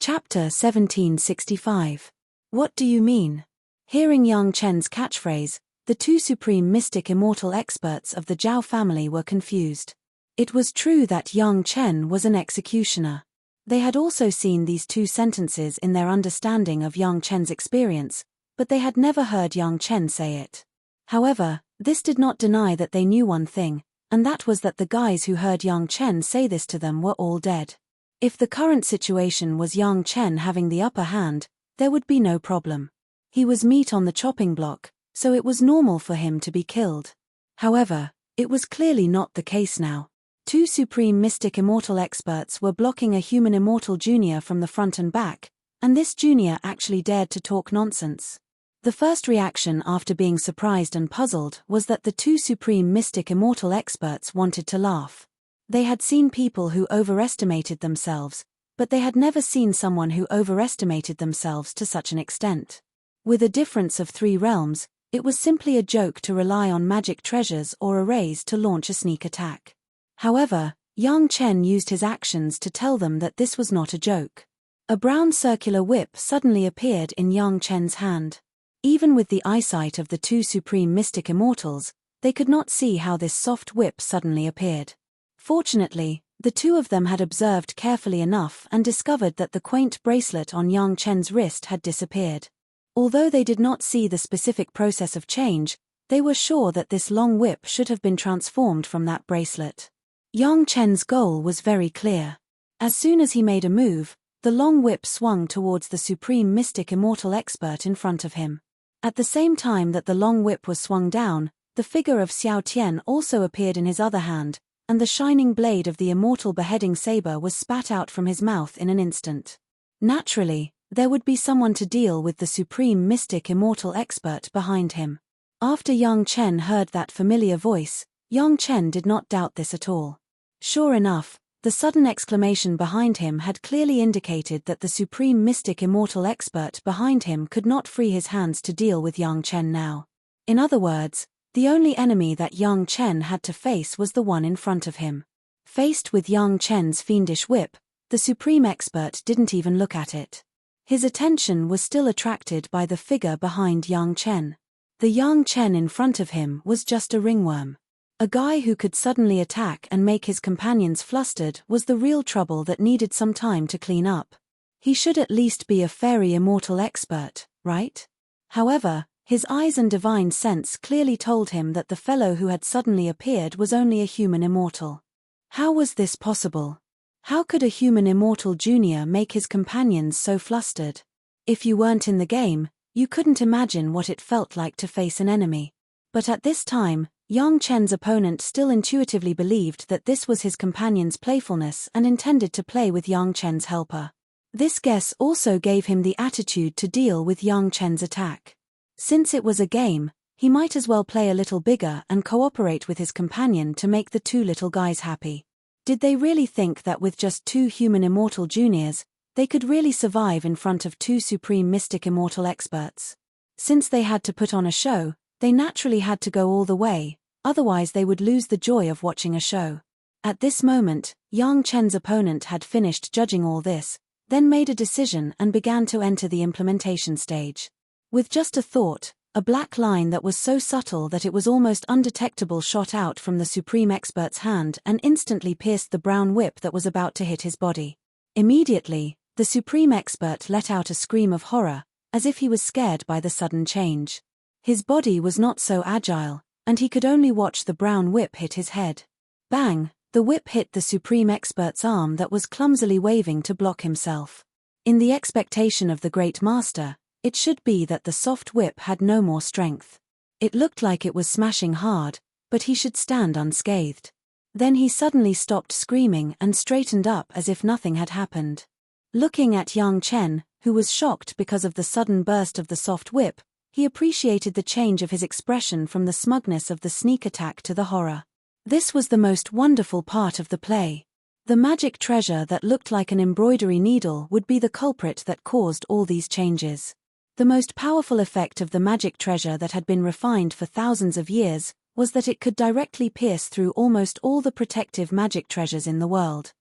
Chapter 1765. What do you mean? Hearing Yang Chen's catchphrase, the two supreme mystic immortal experts of the Zhao family were confused. It was true that Yang Chen was an executioner. They had also seen these two sentences in their understanding of Yang Chen's experience, but they had never heard Yang Chen say it. However, this did not deny that they knew one thing, and that was that the guys who heard Yang Chen say this to them were all dead. If the current situation was Yang Chen having the upper hand, there would be no problem. He was meat on the chopping block, so it was normal for him to be killed. However, it was clearly not the case now. Two supreme mystic immortal experts were blocking a human immortal junior from the front and back, and this junior actually dared to talk nonsense. The first reaction after being surprised and puzzled was that the two supreme mystic immortal experts wanted to laugh. They had seen people who overestimated themselves, but they had never seen someone who overestimated themselves to such an extent. With a difference of 3 realms, it was simply a joke to rely on magic treasures or arrays to launch a sneak attack. However, Yang Chen used his actions to tell them that this was not a joke. A brown circular whip suddenly appeared in Yang Chen's hand. Even with the eyesight of the two supreme mystic immortals, they could not see how this soft whip suddenly appeared. Fortunately, the two of them had observed carefully enough and discovered that the quaint bracelet on Yang Chen's wrist had disappeared. Although they did not see the specific process of change, they were sure that this long whip should have been transformed from that bracelet. Yang Chen's goal was very clear. As soon as he made a move, the long whip swung towards the supreme mystic immortal expert in front of him. At the same time that the long whip was swung down, the figure of Xiao Tian also appeared in his other hand, and the shining blade of the immortal beheading saber was spat out from his mouth in an instant. Naturally, there would be someone to deal with the supreme mystic immortal expert behind him. After Yang Chen heard that familiar voice, Yang Chen did not doubt this at all. Sure enough, the sudden exclamation behind him had clearly indicated that the supreme mystic immortal expert behind him could not free his hands to deal with Yang Chen now. In other words, the only enemy that Yang Chen had to face was the one in front of him. Faced with Yang Chen's fiendish whip, the supreme expert didn't even look at it. His attention was still attracted by the figure behind Yang Chen. The Yang Chen in front of him was just a ringworm. A guy who could suddenly attack and make his companions flustered was the real trouble that needed some time to clean up. He should at least be a fairy immortal expert, right? However, his eyes and divine sense clearly told him that the fellow who had suddenly appeared was only a human immortal. How was this possible? How could a human immortal junior make his companions so flustered? If you weren't in the game, you couldn't imagine what it felt like to face an enemy. But at this time, Yang Chen's opponent still intuitively believed that this was his companion's playfulness and intended to play with Yang Chen's helper. This guess also gave him the attitude to deal with Yang Chen's attack. Since it was a game, he might as well play a little bigger and cooperate with his companion to make the two little guys happy. Did they really think that with just 2 human immortal juniors, they could really survive in front of 2 supreme mystic immortal experts? Since they had to put on a show, they naturally had to go all the way, otherwise they would lose the joy of watching a show. At this moment, Yang Chen's opponent had finished judging all this, then made a decision and began to enter the implementation stage. With just a thought, a black line that was so subtle that it was almost undetectable shot out from the supreme expert's hand and instantly pierced the brown whip that was about to hit his body. Immediately, the supreme expert let out a scream of horror, as if he was scared by the sudden change. His body was not so agile, and he could only watch the brown whip hit his head. Bang! The whip hit the supreme expert's arm that was clumsily waving to block himself. In the expectation of the great master, it should be that the soft whip had no more strength. It looked like it was smashing hard, but he should stand unscathed. Then he suddenly stopped screaming and straightened up as if nothing had happened. Looking at Yang Chen, who was shocked because of the sudden burst of the soft whip, he appreciated the change of his expression from the smugness of the sneak attack to the horror. This was the most wonderful part of the play. The magic treasure that looked like an embroidery needle would be the culprit that caused all these changes. The most powerful effect of the magic treasure that had been refined for thousands of years was that it could directly pierce through almost all the protective magic treasures in the world.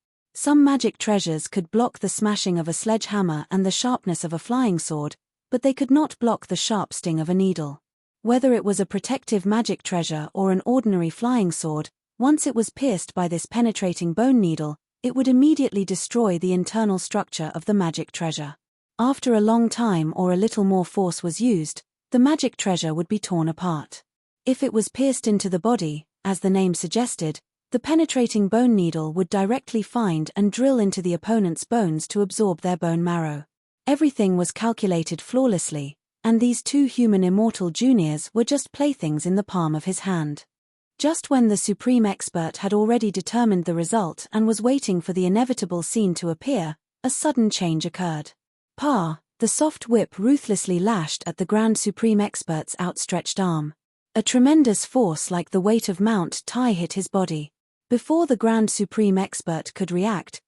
Some magic treasures could block the smashing of a sledgehammer and the sharpness of a flying sword, but they could not block the sharp sting of a needle. Whether it was a protective magic treasure or an ordinary flying sword, once it was pierced by this penetrating bone needle, it would immediately destroy the internal structure of the magic treasure. After a long time or a little more force was used, the magic treasure would be torn apart. If it was pierced into the body, as the name suggested, the penetrating bone needle would directly find and drill into the opponent's bones to absorb their bone marrow. Everything was calculated flawlessly, and these two human immortal juniors were just playthings in the palm of his hand. Just when the supreme expert had already determined the result and was waiting for the inevitable scene to appear, a sudden change occurred. The soft whip ruthlessly lashed at the Grand Supreme Expert's outstretched arm. A tremendous force like the weight of Mount Tai hit his body. Before the Grand Supreme Expert could react,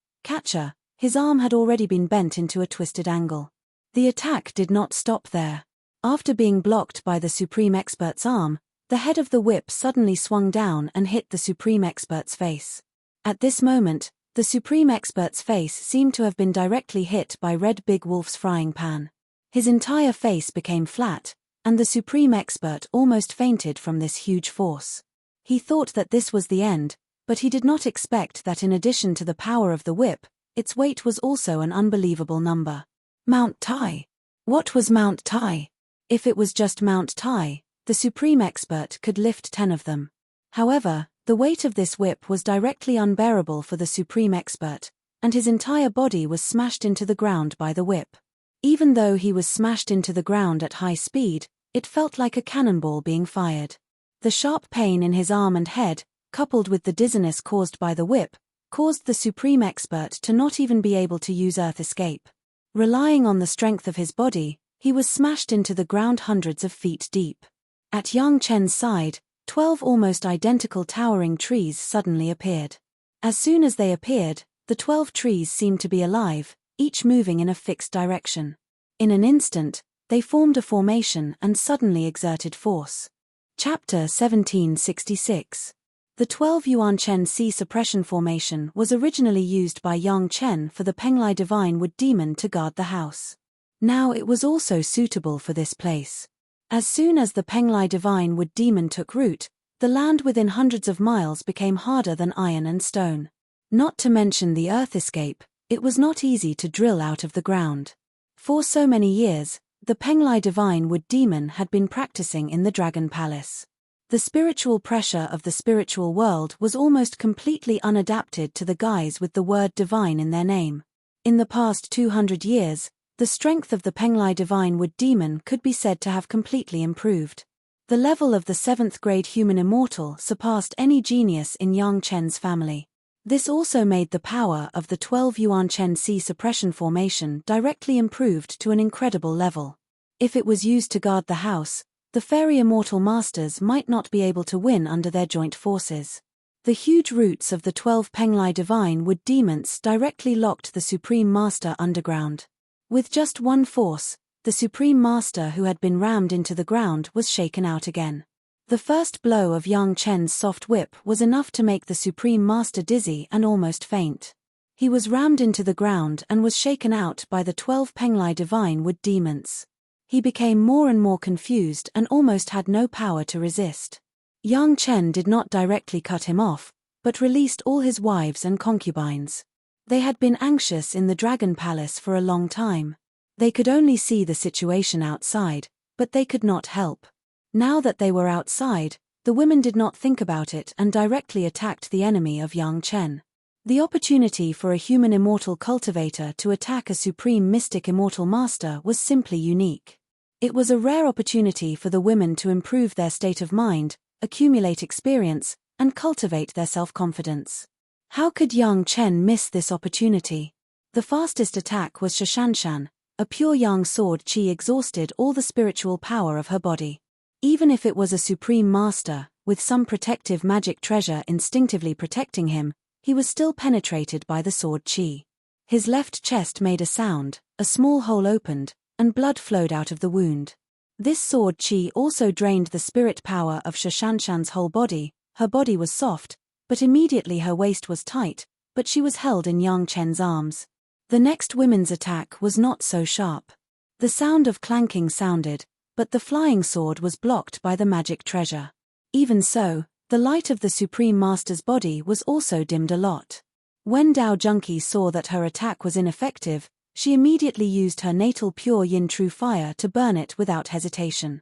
his arm had already been bent into a twisted angle. The attack did not stop there. After being blocked by the Supreme Expert's arm, the head of the whip suddenly swung down and hit the Supreme Expert's face. At this moment, the Supreme Expert's face seemed to have been directly hit by Red Big Wolf's frying pan. His entire face became flat, and the Supreme Expert almost fainted from this huge force. He thought that this was the end, but he did not expect that in addition to the power of the whip, its weight was also an unbelievable number. Mount Tai. What was Mount Tai? If it was just Mount Tai, the Supreme Expert could lift 10 of them. However, the weight of this whip was directly unbearable for the Supreme Expert, and his entire body was smashed into the ground by the whip. Even though he was smashed into the ground at high speed, it felt like a cannonball being fired. The sharp pain in his arm and head, coupled with the dizziness caused by the whip, caused the Supreme Expert to not even be able to use Earth Escape. Relying on the strength of his body, he was smashed into the ground hundreds of feet deep. At Yang Chen's side, 12 almost identical towering trees suddenly appeared. As soon as they appeared, the 12 trees seemed to be alive, each moving in a fixed direction. In an instant, they formed a formation and suddenly exerted force. Chapter 1766. The 12 Yuan Chen Sea Suppression Formation was originally used by Yang Chen for the Penglai Divine Wood Demon to guard the house. Now it was also suitable for this place. As soon as the Penglai Divine Wood Demon took root, the land within hundreds of miles became harder than iron and stone. Not to mention the Earth Escape, it was not easy to drill out of the ground. For so many years, the Penglai Divine Wood Demon had been practicing in the Dragon Palace. The spiritual pressure of the spiritual world was almost completely unadapted to the guys with the word divine in their name. In the past 200 years, the strength of the Penglai Divine Wood Demon could be said to have completely improved. The level of the 7th grade human immortal surpassed any genius in Yang Chen's family. This also made the power of the 12 Yuan Chen Sea Suppression Formation directly improved to an incredible level. If it was used to guard the house, the fairy immortal masters might not be able to win under their joint forces. The huge roots of the 12 Penglai Divine Wood Demons directly locked the Supreme Master underground. With just one force, the Supreme Master who had been rammed into the ground was shaken out again. The first blow of Yang Chen's soft whip was enough to make the Supreme Master dizzy and almost faint. He was rammed into the ground and was shaken out by the 12 Penglai Divine Wood Demons. He became more and more confused and almost had no power to resist. Yang Chen did not directly cut him off, but released all his wives and concubines. They had been anxious in the Dragon Palace for a long time. They could only see the situation outside, but they could not help. Now that they were outside, the women did not think about it and directly attacked the enemy of Yang Chen. The opportunity for a human immortal cultivator to attack a supreme mystic immortal master was simply unique. It was a rare opportunity for the women to improve their state of mind, accumulate experience, and cultivate their self-confidence. How could Yang Chen miss this opportunity? The fastest attack was Shashanshan, a pure yang sword. Qi exhausted all the spiritual power of her body. Even if it was a supreme master, with some protective magic treasure instinctively protecting him, he was still penetrated by the sword Qi. His left chest made a sound, a small hole opened, and blood flowed out of the wound. This sword Qi also drained the spirit power of Shashanshan's whole body. Her body was soft, but immediately her waist was tight, but she was held in Yang Chen's arms. The next women's attack was not so sharp. The sound of clanking sounded, but the flying sword was blocked by the magic treasure. Even so, the light of the Supreme Master's body was also dimmed a lot. When Dao Junki saw that her attack was ineffective, she immediately used her natal pure yin true fire to burn it without hesitation.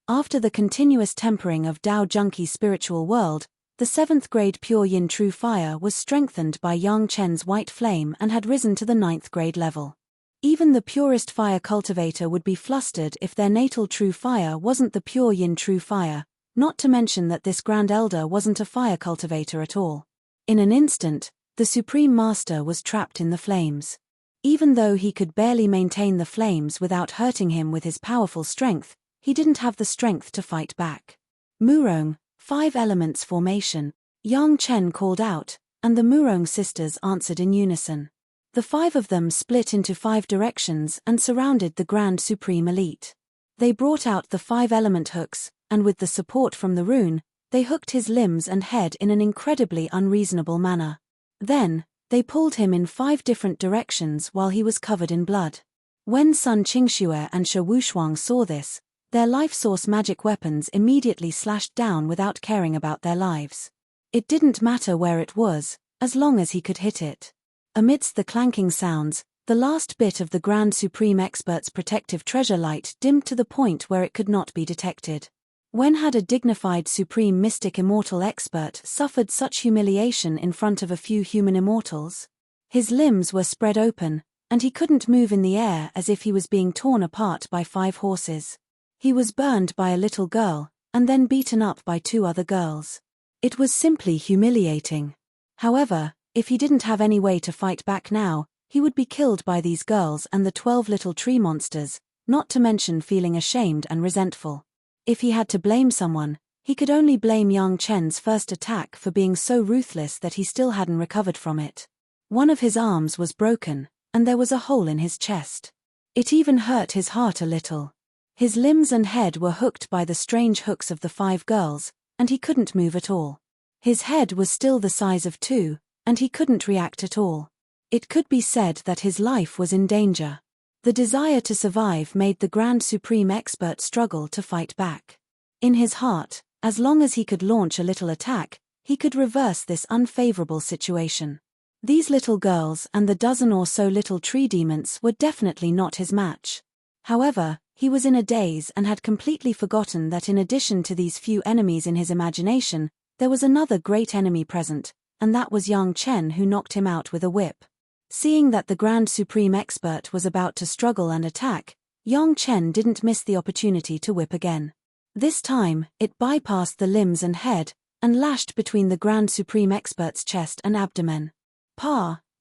After the continuous tempering of Dao Junki's spiritual world, the 7th grade pure yin true fire was strengthened by Yang Chen's white flame and had risen to the 9th grade level. Even the purest fire cultivator would be flustered if their natal true fire wasn't the pure yin true fire, not to mention that this Grand Elder wasn't a fire cultivator at all. In an instant, the Supreme Master was trapped in the flames. Even though he could barely maintain the flames without hurting him with his powerful strength, he didn't have the strength to fight back. Murong, 5 elements formation, Yang Chen called out, and the Murong sisters answered in unison. The 5 of them split into 5 directions and surrounded the Grand Supreme Elite. They brought out the 5 element hooks, and with the support from the rune, they hooked his limbs and head in an incredibly unreasonable manner. Then, they pulled him in 5 different directions while he was covered in blood. When Sun Qingxue and Shi Wushuang saw this, their life source magic weapons immediately slashed down without caring about their lives. It didn't matter where it was, as long as he could hit it. Amidst the clanking sounds, the last bit of the Grand Supreme Expert's protective treasure light dimmed to the point where it could not be detected. When had a dignified Supreme Mystic Immortal Expert suffered such humiliation in front of a few human immortals? His limbs were spread open, and he couldn't move in the air as if he was being torn apart by 5 horses. He was burned by a little girl, and then beaten up by 2 other girls. It was simply humiliating. However, if he didn't have any way to fight back now, he would be killed by these girls and the 12 little tree monsters, not to mention feeling ashamed and resentful. If he had to blame someone, he could only blame Yang Chen's first attack for being so ruthless that he still hadn't recovered from it. One of his arms was broken, and there was a hole in his chest. It even hurt his heart a little. His limbs and head were hooked by the strange hooks of the 5 girls, and he couldn't move at all. His head was still the size of 2, and he couldn't react at all. It could be said that his life was in danger. The desire to survive made the Grand Supreme Expert struggle to fight back. In his heart, as long as he could launch a little attack, he could reverse this unfavorable situation. These little girls and the dozen or so little tree demons were definitely not his match. However, he was in a daze and had completely forgotten that in addition to these few enemies in his imagination, there was another great enemy present, and that was Yang Chen, who knocked him out with a whip. Seeing that the Grand Supreme Expert was about to struggle and attack, Yang Chen didn't miss the opportunity to whip again. This time, it bypassed the limbs and head, and lashed between the Grand Supreme Expert's chest and abdomen.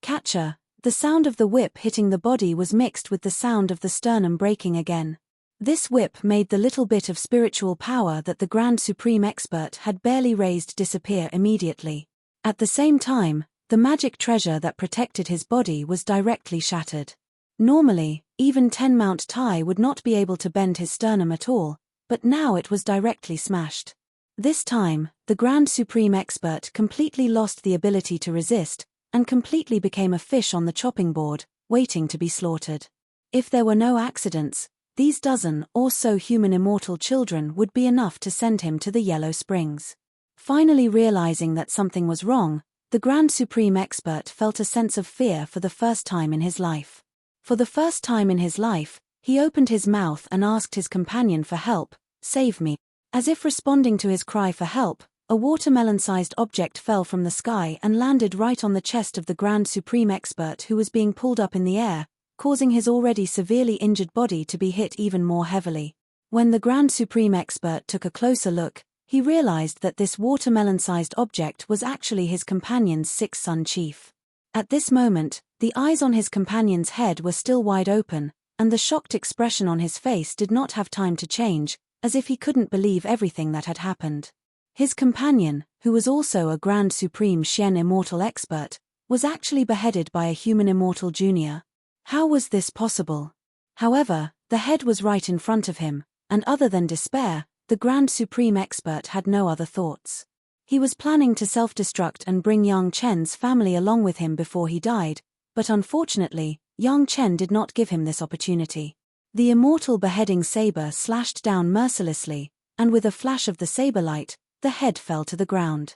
Catcher, the sound of the whip hitting the body was mixed with the sound of the sternum breaking again. This whip made the little bit of spiritual power that the Grand Supreme Expert had barely raised disappear immediately. At the same time, the magic treasure that protected his body was directly shattered. Normally, even 10 Mount Tai would not be able to bend his sternum at all, but now it was directly smashed. This time, the Grand Supreme Expert completely lost the ability to resist, and completely became a fish on the chopping board, waiting to be slaughtered. If there were no accidents, these dozen or so human immortal children would be enough to send him to the Yellow Springs. Finally realizing that something was wrong, the Grand Supreme Expert felt a sense of fear for the first time in his life. For the first time in his life, he opened his mouth and asked his companion for help, "Save me." As if responding to his cry for help, a watermelon-sized object fell from the sky and landed right on the chest of the Grand Supreme Expert, who was being pulled up in the air, causing his already severely injured body to be hit even more heavily. When the Grand Supreme Expert took a closer look, he realized that this watermelon-sized object was actually his companion's 6th son chief. At this moment, the eyes on his companion's head were still wide open, and the shocked expression on his face did not have time to change, as if he couldn't believe everything that had happened. His companion, who was also a Grand Supreme Xian Immortal Expert, was actually beheaded by a human immortal junior. How was this possible? However, the head was right in front of him, and other than despair, the Grand Supreme Expert had no other thoughts. He was planning to self-destruct and bring Yang Chen's family along with him before he died, but unfortunately, Yang Chen did not give him this opportunity. The immortal beheading saber slashed down mercilessly, and with a flash of the saber light, the head fell to the ground.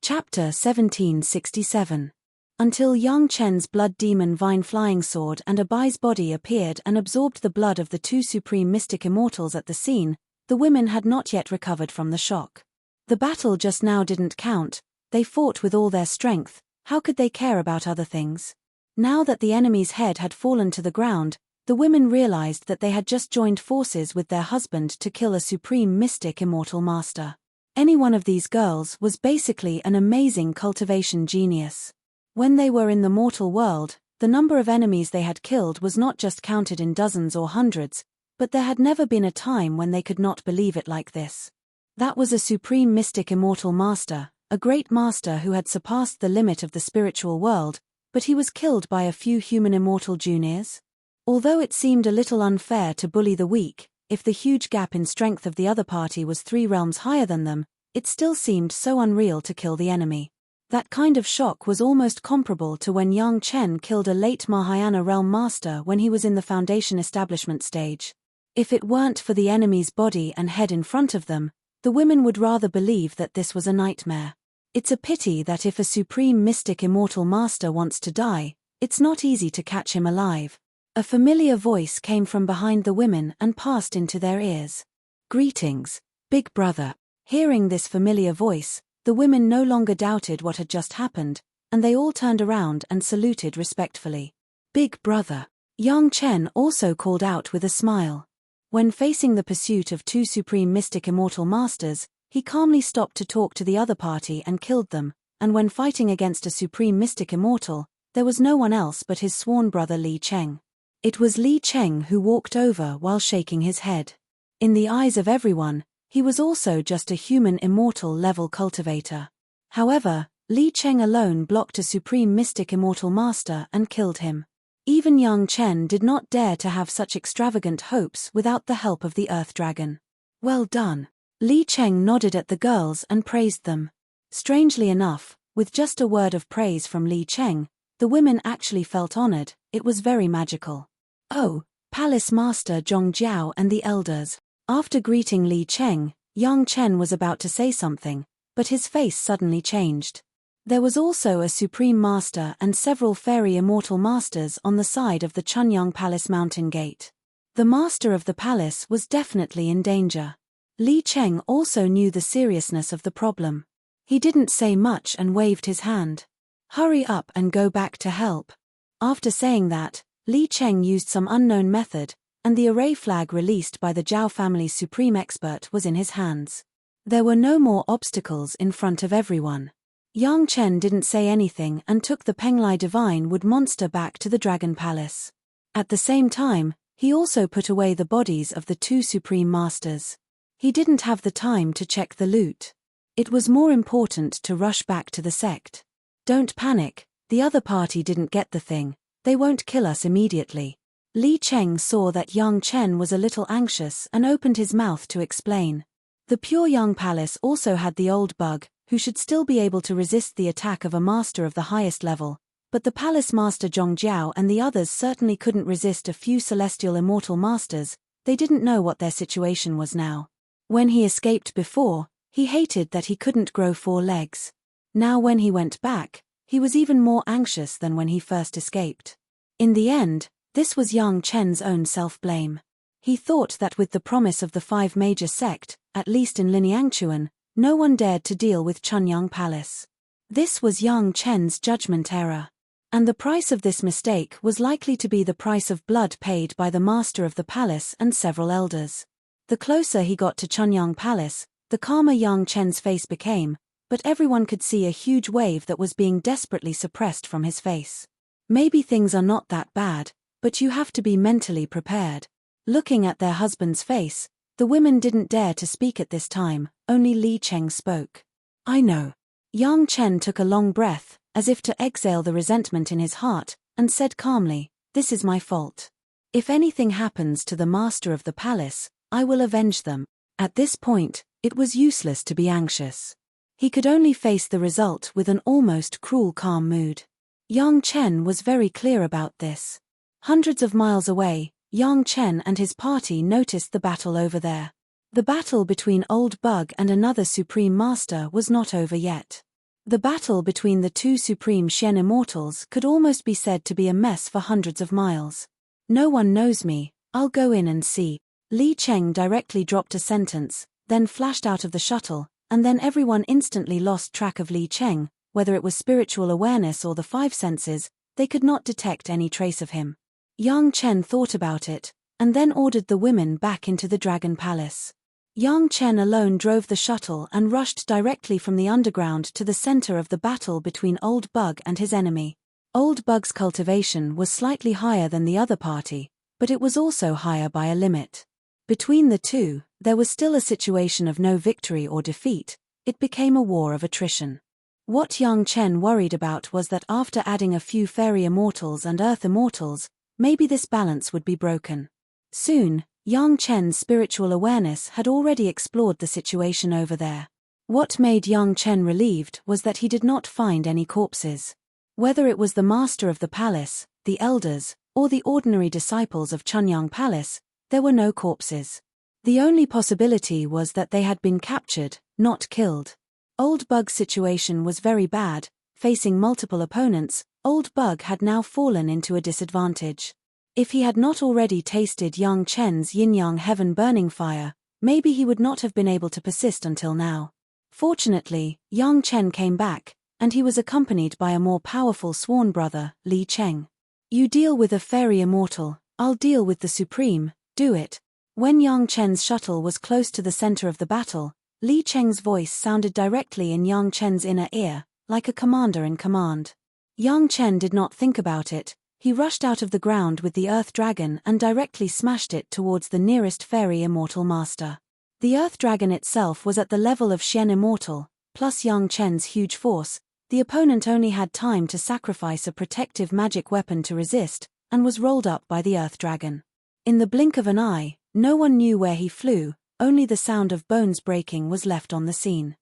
Chapter 1767. Until Yang Chen's blood demon vine flying sword and Abai's body appeared and absorbed the blood of the two supreme mystic immortals at the scene, the women had not yet recovered from the shock. The battle just now didn't count, they fought with all their strength, how could they care about other things? Now that the enemy's head had fallen to the ground, the women realized that they had just joined forces with their husband to kill a supreme mystic immortal master. Any one of these girls was basically an amazing cultivation genius. When they were in the mortal world, the number of enemies they had killed was not just counted in dozens or hundreds, but there had never been a time when they could not believe it like this. That was a supreme mystic immortal master, a great master who had surpassed the limit of the spiritual world, but he was killed by a few human immortal juniors? Although it seemed a little unfair to bully the weak, if the huge gap in strength of the other party was 3 realms higher than them, it still seemed so unreal to kill the enemy. That kind of shock was almost comparable to when Yang Chen killed a late Mahayana realm master when he was in the foundation establishment stage. If it weren't for the enemy's body and head in front of them, the women would rather believe that this was a nightmare. It's a pity that if a supreme mystic immortal master wants to die, it's not easy to catch him alive. A familiar voice came from behind the women and passed into their ears. "Greetings, big brother." Hearing this familiar voice, the women no longer doubted what had just happened, and they all turned around and saluted respectfully. "Big brother." Yang Chen also called out with a smile. When facing the pursuit of 2 supreme mystic immortal masters, he calmly stopped to talk to the other party and killed them, and when fighting against a supreme mystic immortal, there was no one else but his sworn brother Li Cheng. It was Li Cheng who walked over while shaking his head. In the eyes of everyone, he was also just a human immortal level cultivator. However, Li Cheng alone blocked a supreme mystic immortal master and killed him. Even Yang Chen did not dare to have such extravagant hopes without the help of the Earth Dragon. "Well done." Li Cheng nodded at the girls and praised them. Strangely enough, with just a word of praise from Li Cheng, the women actually felt honored. It was very magical. "Oh, Palace Master Zhong Jiao and the elders." After greeting Li Cheng, Yang Chen was about to say something, but his face suddenly changed. There was also a Supreme Master and several fairy immortal masters on the side of the Chunyang Palace mountain gate. The master of the palace was definitely in danger. Li Cheng also knew the seriousness of the problem. He didn't say much and waved his hand. "Hurry up and go back to help." After saying that, Li Cheng used some unknown method, and the array flag released by the Zhao family's supreme expert was in his hands. There were no more obstacles in front of everyone. Yang Chen didn't say anything and took the Penglai Divine Wood monster back to the Dragon Palace. At the same time, he also put away the bodies of the 2 supreme masters. He didn't have the time to check the loot. It was more important to rush back to the sect. "Don't panic, the other party didn't get the thing, they won't kill us immediately." Li Cheng saw that Yang Chen was a little anxious and opened his mouth to explain. The Pure Yang Palace also had the old bug, who should still be able to resist the attack of a master of the highest level, but the Palace Master Zhong Jiao and the others certainly couldn't resist a few celestial immortal masters. They didn't know what their situation was now. When he escaped before, he hated that he couldn't grow 4 legs. Now when he went back, he was even more anxious than when he first escaped. In the end, this was Yang Chen's own self-blame. He thought that with the promise of the 5 major sect, at least in Linyangchuan, no one dared to deal with Chunyang Palace. This was Yang Chen's judgment error. And the price of this mistake was likely to be the price of blood paid by the master of the palace and several elders. The closer he got to Chunyang Palace, the calmer Yang Chen's face became, but everyone could see a huge wave that was being desperately suppressed from his face. Maybe things are not that bad, but you have to be mentally prepared. Looking at their husband's face, the women didn't dare to speak at this time, only Li Cheng spoke. "I know." Yang Chen took a long breath, as if to exhale the resentment in his heart, and said calmly, "This is my fault. If anything happens to the master of the palace, I will avenge them." At this point, it was useless to be anxious. He could only face the result with an almost cruel calm mood. Yang Chen was very clear about this. Hundreds of miles away, Yang Chen and his party noticed the battle over there. The battle between Old Bug and another Supreme Master was not over yet. The battle between the two Supreme Shen Immortals could almost be said to be a mess for hundreds of miles. No one knows me, I'll go in and see. Li Cheng directly dropped a sentence, then flashed out of the shuttle, and then everyone instantly lost track of Li Cheng. Whether it was spiritual awareness or the five senses, they could not detect any trace of him. Yang Chen thought about it, and then ordered the women back into the Dragon Palace. Yang Chen alone drove the shuttle and rushed directly from the underground to the center of the battle between Old Bug and his enemy. Old Bug's cultivation was slightly higher than the other party, but it was also higher by a limit. Between the two, there was still a situation of no victory or defeat. It became a war of attrition. What Yang Chen worried about was that after adding a few fairy immortals and earth immortals, maybe this balance would be broken. Soon, Yang Chen's spiritual awareness had already explored the situation over there. What made Yang Chen relieved was that he did not find any corpses. Whether it was the master of the palace, the elders, or the ordinary disciples of Chunyang Palace, there were no corpses. The only possibility was that they had been captured, not killed. Old Bug's situation was very bad. Facing multiple opponents, Old Bug had now fallen into a disadvantage. If he had not already tasted Yang Chen's yin-yang heaven burning fire, maybe he would not have been able to persist until now. Fortunately, Yang Chen came back, and he was accompanied by a more powerful sworn brother, Li Cheng. You deal with a fairy immortal, I'll deal with the supreme, do it. When Yang Chen's shuttle was close to the center of the battle, Li Cheng's voice sounded directly in Yang Chen's inner ear, like a commander in command. Yang Chen did not think about it. He rushed out of the ground with the Earth Dragon and directly smashed it towards the nearest fairy immortal master. The Earth Dragon itself was at the level of Shen Immortal, plus Yang Chen's huge force. The opponent only had time to sacrifice a protective magic weapon to resist, and was rolled up by the Earth Dragon. In the blink of an eye, no one knew where he flew, only the sound of bones breaking was left on the scene.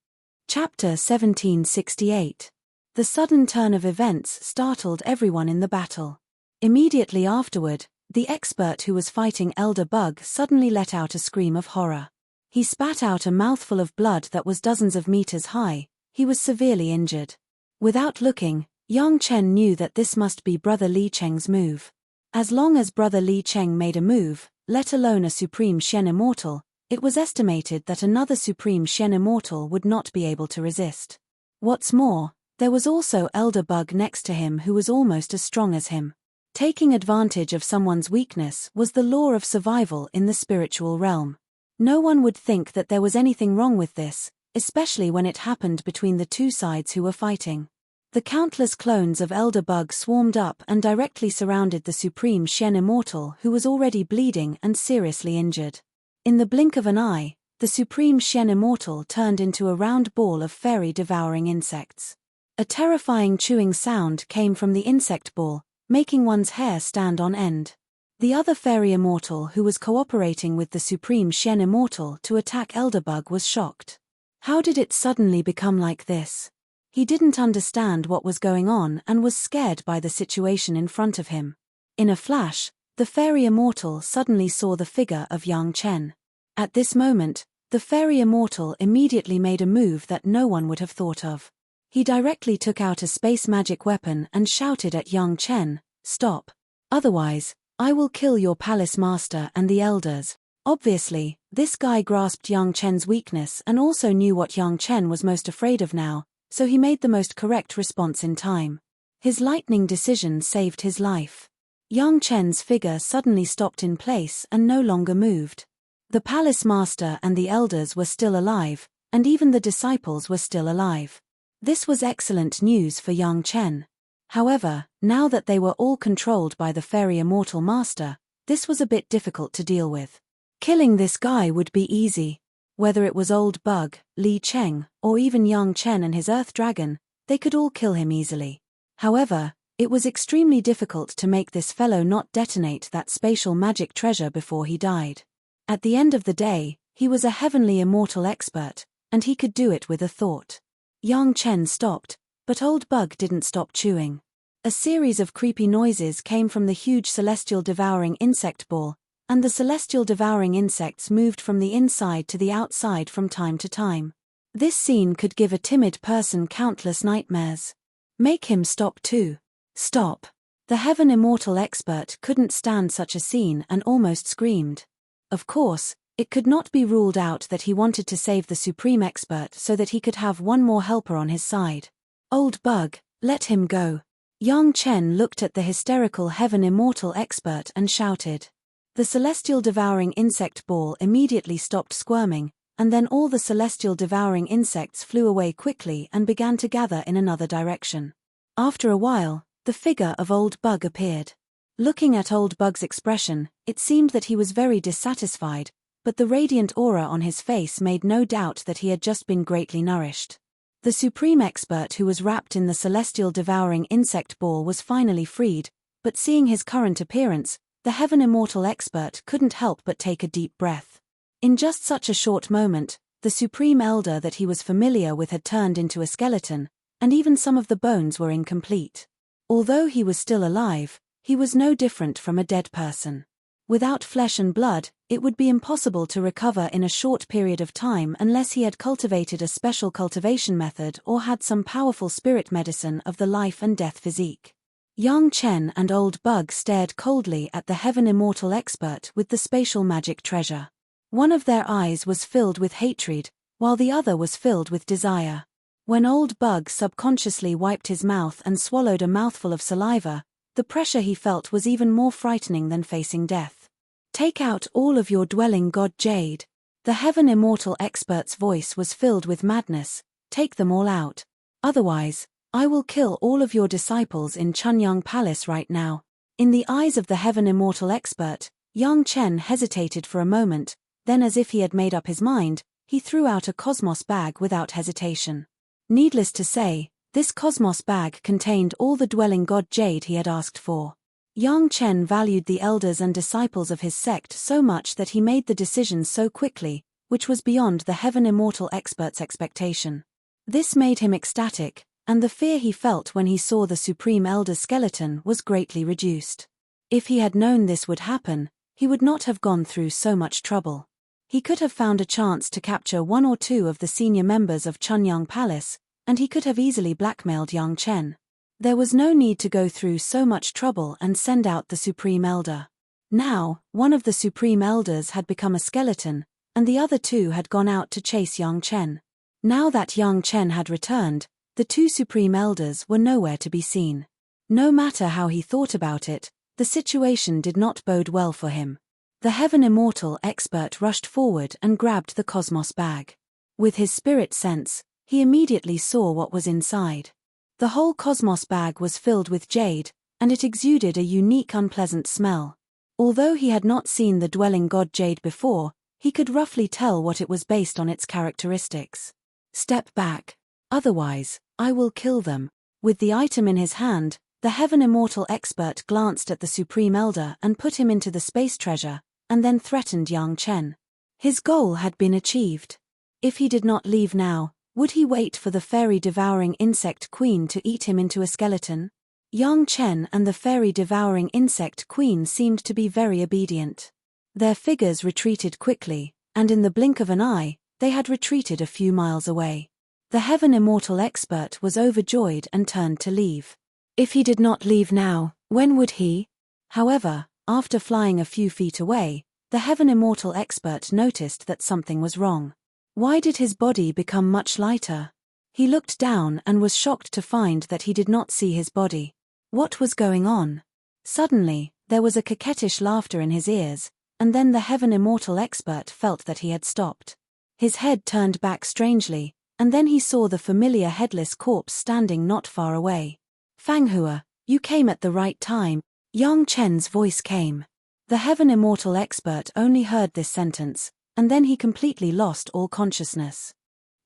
Chapter 1768. The sudden turn of events startled everyone in the battle. Immediately afterward, the expert who was fighting Elder Bug suddenly let out a scream of horror. He spat out a mouthful of blood that was dozens of meters high. He was severely injured. Without looking, Yang Chen knew that this must be Brother Li Cheng's move. As long as Brother Li Cheng made a move, let alone a Supreme Shen Immortal, it was estimated that another Supreme Shen Immortal would not be able to resist. What's more, there was also Elder Bug next to him who was almost as strong as him. Taking advantage of someone's weakness was the law of survival in the spiritual realm. No one would think that there was anything wrong with this, especially when it happened between the two sides who were fighting. The countless clones of Elder Bug swarmed up and directly surrounded the Supreme Shen Immortal who was already bleeding and seriously injured. In the blink of an eye, the Supreme Shen Immortal turned into a round ball of fairy-devouring insects. A terrifying chewing sound came from the insect ball, making one's hair stand on end. The other fairy immortal who was cooperating with the Supreme Shen Immortal to attack Elder Bug was shocked. How did it suddenly become like this? He didn't understand what was going on and was scared by the situation in front of him. In a flash, the fairy immortal suddenly saw the figure of Yang Chen. At this moment, the fairy immortal immediately made a move that no one would have thought of. He directly took out a space magic weapon and shouted at Yang Chen, "Stop. Otherwise, I will kill your palace master and the elders." Obviously, this guy grasped Yang Chen's weakness and also knew what Yang Chen was most afraid of now, so he made the most correct response in time. His lightning decision saved his life. Yang Chen's figure suddenly stopped in place and no longer moved. The palace master and the elders were still alive, and even the disciples were still alive. This was excellent news for Yang Chen. However, now that they were all controlled by the fairy immortal master, this was a bit difficult to deal with. Killing this guy would be easy. Whether it was Old Bug, Li Cheng, or even Yang Chen and his Earth Dragon, they could all kill him easily. However, it was extremely difficult to make this fellow not detonate that spatial magic treasure before he died. At the end of the day, he was a heavenly immortal expert, and he could do it with a thought. Yang Chen stopped, but Old Bug didn't stop chewing. A series of creepy noises came from the huge celestial devouring insect ball, and the celestial devouring insects moved from the inside to the outside from time to time. This scene could give a timid person countless nightmares. Make him stop too. Stop. The Heaven Immortal expert couldn't stand such a scene and almost screamed. Of course, it could not be ruled out that he wanted to save the Supreme Expert so that he could have one more helper on his side. Old Bug, let him go. Yang Chen looked at the hysterical Heaven Immortal expert and shouted. The celestial devouring insect ball immediately stopped squirming, and then all the celestial devouring insects flew away quickly and began to gather in another direction. After a while, the figure of Old Bug appeared. Looking at Old Bug's expression, it seemed that he was very dissatisfied, but the radiant aura on his face made no doubt that he had just been greatly nourished. The Supreme Expert who was wrapped in the celestial devouring insect ball was finally freed, but seeing his current appearance, the Heaven Immortal Expert couldn't help but take a deep breath. In just such a short moment, the Supreme Elder that he was familiar with had turned into a skeleton, and even some of the bones were incomplete. Although he was still alive, he was no different from a dead person. Without flesh and blood, it would be impossible to recover in a short period of time unless he had cultivated a special cultivation method or had some powerful spirit medicine of the life and death physique. Yang Chen and Old Bug stared coldly at the Heaven Immortal Expert with the spatial magic treasure. One of their eyes was filled with hatred, while the other was filled with desire. When Old Bug subconsciously wiped his mouth and swallowed a mouthful of saliva, the pressure he felt was even more frightening than facing death. Take out all of your dwelling god Jade. The Heaven Immortal Expert's voice was filled with madness. Take them all out. Otherwise, I will kill all of your disciples in Chunyang Palace right now. In the eyes of the Heaven Immortal Expert, Yang Chen hesitated for a moment, then as if he had made up his mind, he threw out a cosmos bag without hesitation. Needless to say, this cosmos bag contained all the dwelling god Jade he had asked for. Yang Chen valued the elders and disciples of his sect so much that he made the decision so quickly, which was beyond the Heaven Immortal Expert's expectation. This made him ecstatic, and the fear he felt when he saw the Supreme Elder's skeleton was greatly reduced. If he had known this would happen, he would not have gone through so much trouble. He could have found a chance to capture one or two of the senior members of Chunyang Palace, and he could have easily blackmailed Yang Chen. There was no need to go through so much trouble and send out the Supreme Elder. Now, one of the Supreme Elders had become a skeleton, and the other two had gone out to chase Yang Chen. Now that Yang Chen had returned, the two Supreme Elders were nowhere to be seen. No matter how he thought about it, the situation did not bode well for him. The Heaven Immortal Expert rushed forward and grabbed the cosmos bag. With his spirit sense, he immediately saw what was inside. The whole cosmos bag was filled with jade, and it exuded a unique unpleasant smell. Although he had not seen the dwelling god Jade before, he could roughly tell what it was based on its characteristics. Step back. Otherwise, I will kill them. With the item in his hand, the Heaven Immortal Expert glanced at the Supreme Elder and put him into the space treasure, and then threatened Yang Chen. His goal had been achieved. If he did not leave now, would he wait for the fairy-devouring insect queen to eat him into a skeleton? Yang Chen and the fairy-devouring insect queen seemed to be very obedient. Their figures retreated quickly, and in the blink of an eye, they had retreated a few miles away. The Heaven Immortal Expert was overjoyed and turned to leave. If he did not leave now, when would he? However, after flying a few feet away, the Heaven Immortal Expert noticed that something was wrong. Why did his body become much lighter? He looked down and was shocked to find that he did not see his body. What was going on? Suddenly, there was a coquettish laughter in his ears, and then the Heaven Immortal Expert felt that he had stopped. His head turned back strangely, and then he saw the familiar headless corpse standing not far away. Fanghua, you came at the right time. Yang Chen's voice came. The Heaven Immortal Expert only heard this sentence, and then he completely lost all consciousness.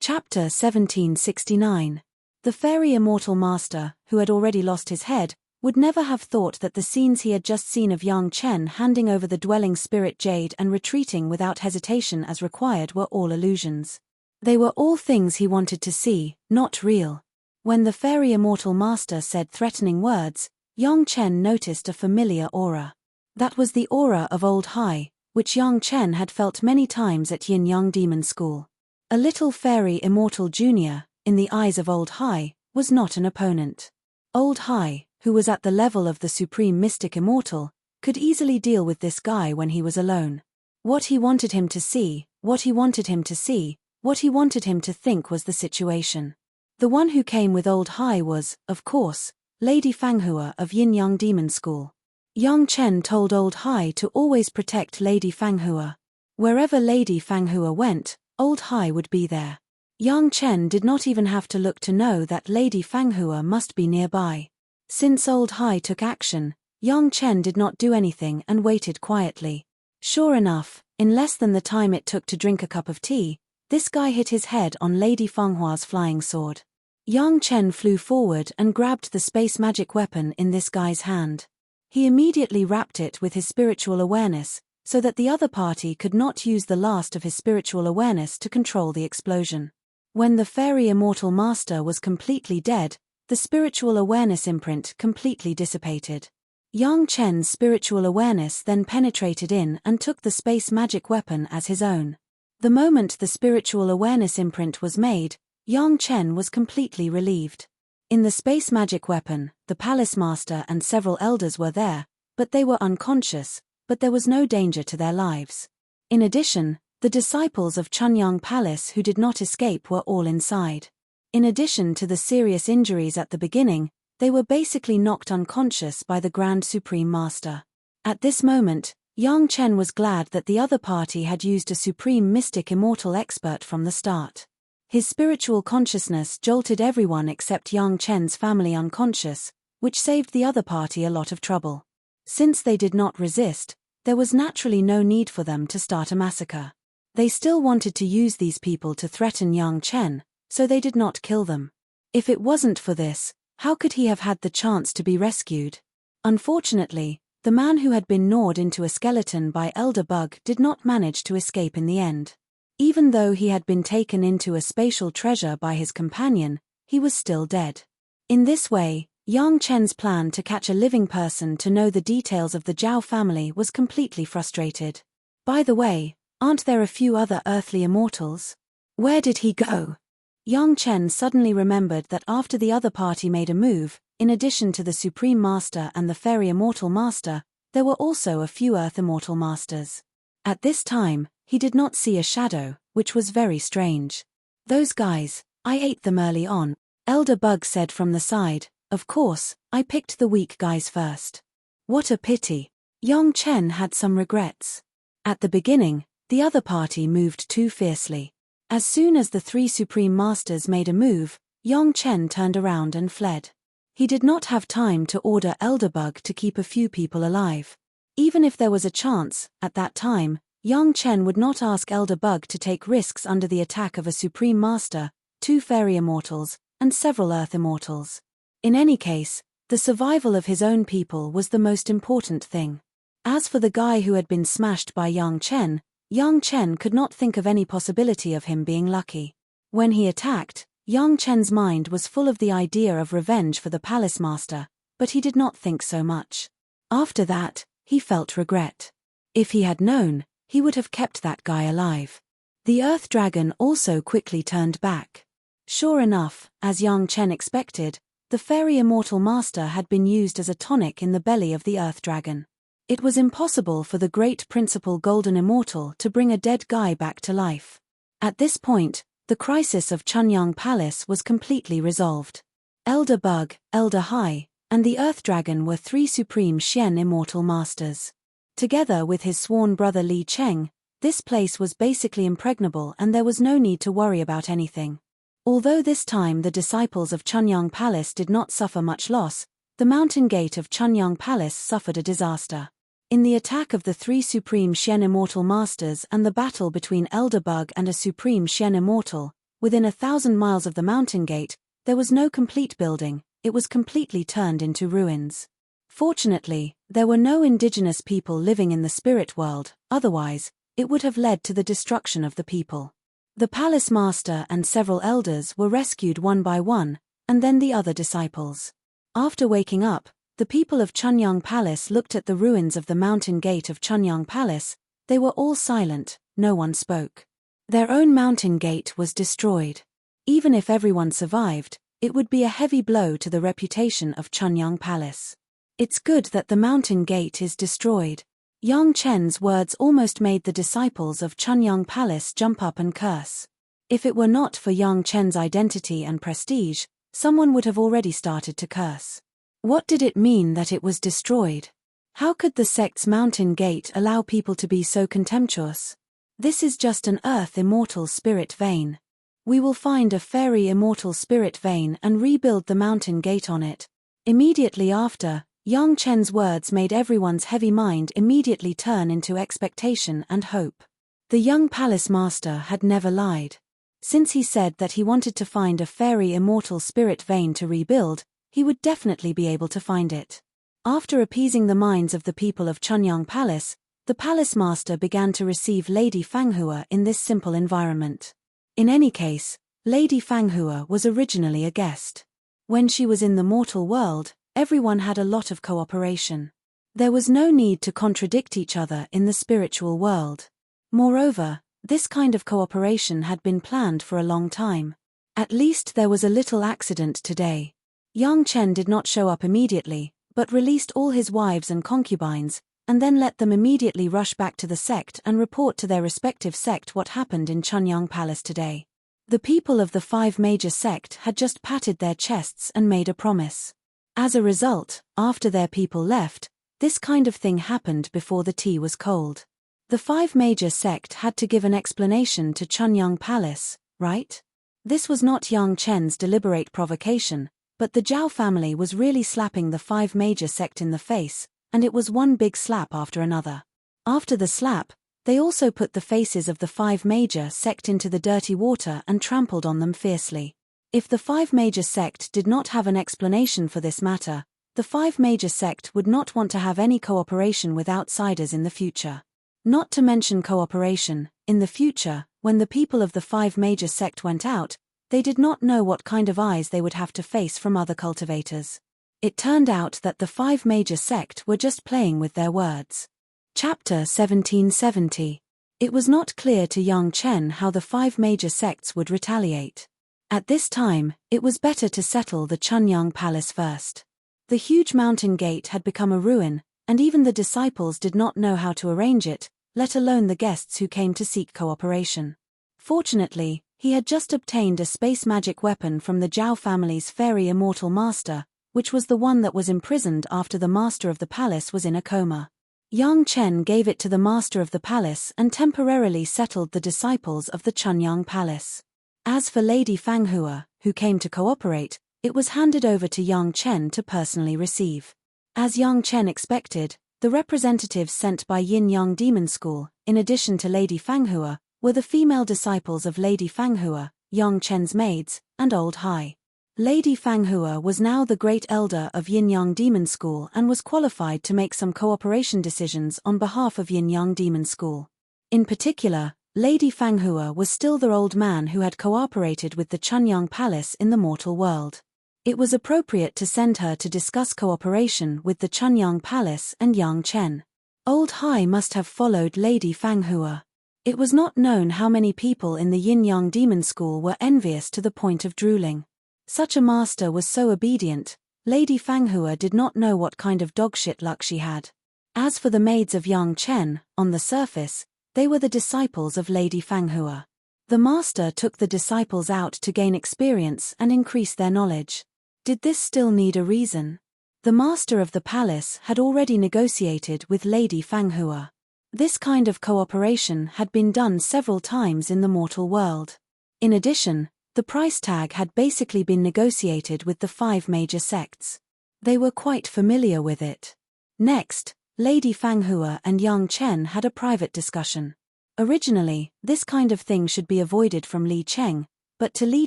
Chapter 1769. The Fairy Immortal Master, who had already lost his head, would never have thought that the scenes he had just seen of Yang Chen handing over the dwelling spirit jade and retreating without hesitation as required were all illusions. They were all things he wanted to see, not real. When the fairy immortal master said threatening words, Yang Chen noticed a familiar aura. That was the aura of Old Hai, which Yang Chen had felt many times at Yin Yang Demon School. A little fairy immortal junior, in the eyes of Old Hai, was not an opponent. Old Hai, who was at the level of the supreme mystic immortal, could easily deal with this guy when he was alone. What he wanted him to see, what he wanted him to see, what he wanted him to think was the situation. The one who came with Old Hai was, of course, Lady Fanghua of Yin Yang Demon School. Yang Chen told Old Hai to always protect Lady Fanghua. Wherever Lady Fanghua went, Old Hai would be there. Yang Chen did not even have to look to know that Lady Fanghua must be nearby. Since Old Hai took action, Yang Chen did not do anything and waited quietly. Sure enough, in less than the time it took to drink a cup of tea, this guy hit his head on Lady Fenghua's flying sword. Yang Chen flew forward and grabbed the space magic weapon in this guy's hand. He immediately wrapped it with his spiritual awareness, so that the other party could not use the last of his spiritual awareness to control the explosion. When the fairy immortal master was completely dead, the spiritual awareness imprint completely dissipated. Yang Chen's spiritual awareness then penetrated in and took the space magic weapon as his own. The moment the spiritual awareness imprint was made, Yang Chen was completely relieved. In the space magic weapon, the palace master and several elders were there, but they were unconscious, but there was no danger to their lives. In addition, the disciples of Chunyang Palace who did not escape were all inside. In addition to the serious injuries at the beginning, they were basically knocked unconscious by the Grand Supreme Master. At this moment, Yang Chen was glad that the other party had used a supreme mystic immortal expert from the start. His spiritual consciousness jolted everyone except Yang Chen's family unconscious, which saved the other party a lot of trouble. Since they did not resist, there was naturally no need for them to start a massacre. They still wanted to use these people to threaten Yang Chen, so they did not kill them. If it wasn't for this, how could he have had the chance to be rescued? Unfortunately, the man who had been gnawed into a skeleton by Elder Bug did not manage to escape in the end. Even though he had been taken into a spatial treasure by his companion, he was still dead. In this way, Yang Chen's plan to catch a living person to know the details of the Zhao family was completely frustrated. By the way, aren't there a few other earthly immortals? Where did he go? Yang Chen suddenly remembered that after the other party made a move, in addition to the Supreme Master and the Fairy Immortal Master, there were also a few Earth Immortal Masters. At this time, he did not see a shadow, which was very strange. Those guys, I ate them early on, Elder Bug said from the side. Of course, I picked the weak guys first. What a pity. Yang Chen had some regrets. At the beginning, the other party moved too fiercely. As soon as the three Supreme Masters made a move, Yang Chen turned around and fled. He did not have time to order Elderbug to keep a few people alive. Even if there was a chance, at that time, Yang Chen would not ask Elderbug to take risks under the attack of a Supreme Master, 2 Fairy Immortals, and several Earth Immortals. In any case, the survival of his own people was the most important thing. As for the guy who had been smashed by Yang Chen could not think of any possibility of him being lucky. When he attacked, Yang Chen's mind was full of the idea of revenge for the Palace Master, but he did not think so much. After that, he felt regret. If he had known, he would have kept that guy alive. The Earth Dragon also quickly turned back. Sure enough, as Yang Chen expected, the Fairy Immortal Master had been used as a tonic in the belly of the Earth Dragon. It was impossible for the great Principal Golden Immortal to bring a dead guy back to life. At this point, the crisis of Chunyang Palace was completely resolved. Elder Bug, Elder Hai, and the Earth Dragon were 3 Supreme Xian Immortal Masters. Together with his sworn brother Li Cheng, this place was basically impregnable and there was no need to worry about anything. Although this time the disciples of Chunyang Palace did not suffer much loss, the mountain gate of Chunyang Palace suffered a disaster. In the attack of the 3 Supreme Xian Immortal Masters and the battle between Elder Bug and a Supreme Xian Immortal, within 1,000 miles of the mountain gate, there was no complete building, it was completely turned into ruins. Fortunately, there were no indigenous people living in the spirit world, otherwise, it would have led to the destruction of the people. The palace master and several elders were rescued one by one, and then the other disciples. After waking up, the people of Chunyang Palace looked at the ruins of the mountain gate of Chunyang Palace. They were all silent, no one spoke. Their own mountain gate was destroyed. Even if everyone survived, it would be a heavy blow to the reputation of Chunyang Palace. It's good that the mountain gate is destroyed. Yang Chen's words almost made the disciples of Chunyang Palace jump up and curse. If it were not for Yang Chen's identity and prestige, someone would have already started to curse. What did it mean that it was destroyed? How could the sect's mountain gate allow people to be so contemptuous? This is just an earth immortal spirit vein. We will find a fairy immortal spirit vein and rebuild the mountain gate on it. Immediately after, Yang Chen's words made everyone's heavy mind immediately turn into expectation and hope. The young palace master had never lied. Since he said that he wanted to find a fairy immortal spirit vein to rebuild, he would definitely be able to find it. After appeasing the minds of the people of Chunyang Palace, the palace master began to receive Lady Fanghua in this simple environment. In any case, Lady Fanghua was originally a guest. When she was in the mortal world, everyone had a lot of cooperation. There was no need to contradict each other in the spiritual world. Moreover, this kind of cooperation had been planned for a long time. At least there was a little accident today. Yang Chen did not show up immediately, but released all his wives and concubines, and then let them immediately rush back to the sect and report to their respective sect what happened in Chunyang Palace today. The people of the 5 major sect had just patted their chests and made a promise. As a result, after their people left, this kind of thing happened before the tea was cold. The 5 major sect had to give an explanation to Chunyang Palace, right? This was not Yang Chen's deliberate provocation, but the Zhao family was really slapping the 5 major sect in the face, and it was one big slap after another. After the slap, they also put the faces of the 5 major sect into the dirty water and trampled on them fiercely. If the 5 major sect did not have an explanation for this matter, the 5 major sect would not want to have any cooperation with outsiders in the future. Not to mention cooperation, in the future, when the people of the 5 major sect went out, they did not know what kind of eyes they would have to face from other cultivators. It turned out that the 5 major sect were just playing with their words. Chapter 1770. It was not clear to Yang Chen how the 5 major sects would retaliate. At this time, it was better to settle the Chunyang Palace first. The huge mountain gate had become a ruin, and even the disciples did not know how to arrange it, let alone the guests who came to seek cooperation. Fortunately, he had just obtained a space magic weapon from the Zhao family's fairy immortal master, which was the one that was imprisoned after the master of the palace was in a coma. Yang Chen gave it to the master of the palace and temporarily settled the disciples of the Chunyang Palace. As for Lady Fanghua, who came to cooperate, it was handed over to Yang Chen to personally receive. As Yang Chen expected, the representatives sent by Yin-Yang Demon School, in addition to Lady Fanghua, were the female disciples of Lady Fanghua, Yang Chen's maids, and Old Hai. Lady Fanghua was now the great elder of Yin-Yang Demon School and was qualified to make some cooperation decisions on behalf of Yin-Yang Demon School. In particular, Lady Fanghua was still the old man who had cooperated with the Chunyang Palace in the mortal world. It was appropriate to send her to discuss cooperation with the Chunyang Palace and Yang Chen. Old Hai must have followed Lady Fanghua. It was not known how many people in the Yin-Yang Demon School were envious to the point of drooling. Such a master was so obedient, Lady Fanghua did not know what kind of dogshit luck she had. As for the maids of Yang Chen, on the surface, they were the disciples of Lady Fanghua. The master took the disciples out to gain experience and increase their knowledge. Did this still need a reason? The master of the palace had already negotiated with Lady Fanghua. This kind of cooperation had been done several times in the mortal world. In addition, the price tag had basically been negotiated with the 5 major sects. They were quite familiar with it. Next, Lady Fanghua and Yang Chen had a private discussion. Originally, this kind of thing should be avoided from Li Cheng, but to Li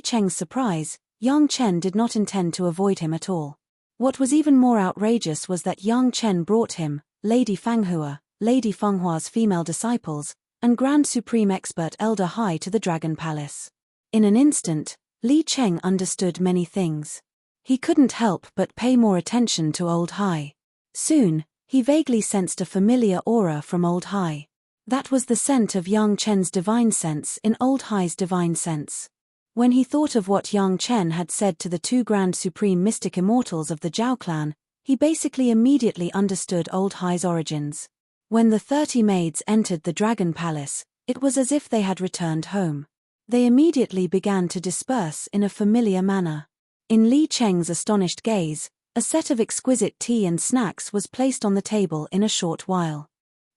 Cheng's surprise, Yang Chen did not intend to avoid him at all. What was even more outrageous was that Yang Chen brought him, Lady Fanghua, Lady Fenghua's female disciples, and Grand Supreme Expert Elder Hai to the Dragon Palace. In an instant, Li Cheng understood many things. He couldn't help but pay more attention to Old Hai. Soon, he vaguely sensed a familiar aura from Old Hai. That was the scent of Yang Chen's divine sense in Old Hai's divine sense. When he thought of what Yang Chen had said to the two Grand Supreme Mystic Immortals of the Zhao clan, he basically immediately understood Old Hai's origins. When the 30 maids entered the Dragon Palace, it was as if they had returned home. They immediately began to disperse in a familiar manner. In Li Cheng's astonished gaze, a set of exquisite tea and snacks was placed on the table in a short while.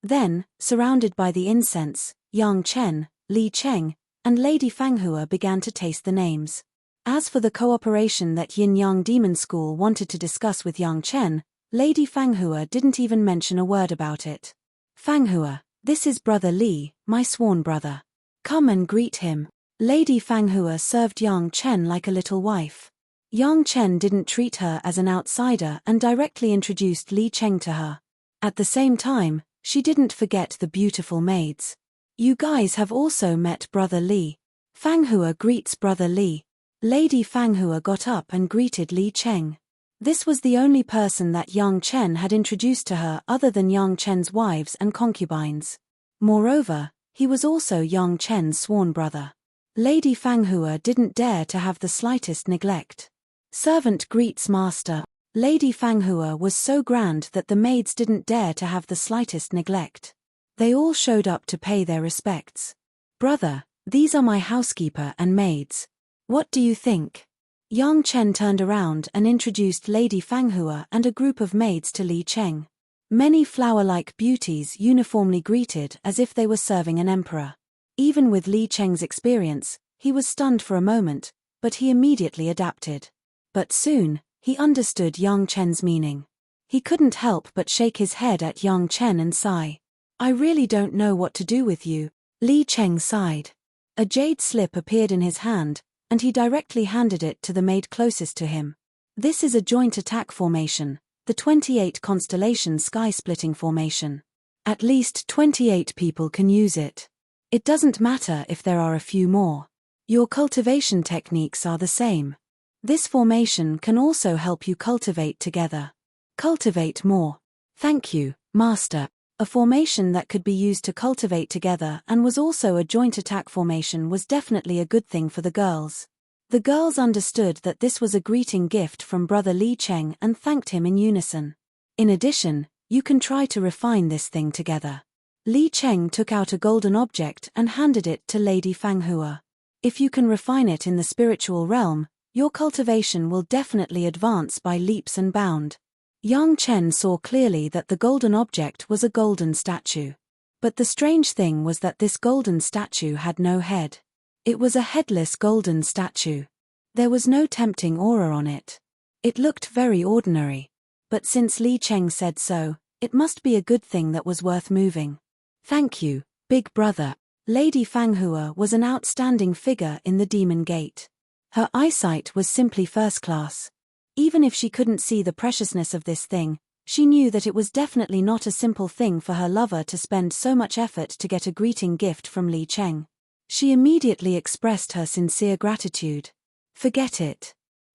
Then, surrounded by the incense, Yang Chen, Li Cheng, and Lady Fanghua began to taste the names. As for the cooperation that Yin-Yang Demon School wanted to discuss with Yang Chen, Lady Fanghua didn't even mention a word about it. Fanghua, this is Brother Li, my sworn brother. Come and greet him. Lady Fanghua served Yang Chen like a little wife. Yang Chen didn't treat her as an outsider and directly introduced Li Cheng to her. At the same time, she didn't forget the beautiful maids. You guys have also met Brother Li. Fanghua greets Brother Li. Lady Fanghua got up and greeted Li Cheng. This was the only person that Yang Chen had introduced to her other than Yang Chen's wives and concubines. Moreover, he was also Yang Chen's sworn brother. Lady Fanghua didn't dare to have the slightest neglect. Servant greets master. Lady Fanghua was so grand that the maids didn't dare to have the slightest neglect. They all showed up to pay their respects. Brother, these are my housekeeper and maids. What do you think? Yang Chen turned around and introduced Lady Fanghua and a group of maids to Li Cheng. Many flower-like beauties uniformly greeted as if they were serving an emperor. Even with Li Cheng's experience, he was stunned for a moment, but he immediately adapted. But soon, he understood Yang Chen's meaning. He couldn't help but shake his head at Yang Chen and sigh. I really don't know what to do with you. Li Cheng sighed. A jade slip appeared in his hand, and he directly handed it to the maid closest to him. This is a joint attack formation, the 28 constellation sky-splitting formation. At least 28 people can use it. It doesn't matter if there are a few more. Your cultivation techniques are the same. This formation can also help you cultivate together. Cultivate more. Thank you, Master. A formation that could be used to cultivate together and was also a joint attack formation was definitely a good thing for the girls. The girls understood that this was a greeting gift from Brother Li Cheng and thanked him in unison. In addition, you can try to refine this thing together. Li Cheng took out a golden object and handed it to Lady Fanghua. If you can refine it in the spiritual realm, your cultivation will definitely advance by leaps and bounds. Yang Chen saw clearly that the golden object was a golden statue. But the strange thing was that this golden statue had no head. It was a headless golden statue. There was no tempting aura on it. It looked very ordinary. But since Li Cheng said so, it must be a good thing that was worth moving. Thank you, big brother. Lady Fanghua was an outstanding figure in the Demon Gate. Her eyesight was simply first class. Even if she couldn't see the preciousness of this thing, she knew that it was definitely not a simple thing for her lover to spend so much effort to get a greeting gift from Li Cheng. She immediately expressed her sincere gratitude. Forget it.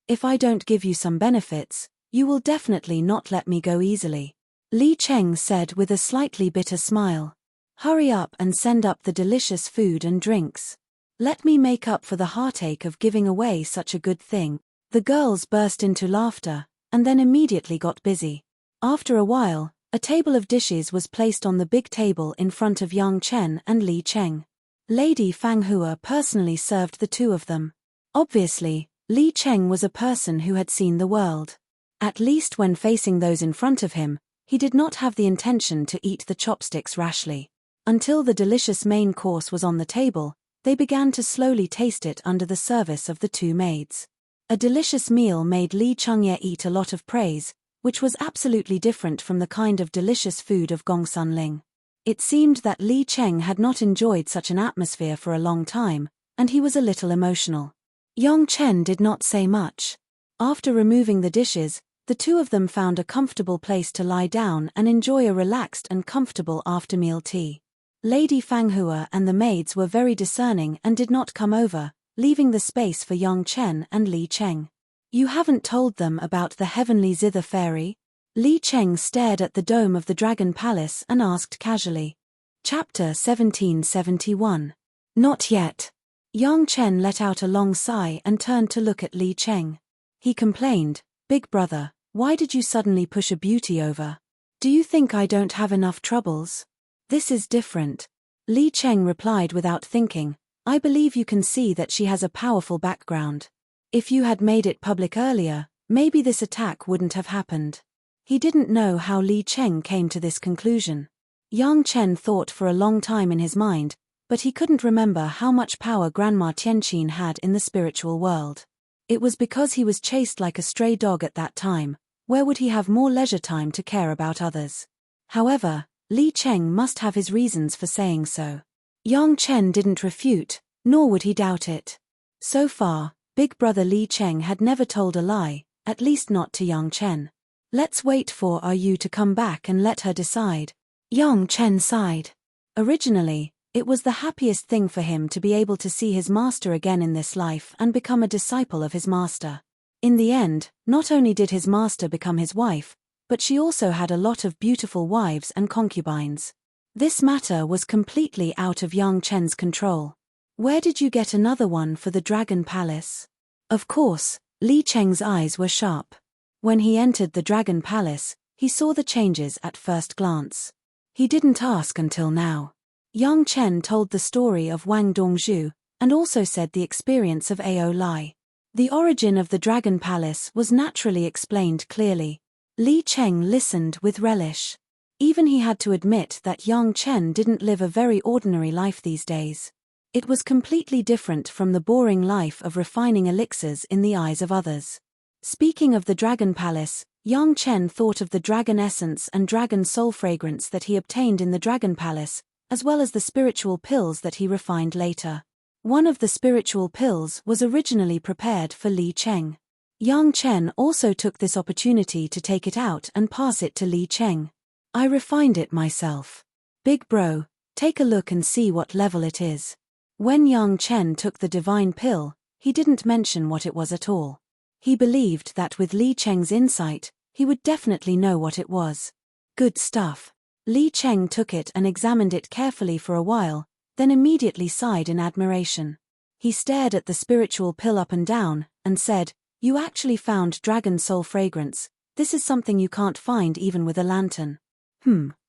If I don't give you some benefits, you will definitely not let me go easily. Li Cheng said with a slightly bitter smile. Hurry up and send up the delicious food and drinks. Let me make up for the heartache of giving away such a good thing. The girls burst into laughter, and then immediately got busy. After a while, a table of dishes was placed on the big table in front of Yang Chen and Li Cheng. Lady Fanghua personally served the two of them. Obviously, Li Cheng was a person who had seen the world. At least when facing those in front of him, he did not have the intention to eat the chopsticks rashly. Until the delicious main course was on the table, they began to slowly taste it under the service of the two maids. A delicious meal made Li Chengye eat a lot of praise, which was absolutely different from the kind of delicious food of Gongsun Ling. It seemed that Li Cheng had not enjoyed such an atmosphere for a long time, and he was a little emotional. Yang Chen did not say much. After removing the dishes, the two of them found a comfortable place to lie down and enjoy a relaxed and comfortable after-meal tea. Lady Fanghua and the maids were very discerning and did not come over, leaving the space for Yang Chen and Li Cheng. You haven't told them about the heavenly zither fairy? Li Cheng stared at the dome of the Dragon Palace and asked casually. Chapter 1771. Not yet. Yang Chen let out a long sigh and turned to look at Li Cheng. He complained, "Big brother, why did you suddenly push a beauty over? Do you think I don't have enough troubles? This is different." Li Cheng replied without thinking, "I believe you can see that she has a powerful background. If you had made it public earlier, maybe this attack wouldn't have happened." He didn't know how Li Cheng came to this conclusion. Yang Chen thought for a long time in his mind, but he couldn't remember how much power Grandma Tianqin had in the spiritual world. It was because he was chased like a stray dog at that time. Where would he have more leisure time to care about others? However, Li Cheng must have his reasons for saying so. Yang Chen didn't refute, nor would he doubt it. So far, big brother Li Cheng had never told a lie, at least not to Yang Chen. "Let's wait for you to come back and let her decide." Yang Chen sighed. Originally, it was the happiest thing for him to be able to see his master again in this life and become a disciple of his master. In the end, not only did his master become his wife, but she also had a lot of beautiful wives and concubines. This matter was completely out of Yang Chen's control. "Where did you get another one for the Dragon Palace?" Of course, Li Cheng's eyes were sharp. When he entered the Dragon Palace, he saw the changes at first glance. He didn't ask until now. Yang Chen told the story of Wang Dongzhu, and also said the experience of Ao Lai. The origin of the Dragon Palace was naturally explained clearly. Li Cheng listened with relish. Even he had to admit that Yang Chen didn't live a very ordinary life these days. It was completely different from the boring life of refining elixirs in the eyes of others. Speaking of the Dragon Palace, Yang Chen thought of the dragon essence and dragon soul fragrance that he obtained in the Dragon Palace, as well as the spiritual pills that he refined later. One of the spiritual pills was originally prepared for Li Cheng. Yang Chen also took this opportunity to take it out and pass it to Li Cheng. "I refined it myself. Big bro, take a look and see what level it is." When Yang Chen took the divine pill, he didn't mention what it was at all. He believed that with Li Cheng's insight, he would definitely know what it was. Good stuff. Li Cheng took it and examined it carefully for a while, then immediately sighed in admiration. He stared at the spiritual pill up and down, and said, "You actually found dragon soul fragrance. This is something you can't find even with a lantern."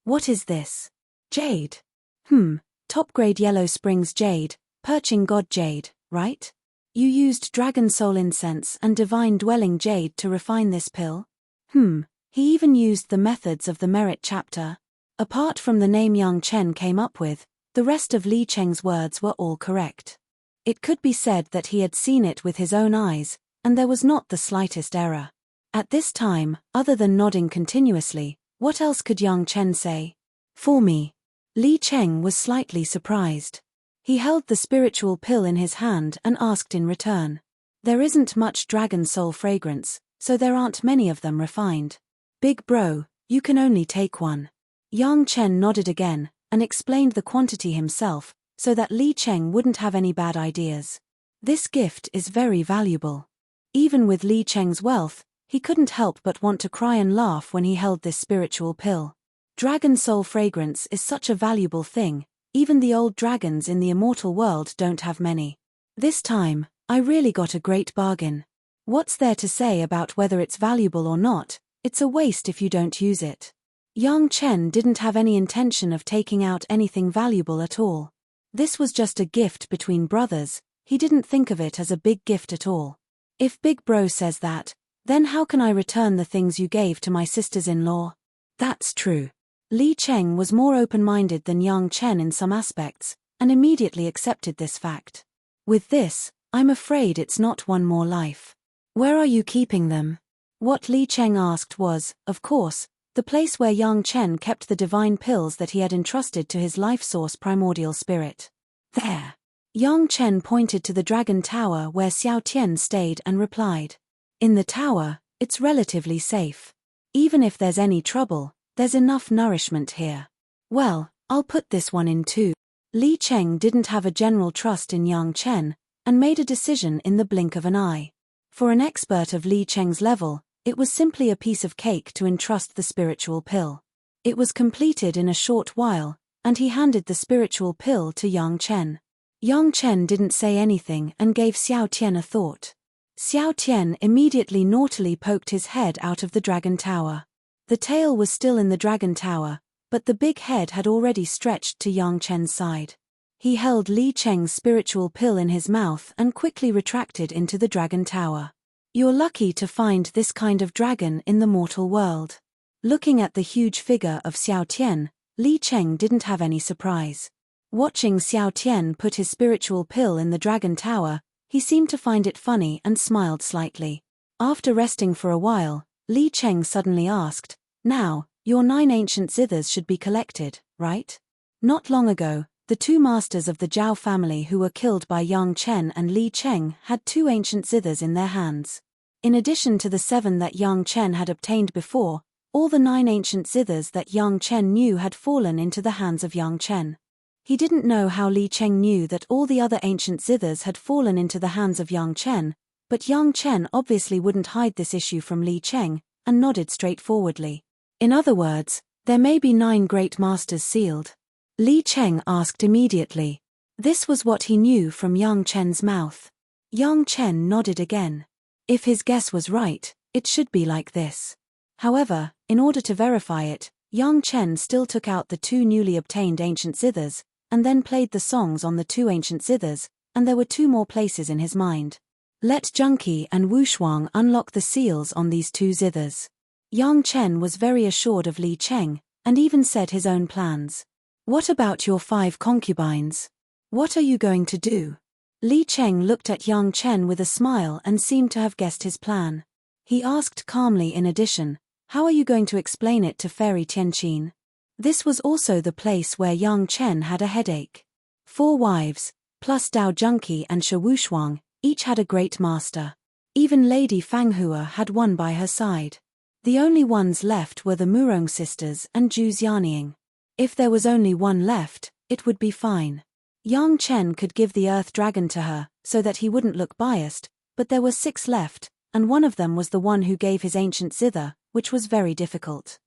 What is this? Jade. Top grade Yellow Springs jade, perching god jade, right? You used dragon soul incense and divine dwelling jade to refine this pill? He even used the methods of the merit chapter. Apart from the name Yang Chen came up with, the rest of Li Cheng's words were all correct. It could be said that he had seen it with his own eyes, and there was not the slightest error. At this time, other than nodding continuously, what else could Yang Chen say? "For me." Li Cheng was slightly surprised. He held the spiritual pill in his hand and asked in return. "There isn't much dragon soul fragrance, so there aren't many of them refined. Big bro, you can only take one." Yang Chen nodded again, and explained the quantity himself, so that Li Cheng wouldn't have any bad ideas. This gift is very valuable. Even with Li Cheng's wealth, he couldn't help but want to cry and laugh when he held this spiritual pill. Dragon soul fragrance is such a valuable thing. Even the old dragons in the immortal world don't have many. This time, I really got a great bargain. What's there to say about whether it's valuable or not? It's a waste if you don't use it. Yang Chen didn't have any intention of taking out anything valuable at all. This was just a gift between brothers. He didn't think of it as a big gift at all. If Big Bro says that, then how can I return the things you gave to my sisters-in-law? That's true. Li Cheng was more open-minded than Yang Chen in some aspects, and immediately accepted this fact. "With this, I'm afraid it's not one more life. Where are you keeping them?" What Li Cheng asked was, of course, the place where Yang Chen kept the divine pills that he had entrusted to his life source primordial spirit. "There." Yang Chen pointed to the dragon tower where Xiao Tian stayed and replied, "In the tower, it's relatively safe. Even if there's any trouble, there's enough nourishment here." Well, I'll put this one in too. Li Cheng didn't have a general trust in Yang Chen, and made a decision in the blink of an eye. For an expert of Li Cheng's level, it was simply a piece of cake to entrust the spiritual pill. It was completed in a short while, and he handed the spiritual pill to Yang Chen. Yang Chen didn't say anything and gave Xiao Tian a thought. Xiao Tian immediately naughtily poked his head out of the dragon tower. The tail was still in the dragon tower, but the big head had already stretched to Yang Chen's side. He held Li Cheng's spiritual pill in his mouth and quickly retracted into the dragon tower. You're lucky to find this kind of dragon in the mortal world. Looking at the huge figure of Xiao Tian, Li Cheng didn't have any surprise. Watching Xiao Tian put his spiritual pill in the dragon tower, he seemed to find it funny and smiled slightly. After resting for a while, Li Cheng suddenly asked, "Now, your 9 ancient zithers should be collected, right? Not long ago, the 2 masters of the Zhao family who were killed by Yang Chen and Li Cheng had 2 ancient zithers in their hands. In addition to the 7 that Yang Chen had obtained before, all the 9 ancient zithers that Yang Chen knew had fallen into the hands of Yang Chen." He didn't know how Li Cheng knew that all the other ancient zithers had fallen into the hands of Yang Chen, but Yang Chen obviously wouldn't hide this issue from Li Cheng, and nodded straightforwardly. "In other words, there may be 9 great masters sealed?" Li Cheng asked immediately. This was what he knew from Yang Chen's mouth. Yang Chen nodded again. If his guess was right, it should be like this. However, in order to verify it, Yang Chen still took out the 2 newly obtained ancient zithers, and then played the songs on the 2 ancient zithers, and there were 2 more places in his mind. Let Junki and Wu Shuang unlock the seals on these 2 zithers. Yang Chen was very assured of Li Cheng, and even said his own plans. "What about your 5 concubines? What are you going to do?" Li Cheng looked at Yang Chen with a smile and seemed to have guessed his plan. He asked calmly in addition, "How are you going to explain it to Fairy Tianqin?" This was also the place where Yang Chen had a headache. 4 wives, plus Dao Junki and Shi Wushuang, each had a great master. Even Lady Fanghua had one by her side. The only ones left were the Murong sisters and Zhu Xianying. If there was only one left, it would be fine. Yang Chen could give the Earth Dragon to her, so that he wouldn't look biased, but there were 6 left, and one of them was the one who gave his ancient zither, which was very difficult.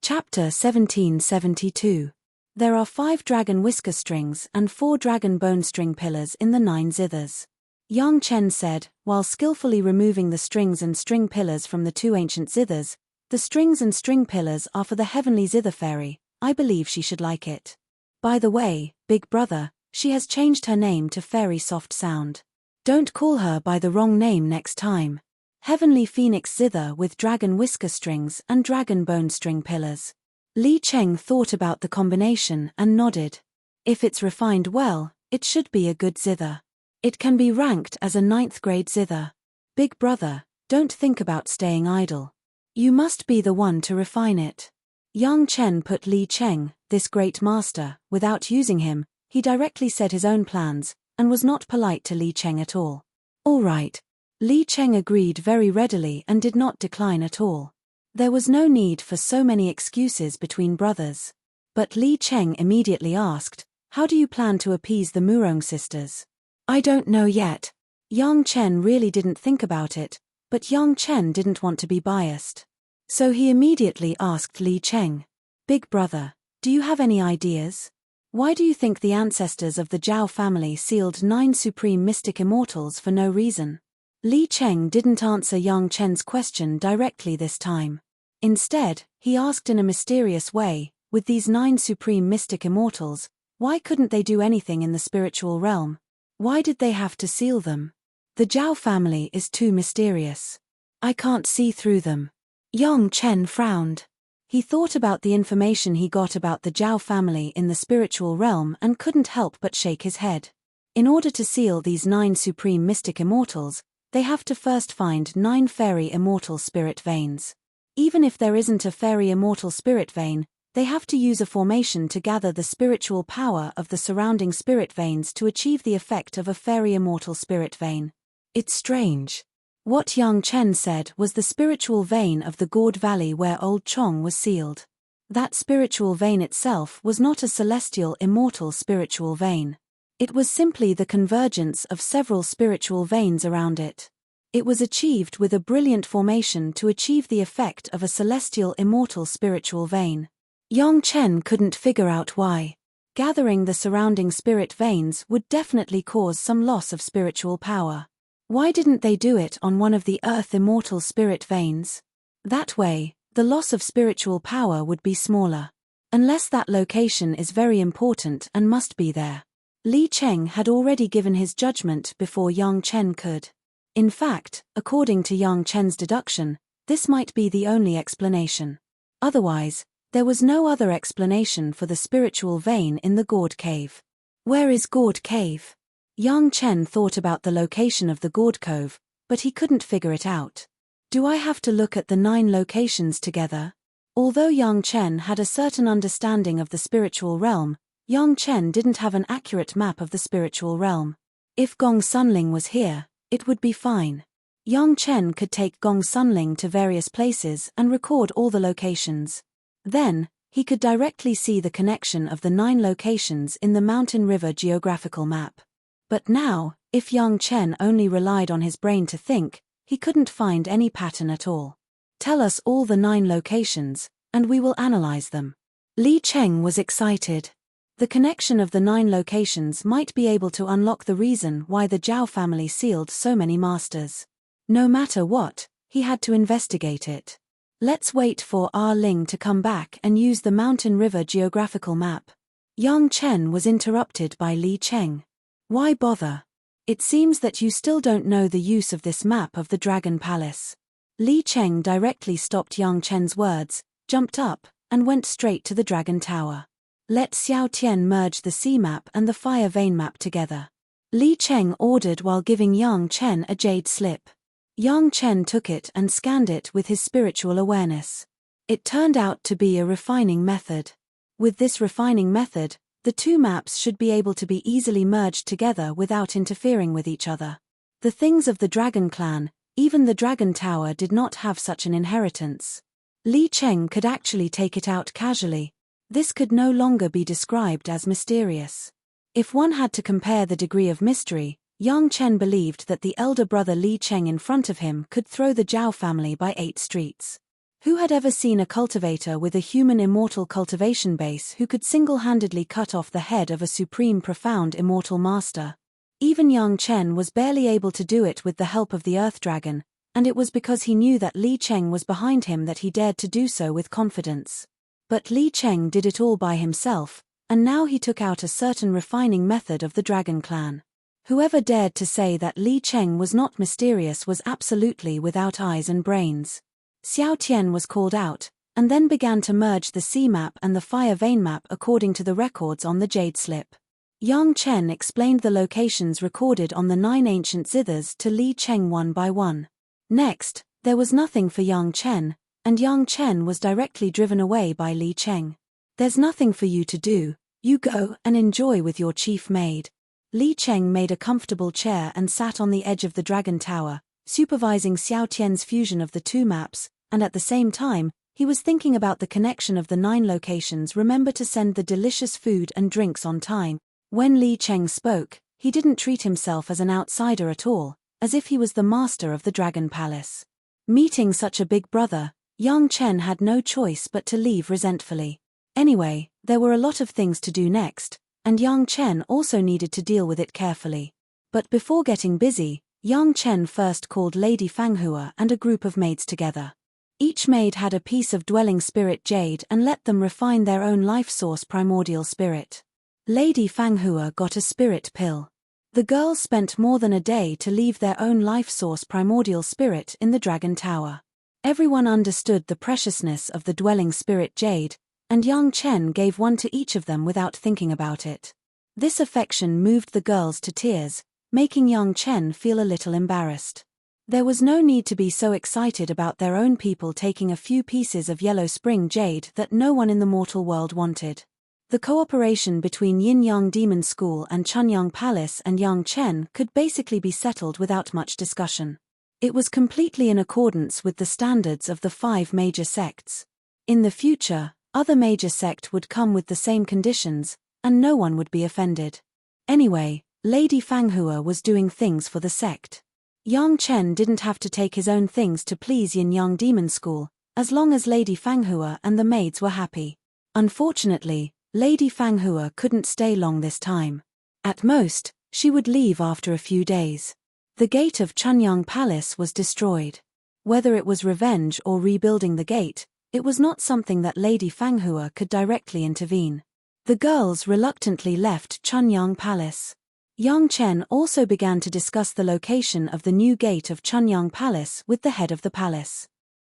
Chapter 1772. There are 5 dragon whisker strings and 4 dragon bone string pillars in the 9 zithers. Yang Chen said, while skillfully removing the strings and string pillars from the 2 ancient zithers, "The strings and string pillars are for the heavenly zither fairy. I believe she should like it. By the way, big brother, she has changed her name to Fairy Soft Sound. Don't call her by the wrong name next time. Heavenly Phoenix Zither with dragon whisker strings and dragon bone string pillars." Li Cheng thought about the combination and nodded. If it's refined well, it should be a good zither. It can be ranked as a 9th grade zither. Big brother, don't think about staying idle. You must be the one to refine it. Yang Chen put Li Cheng, this great master, without using him. He directly said his own plans, and was not polite to Li Cheng at all. All right. Li Cheng agreed very readily and did not decline at all. There was no need for so many excuses between brothers. But Li Cheng immediately asked, "How do you plan to appease the Murong sisters?" "I don't know yet." Yang Chen really didn't think about it, but Yang Chen didn't want to be biased. So he immediately asked Li Cheng, "Big brother, do you have any ideas? Why do you think the ancestors of the Zhao family sealed 9 supreme mystic immortals for no reason?" Li Cheng didn't answer Yang Chen's question directly this time. Instead, he asked in a mysterious way, with these 9 supreme mystic immortals, why couldn't they do anything in the spiritual realm? Why did they have to seal them? The Zhao family is too mysterious. I can't see through them. Yang Chen frowned. He thought about the information he got about the Zhao family in the spiritual realm and couldn't help but shake his head. In order to seal these 9 supreme mystic immortals, they have to first find 9 fairy immortal spirit veins. Even if there isn't a fairy immortal spirit vein, they have to use a formation to gather the spiritual power of the surrounding spirit veins to achieve the effect of a fairy immortal spirit vein. It's strange. What Yang Chen said was the spiritual vein of the Gourd Valley where Old Chong was sealed. That spiritual vein itself was not a celestial immortal spiritual vein. It was simply the convergence of several spiritual veins around it. It was achieved with a brilliant formation to achieve the effect of a celestial immortal spiritual vein. Yang Chen couldn't figure out why. Gathering the surrounding spirit veins would definitely cause some loss of spiritual power. Why didn't they do it on one of the earth immortal spirit veins? That way, the loss of spiritual power would be smaller. Unless that location is very important and must be there. Li Cheng had already given his judgment before Yang Chen could. In fact, according to Yang Chen's deduction, this might be the only explanation. Otherwise, there was no other explanation for the spiritual vein in the gourd cave. Where is Gourd Cave? Yang Chen thought about the location of the gourd cove, but he couldn't figure it out. Do I have to look at the 9 locations together? Although Yang Chen had a certain understanding of the spiritual realm, Yang Chen didn't have an accurate map of the spiritual realm. If Gong Sunling was here, it would be fine. Yang Chen could take Gong Sunling to various places and record all the locations. Then, he could directly see the connection of the 9 locations in the Mountain River geographical map. But now, if Yang Chen only relied on his brain to think, he couldn't find any pattern at all. Tell us all the 9 locations, and we will analyze them. Li Cheng was excited. The connection of the 9 locations might be able to unlock the reason why the Zhao family sealed so many masters. No matter what, he had to investigate it. Let's wait for Ah Ling to come back and use the Mountain River geographical map. Yang Chen was interrupted by Li Cheng. Why bother? It seems that you still don't know the use of this map of the Dragon Palace. Li Cheng directly stopped Yang Chen's words, jumped up, and went straight to the Dragon Tower. Let Xiao Tian merge the sea map and the fire vein map together. Li Cheng ordered while giving Yang Chen a jade slip. Yang Chen took it and scanned it with his spiritual awareness. It turned out to be a refining method. With this refining method, the 2 maps should be able to be easily merged together without interfering with each other. The things of the Dragon Clan, even the Dragon Tower, did not have such an inheritance. Li Cheng could actually take it out casually. This could no longer be described as mysterious. If one had to compare the degree of mystery, Yang Chen believed that the elder brother Li Cheng in front of him could throw the Zhao family by 8 streets. Who had ever seen a cultivator with a human immortal cultivation base who could single-handedly cut off the head of a supreme profound immortal master? Even Yang Chen was barely able to do it with the help of the Earth Dragon, and it was because he knew that Li Cheng was behind him that he dared to do so with confidence. But Li Cheng did it all by himself, and now he took out a certain refining method of the Dragon Clan. Whoever dared to say that Li Cheng was not mysterious was absolutely without eyes and brains. Xiao Tian was called out, and then began to merge the sea map and the fire vein map according to the records on the jade slip. Yang Chen explained the locations recorded on the 9 ancient zithers to Li Cheng one by one. Next, there was nothing for Yang Chen, and Yang Chen was directly driven away by Li Cheng. There's nothing for you to do, you go and enjoy with your chief maid. Li Cheng made a comfortable chair and sat on the edge of the Dragon Tower, supervising Xiao Tian's fusion of the 2 maps, and at the same time, he was thinking about the connection of the 9 locations. Remember to send the delicious food and drinks on time. When Li Cheng spoke, he didn't treat himself as an outsider at all, as if he was the master of the Dragon Palace. Meeting such a big brother, Yang Chen had no choice but to leave resentfully. Anyway, there were a lot of things to do next, and Yang Chen also needed to deal with it carefully. But before getting busy, Yang Chen first called Lady Fanghua and a group of maids together. Each maid had a piece of dwelling spirit jade and let them refine their own life source primordial spirit. Lady Fanghua got a spirit pill. The girls spent more than a day to leave their own life source primordial spirit in the Dragon Tower. Everyone understood the preciousness of the dwelling spirit jade, and Yang Chen gave one to each of them without thinking about it. This affection moved the girls to tears, making Yang Chen feel a little embarrassed. There was no need to be so excited about their own people taking a few pieces of yellow spring jade that no one in the mortal world wanted. The cooperation between Yin Yang Demon School and Chunyang Palace and Yang Chen could basically be settled without much discussion. It was completely in accordance with the standards of the 5 major sects. In the future, Other major sect would come with the same conditions, and no one would be offended. Anyway, Lady Fanghua was doing things for the sect. Yang Chen didn't have to take his own things to please Yin Yang Demon School, as long as Lady Fanghua and the maids were happy. Unfortunately, Lady Fanghua couldn't stay long this time. At most, she would leave after a few days. The gate of Chunyang Palace was destroyed. Whether it was revenge or rebuilding the gate, it was not something that Lady Fanghua could directly intervene. The girls reluctantly left Chunyang Palace. Yang Chen also began to discuss the location of the new gate of Chunyang Palace with the head of the palace.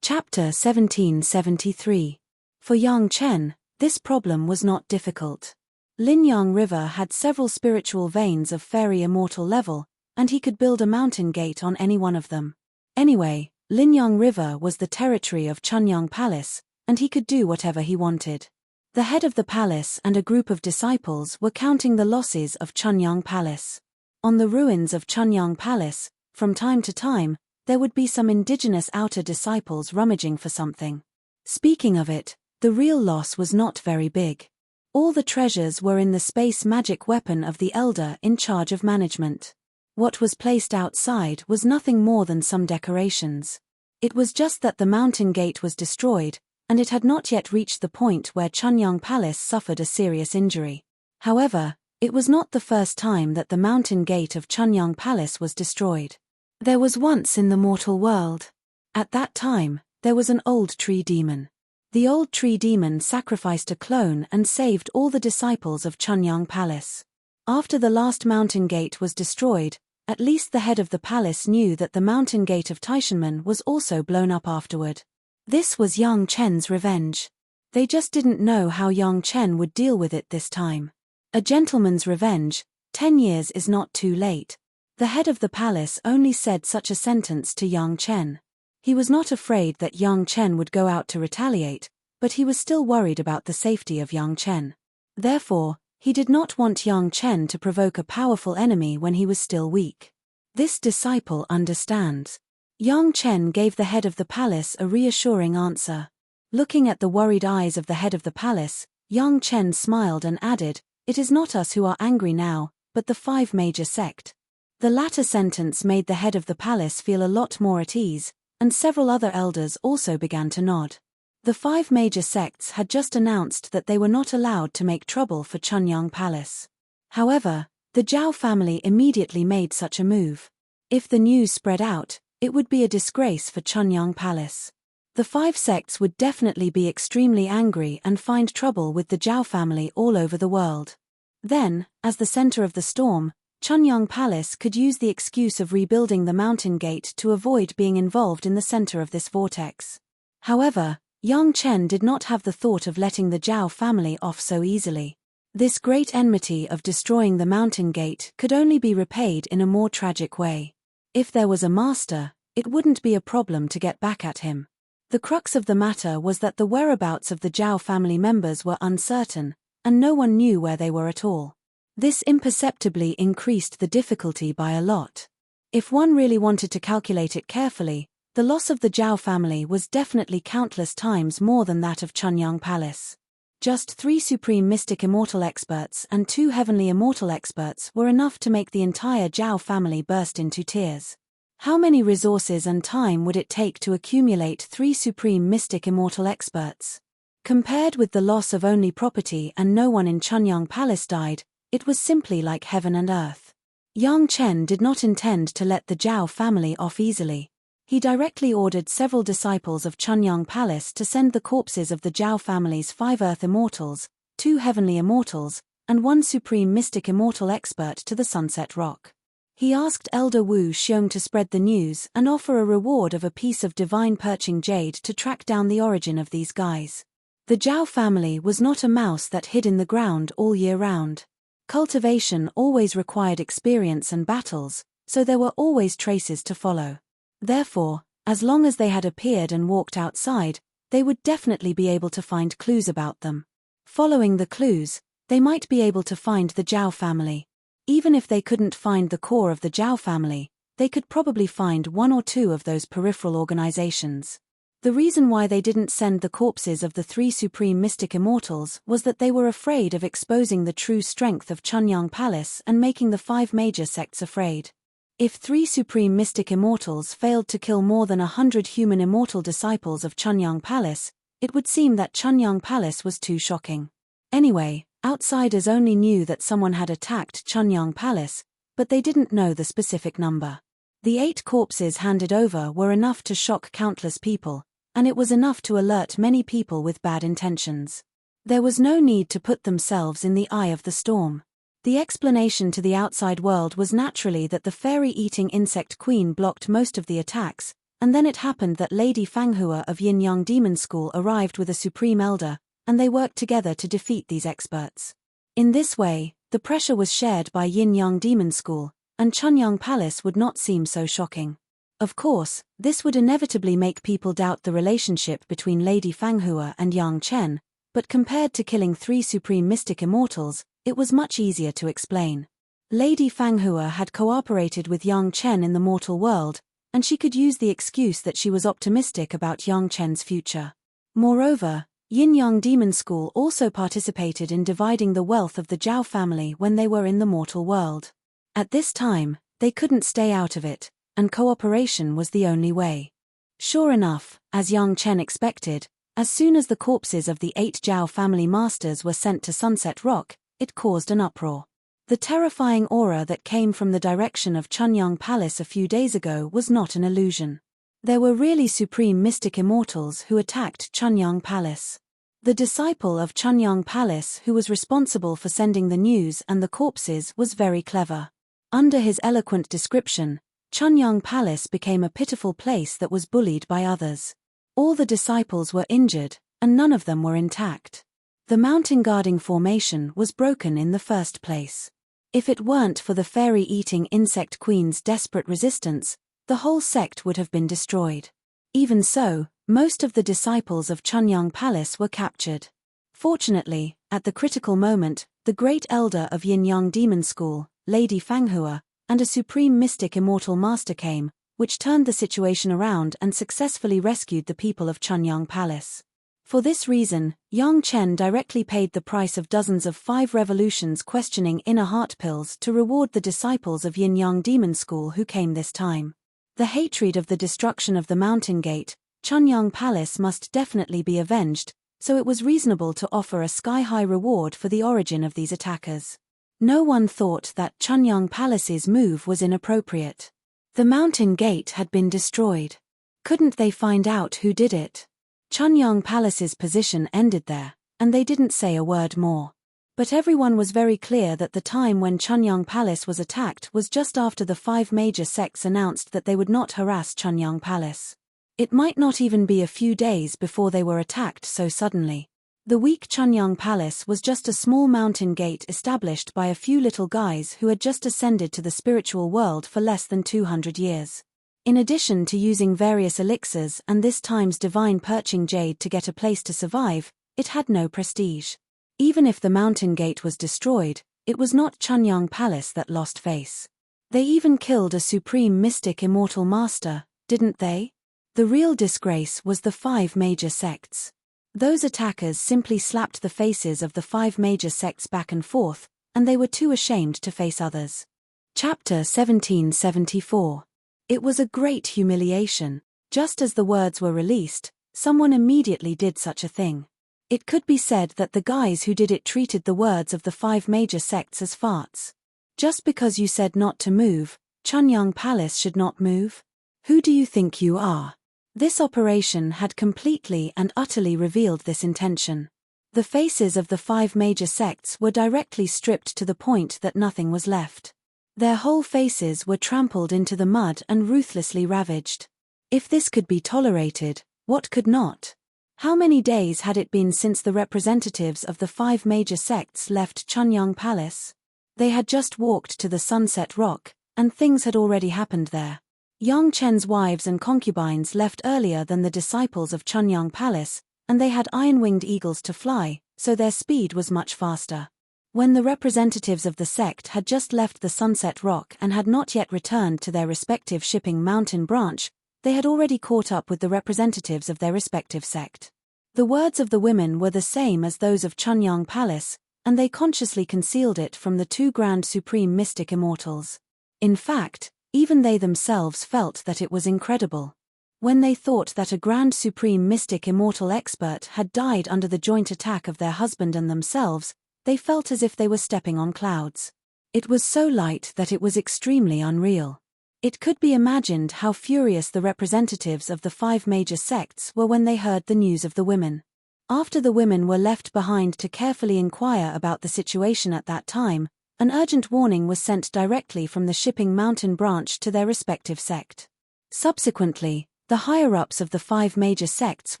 Chapter 1773. For Yang Chen, this problem was not difficult. Linyang River had several spiritual veins of fairy immortal level, and he could build a mountain gate on any one of them. Anyway, Linyang River was the territory of Chunyang Palace, and he could do whatever he wanted. The head of the palace and a group of disciples were counting the losses of Chunyang Palace. On the ruins of Chunyang Palace, from time to time, there would be some indigenous outer disciples rummaging for something. Speaking of it, the real loss was not very big. All the treasures were in the space magic weapon of the elder in charge of management. What was placed outside was nothing more than some decorations. It was just that the mountain gate was destroyed, and it had not yet reached the point where Chunyang Palace suffered a serious injury. However, it was not the first time that the mountain gate of Chunyang Palace was destroyed. There was once in the mortal world. At that time, there was an old tree demon. The old tree demon sacrificed a clone and saved all the disciples of Chunyang Palace. After the last mountain gate was destroyed, at least the head of the palace knew that the mountain gate of Taishanmen was also blown up afterward. This was Yang Chen's revenge. They just didn't know how Yang Chen would deal with it this time. A gentleman's revenge, 10 years is not too late. The head of the palace only said such a sentence to Yang Chen. He was not afraid that Yang Chen would go out to retaliate, but he was still worried about the safety of Yang Chen. Therefore, he did not want Yang Chen to provoke a powerful enemy when he was still weak. This disciple understands. Yang Chen gave the head of the palace a reassuring answer. Looking at the worried eyes of the head of the palace, Yang Chen smiled and added, "It is not us who are angry now, but the 5 major sect." The latter sentence made the head of the palace feel a lot more at ease, and several other elders also began to nod. The 5 major sects had just announced that they were not allowed to make trouble for Chunyang Palace. However, the Zhao family immediately made such a move. If the news spread out, it would be a disgrace for Chunyang Palace. The 5 sects would definitely be extremely angry and find trouble with the Zhao family all over the world. Then, as the center of the storm, Chunyang Palace could use the excuse of rebuilding the mountain gate to avoid being involved in the center of this vortex. However, Yang Chen did not have the thought of letting the Zhao family off so easily. This great enmity of destroying the mountain gate could only be repaid in a more tragic way. If there was a master, it wouldn't be a problem to get back at him. The crux of the matter was that the whereabouts of the Zhao family members were uncertain, and no one knew where they were at all. This imperceptibly increased the difficulty by a lot. If one really wanted to calculate it carefully, the loss of the Zhao family was definitely countless times more than that of Chunyang Palace. Just 3 supreme mystic immortal experts and 2 heavenly immortal experts were enough to make the entire Zhao family burst into tears. How many resources and time would it take to accumulate 3 supreme mystic immortal experts? Compared with the loss of only property and no one in Chunyang Palace died, it was simply like heaven and earth. Yang Chen did not intend to let the Zhao family off easily. He directly ordered several disciples of Chunyang Palace to send the corpses of the Zhao family's 5 earth immortals, 2 heavenly immortals, and 1 supreme mystic immortal expert to the Sunset Rock. He asked Elder Wu Xiong to spread the news and offer a reward of a piece of divine perching jade to track down the origin of these guys. The Zhao family was not a mouse that hid in the ground all year round. Cultivation always required experience and battles, so there were always traces to follow. Therefore, as long as they had appeared and walked outside, they would definitely be able to find clues about them. Following the clues, they might be able to find the Zhao family. Even if they couldn't find the core of the Zhao family, they could probably find 1 or 2 of those peripheral organizations. The reason why they didn't send the corpses of the 3 supreme mystic immortals was that they were afraid of exposing the true strength of Chunyang Palace and making the 5 major sects afraid. If 3 supreme mystic immortals failed to kill more than 100 human immortal disciples of Chunyang Palace, it would seem that Chunyang Palace was too shocking. Anyway, outsiders only knew that someone had attacked Chunyang Palace, but they didn't know the specific number. The 8 corpses handed over were enough to shock countless people, and it was enough to alert many people with bad intentions. There was no need to put themselves in the eye of the storm. The explanation to the outside world was naturally that the fairy-eating insect queen blocked most of the attacks, and then it happened that Lady Fanghua of Yin-Yang Demon School arrived with a supreme elder, and they worked together to defeat these experts. In this way, the pressure was shared by Yin-Yang Demon School, and Chunyang Palace would not seem so shocking. Of course, this would inevitably make people doubt the relationship between Lady Fanghua and Yang Chen, but compared to killing 3 supreme mystic immortals, it was much easier to explain. Lady Fanghua had cooperated with Yang Chen in the mortal world, and she could use the excuse that she was optimistic about Yang Chen's future. Moreover, Yin-Yang Demon School also participated in dividing the wealth of the Zhao family when they were in the mortal world. At this time, they couldn't stay out of it, and cooperation was the only way. Sure enough, as Yang Chen expected, as soon as the corpses of the 8 Zhao family masters were sent to Sunset Rock, it caused an uproar. The terrifying aura that came from the direction of Chunyang Palace a few days ago was not an illusion. There were really supreme mystic immortals who attacked Chunyang Palace. The disciple of Chunyang Palace who was responsible for sending the news and the corpses was very clever. Under his eloquent description, Chunyang Palace became a pitiful place that was bullied by others. All the disciples were injured, and none of them were intact. The mountain guarding formation was broken in the first place. If it weren't for the fairy-eating insect queen's desperate resistance, the whole sect would have been destroyed. Even so, most of the disciples of Chunyang Palace were captured. Fortunately, at the critical moment, the great elder of Yin-Yang Demon School, Lady Fanghua, and a supreme mystic immortal master came, which turned the situation around and successfully rescued the people of Chunyang Palace. For this reason, Yang Chen directly paid the price of dozens of 5 revolutions questioning inner heart pills to reward the disciples of Yin-Yang Demon School who came this time. The hatred of the destruction of the mountain gate, Chunyang Palace must definitely be avenged, so it was reasonable to offer a sky-high reward for the origin of these attackers. No one thought that Chunyang Palace's move was inappropriate. The mountain gate had been destroyed. Couldn't they find out who did it? Chunyang Palace's position ended there, and they didn't say a word more. But everyone was very clear that the time when Chunyang Palace was attacked was just after the 5 major sects announced that they would not harass Chunyang Palace. It might not even be a few days before they were attacked so suddenly. The weak Chunyang Palace was just a small mountain gate established by a few little guys who had just ascended to the spiritual world for less than 200 years. In addition to using various elixirs and this time's divine perching jade to get a place to survive, it had no prestige. Even if the mountain gate was destroyed, it was not Chunyang Palace that lost face. They even killed a supreme mystic immortal master, didn't they? The real disgrace was the 5 major sects. Those attackers simply slapped the faces of the 5 major sects back and forth, and they were too ashamed to face others. Chapter 1774. It was a great humiliation. Just as the words were released, someone immediately did such a thing. It could be said that the guys who did it treated the words of the 5 major sects as farts. Just because you said not to move, Chunyang Palace should not move? Who do you think you are? This operation had completely and utterly revealed this intention. The faces of the 5 major sects were directly stripped to the point that nothing was left. Their whole faces were trampled into the mud and ruthlessly ravaged. If this could be tolerated, what could not? How many days had it been since the representatives of the 5 major sects left Chunyang Palace? They had just walked to the Sunset Rock, and things had already happened there. Yang Chen's wives and concubines left earlier than the disciples of Chunyang Palace, and they had iron-winged eagles to fly, so their speed was much faster. When the representatives of the sect had just left the Sunset Rock and had not yet returned to their respective shipping mountain branch, they had already caught up with the representatives of their respective sect. The words of the women were the same as those of Chunyang Palace, and they consciously concealed it from the two Grand Supreme Mystic Immortals. In fact, even they themselves felt that it was incredible. When they thought that a Grand Supreme Mystic Immortal expert had died under the joint attack of their husband and themselves, they felt as if they were stepping on clouds. It was so light that it was extremely unreal. It could be imagined how furious the representatives of the 5 major sects were when they heard the news of the women. After the women were left behind to carefully inquire about the situation at that time, an urgent warning was sent directly from the Shipping Mountain branch to their respective sect. Subsequently, the higher-ups of the 5 major sects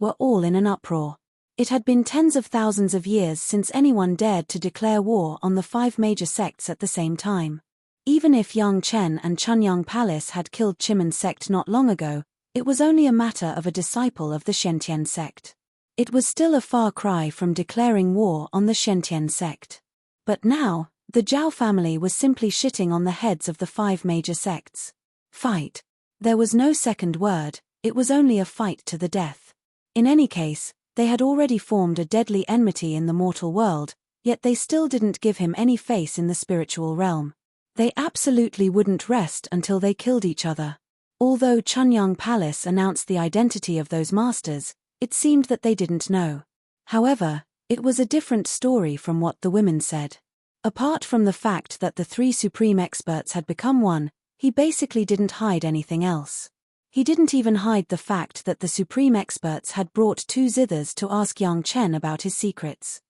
were all in an uproar. It had been tens of thousands of years since anyone dared to declare war on the 5 major sects at the same time. Even if Yang Chen and Chunyang Palace had killed Chimen's sect not long ago, it was only a matter of a disciple of the Shentian sect. It was still a far cry from declaring war on the Shentian sect. But now, the Zhao family was simply shitting on the heads of the 5 major sects. Fight. There was no second word, it was only a fight to the death. In any case, they had already formed a deadly enmity in the mortal world, yet they still didn't give him any face in the spiritual realm. They absolutely wouldn't rest until they killed each other. Although Chunyang Palace announced the identity of those masters, it seemed that they didn't know. However, it was a different story from what the women said. Apart from the fact that the 3 supreme experts had become one, he basically didn't hide anything else. He didn't even hide the fact that the supreme experts had brought 2 zithers to ask Yang Chen about his secrets.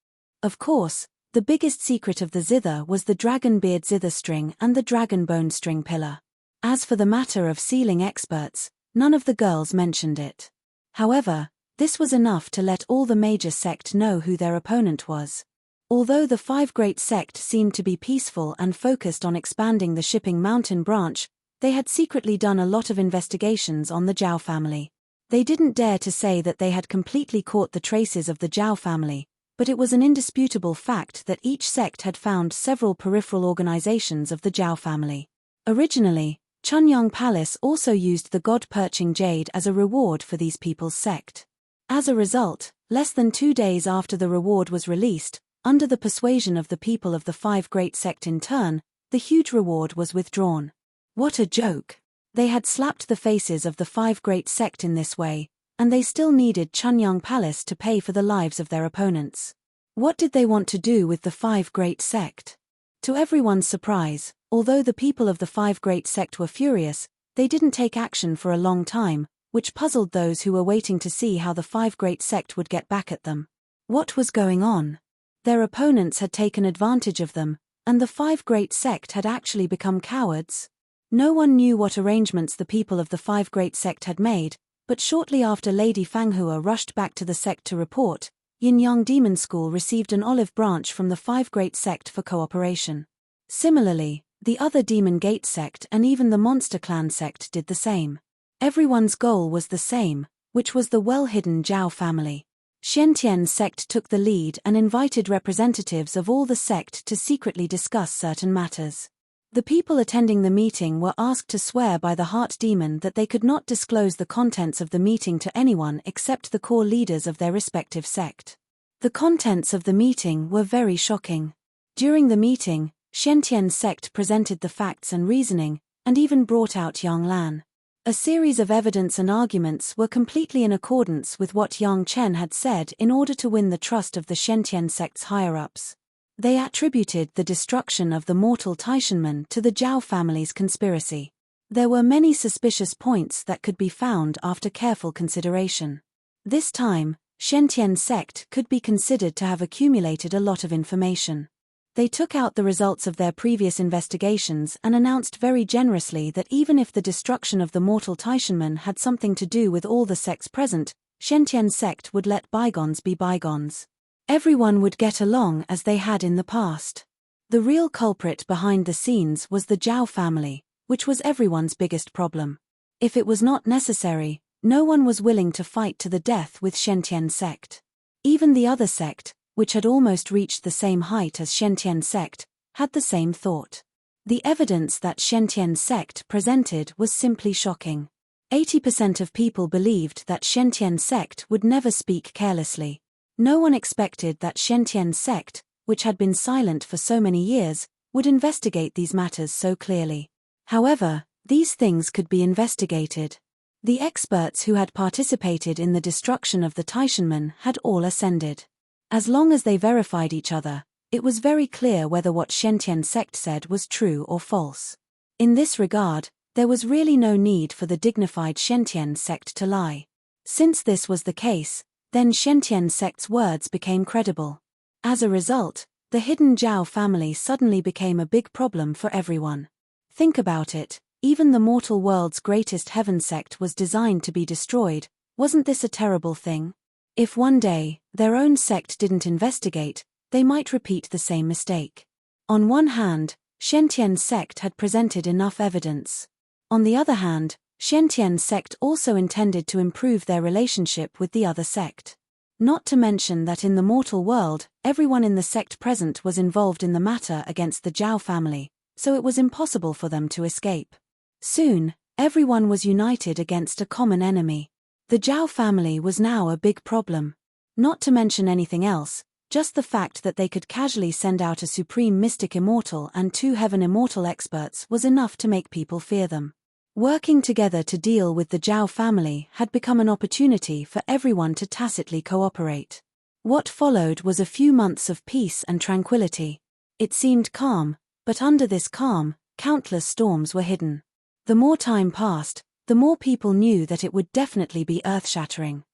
Of course, the biggest secret of the zither was the dragon beard zither string and the dragon bone string pillar. As for the matter of sealing experts, none of the girls mentioned it. However, this was enough to let all the major sect know who their opponent was. Although the 5 great sect seemed to be peaceful and focused on expanding the Shipping Mountain branch, they had secretly done a lot of investigations on the Zhao family. They didn't dare to say that they had completely caught the traces of the Zhao family, but it was an indisputable fact that each sect had found several peripheral organizations of the Zhao family. Originally, Chunyang Palace also used the god-perching jade as a reward for these people's sect. As a result, less than 2 days after the reward was released, under the persuasion of the people of the 5 great sect in turn, the huge reward was withdrawn. What a joke! They had slapped the faces of the 5 great sect in this way, and they still needed Chunyang Palace to pay for the lives of their opponents. What did they want to do with the 5 great sect? To everyone's surprise, although the people of the 5 great sect were furious, they didn't take action for a long time, which puzzled those who were waiting to see how the 5 great sect would get back at them. What was going on? Their opponents had taken advantage of them, and the 5 great sect had actually become cowards. No one knew what arrangements the people of the 5 great sect had made, but shortly after Lady Fanghua rushed back to the sect to report, Yin-Yang Demon School received an olive branch from the 5 great sect for cooperation. Similarly, the other Demon Gate sect and even the Monster Clan sect did the same. Everyone's goal was the same, which was the well-hidden Zhao family. Shentian's sect took the lead and invited representatives of all the sect to secretly discuss certain matters. The people attending the meeting were asked to swear by the heart demon that they could not disclose the contents of the meeting to anyone except the core leaders of their respective sect. The contents of the meeting were very shocking. During the meeting, Shentian's sect presented the facts and reasoning, and even brought out Yang Lan. A series of evidence and arguments were completely in accordance with what Yang Chen had said in order to win the trust of the Shentian sect's higher-ups. They attributed the destruction of the mortal Taishanmen to the Zhao family's conspiracy. There were many suspicious points that could be found after careful consideration. This time, Shentian's sect could be considered to have accumulated a lot of information. They took out the results of their previous investigations and announced very generously that even if the destruction of the mortal Taishanmen had something to do with all the sects present, Shentian's sect would let bygones be bygones. Everyone would get along as they had in the past. The real culprit behind the scenes was the Zhao family, which was everyone's biggest problem. If it was not necessary, no one was willing to fight to the death with Shentian's sect. Even the other sect, which had almost reached the same height as Shentian's sect, had the same thought. The evidence that Shentian's sect presented was simply shocking. 80% of people believed that Sentien's sect would never speak carelessly. No one expected that Sentien's sect, which had been silent for so many years, would investigate these matters so clearly. However, these things could be investigated. The experts who had participated in the destruction of the Taishanmen had all ascended. As long as they verified each other, it was very clear whether what Sentien's sect said was true or false. In this regard, there was really no need for the dignified Sentien's sect to lie. Since this was the case, then Sentien's sect's words became credible. As a result, the hidden Zhao family suddenly became a big problem for everyone. Think about it, even the mortal world's greatest heaven sect was designed to be destroyed. Wasn't this a terrible thing? If one day, their own sect didn't investigate, they might repeat the same mistake. On one hand, Sentien's sect had presented enough evidence. On the other hand, Sentien's sect also intended to improve their relationship with the other sect. Not to mention that in the mortal world, everyone in the sect present was involved in the matter against the Zhao family, so it was impossible for them to escape. Soon, everyone was united against a common enemy. The Zhao family was now a big problem. Not to mention anything else, just the fact that they could casually send out a supreme mystic immortal and 2 heaven immortal experts was enough to make people fear them. Working together to deal with the Zhao family had become an opportunity for everyone to tacitly cooperate. What followed was a few months of peace and tranquility. It seemed calm, but under this calm, countless storms were hidden. The more time passed, the more people knew that it would definitely be earth-shattering.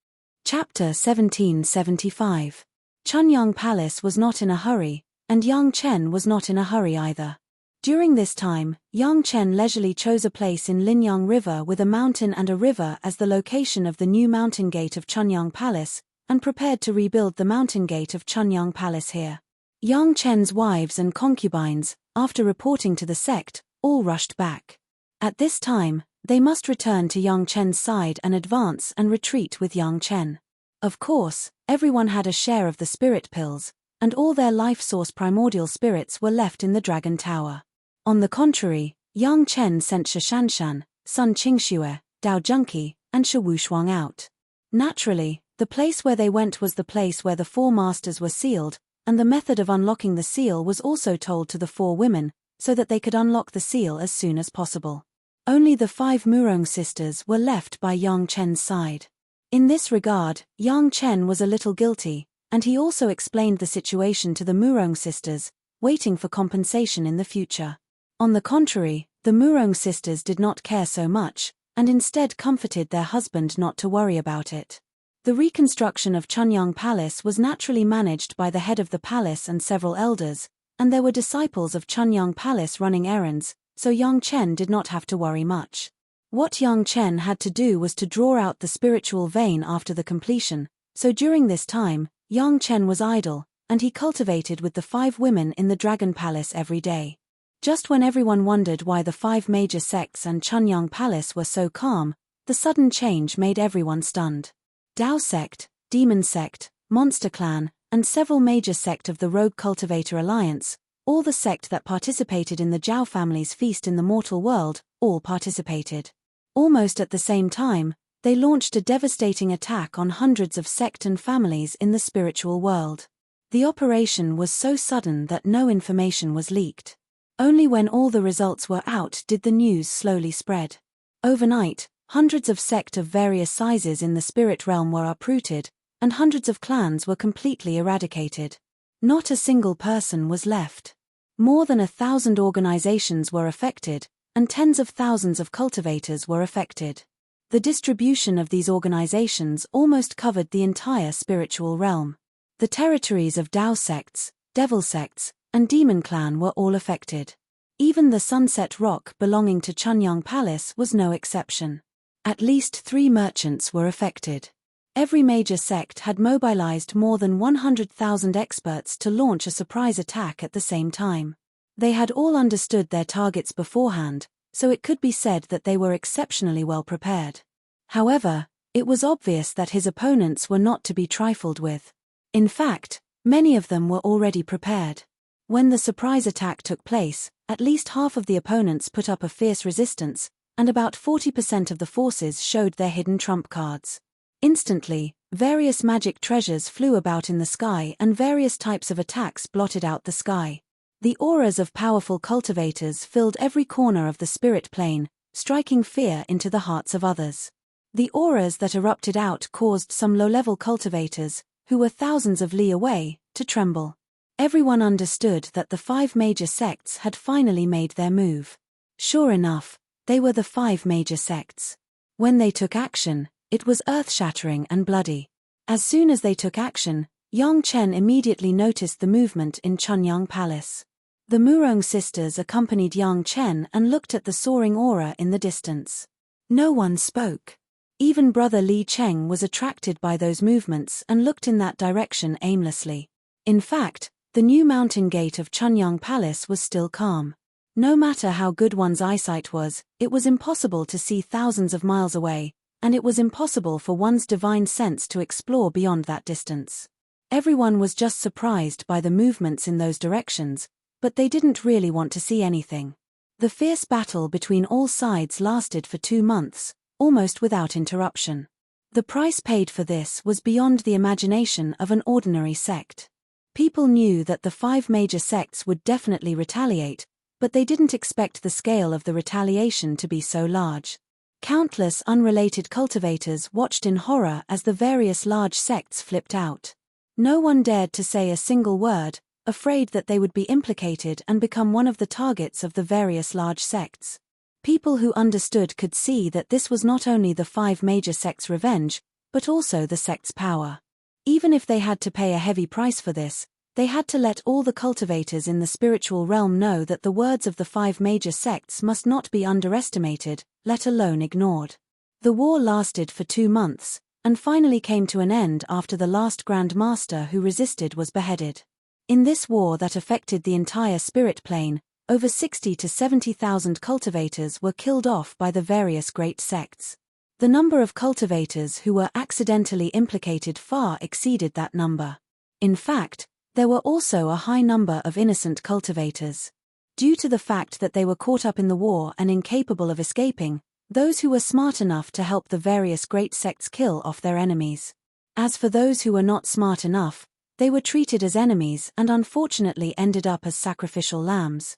Chapter 1775. Chunyang Palace was not in a hurry, and Yang Chen was not in a hurry either. During this time, Yang Chen leisurely chose a place in Linyang River with a mountain and a river as the location of the new mountain gate of Chunyang Palace, and prepared to rebuild the mountain gate of Chunyang Palace here. Yang Chen's wives and concubines, after reporting to the sect, all rushed back. At this time, they must return to Yang Chen's side and advance and retreat with Yang Chen. Of course, everyone had a share of the spirit pills, and all their life source primordial spirits were left in the Dragon Tower. On the contrary, Yang Chen sent Shishanshan, Sun Qingxue, Dao Junqi, and Shi Wushuang out. Naturally, the place where they went was the place where the 4 masters were sealed, and the method of unlocking the seal was also told to the 4 women, so that they could unlock the seal as soon as possible. Only the 5 Murong sisters were left by Yang Chen's side. In this regard, Yang Chen was a little guilty, and he also explained the situation to the Murong sisters, waiting for compensation in the future. On the contrary, the Murong sisters did not care so much, and instead comforted their husband not to worry about it. The reconstruction of Chunyang Palace was naturally managed by the head of the palace and several elders, and there were disciples of Chunyang Palace running errands, so Yang Chen did not have to worry much. What Yang Chen had to do was to draw out the spiritual vein after the completion, so during this time, Yang Chen was idle, and he cultivated with the 5 women in the Dragon Palace every day. Just when everyone wondered why the 5 major sects and Chunyang Palace were so calm, the sudden change made everyone stunned. Dao sect, Demon sect, Monster clan, and several major sect of the Rogue Cultivator Alliance, all the sect that participated in the Zhao family's feast in the mortal world, all participated. Almost at the same time, they launched a devastating attack on hundreds of sect and families in the spiritual world. The operation was so sudden that no information was leaked. Only when all the results were out did the news slowly spread. Overnight, hundreds of sect of various sizes in the spirit realm were uprooted, and hundreds of clans were completely eradicated. Not a single person was left. More than 1,000 organizations were affected, and tens of thousands of cultivators were affected. The distribution of these organizations almost covered the entire spiritual realm. The territories of Dao sects, Devil sects, and Demon clan were all affected. Even the Sunset Rock belonging to Chunyang Palace was no exception. At least 3 merchants were affected. Every major sect had mobilized more than 100,000 experts to launch a surprise attack at the same time. They had all understood their targets beforehand, so it could be said that they were exceptionally well prepared. However, it was obvious that his opponents were not to be trifled with. In fact, many of them were already prepared. When the surprise attack took place, at least half of the opponents put up a fierce resistance, and about 40% of the forces showed their hidden trump cards. Instantly, various magic treasures flew about in the sky and various types of attacks blotted out the sky. The auras of powerful cultivators filled every corner of the spirit plane, striking fear into the hearts of others. The auras that erupted out caused some low-level cultivators, who were thousands of li away, to tremble. Everyone understood that the 5 major sects had finally made their move. Sure enough, they were the 5 major sects. When they took action, it was earth-shattering and bloody. As soon as they took action, Yang Chen immediately noticed the movement in Chunyang Palace. The Murong sisters accompanied Yang Chen and looked at the soaring aura in the distance. No one spoke. Even brother Li Cheng was attracted by those movements and looked in that direction aimlessly. In fact, the new mountain gate of Chunyang Palace was still calm. No matter how good one's eyesight was, it was impossible to see thousands of miles away, and it was impossible for one's divine sense to explore beyond that distance. Everyone was just surprised by the movements in those directions, but they didn't really want to see anything. The fierce battle between all sides lasted for 2 months, almost without interruption. The price paid for this was beyond the imagination of an ordinary sect. People knew that the 5 major sects would definitely retaliate, but they didn't expect the scale of the retaliation to be so large. Countless unrelated cultivators watched in horror as the various large sects flipped out. No one dared to say a single word, afraid that they would be implicated and become one of the targets of the various large sects. People who understood could see that this was not only the 5 major sects' revenge, but also the sect's power. Even if they had to pay a heavy price for this, they had to let all the cultivators in the spiritual realm know that the words of the 5 major sects must not be underestimated, let alone ignored. The war lasted for 2 months, and finally came to an end after the last Grand Master who resisted was beheaded. In this war that affected the entire spirit plane, over 60 to 70,000 cultivators were killed off by the various great sects. The number of cultivators who were accidentally implicated far exceeded that number. In fact, there were also a high number of innocent cultivators. Due to the fact that they were caught up in the war and incapable of escaping, those who were smart enough to help the various great sects kill off their enemies. As for those who were not smart enough, they were treated as enemies and unfortunately ended up as sacrificial lambs.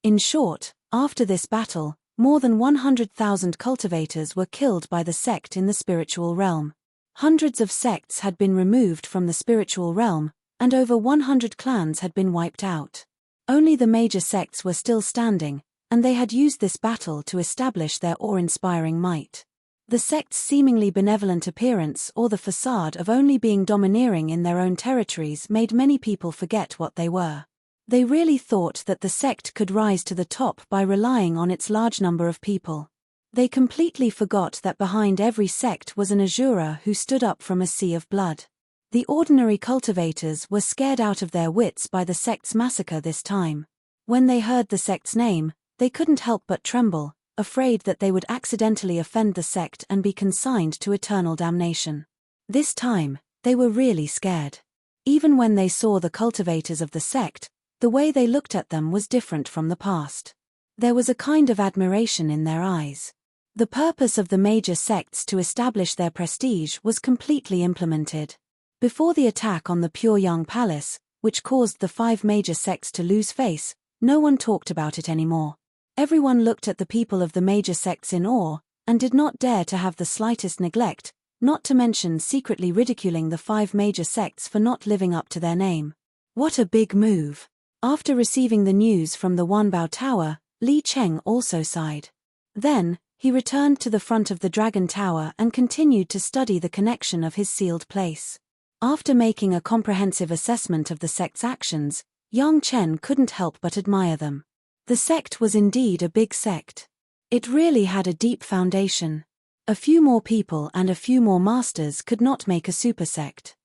In short, after this battle, more than 100,000 cultivators were killed by the sect in the spiritual realm. Hundreds of sects had been removed from the spiritual realm, and over 100 clans had been wiped out. Only the major sects were still standing, and they had used this battle to establish their awe-inspiring might. The sect's seemingly benevolent appearance or the facade of only being domineering in their own territories made many people forget what they were. They really thought that the sect could rise to the top by relying on its large number of people. They completely forgot that behind every sect was an Asura who stood up from a sea of blood. The ordinary cultivators were scared out of their wits by the sect's massacre this time. When they heard the sect's name, they couldn't help but tremble, afraid that they would accidentally offend the sect and be consigned to eternal damnation. This time, they were really scared. Even when they saw the cultivators of the sect, the way they looked at them was different from the past. There was a kind of admiration in their eyes. The purpose of the major sects to establish their prestige was completely implemented. Before the attack on the Pyongyang Palace, which caused the 5 major sects to lose face, no one talked about it anymore. Everyone looked at the people of the major sects in awe, and did not dare to have the slightest neglect, not to mention secretly ridiculing the 5 major sects for not living up to their name. What a big move! After receiving the news from the Wanbao Tower, Li Cheng also sighed. Then, he returned to the front of the Dragon Tower and continued to study the connection of his sealed place. After making a comprehensive assessment of the sect's actions, Yang Chen couldn't help but admire them. The sect was indeed a big sect. It really had a deep foundation. A few more people and a few more masters could not make a super sect.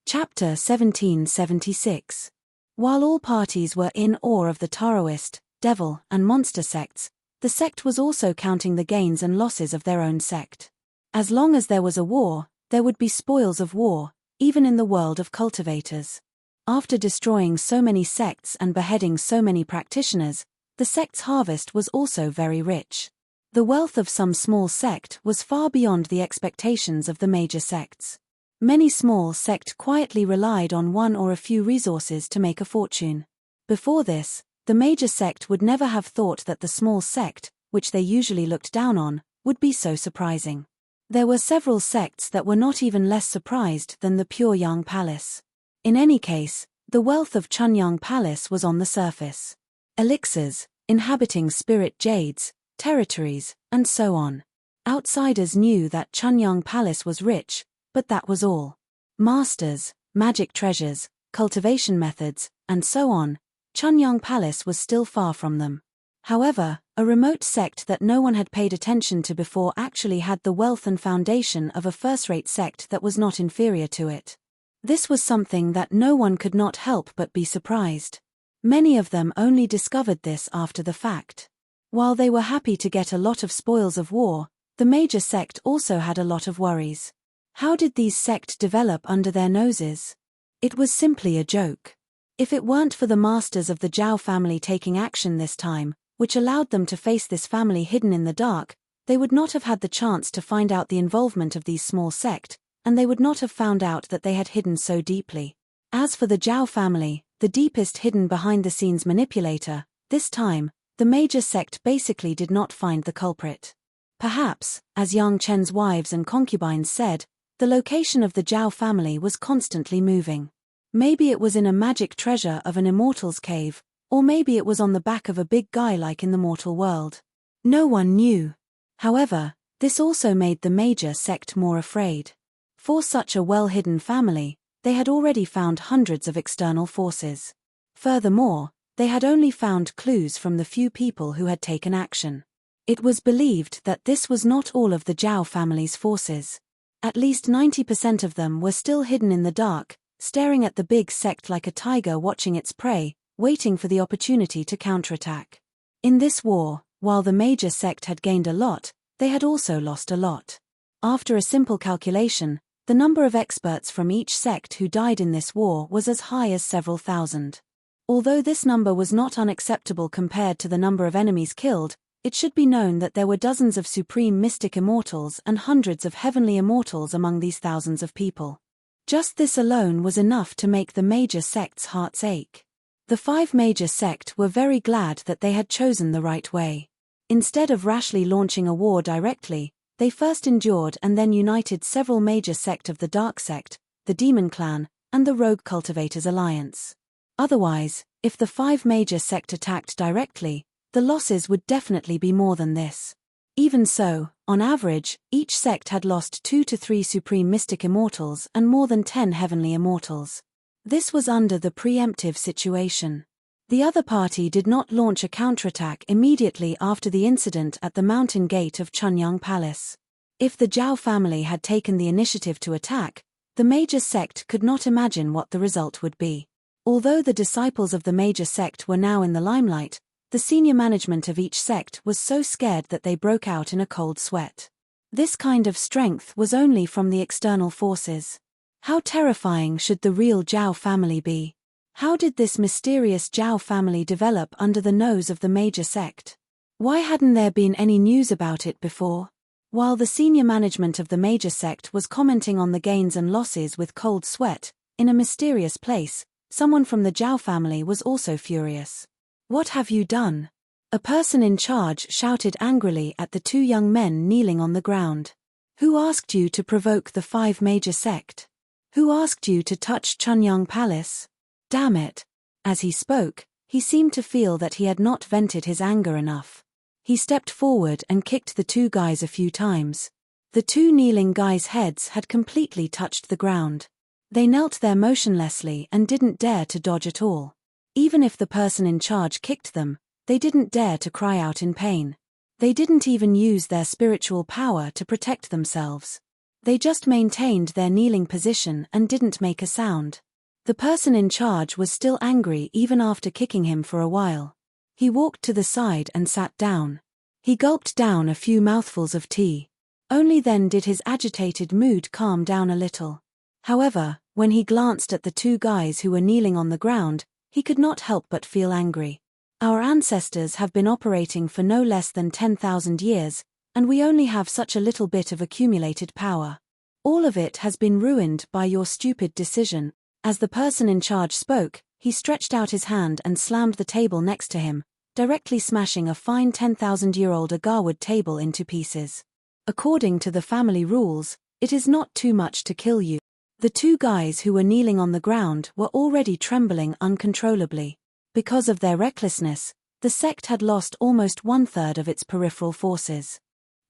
Chapter 1776. While all parties were in awe of the Taoist, devil, and monster sects, the sect was also counting the gains and losses of their own sect. As long as there was a war, there would be spoils of war, even in the world of cultivators. After destroying so many sects and beheading so many practitioners, the sect's harvest was also very rich. The wealth of some small sect was far beyond the expectations of the major sects. Many small sects quietly relied on one or a few resources to make a fortune. Before this, the major sect would never have thought that the small sect, which they usually looked down on, would be so surprising. There were several sects that were not even less surprised than the Pure Yang Palace. In any case, the wealth of Chunyang Palace was on the surface. Elixirs, inhabiting spirit jades, territories, and so on. Outsiders knew that Chunyang Palace was rich, but that was all. Masters, magic treasures, cultivation methods, and so on, Chunyang Palace was still far from them. However, a remote sect that no one had paid attention to before actually had the wealth and foundation of a first-rate sect that was not inferior to it. This was something that no one could not help but be surprised. Many of them only discovered this after the fact. While they were happy to get a lot of spoils of war, the major sect also had a lot of worries. How did these sects develop under their noses? It was simply a joke. If it weren't for the masters of the Zhao family taking action this time, which allowed them to face this family hidden in the dark, they would not have had the chance to find out the involvement of these small sects, and they would not have found out that they had hidden so deeply. As for the Zhao family, the deepest hidden behind-the-scenes manipulator, this time, the major sect basically did not find the culprit. Perhaps, as Yang Chen's wives and concubines said, the location of the Zhao family was constantly moving. Maybe it was in a magic treasure of an immortal's cave, or maybe it was on the back of a big guy like in the mortal world. No one knew. However, this also made the major sect more afraid. For such a well-hidden family, they had already found hundreds of external forces. Furthermore, they had only found clues from the few people who had taken action. It was believed that this was not all of the Zhao family's forces. At least 90% of them were still hidden in the dark, staring at the big sect like a tiger watching its prey, waiting for the opportunity to counterattack. In this war, while the major sect had gained a lot, they had also lost a lot. After a simple calculation, the number of experts from each sect who died in this war was as high as several thousand. Although this number was not unacceptable compared to the number of enemies killed, it should be known that there were dozens of supreme mystic immortals and hundreds of heavenly immortals among these thousands of people. Just this alone was enough to make the major sect's hearts ache. The 5 major sects were very glad that they had chosen the right way. Instead of rashly launching a war directly, they first endured and then united several major sects of the Dark Sect, the Demon Clan, and the Rogue Cultivators Alliance. Otherwise, if the 5 major sects attacked directly, the losses would definitely be more than this. Even so, on average, each sect had lost 2 to 3 supreme mystic immortals and more than 10 heavenly immortals. This was under the preemptive situation. The other party did not launch a counterattack immediately after the incident at the mountain gate of Chunyang Palace. If the Zhao family had taken the initiative to attack, the major sect could not imagine what the result would be. Although the disciples of the major sect were now in the limelight, the senior management of each sect was so scared that they broke out in a cold sweat. This kind of strength was only from the external forces. How terrifying should the real Zhao family be? How did this mysterious Zhao family develop under the nose of the major sect? Why hadn't there been any news about it before? While the senior management of the major sect was commenting on the gains and losses with cold sweat, in a mysterious place, someone from the Zhao family was also furious. "What have you done?" A person in charge shouted angrily at the 2 young men kneeling on the ground. "Who asked you to provoke the 5 major sect? Who asked you to touch Chunyang Palace? Damn it." As he spoke, he seemed to feel that he had not vented his anger enough. He stepped forward and kicked the 2 guys a few times. The 2 kneeling guys' heads had completely touched the ground. They knelt there motionlessly and didn't dare to dodge at all. Even if the person in charge kicked them, they didn't dare to cry out in pain. They didn't even use their spiritual power to protect themselves. They just maintained their kneeling position and didn't make a sound. The person in charge was still angry even after kicking him for a while. He walked to the side and sat down. He gulped down a few mouthfuls of tea. Only then did his agitated mood calm down a little. However, when he glanced at the 2 guys who were kneeling on the ground, he could not help but feel angry. Our ancestors have been operating for no less than 10,000 years, and we only have such a little bit of accumulated power. All of it has been ruined by your stupid decision." As the person in charge spoke, he stretched out his hand and slammed the table next to him, directly smashing a fine 10,000-year-old agarwood table into pieces. "According to the family rules, it is not too much to kill you." The two guys who were kneeling on the ground were already trembling uncontrollably. Because of their recklessness, the sect had lost almost 1/3 of its peripheral forces.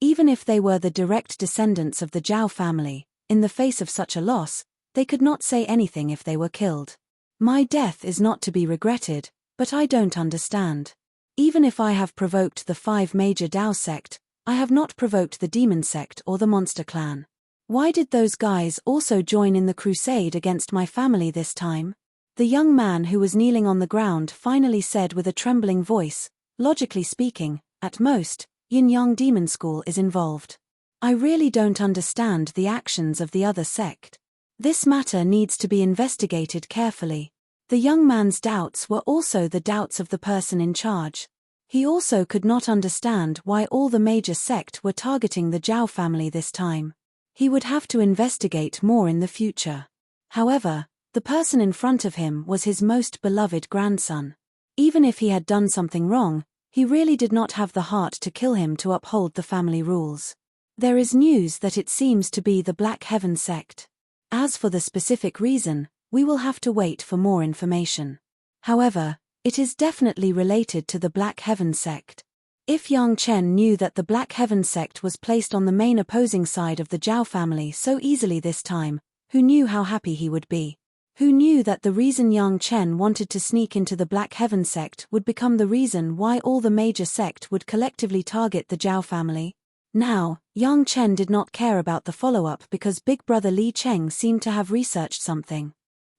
Even if they were the direct descendants of the Zhao family, in the face of such a loss, they could not say anything if they were killed. "My death is not to be regretted, but I don't understand. Even if I have provoked the 5 major Dao sect, I have not provoked the demon sect or the monster clan. Why did those guys also join in the crusade against my family this time?" The young man who was kneeling on the ground finally said with a trembling voice, "Logically speaking, at most, Yin-Yang Demon School is involved. I really don't understand the actions of the other sect. This matter needs to be investigated carefully." The young man's doubts were also the doubts of the person in charge. He also could not understand why all the major sect were targeting the Zhao family this time. He would have to investigate more in the future. However, the person in front of him was his most beloved grandson. Even if he had done something wrong, he really did not have the heart to kill him to uphold the family rules. There is news that it seems to be the Black Heaven sect. As for the specific reason, we will have to wait for more information. However, it is definitely related to the Black Heaven sect. If Yang Chen knew that the Black Heaven sect was placed on the main opposing side of the Zhao family so easily this time, who knew how happy he would be? Who knew that the reason Yang Chen wanted to sneak into the Black Heaven sect would become the reason why all the major sect would collectively target the Zhao family? Now, Yang Chen did not care about the follow-up because Big Brother Li Cheng seemed to have researched something.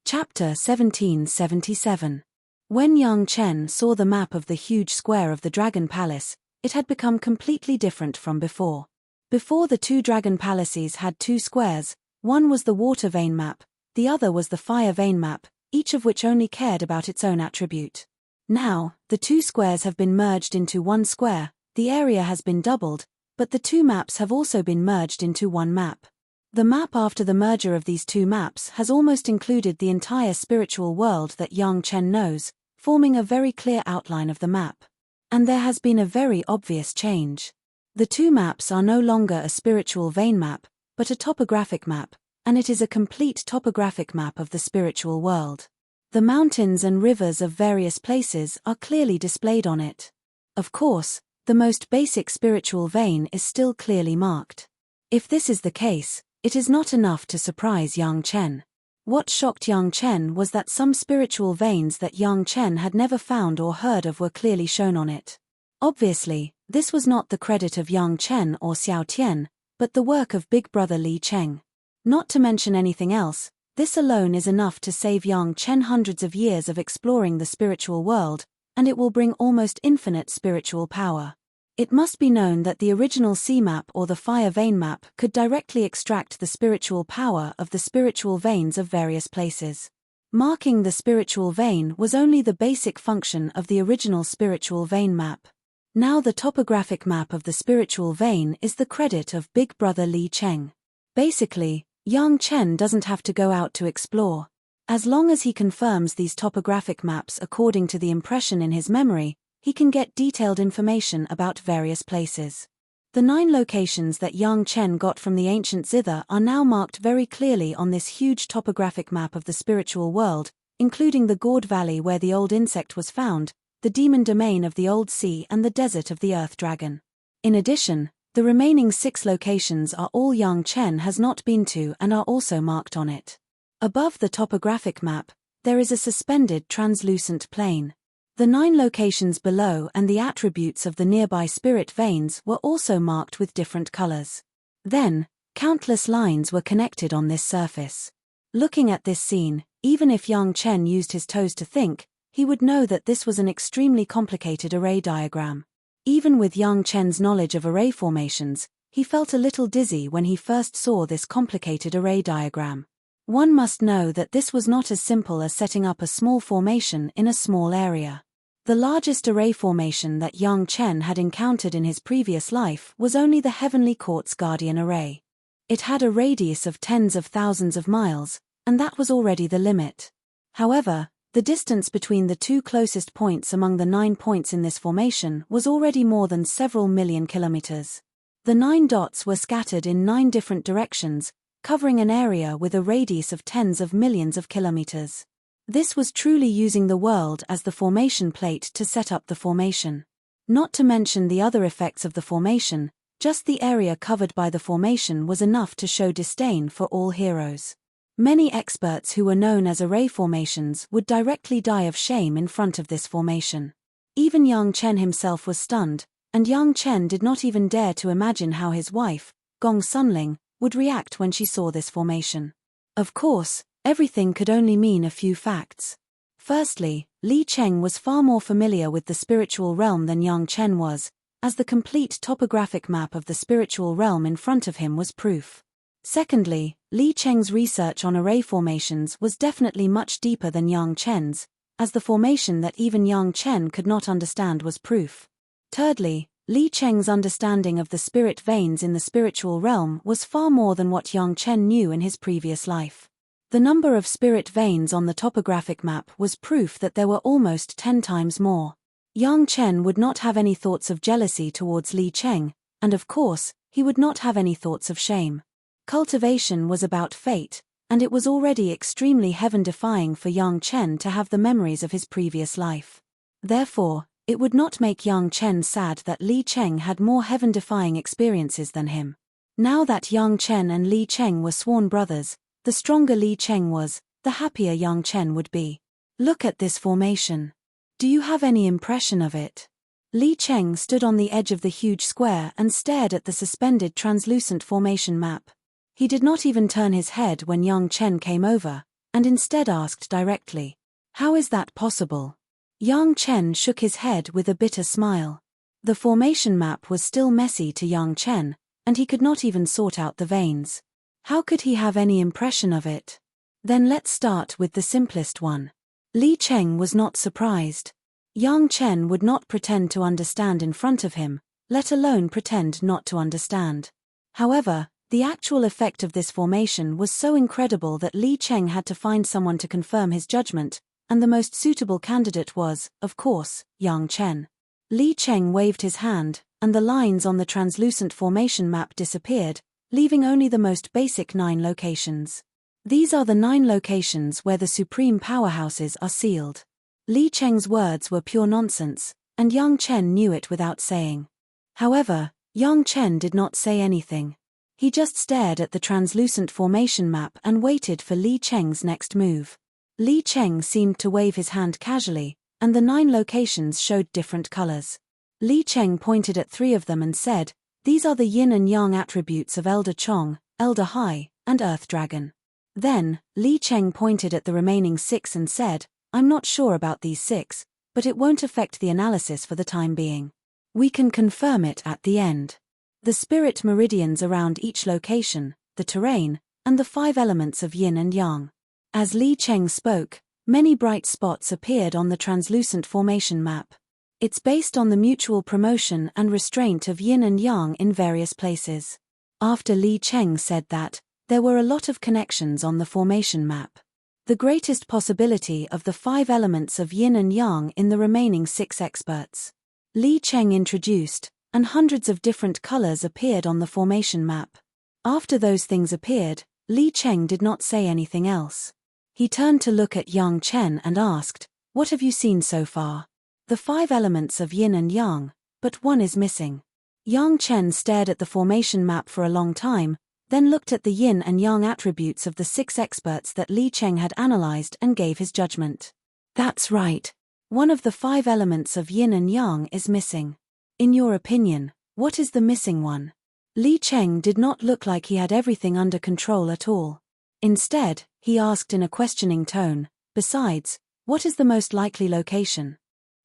Chapter 1777. When Yang Chen saw the map of the huge square of the Dragon Palace, it had become completely different from before. Before, the 2 Dragon Palaces had 2 squares, one was the water vein map, the other was the fire vein map, each of which only cared about its own attribute. Now, the 2 squares have been merged into one square, the area has been doubled, but the 2 maps have also been merged into one map. The map after the merger of these 2 maps has almost included the entire spiritual world that Yang Chen knows, forming a very clear outline of the map. And there has been a very obvious change. The 2 maps are no longer a spiritual vein map, but a topographic map, and it is a complete topographic map of the spiritual world. The mountains and rivers of various places are clearly displayed on it. Of course, the most basic spiritual vein is still clearly marked. If this is the case, it is not enough to surprise Yang Chen. What shocked Yang Chen was that some spiritual veins that Yang Chen had never found or heard of were clearly shown on it. Obviously, this was not the credit of Yang Chen or Xiao Tian, but the work of Big Brother Li Cheng. Not to mention anything else, this alone is enough to save Yang Chen hundreds of years of exploring the spiritual world, and it will bring almost infinite spiritual power. It must be known that the original sea map or the fire vein map could directly extract the spiritual power of the spiritual veins of various places. Marking the spiritual vein was only the basic function of the original spiritual vein map. Now the topographic map of the spiritual vein is the credit of Big Brother Li Cheng. Basically, Yang Chen doesn't have to go out to explore. As long as he confirms these topographic maps according to the impression in his memory, he can get detailed information about various places. The 9 locations that Yang Chen got from the ancient zither are now marked very clearly on this huge topographic map of the spiritual world, including the gourd valley where the old insect was found, the demon domain of the old sea and the desert of the earth dragon. In addition, the remaining 6 locations are all Yang Chen has not been to and are also marked on it. Above the topographic map, there is a suspended translucent plane. The 9 locations below and the attributes of the nearby spirit veins were also marked with different colors. Then, countless lines were connected on this surface. Looking at this scene, even if Yang Chen used his toes to think, he would know that this was an extremely complicated array diagram. Even with Yang Chen's knowledge of array formations, he felt a little dizzy when he first saw this complicated array diagram. One must know that this was not as simple as setting up a small formation in a small area. The largest array formation that Yang Chen had encountered in his previous life was only the Heavenly Court's Guardian Array. It had a radius of tens of thousands of miles, and that was already the limit. However, the distance between the two closest points among the 9 points in this formation was already more than several million kilometers. The 9 dots were scattered in 9 different directions, covering an area with a radius of tens of millions of kilometers. This was truly using the world as the formation plate to set up the formation. Not to mention the other effects of the formation, just the area covered by the formation was enough to show disdain for all heroes. Many experts who were known as array formations would directly die of shame in front of this formation. Even Yang Chen himself was stunned, and Yang Chen did not even dare to imagine how his wife, Gong Sunling, would react when she saw this formation. Of course, everything could only mean a few facts. Firstly, Li Cheng was far more familiar with the spiritual realm than Yang Chen was, as the complete topographic map of the spiritual realm in front of him was proof. Secondly, Li Cheng's research on array formations was definitely much deeper than Yang Chen's, as the formation that even Yang Chen could not understand was proof. Thirdly, Li Cheng's understanding of the spirit veins in the spiritual realm was far more than what Yang Chen knew in his previous life. The number of spirit veins on the topographic map was proof that there were almost 10 times more. Yang Chen would not have any thoughts of jealousy towards Li Cheng, and of course, he would not have any thoughts of shame. Cultivation was about fate, and it was already extremely heaven-defying for Yang Chen to have the memories of his previous life. Therefore, it would not make Yang Chen sad that Li Cheng had more heaven-defying experiences than him. Now that Yang Chen and Li Cheng were sworn brothers, the stronger Li Cheng was, the happier Yang Chen would be. Look at this formation. Do you have any impression of it? Li Cheng stood on the edge of the huge square and stared at the suspended translucent formation map. He did not even turn his head when Yang Chen came over, and instead asked directly, "How is that possible?" Yang Chen shook his head with a bitter smile. The formation map was still messy to Yang Chen, and he could not even sort out the veins. How could he have any impression of it? Then let's start with the simplest one. Li Cheng was not surprised. Yang Chen would not pretend to understand in front of him, let alone pretend not to understand. However, the actual effect of this formation was so incredible that Li Cheng had to find someone to confirm his judgment, and the most suitable candidate was, of course, Yang Chen. Li Cheng waved his hand, and the lines on the translucent formation map disappeared, leaving only the most basic 9 locations. These are the 9 locations where the supreme powerhouses are sealed. Li Cheng's words were pure nonsense, and Yang Chen knew it without saying. However, Yang Chen did not say anything. He just stared at the translucent formation map and waited for Li Cheng's next move. Li Cheng seemed to wave his hand casually, and the 9 locations showed different colors. Li Cheng pointed at 3 of them and said, "These are the yin and yang attributes of Elder Chong, Elder Hai, and Earth Dragon." Then, Li Cheng pointed at the remaining 6 and said, "I'm not sure about these 6, but it won't affect the analysis for the time being. We can confirm it at the end." The spirit meridians around each location, the terrain, and the 5 elements of yin and yang. As Li Cheng spoke, many bright spots appeared on the translucent formation map. It's based on the mutual promotion and restraint of yin and yang in various places. After Li Cheng said that, there were a lot of connections on the formation map. The greatest possibility of the 5 elements of yin and yang in the remaining 6 experts. Li Cheng introduced, and hundreds of different colors appeared on the formation map. After those things appeared, Li Cheng did not say anything else. He turned to look at Yang Chen and asked, "What have you seen so far?" "The 5 elements of yin and yang, but one is missing." Yang Chen stared at the formation map for a long time, then looked at the yin and yang attributes of the 6 experts that Li Cheng had analyzed and gave his judgment. "That's right. One of the 5 elements of yin and yang is missing. In your opinion, what is the missing one?" Li Cheng did not look like he had everything under control at all. Instead, he asked in a questioning tone, "Besides, what is the most likely location?"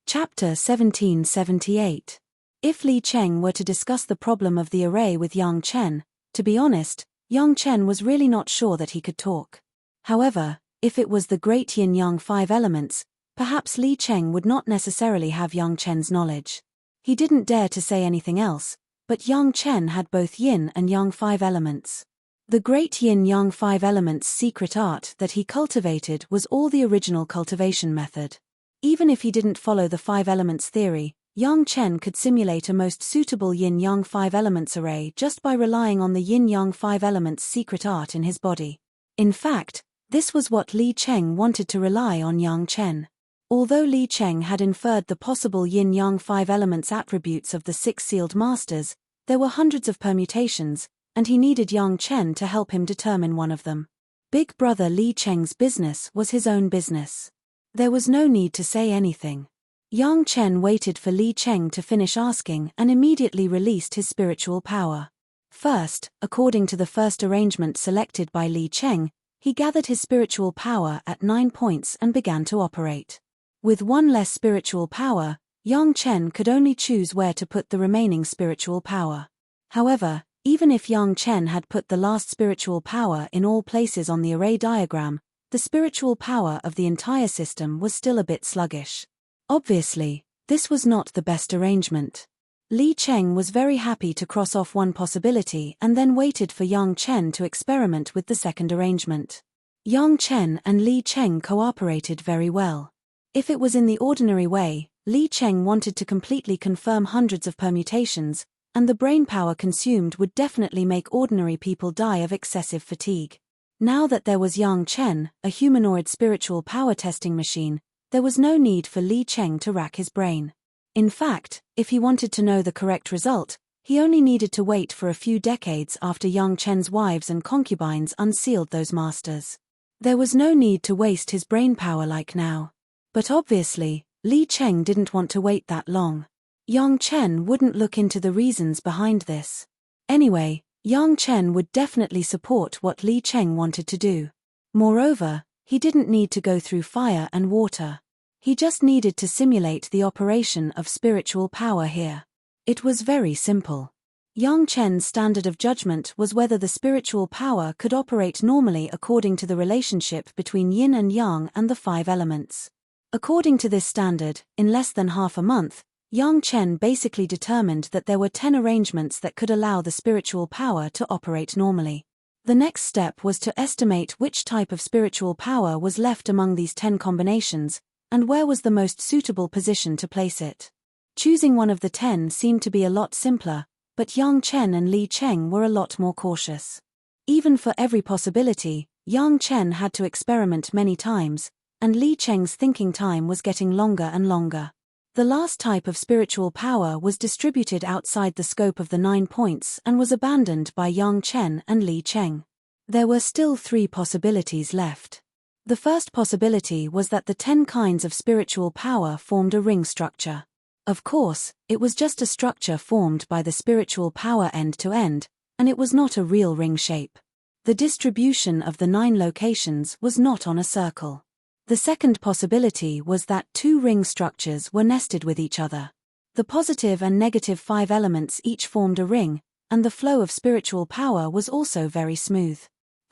Chapter 1778. If Li Cheng were to discuss the problem of the array with Yang Chen, to be honest, Yang Chen was really not sure that he could talk. However, if it was the great yin-yang 5 elements, Perhaps Li Cheng would not necessarily have Yang Chen's knowledge. He didn't dare to say anything else, but Yang Chen had both yin and yang 5 elements. The great yin-yang 5 elements secret art that he cultivated was all the original cultivation method. Even if he didn't follow the 5 elements theory, Yang Chen could simulate a most suitable yin-yang 5 elements array just by relying on the yin-yang 5 elements secret art in his body. In fact, this was what Li Cheng wanted to rely on Yang Chen. Although Li Cheng had inferred the possible yin-yang 5 elements attributes of the 6 sealed masters, there were hundreds of permutations, and he needed Yang Chen to help him determine one of them. Big brother Li Cheng's business was his own business. There was no need to say anything. Yang Chen waited for Li Cheng to finish asking and immediately released his spiritual power. First, according to the first arrangement selected by Li Cheng, he gathered his spiritual power at 9 points and began to operate. With one less spiritual power, Yang Chen could only choose where to put the remaining spiritual power. However, even if Yang Chen had put the last spiritual power in all places on the array diagram, the spiritual power of the entire system was still a bit sluggish. Obviously, this was not the best arrangement. Li Cheng was very happy to cross off one possibility and then waited for Yang Chen to experiment with the second arrangement. Yang Chen and Li Cheng cooperated very well. If it was in the ordinary way, Li Cheng wanted to completely confirm hundreds of permutations, and the brainpower consumed would definitely make ordinary people die of excessive fatigue. Now that there was Yang Chen, a humanoid spiritual power testing machine, there was no need for Li Cheng to rack his brain. In fact, if he wanted to know the correct result, he only needed to wait for a few decades after Yang Chen's wives and concubines unsealed those masters. There was no need to waste his brainpower like now. But obviously, Li Cheng didn't want to wait that long. Yang Chen wouldn't look into the reasons behind this. Anyway, Yang Chen would definitely support what Li Cheng wanted to do. Moreover, he didn't need to go through fire and water. He just needed to simulate the operation of spiritual power here. It was very simple. Yang Chen's standard of judgment was whether the spiritual power could operate normally according to the relationship between yin and yang and the 5 elements. According to this standard, in less than half a month, Yang Chen basically determined that there were 10 arrangements that could allow the spiritual power to operate normally. The next step was to estimate which type of spiritual power was left among these 10 combinations, and where was the most suitable position to place it. Choosing one of the 10 seemed to be a lot simpler, but Yang Chen and Li Cheng were a lot more cautious. Even for every possibility, Yang Chen had to experiment many times, and Li Cheng's thinking time was getting longer and longer. The last type of spiritual power was distributed outside the scope of the 9 points and was abandoned by Yang Chen and Li Cheng. There were still 3 possibilities left. The first possibility was that the 10 kinds of spiritual power formed a ring structure. Of course, it was just a structure formed by the spiritual power end to end, and it was not a real ring shape. The distribution of the 9 locations was not on a circle. The second possibility was that 2 ring structures were nested with each other. The positive and negative 5 elements each formed a ring, and the flow of spiritual power was also very smooth.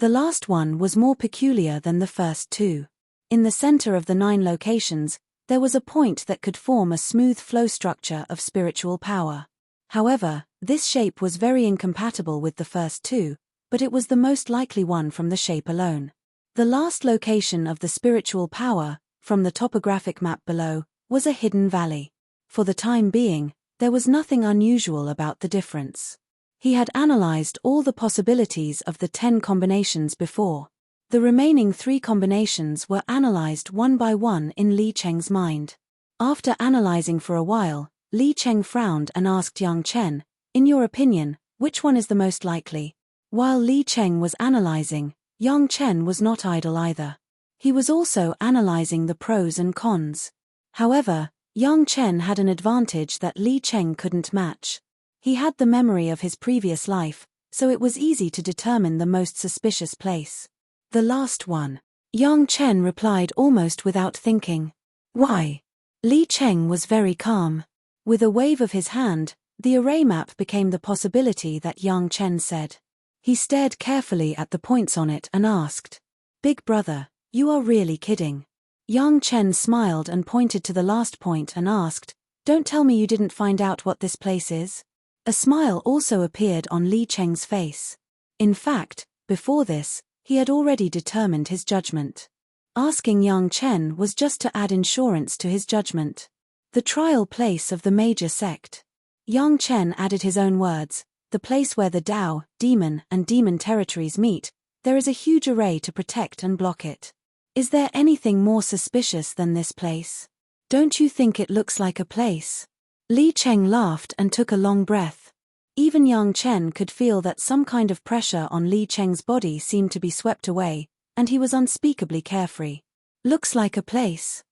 The last one was more peculiar than the first 2. In the center of the 9 locations, there was a point that could form a smooth flow structure of spiritual power. However, this shape was very incompatible with the first 2, but it was the most likely one from the shape alone. The last location of the spiritual power, from the topographic map below, was a hidden valley. For the time being, there was nothing unusual about the difference. He had analyzed all the possibilities of the 10 combinations before. The remaining 3 combinations were analyzed one by one in Li Cheng's mind. After analyzing for a while, Li Cheng frowned and asked Yang Chen, "In your opinion, which one is the most likely?" While Li Cheng was analyzing, Yang Chen was not idle either. He was also analyzing the pros and cons. However, Yang Chen had an advantage that Li Cheng couldn't match. He had the memory of his previous life, so it was easy to determine the most suspicious place. The last one. Yang Chen replied almost without thinking. "Why?" Li Cheng was very calm. With a wave of his hand, the array map became the possibility that Yang Chen said. He stared carefully at the points on it and asked, "Big brother, you are really kidding. Yang Chen smiled and pointed to the last point and asked, "Don't tell me you didn't find out what this place is?" A smile also appeared on Li Cheng's face. In fact, before this, he had already determined his judgment. Asking Yang Chen was just to add insurance to his judgment. The trial place of the major sect. Yang Chen added his own words, "The place where the Tao, demon and demon territories meet, there is a huge array to protect and block it. Is there anything more suspicious than this place? Don't you think it looks like a place?" Li Cheng laughed and took a long breath. Even Yang Chen could feel that some kind of pressure on Li Cheng's body seemed to be swept away, and he was unspeakably carefree. "Looks like a place."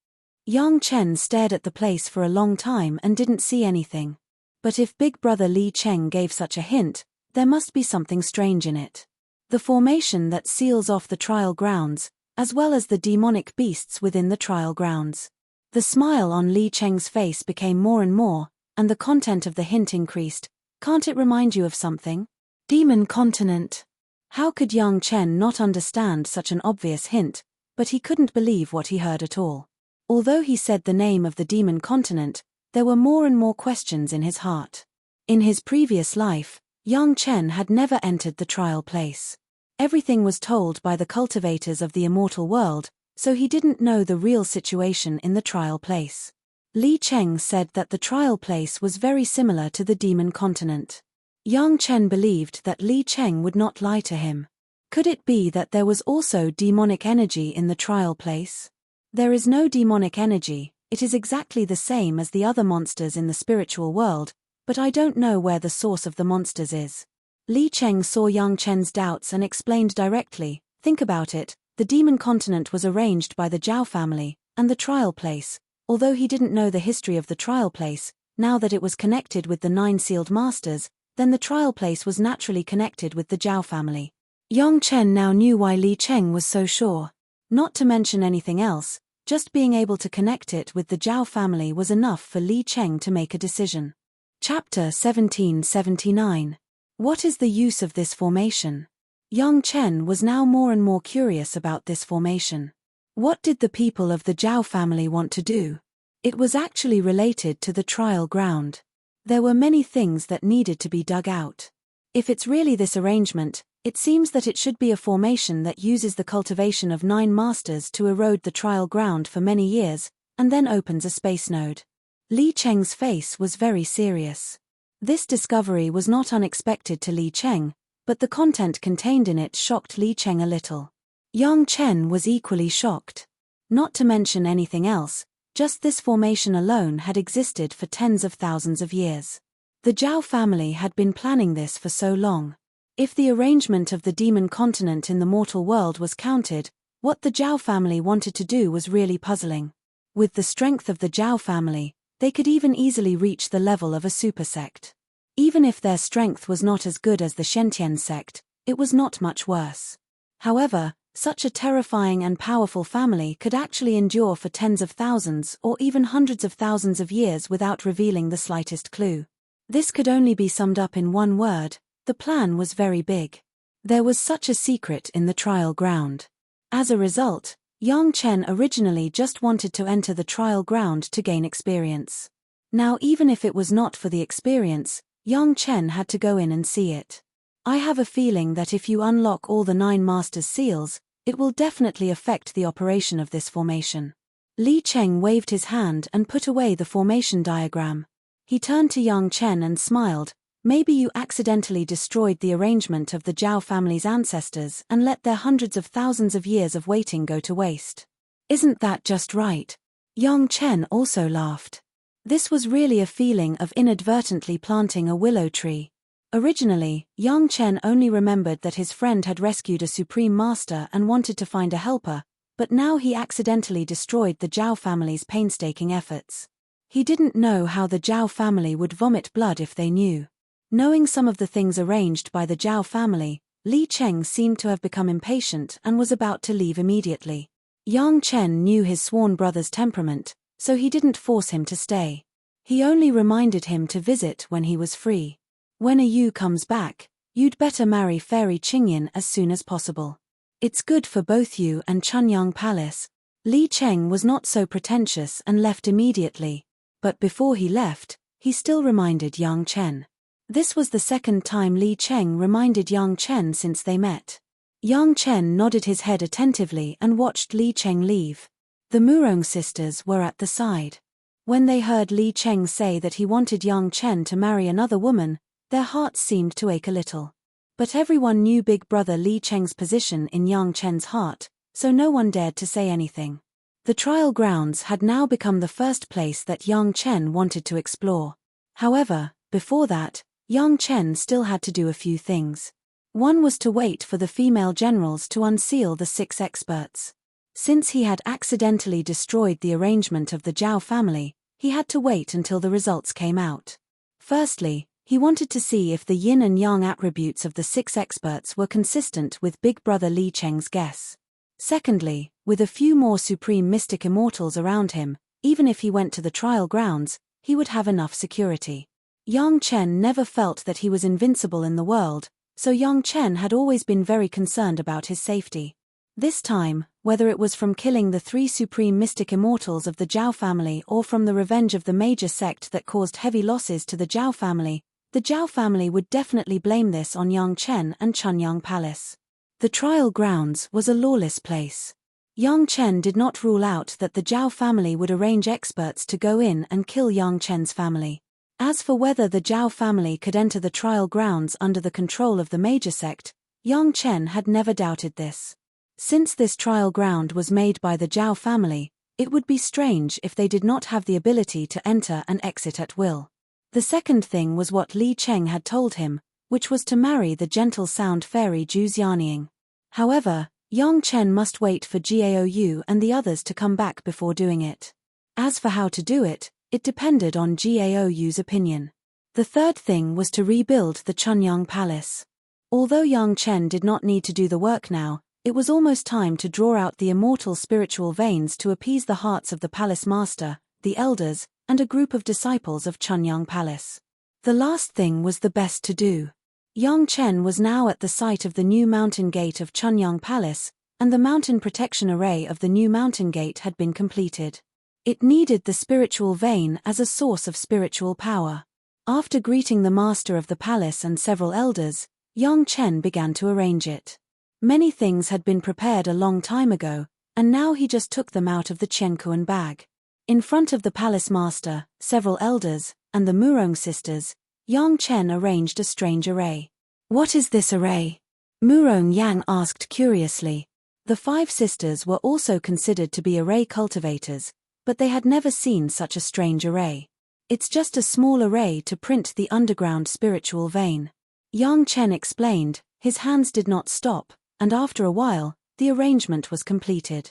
Yang Chen stared at the place for a long time and didn't see anything. But if Big Brother Li Cheng gave such a hint, there must be something strange in it. The formation that seals off the trial grounds, as well as the demonic beasts within the trial grounds. The smile on Li Cheng's face became more and more, and the content of the hint increased. "Can't it remind you of something? Demon continent." How could Yang Chen not understand such an obvious hint, but he couldn't believe what he heard at all. Although he said the name of the demon continent, there were more and more questions in his heart. In his previous life, Yang Chen had never entered the trial place. Everything was told by the cultivators of the immortal world, so he didn't know the real situation in the trial place. Li Cheng said that the trial place was very similar to the demon continent. Yang Chen believed that Li Cheng would not lie to him. Could it be that there was also demonic energy in the trial place? There is no demonic energy, it is exactly the same as the other monsters in the spiritual world, but I don't know where the source of the monsters is. Li Cheng saw Yang Chen's doubts and explained directly, "Think about it, the demon continent was arranged by the Zhao family, and the trial place." Although he didn't know the history of the trial place, now that it was connected with the 9 sealed masters, then the trial place was naturally connected with the Zhao family. Yang Chen now knew why Li Cheng was so sure. Not to mention anything else, just being able to connect it with the Zhao family was enough for Li Cheng to make a decision. Chapter 1779. What is the use of this formation? Yang Chen was now more and more curious about this formation. What did the people of the Zhao family want to do? It was actually related to the trial ground. There were many things that needed to be dug out. If it's really this arrangement, it seems that it should be a formation that uses the cultivation of 9 masters to erode the trial ground for many years, and then opens a space node. Li Cheng's face was very serious. This discovery was not unexpected to Li Cheng, but the content contained in it shocked Li Cheng a little. Yang Chen was equally shocked. Not to mention anything else, just this formation alone had existed for tens of thousands of years. The Zhao family had been planning this for so long. If the arrangement of the demon continent in the mortal world was counted, what the Zhao family wanted to do was really puzzling. With the strength of the Zhao family, they could even easily reach the level of a super sect. Even if their strength was not as good as the Shentian sect, it was not much worse. However, such a terrifying and powerful family could actually endure for tens of thousands or even hundreds of thousands of years without revealing the slightest clue. This could only be summed up in one word: the plan was very big. There was such a secret in the trial ground. As a result, Yang Chen originally just wanted to enter the trial ground to gain experience. Now even if it was not for the experience, Yang Chen had to go in and see it. I have a feeling that if you unlock all the 9 Masters' seals, it will definitely affect the operation of this formation. Li Cheng waved his hand and put away the formation diagram. He turned to Yang Chen and smiled. "Maybe you accidentally destroyed the arrangement of the Zhao family's ancestors and let their hundreds of thousands of years of waiting go to waste. Isn't that just right?" Yang Chen also laughed. This was really a feeling of inadvertently planting a willow tree. Originally, Yang Chen only remembered that his friend had rescued a supreme master and wanted to find a helper, but now he accidentally destroyed the Zhao family's painstaking efforts. He didn't know how the Zhao family would vomit blood if they knew. Knowing some of the things arranged by the Zhao family, Li Cheng seemed to have become impatient and was about to leave immediately. Yang Chen knew his sworn brother's temperament, so he didn't force him to stay. He only reminded him to visit when he was free. "When a Yu comes back, you'd better marry Fairy Qingyan as soon as possible. It's good for both you and Chunyang Palace." Li Cheng was not so pretentious and left immediately. But before he left, he still reminded Yang Chen. This was the second time Li Cheng reminded Yang Chen since they met. Yang Chen nodded his head attentively and watched Li Cheng leave. The Murong sisters were at the side. When they heard Li Cheng say that he wanted Yang Chen to marry another woman, their hearts seemed to ache a little. But everyone knew big brother Li Cheng's position in Yang Chen's heart, so no one dared to say anything. The trial grounds had now become the first place that Yang Chen wanted to explore. However, before that, Yang Chen still had to do a few things. One was to wait for the female generals to unseal the 6 experts. Since he had accidentally destroyed the arrangement of the Zhao family, he had to wait until the results came out. Firstly, he wanted to see if the yin and yang attributes of the 6 experts were consistent with big brother Li Cheng's guess. Secondly, with a few more supreme mystic immortals around him, even if he went to the trial grounds, he would have enough security. Yang Chen never felt that he was invincible in the world, so Yang Chen had always been very concerned about his safety. This time, whether it was from killing the 3 supreme mystic immortals of the Zhao family or from the revenge of the major sect that caused heavy losses to the Zhao family would definitely blame this on Yang Chen and Chunyang Palace. The trial grounds was a lawless place. Yang Chen did not rule out that the Zhao family would arrange experts to go in and kill Yang Chen's family. As for whether the Zhao family could enter the trial grounds under the control of the major sect, Yang Chen had never doubted this. Since this trial ground was made by the Zhao family, it would be strange if they did not have the ability to enter and exit at will. The second thing was what Li Cheng had told him, which was to marry the gentle sound fairy Zhu Xianying. However, Yang Chen must wait for Gaou and the others to come back before doing it. As for how to do it, it depended on Gaou's opinion. The third thing was to rebuild the Chunyang Palace. Although Yang Chen did not need to do the work now, it was almost time to draw out the immortal spiritual veins to appease the hearts of the palace master, the elders, and a group of disciples of Chunyang Palace. The last thing was the best to do. Yang Chen was now at the site of the new mountain gate of Chunyang Palace, and the mountain protection array of the new mountain gate had been completed. It needed the spiritual vein as a source of spiritual power. After greeting the master of the palace and several elders, Yang Chen began to arrange it. Many things had been prepared a long time ago, and now he just took them out of the Qiankuan bag. In front of the palace master, several elders, and the Murong sisters, Yang Chen arranged a strange array. "What is this array?" Murong Yang asked curiously. The 5 sisters were also considered to be array cultivators, but they had never seen such a strange array. "It's just a small array to print the underground spiritual vein." Yang Chen explained. His hands did not stop, and after a while, the arrangement was completed.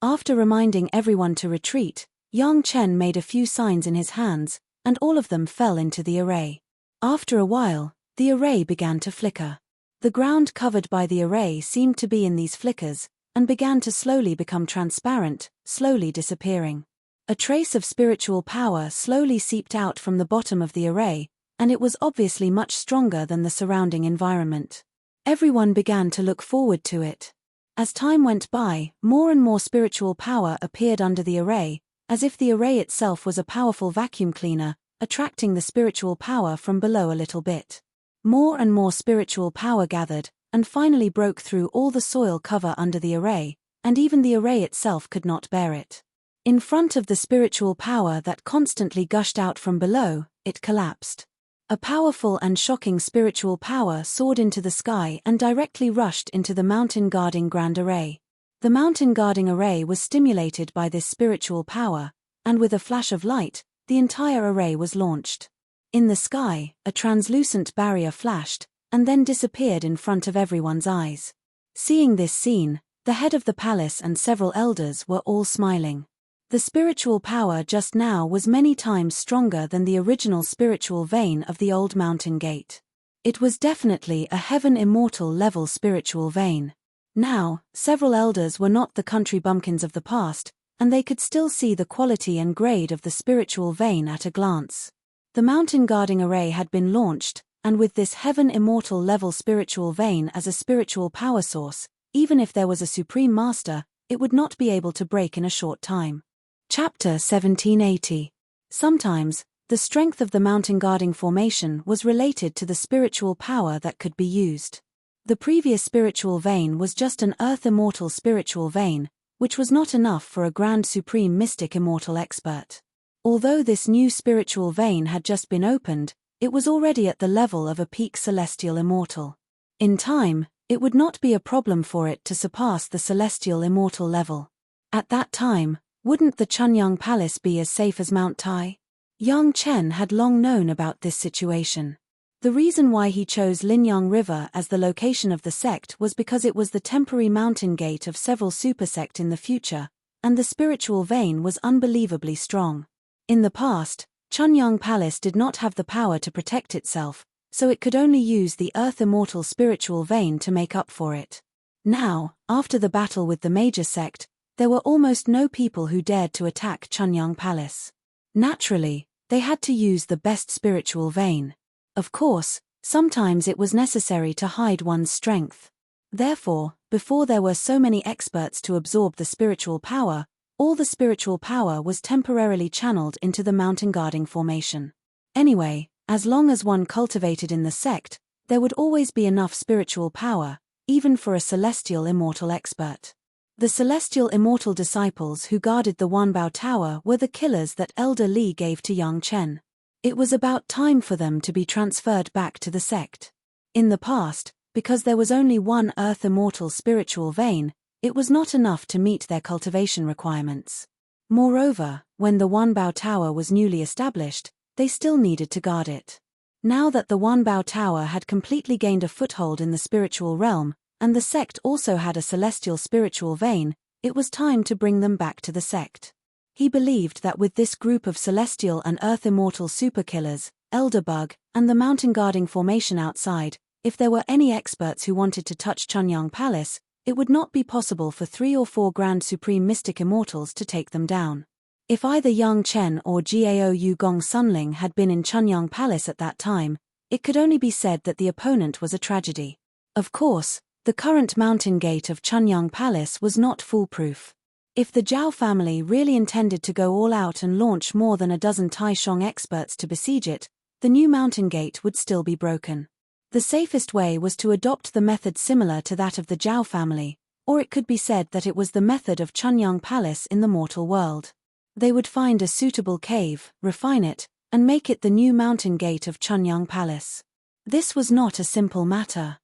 After reminding everyone to retreat, Yang Chen made a few signs in his hands, and all of them fell into the array. After a while, the array began to flicker. The ground covered by the array seemed to be in these flickers, and began to slowly become transparent, slowly disappearing. A trace of spiritual power slowly seeped out from the bottom of the array, and it was obviously much stronger than the surrounding environment. Everyone began to look forward to it. As time went by, more and more spiritual power appeared under the array, as if the array itself was a powerful vacuum cleaner, attracting the spiritual power from below a little bit. More and more spiritual power gathered, and finally broke through all the soil cover under the array, and even the array itself could not bear it. In front of the spiritual power that constantly gushed out from below, it collapsed. A powerful and shocking spiritual power soared into the sky and directly rushed into the mountain guarding grand array. The mountain guarding array was stimulated by this spiritual power, and with a flash of light, the entire array was launched. In the sky, a translucent barrier flashed, and then disappeared in front of everyone's eyes. Seeing this scene, the head of the palace and several elders were all smiling. The spiritual power just now was many times stronger than the original spiritual vein of the old mountain gate. It was definitely a heaven immortal level spiritual vein. Now, several elders were not the country bumpkins of the past, and they could still see the quality and grade of the spiritual vein at a glance. The mountain guarding array had been launched, and with this heaven immortal level spiritual vein as a spiritual power source, even if there was a supreme master, it would not be able to break in a short time. Chapter 1780. Sometimes, the strength of the mountain guarding formation was related to the spiritual power that could be used. The previous spiritual vein was just an earth immortal spiritual vein, which was not enough for a grand supreme mystic immortal expert. Although this new spiritual vein had just been opened, it was already at the level of a peak celestial immortal. In time, it would not be a problem for it to surpass the celestial immortal level. At that time, wouldn't the Chunyang Palace be as safe as Mount Tai? Yang Chen had long known about this situation. The reason why he chose Linyang River as the location of the sect was because it was the temporary mountain gate of several supersect in the future, and the spiritual vein was unbelievably strong. In the past, Chunyang Palace did not have the power to protect itself, so it could only use the earth immortal spiritual vein to make up for it. Now, after the battle with the major sect, there were almost no people who dared to attack Chunyang Palace. Naturally, they had to use the best spiritual vein. Of course, sometimes it was necessary to hide one's strength. Therefore, before there were so many experts to absorb the spiritual power, all the spiritual power was temporarily channeled into the mountain guarding formation. Anyway, as long as one cultivated in the sect, there would always be enough spiritual power, even for a celestial immortal expert. The celestial immortal disciples who guarded the Wanbao Tower were the killers that Elder Li gave to Yang Chen. It was about time for them to be transferred back to the sect. In the past, because there was only one earth immortal spiritual vein, it was not enough to meet their cultivation requirements. Moreover, when the Wanbao Tower was newly established, they still needed to guard it. Now that the Wanbao Tower had completely gained a foothold in the spiritual realm, and the sect also had a celestial spiritual vein, it was time to bring them back to the sect. He believed that with this group of celestial and earth immortal superkillers, Elderbug, and the mountain guarding formation outside, if there were any experts who wanted to touch Chunyang Palace, it would not be possible for 3 or 4 grand supreme mystic immortals to take them down. If either Yang Chen or Gao Yugong Sunling had been in Chunyang Palace at that time, it could only be said that the opponent was a tragedy. Of course, the current mountain gate of Chunyang Palace was not foolproof. If the Zhao family really intended to go all out and launch more than a dozen Taishong experts to besiege it, the new mountain gate would still be broken. The safest way was to adopt the method similar to that of the Zhao family, or it could be said that it was the method of Chunyang Palace in the mortal world. They would find a suitable cave, refine it, and make it the new mountain gate of Chunyang Palace. This was not a simple matter.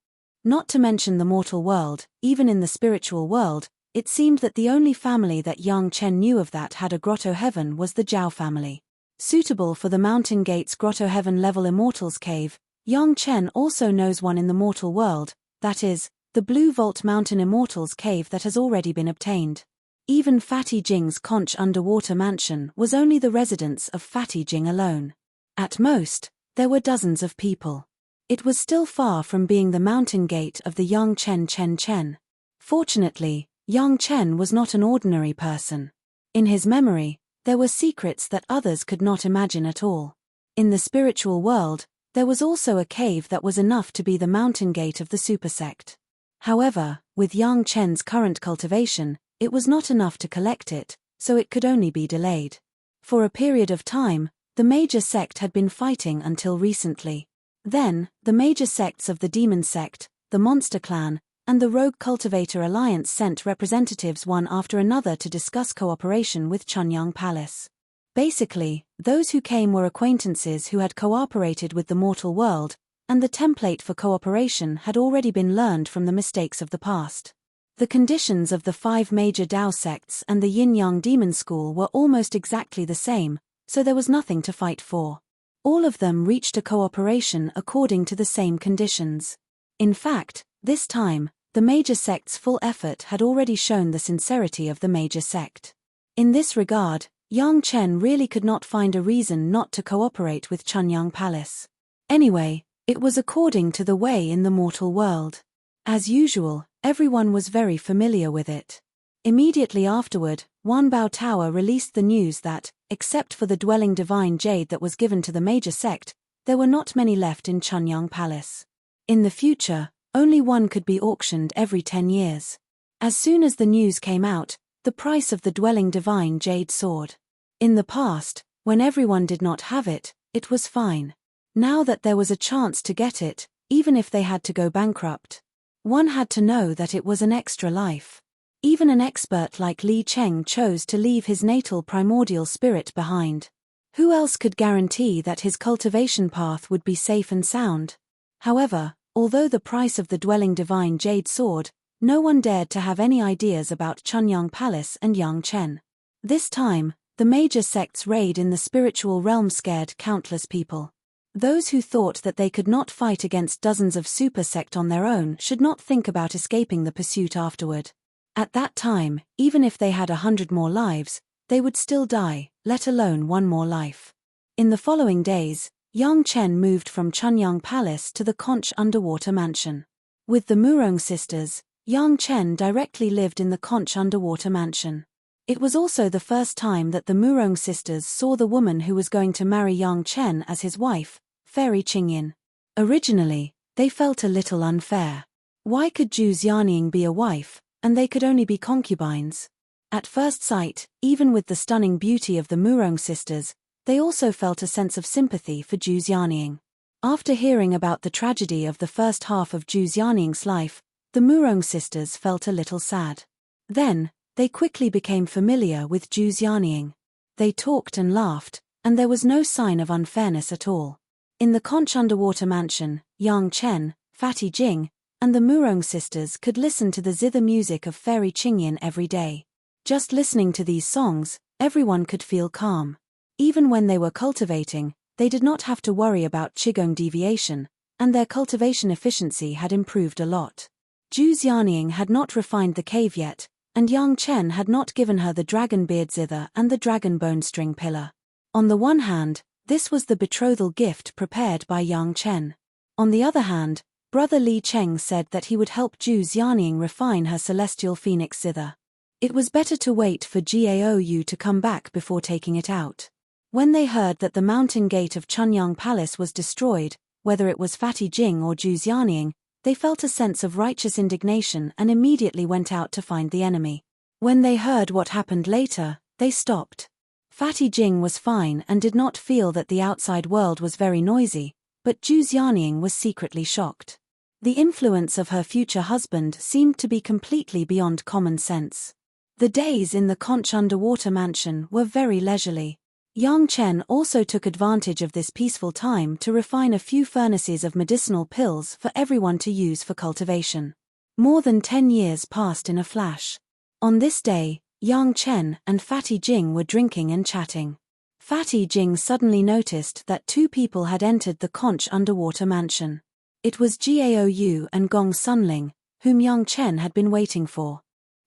Not to mention the mortal world, even in the spiritual world, it seemed that the only family that Yang Chen knew of that had a grotto heaven was the Zhao family. Suitable for the mountain gate's grotto heaven level immortals cave, Yang Chen also knows one in the mortal world, that is, the Blue Vault Mountain Immortals cave that has already been obtained. Even Fatty Jing's conch underwater mansion was only the residence of Fatty Jing alone. At most, there were dozens of people. It was still far from being the mountain gate of the Yang Chen. Fortunately, Yang Chen was not an ordinary person. In his memory, there were secrets that others could not imagine at all. In the spiritual world, there was also a cave that was enough to be the mountain gate of the supersect. However, with Yang Chen's current cultivation, it was not enough to collect it, so it could only be delayed. For a period of time, the major sect had been fighting until recently. Then, the major sects of the Demon Sect, the Monster Clan, and the Rogue Cultivator Alliance sent representatives one after another to discuss cooperation with Chunyang Palace. Basically, those who came were acquaintances who had cooperated with the mortal world, and the template for cooperation had already been learned from the mistakes of the past. The conditions of the 5 major Dao sects and the Yin-Yang Demon School were almost exactly the same, so there was nothing to fight for. All of them reached a cooperation according to the same conditions. In fact, this time, the major sect's full effort had already shown the sincerity of the major sect. In this regard, Yang Chen really could not find a reason not to cooperate with Chunyang Palace. Anyway, it was according to the way in the mortal world. As usual, everyone was very familiar with it. Immediately afterward, Wanbao Tower released the news that, except for the dwelling divine jade that was given to the major sect, there were not many left in Chunyang Palace. In the future, only one could be auctioned every 10 years. As soon as the news came out, the price of the dwelling divine jade soared. In the past, when everyone did not have it, it was fine. Now that there was a chance to get it, even if they had to go bankrupt, one had to know that it was an extra life. Even an expert like Li Cheng chose to leave his natal primordial spirit behind. Who else could guarantee that his cultivation path would be safe and sound? However, although the price of the dwelling divine jade soared, no one dared to have any ideas about Chunyang Palace and Yang Chen. This time, the major sect's raid in the spiritual realm scared countless people. Those who thought that they could not fight against dozens of super sect on their own should not think about escaping the pursuit afterward. At that time, even if they had 100 more lives, they would still die, let alone one more life. In the following days, Yang Chen moved from Chunyang Palace to the Conch underwater mansion. With the Murong sisters, Yang Chen directly lived in the Conch underwater mansion. It was also the first time that the Murong sisters saw the woman who was going to marry Yang Chen as his wife, Fairy Qingyin. Originally, they felt a little unfair. Why could Zhu Xianying be a wife, and they could only be concubines? At first sight, even with the stunning beauty of the Murong sisters, they also felt a sense of sympathy for Zhu Xianying. After hearing about the tragedy of the first half of Zhu Xianying's life, the Murong sisters felt a little sad. Then, they quickly became familiar with Zhu Xianying. They talked and laughed, and there was no sign of unfairness at all. In the Conch underwater mansion, Yang Chen, Fatty Jing, and the Murong sisters could listen to the zither music of Fairy Qingyin every day. Just listening to these songs, everyone could feel calm. Even when they were cultivating, they did not have to worry about qigong deviation, and their cultivation efficiency had improved a lot. Zhu Xianying had not refined the cave yet, and Yang Chen had not given her the dragon beard zither and the dragon bone string pillar. On the one hand, this was the betrothal gift prepared by Yang Chen. On the other hand, brother Li Cheng said that he would help Zhu Xianying refine her celestial phoenix zither. It was better to wait for Gaou to come back before taking it out. When they heard that the mountain gate of Chunyang Palace was destroyed, whether it was Fatty Jing or Zhu Xianying, they felt a sense of righteous indignation and immediately went out to find the enemy. When they heard what happened later, they stopped. Fatty Jing was fine and did not feel that the outside world was very noisy, but Zhu Xianying was secretly shocked. The influence of her future husband seemed to be completely beyond common sense. The days in the Conch underwater mansion were very leisurely. Yang Chen also took advantage of this peaceful time to refine a few furnaces of medicinal pills for everyone to use for cultivation. More than 10 years passed in a flash. On this day, Yang Chen and Fatty Jing were drinking and chatting. Fatty Jing suddenly noticed that two people had entered the Conch underwater mansion. It was Gaou and Gong Sunling, whom Yang Chen had been waiting for.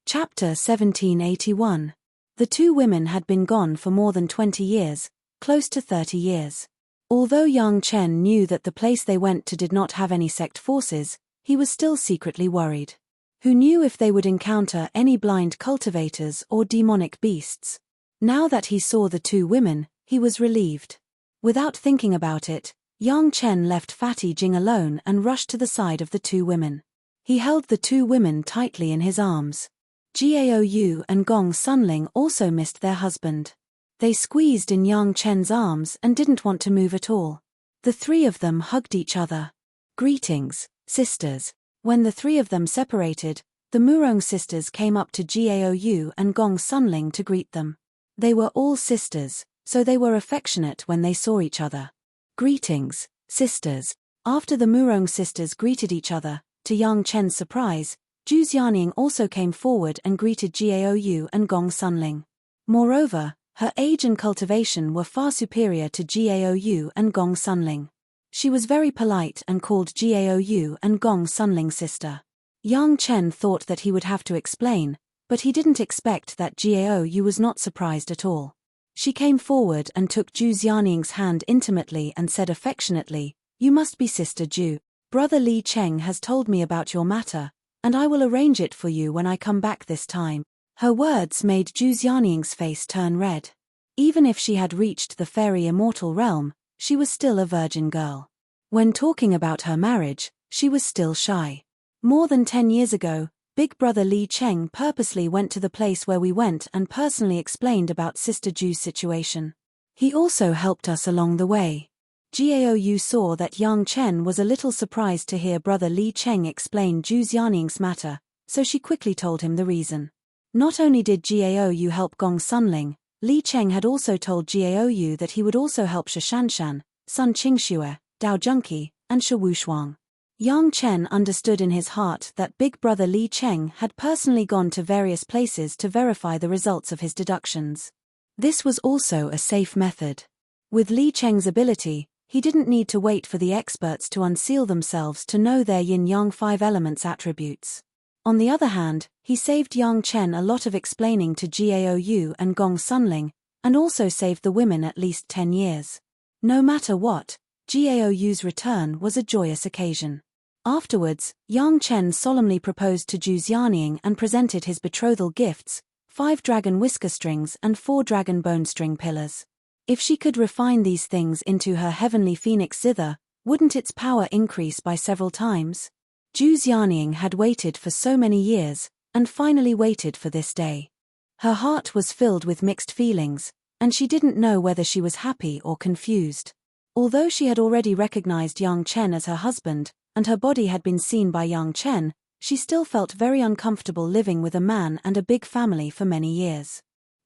Chapter 1781. The two women had been gone for more than 20 years, close to 30 years. Although Yang Chen knew that the place they went to did not have any sect forces, he was still secretly worried. Who knew if they would encounter any blind cultivators or demonic beasts? Now that he saw the two women, he was relieved. Without thinking about it, Yang Chen left Fatty Jing alone and rushed to the side of the two women. He held the two women tightly in his arms. Gaou and Gong Sunling also missed their husband. They squeezed in Yang Chen's arms and didn't want to move at all. The three of them hugged each other. Greetings, sisters. When the three of them separated, the Murong sisters came up to Gaou and Gong Sunling to greet them. They were all sisters, so they were affectionate when they saw each other. Greetings, sisters. After the Murong sisters greeted each other, to Yang Chen's surprise, Zhu Xianying also came forward and greeted Gaou and Gong Sunling. Moreover, her age and cultivation were far superior to Gaou and Gong Sunling. She was very polite and called Gaou and Gong Sunling sister. Yang Chen thought that he would have to explain, but he didn't expect that Gaou was not surprised at all. She came forward and took Zhu Xianying's hand intimately and said affectionately, "You must be Sister Zhu. Brother Li Cheng has told me about your matter, and I will arrange it for you when I come back this time." Her words made Zhu Xianying's face turn red. Even if she had reached the fairy immortal realm, she was still a virgin girl. When talking about her marriage, she was still shy. More than 10 years ago, Big Brother Li Cheng purposely went to the place where we went and personally explained about Sister Ju's situation. He also helped us along the way. Gao Yu saw that Yang Chen was a little surprised to hear Brother Li Cheng explain Ju's Yaning's matter, so she quickly told him the reason. Not only did Gao Yu help Gong Sunling, Li Cheng had also told Gao Yu that he would also help Shishanshan, Sun Qingxue, Dao Junqi, and Shi Wushuang. Yang Chen understood in his heart that Big Brother Li Cheng had personally gone to various places to verify the results of his deductions. This was also a safe method. With Li Cheng's ability, he didn't need to wait for the experts to unseal themselves to know their yin-yang 5 elements attributes. On the other hand, he saved Yang Chen a lot of explaining to Gao Yu and Gong Sunling, and also saved the women at least 10 years. No matter what, Gao Yu's return was a joyous occasion. Afterwards, Yang Chen solemnly proposed to Zhu Xiaoning and presented his betrothal gifts, 5 dragon whisker strings and 4 dragon bone string pillars. If she could refine these things into her heavenly phoenix zither, wouldn't its power increase by several times? Zhu Xiaoning had waited for so many years, and finally waited for this day. Her heart was filled with mixed feelings, and she didn't know whether she was happy or confused. Although she had already recognized Yang Chen as her husband, and her body had been seen by Yang Chen, she still felt very uncomfortable living with a man and a big family for many years.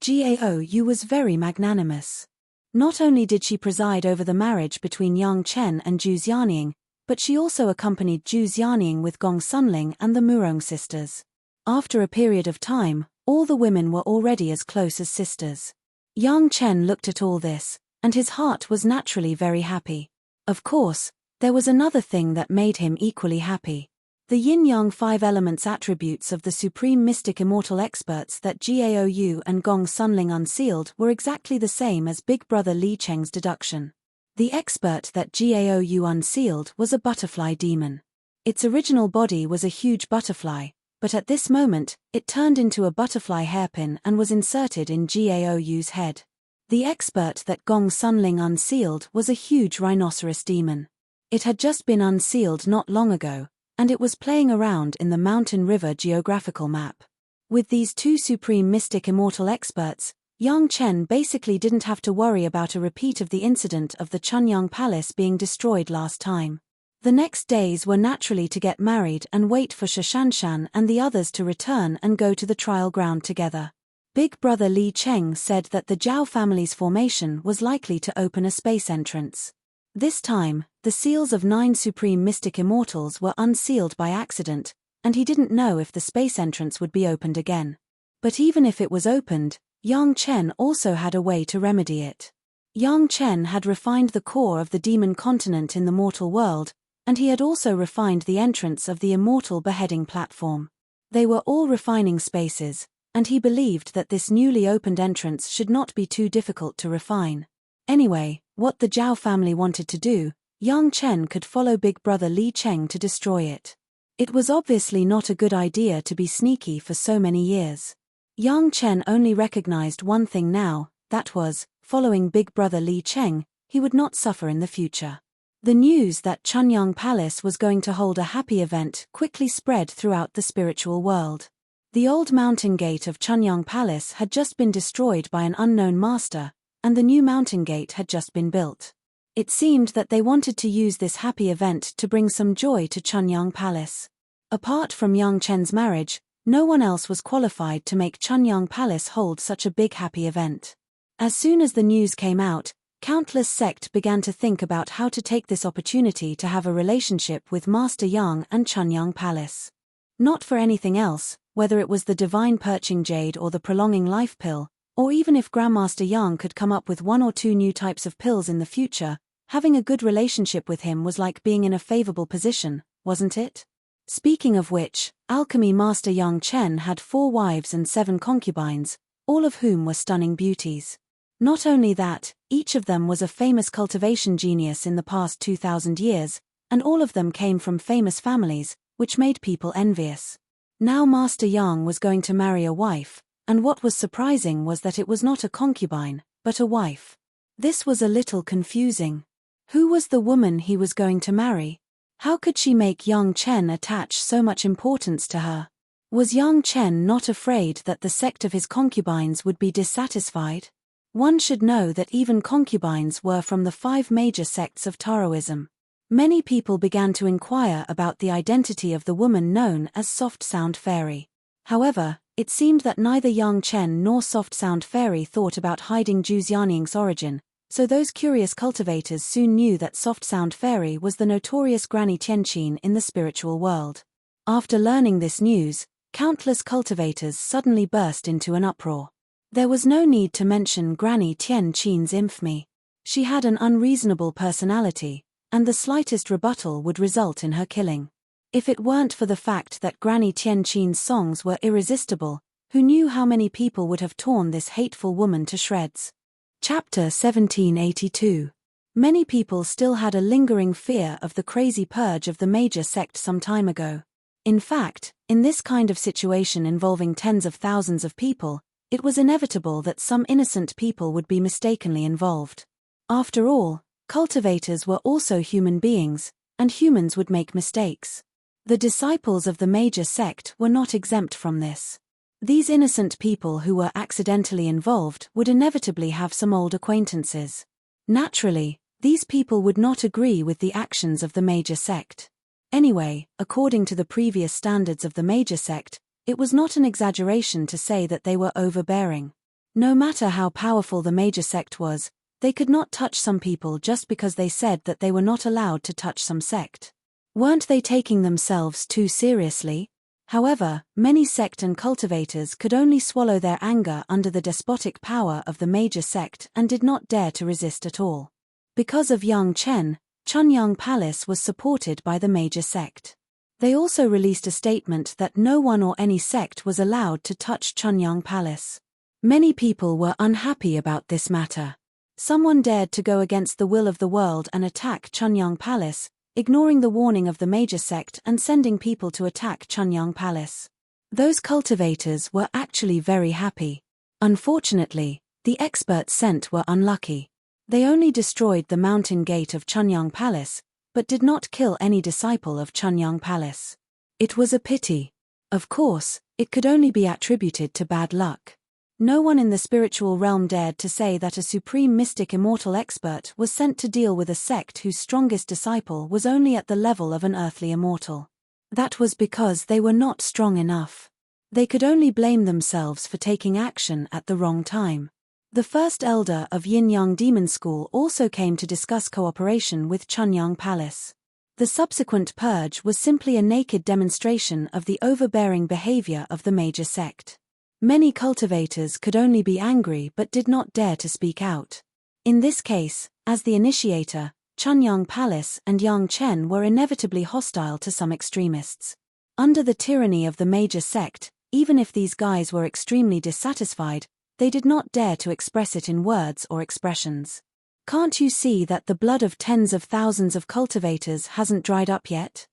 Gao Yu was very magnanimous. Not only did she preside over the marriage between Yang Chen and Zhu Xiaoning, but she also accompanied Zhu Xiaoning with Gong Sunling and the Murong sisters. After a period of time, all the women were already as close as sisters. Yang Chen looked at all this, and his heart was naturally very happy. Of course, there was another thing that made him equally happy. The yin-yang 5 elements attributes of the supreme mystic immortal experts that Gao Yu and Gong Sunling unsealed were exactly the same as Big Brother Li Cheng's deduction. The expert that Gao Yu unsealed was a butterfly demon. Its original body was a huge butterfly, but at this moment, it turned into a butterfly hairpin and was inserted in Gao Yu's head. The expert that Gong Sunling unsealed was a huge rhinoceros demon. It had just been unsealed not long ago, and it was playing around in the Mountain River geographical map. With these 2 supreme mystic immortal experts, Yang Chen basically didn't have to worry about a repeat of the incident of the Chunyang Palace being destroyed last time. The next days were naturally to get married and wait for Shishanshan and the others to return and go to the trial ground together. Big Brother Li Cheng said that the Zhao family's formation was likely to open a space entrance. This time, the seals of 9 supreme mystic immortals were unsealed by accident, and he didn't know if the space entrance would be opened again. But even if it was opened, Yang Chen also had a way to remedy it. Yang Chen had refined the core of the demon continent in the mortal world, and he had also refined the entrance of the immortal beheading platform. They were all refining spaces, and he believed that this newly opened entrance should not be too difficult to refine. Anyway, what the Zhao family wanted to do, Yang Chen could follow Big Brother Li Cheng to destroy it. It was obviously not a good idea to be sneaky for so many years. Yang Chen only recognized one thing now, that was, following Big Brother Li Cheng, he would not suffer in the future. The news that Chunyang Palace was going to hold a happy event quickly spread throughout the spiritual world. The old mountain gate of Chunyang Palace had just been destroyed by an unknown master, and the new mountain gate had just been built. It seemed that they wanted to use this happy event to bring some joy to Chunyang Palace. Apart from Yang Chen's marriage, no one else was qualified to make Chunyang Palace hold such a big happy event. As soon as the news came out, countless sects began to think about how to take this opportunity to have a relationship with Master Yang and Chunyang Palace. Not for anything else, whether it was the divine perching jade or the prolonging life pill, or even if Grandmaster Yang could come up with 1 or 2 new types of pills in the future, having a good relationship with him was like being in a favorable position, wasn't it? Speaking of which, Alchemy Master Yang Chen had 4 wives and 7 concubines, all of whom were stunning beauties. Not only that, each of them was a famous cultivation genius in the past 2,000 years, and all of them came from famous families, which made people envious. Now Master Yang was going to marry a wife, and what was surprising was that it was not a concubine, but a wife. This was a little confusing. Who was the woman he was going to marry? How could she make Yang Chen attach so much importance to her? Was Yang Chen not afraid that the sect of his concubines would be dissatisfied? One should know that even concubines were from the 5 major sects of Taoism. Many people began to inquire about the identity of the woman known as Soft Sound Fairy. However, it seemed that neither Yang Chen nor Soft Sound Fairy thought about hiding Zhu Xianying's origin, so those curious cultivators soon knew that Soft Sound Fairy was the notorious Granny Tianqin in the spiritual world. After learning this news, countless cultivators suddenly burst into an uproar. There was no need to mention Granny Tianqin's infamy. She had an unreasonable personality, and the slightest rebuttal would result in her killing. If it weren't for the fact that Granny Tianqin's songs were irresistible, who knew how many people would have torn this hateful woman to shreds? Chapter 1782. Many people still had a lingering fear of the crazy purge of the major sect some time ago. In fact, in this kind of situation involving tens of thousands of people, it was inevitable that some innocent people would be mistakenly involved. After all, cultivators were also human beings, and humans would make mistakes. The disciples of the major sect were not exempt from this. These innocent people who were accidentally involved would inevitably have some old acquaintances. Naturally, these people would not agree with the actions of the major sect. Anyway, according to the previous standards of the major sect, it was not an exaggeration to say that they were overbearing. No matter how powerful the major sect was, they could not touch some people just because they said that they were not allowed to touch some sect. Weren't they taking themselves too seriously? However, many sect and cultivators could only swallow their anger under the despotic power of the major sect and did not dare to resist at all. Because of Yang Chen, Chunyang Palace was supported by the major sect. They also released a statement that no one or any sect was allowed to touch Chunyang Palace. Many people were unhappy about this matter. Someone dared to go against the will of the world and attack Chunyang Palace, ignoring the warning of the major sect and sending people to attack Chunyang Palace. Those cultivators were actually very happy. Unfortunately, the experts sent were unlucky. They only destroyed the mountain gate of Chunyang Palace, but did not kill any disciple of Chunyang Palace. It was a pity. Of course, it could only be attributed to bad luck. No one in the spiritual realm dared to say that a supreme mystic immortal expert was sent to deal with a sect whose strongest disciple was only at the level of an earthly immortal. That was because they were not strong enough. They could only blame themselves for taking action at the wrong time. The first elder of Yin-Yang Demon School also came to discuss cooperation with Chunyang Palace. The subsequent purge was simply a naked demonstration of the overbearing behavior of the major sect. Many cultivators could only be angry but did not dare to speak out. In this case, as the initiator, Chunyang Palace and Yang Chen were inevitably hostile to some extremists. Under the tyranny of the major sect, even if these guys were extremely dissatisfied, they did not dare to express it in words or expressions. Can't you see that the blood of tens of thousands of cultivators hasn't dried up yet?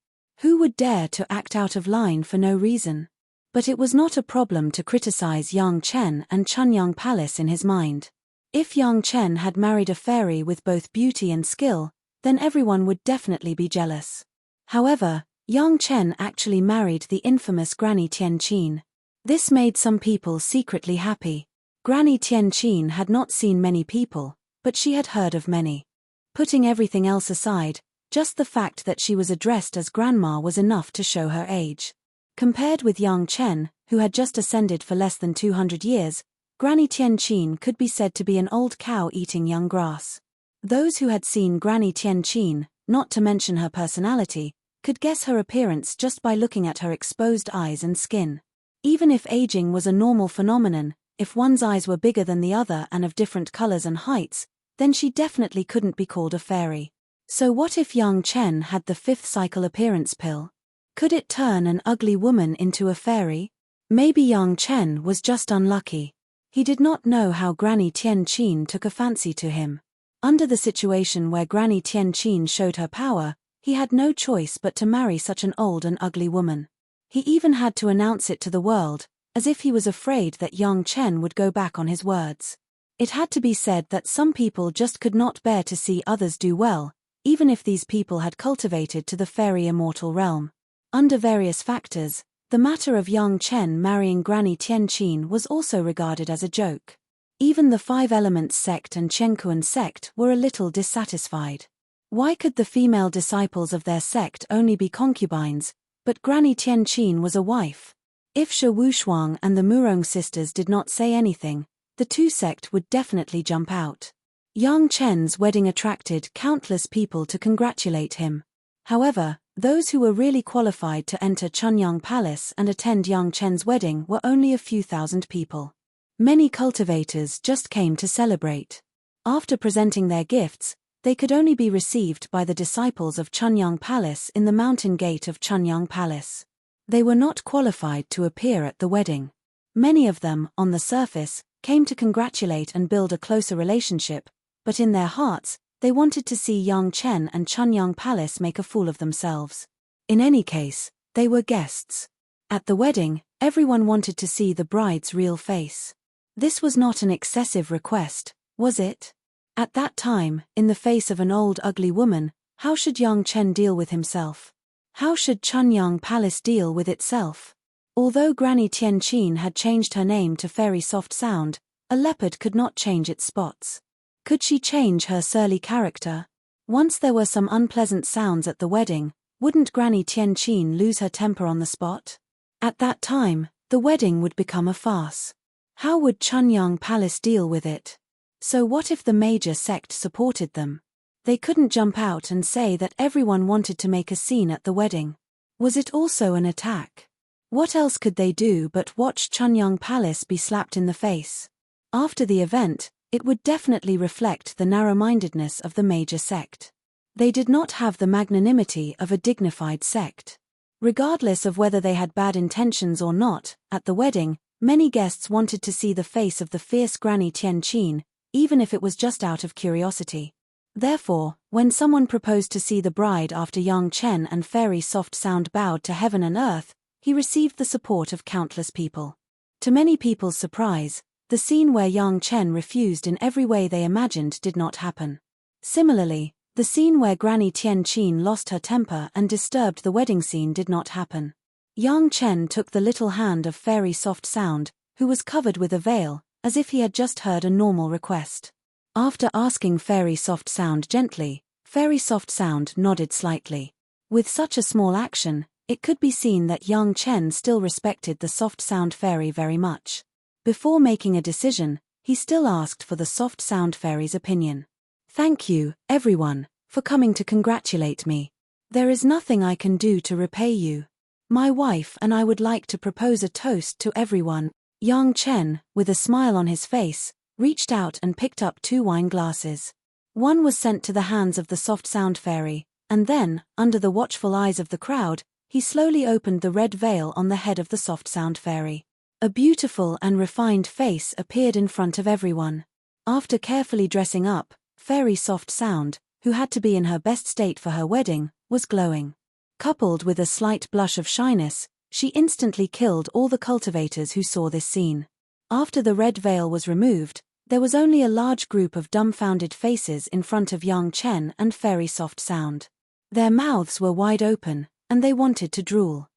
Who would dare to act out of line for no reason? But it was not a problem to criticize Yang Chen and Chunyang Palace in his mind. If Yang Chen had married a fairy with both beauty and skill, then everyone would definitely be jealous. However, Yang Chen actually married the infamous Granny Tianqin. This made some people secretly happy. Granny Tianqin had not seen many people, but she had heard of many. Putting everything else aside, just the fact that she was addressed as grandma was enough to show her age. Compared with Yang Chen, who had just ascended for less than 200 years, Granny Tianqin could be said to be an old cow eating young grass. Those who had seen Granny Tianqin, not to mention her personality, could guess her appearance just by looking at her exposed eyes and skin. Even if aging was a normal phenomenon, if one's eyes were bigger than the other and of different colors and heights, then she definitely couldn't be called a fairy. So what if Yang Chen had the 5th cycle appearance pill? Could it turn an ugly woman into a fairy? Maybe Yang Chen was just unlucky. He did not know how Granny Tianqin took a fancy to him. Under the situation where Granny Tianqin showed her power, he had no choice but to marry such an old and ugly woman. He even had to announce it to the world, as if he was afraid that Yang Chen would go back on his words. It had to be said that some people just could not bear to see others do well, even if these people had cultivated to the fairy immortal realm. Under various factors, The matter of young Chen marrying Granny Tianqin was also regarded as a joke. Even the Five Elements sect and Chenkuan sect were a little dissatisfied. Why could the female disciples of their sect only be concubines, but Granny Tianqin was a wife? If Shi Wushuang and the Murong sisters did not say anything, the two sect would definitely jump out. Yang Chen's wedding attracted countless people to congratulate him. However, those who were really qualified to enter Chunyang Palace and attend Yang Chen's wedding were only a few thousand people. Many cultivators just came to celebrate. After presenting their gifts, they could only be received by the disciples of Chunyang Palace in the mountain gate of Chunyang Palace. They were not qualified to appear at the wedding. Many of them, on the surface, came to congratulate and build a closer relationship, but in their hearts, they wanted to see Yang Chen and Chunyang Palace make a fool of themselves. In any case, they were guests. At the wedding, everyone wanted to see the bride's real face. This was not an excessive request, was it? At that time, in the face of an old ugly woman, how should Yang Chen deal with himself? How should Chunyang Palace deal with itself? Although Granny Tianqin had changed her name to Fairy Soft Sound, a leopard could not change its spots. Could she change her surly character? Once there were some unpleasant sounds at the wedding, wouldn't Granny Tianqin lose her temper on the spot? At that time, the wedding would become a farce. How would Chunyang Palace deal with it? So what if the major sect supported them? They couldn't jump out and say that everyone wanted to make a scene at the wedding. Was it also an attack? What else could they do but watch Chunyang Palace be slapped in the face? After the event, it would definitely reflect the narrow-mindedness of the major sect. They did not have the magnanimity of a dignified sect. Regardless of whether they had bad intentions or not, at the wedding, many guests wanted to see the face of the fierce Granny Tianqin, even if it was just out of curiosity. Therefore, when someone proposed to see the bride after Yang Chen and Fairy Soft Sound bowed to heaven and earth, he received the support of countless people. To many people's surprise, the scene where Yang Chen refused in every way they imagined did not happen. Similarly, the scene where Granny Tianqin lost her temper and disturbed the wedding scene did not happen. Yang Chen took the little hand of Fairy Soft Sound, who was covered with a veil, as if he had just heard a normal request. After asking Fairy Soft Sound gently, Fairy Soft Sound nodded slightly. With such a small action, it could be seen that Yang Chen still respected the Soft Sound Fairy very much. Before making a decision, he still asked for the Soft Sound Fairy's opinion. "Thank you, everyone, for coming to congratulate me. There is nothing I can do to repay you. My wife and I would like to propose a toast to everyone." Yang Chen, with a smile on his face, reached out and picked up 2 wine glasses. One was sent to the hands of the Soft Sound Fairy, and then, under the watchful eyes of the crowd, he slowly opened the red veil on the head of the Soft Sound Fairy. A beautiful and refined face appeared in front of everyone. After carefully dressing up, Fairy Soft Sound, who had to be in her best state for her wedding, was glowing. Coupled with a slight blush of shyness, she instantly killed all the cultivators who saw this scene. After the red veil was removed, there was only a large group of dumbfounded faces in front of Yang Chen and Fairy Soft Sound. Their mouths were wide open, and they wanted to drool.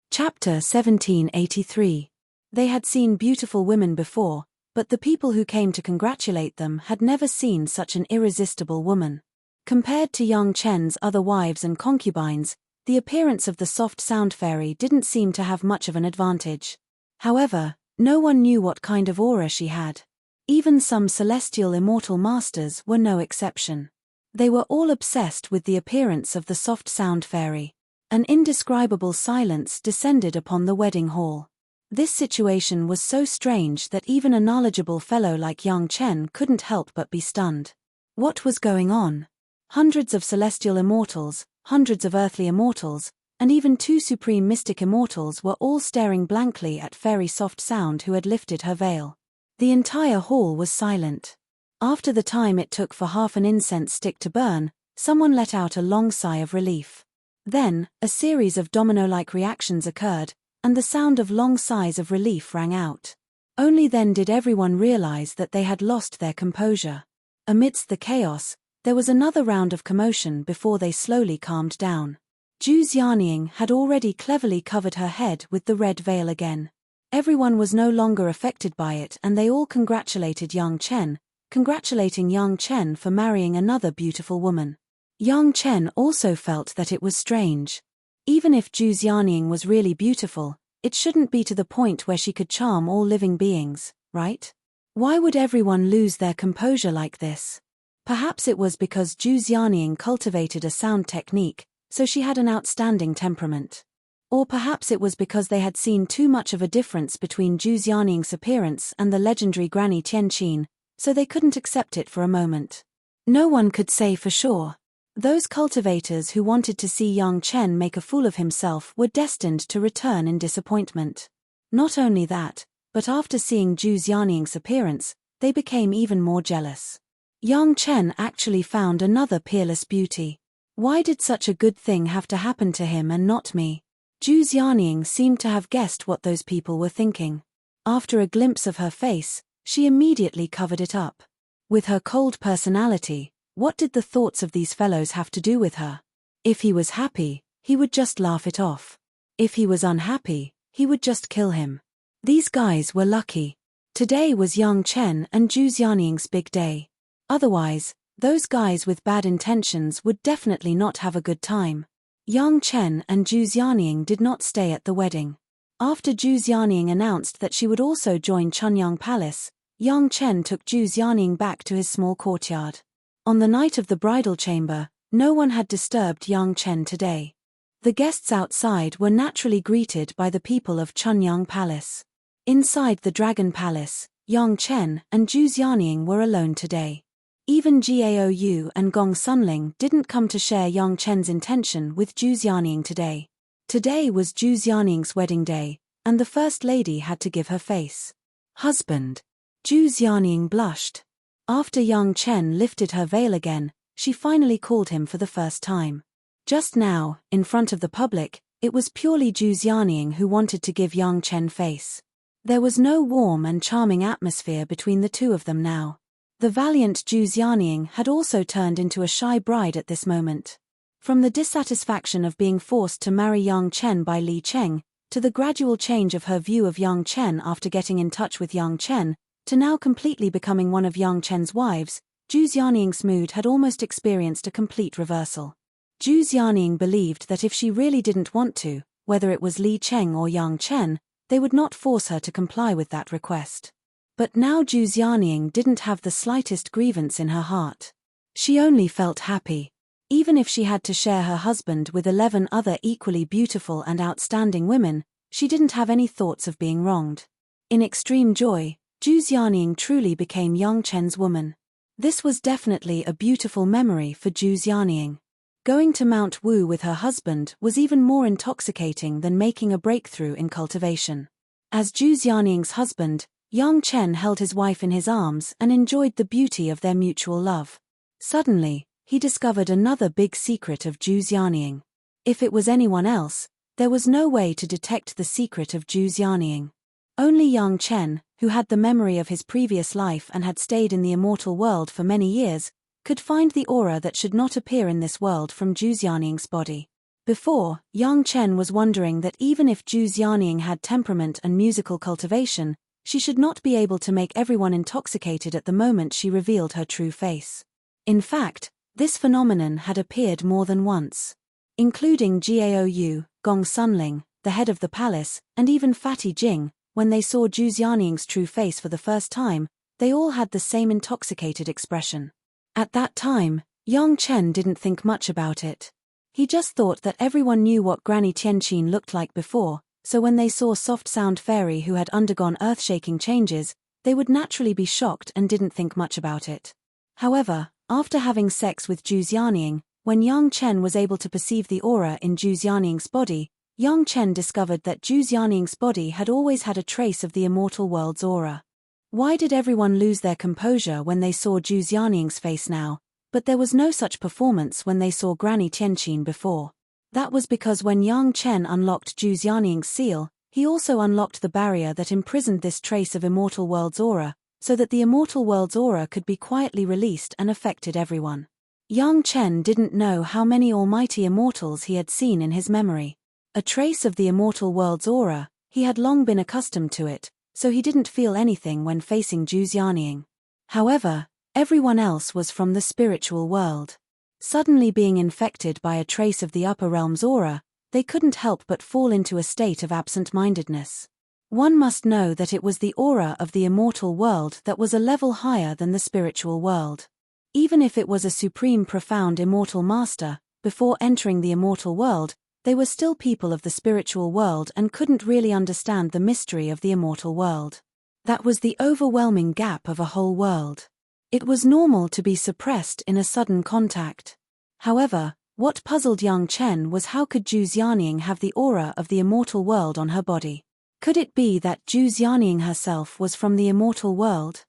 Chapter 1783. They had seen beautiful women before, but the people who came to congratulate them had never seen such an irresistible woman. Compared to Yang Chen's other wives and concubines, the appearance of the Soft Sound Fairy didn't seem to have much of an advantage. However, no one knew what kind of aura she had. Even some celestial immortal masters were no exception. They were all obsessed with the appearance of the Soft Sound Fairy. An indescribable silence descended upon the wedding hall. This situation was so strange that even a knowledgeable fellow like Yang Chen couldn't help but be stunned. What was going on? Hundreds of celestial immortals, hundreds of earthly immortals, and even 2 supreme mystic immortals were all staring blankly at Fairy Soft Sound, who had lifted her veil. The entire hall was silent. After the time it took for half an incense stick to burn, someone let out a long sigh of relief. Then, a series of domino-like reactions occurred, and the sound of long sighs of relief rang out. Only then did everyone realize that they had lost their composure. Amidst the chaos, there was another round of commotion before they slowly calmed down. Zhu Xianying had already cleverly covered her head with the red veil again. Everyone was no longer affected by it, and they all congratulated Yang Chen, congratulating Yang Chen for marrying another beautiful woman. Yang Chen also felt that it was strange. Even if Zhu Xianying was really beautiful, it shouldn't be to the point where she could charm all living beings, right? Why would everyone lose their composure like this? Perhaps it was because Zhu Xianying cultivated a sound technique, so she had an outstanding temperament. Or perhaps it was because they had seen too much of a difference between Zhu Xianying's appearance and the legendary Granny Tianqin, so they couldn't accept it for a moment. No one could say for sure. Those cultivators who wanted to see Yang Chen make a fool of himself were destined to return in disappointment. Not only that, but after seeing Zhu Xianying's appearance, they became even more jealous. Yang Chen actually found another peerless beauty. Why did such a good thing have to happen to him and not me? Zhu Xianying seemed to have guessed what those people were thinking. After a glimpse of her face, she immediately covered it up. With her cold personality, what did the thoughts of these fellows have to do with her? If he was happy, he would just laugh it off. If he was unhappy, he would just kill him. These guys were lucky. Today was Yang Chen and Zhu Xianying's big day. Otherwise, those guys with bad intentions would definitely not have a good time. Yang Chen and Zhu Xianying did not stay at the wedding. After Zhu Xianying announced that she would also join Chunyang Palace, Yang Chen took Zhu Xianying back to his small courtyard. On the night of the bridal chamber, no one had disturbed Yang Chen today. The guests outside were naturally greeted by the people of Chunyang Palace. Inside the Dragon Palace, Yang Chen and Zhu Xianying were alone today. Even Gaou and Gong Sunling didn't come to share Yang Chen's intention with Zhu Xianying today. Today was Zhu Xianying's wedding day, and the First Lady had to give her face. Husband. Zhu Xianying blushed. After Yang Chen lifted her veil again, she finally called him for the first time. Just now, in front of the public, it was purely Zhu Xianying who wanted to give Yang Chen face. There was no warm and charming atmosphere between the two of them now. The valiant Zhu Xianying had also turned into a shy bride at this moment. From the dissatisfaction of being forced to marry Yang Chen by Li Cheng, to the gradual change of her view of Yang Chen after getting in touch with Yang Chen, to now completely becoming one of Yang Chen's wives, Zhu Xianying's mood had almost experienced a complete reversal. Zhu Xianying believed that if she really didn't want to, whether it was Li Cheng or Yang Chen, they would not force her to comply with that request. But now Zhu Xianying didn't have the slightest grievance in her heart. She only felt happy. Even if she had to share her husband with 11 other equally beautiful and outstanding women, she didn't have any thoughts of being wronged. In extreme joy, Zhu Xianying truly became Yang Chen's woman. This was definitely a beautiful memory for Zhu Xianying. Going to Mount Wu with her husband was even more intoxicating than making a breakthrough in cultivation. As Zhu Xianying's husband, Yang Chen held his wife in his arms and enjoyed the beauty of their mutual love. Suddenly, he discovered another big secret of Zhu Xianying. If it was anyone else, there was no way to detect the secret of Zhu Xianying. Only Yang Chen, who had the memory of his previous life and had stayed in the immortal world for many years, could find the aura that should not appear in this world from Zhu Xianying's body. Before, Yang Chen was wondering that even if Zhu Xianying had temperament and musical cultivation, she should not be able to make everyone intoxicated at the moment she revealed her true face. In fact, this phenomenon had appeared more than once. Including Gaou, Gong Sunling, the head of the palace, and even Fatty Jing, when they saw Zhu Xianying's true face for the first time, they all had the same intoxicated expression. At that time, Yang Chen didn't think much about it. He just thought that everyone knew what Granny Tianqin looked like before, so when they saw Soft Sound Fairy who had undergone earth-shaking changes, they would naturally be shocked and didn't think much about it. However, after having sex with Zhu Xianying, when Yang Chen was able to perceive the aura in Zhu Xianying's body, Yang Chen discovered that Zhu Xianying's body had always had a trace of the immortal world's aura. Why did everyone lose their composure when they saw Zhu Xianying's face now, but there was no such performance when they saw Granny Tianqin before? That was because when Yang Chen unlocked Zhu Xianying's seal, he also unlocked the barrier that imprisoned this trace of immortal world's aura, so that the immortal world's aura could be quietly released and affected everyone. Yang Chen didn't know how many almighty immortals he had seen in his memory. A trace of the immortal world's aura, he had long been accustomed to it, so he didn't feel anything when facing Zhu Xianying. However, everyone else was from the spiritual world. Suddenly being infected by a trace of the upper realm's aura, they couldn't help but fall into a state of absent-mindedness. One must know that it was the aura of the immortal world that was a level higher than the spiritual world. Even if it was a supreme profound immortal master, before entering the immortal world, they were still people of the spiritual world and couldn't really understand the mystery of the immortal world. That was the overwhelming gap of a whole world. It was normal to be suppressed in a sudden contact. However, what puzzled Yang Chen was how could Zhu Xianying have the aura of the immortal world on her body? Could it be that Zhu Xianying herself was from the immortal world?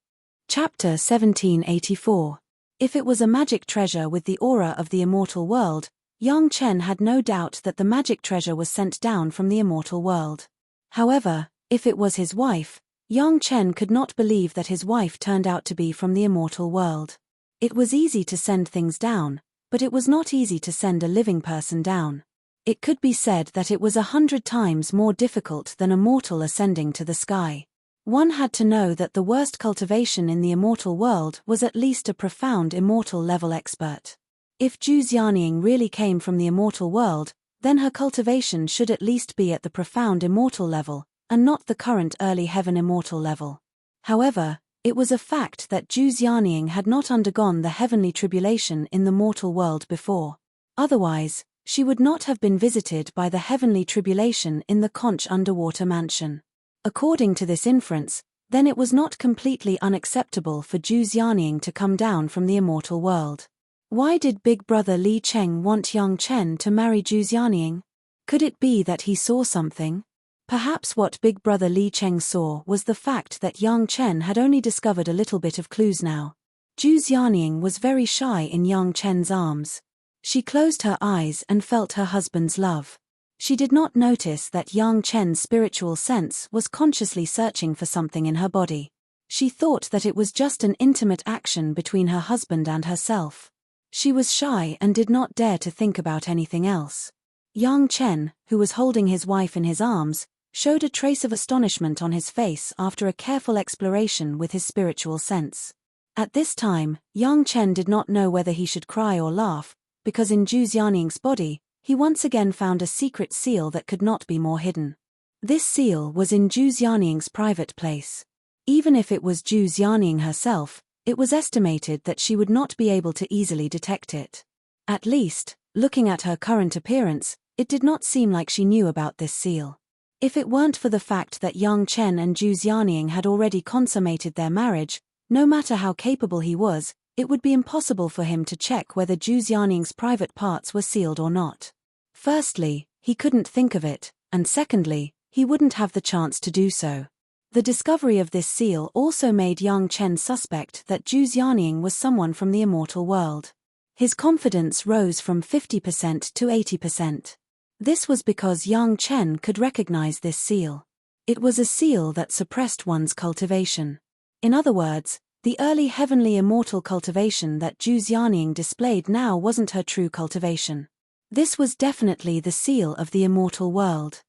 Chapter 1784. If it was a magic treasure with the aura of the immortal world, Yang Chen had no doubt that the magic treasure was sent down from the immortal world. However, if it was his wife, Yang Chen could not believe that his wife turned out to be from the immortal world. It was easy to send things down, but it was not easy to send a living person down. It could be said that it was 100 times more difficult than a mortal ascending to the sky. One had to know that the worst cultivation in the immortal world was at least a profound immortal level expert. If Zhu Xianying really came from the immortal world, then her cultivation should at least be at the profound immortal level, and not the current early heaven immortal level. However, it was a fact that Zhu Xianying had not undergone the heavenly tribulation in the mortal world before. Otherwise, she would not have been visited by the heavenly tribulation in the conch underwater mansion. According to this inference, then it was not completely unacceptable for Zhu Xianying to come down from the immortal world. Why did Big Brother Li Cheng want Yang Chen to marry Zhu Xianying? Could it be that he saw something? Perhaps what Big Brother Li Cheng saw was the fact that Yang Chen had only discovered a little bit of clues now. Zhu Xianying was very shy in Yang Chen's arms. She closed her eyes and felt her husband's love. She did not notice that Yang Chen's spiritual sense was consciously searching for something in her body. She thought that it was just an intimate action between her husband and herself. She was shy and did not dare to think about anything else. Yang Chen, who was holding his wife in his arms, showed a trace of astonishment on his face after a careful exploration with his spiritual sense. At this time, Yang Chen did not know whether he should cry or laugh, because in Zhu Xianying's body, he once again found a secret seal that could not be more hidden. This seal was in Zhu Xianying's private place. Even if it was Zhu Xianying herself, it was estimated that she would not be able to easily detect it. At least, looking at her current appearance, it did not seem like she knew about this seal. If it weren't for the fact that Yang Chen and Zhu Xianying had already consummated their marriage, no matter how capable he was, it would be impossible for him to check whether Zhu Xianying's private parts were sealed or not. Firstly, he couldn't think of it, and secondly, he wouldn't have the chance to do so. The discovery of this seal also made Yang Chen suspect that Zhu Xianying was someone from the immortal world. His confidence rose from 50% to 80%. This was because Yang Chen could recognize this seal. It was a seal that suppressed one's cultivation. In other words, the early heavenly immortal cultivation that Zhu Xianying displayed now wasn't her true cultivation. This was definitely the seal of the immortal world.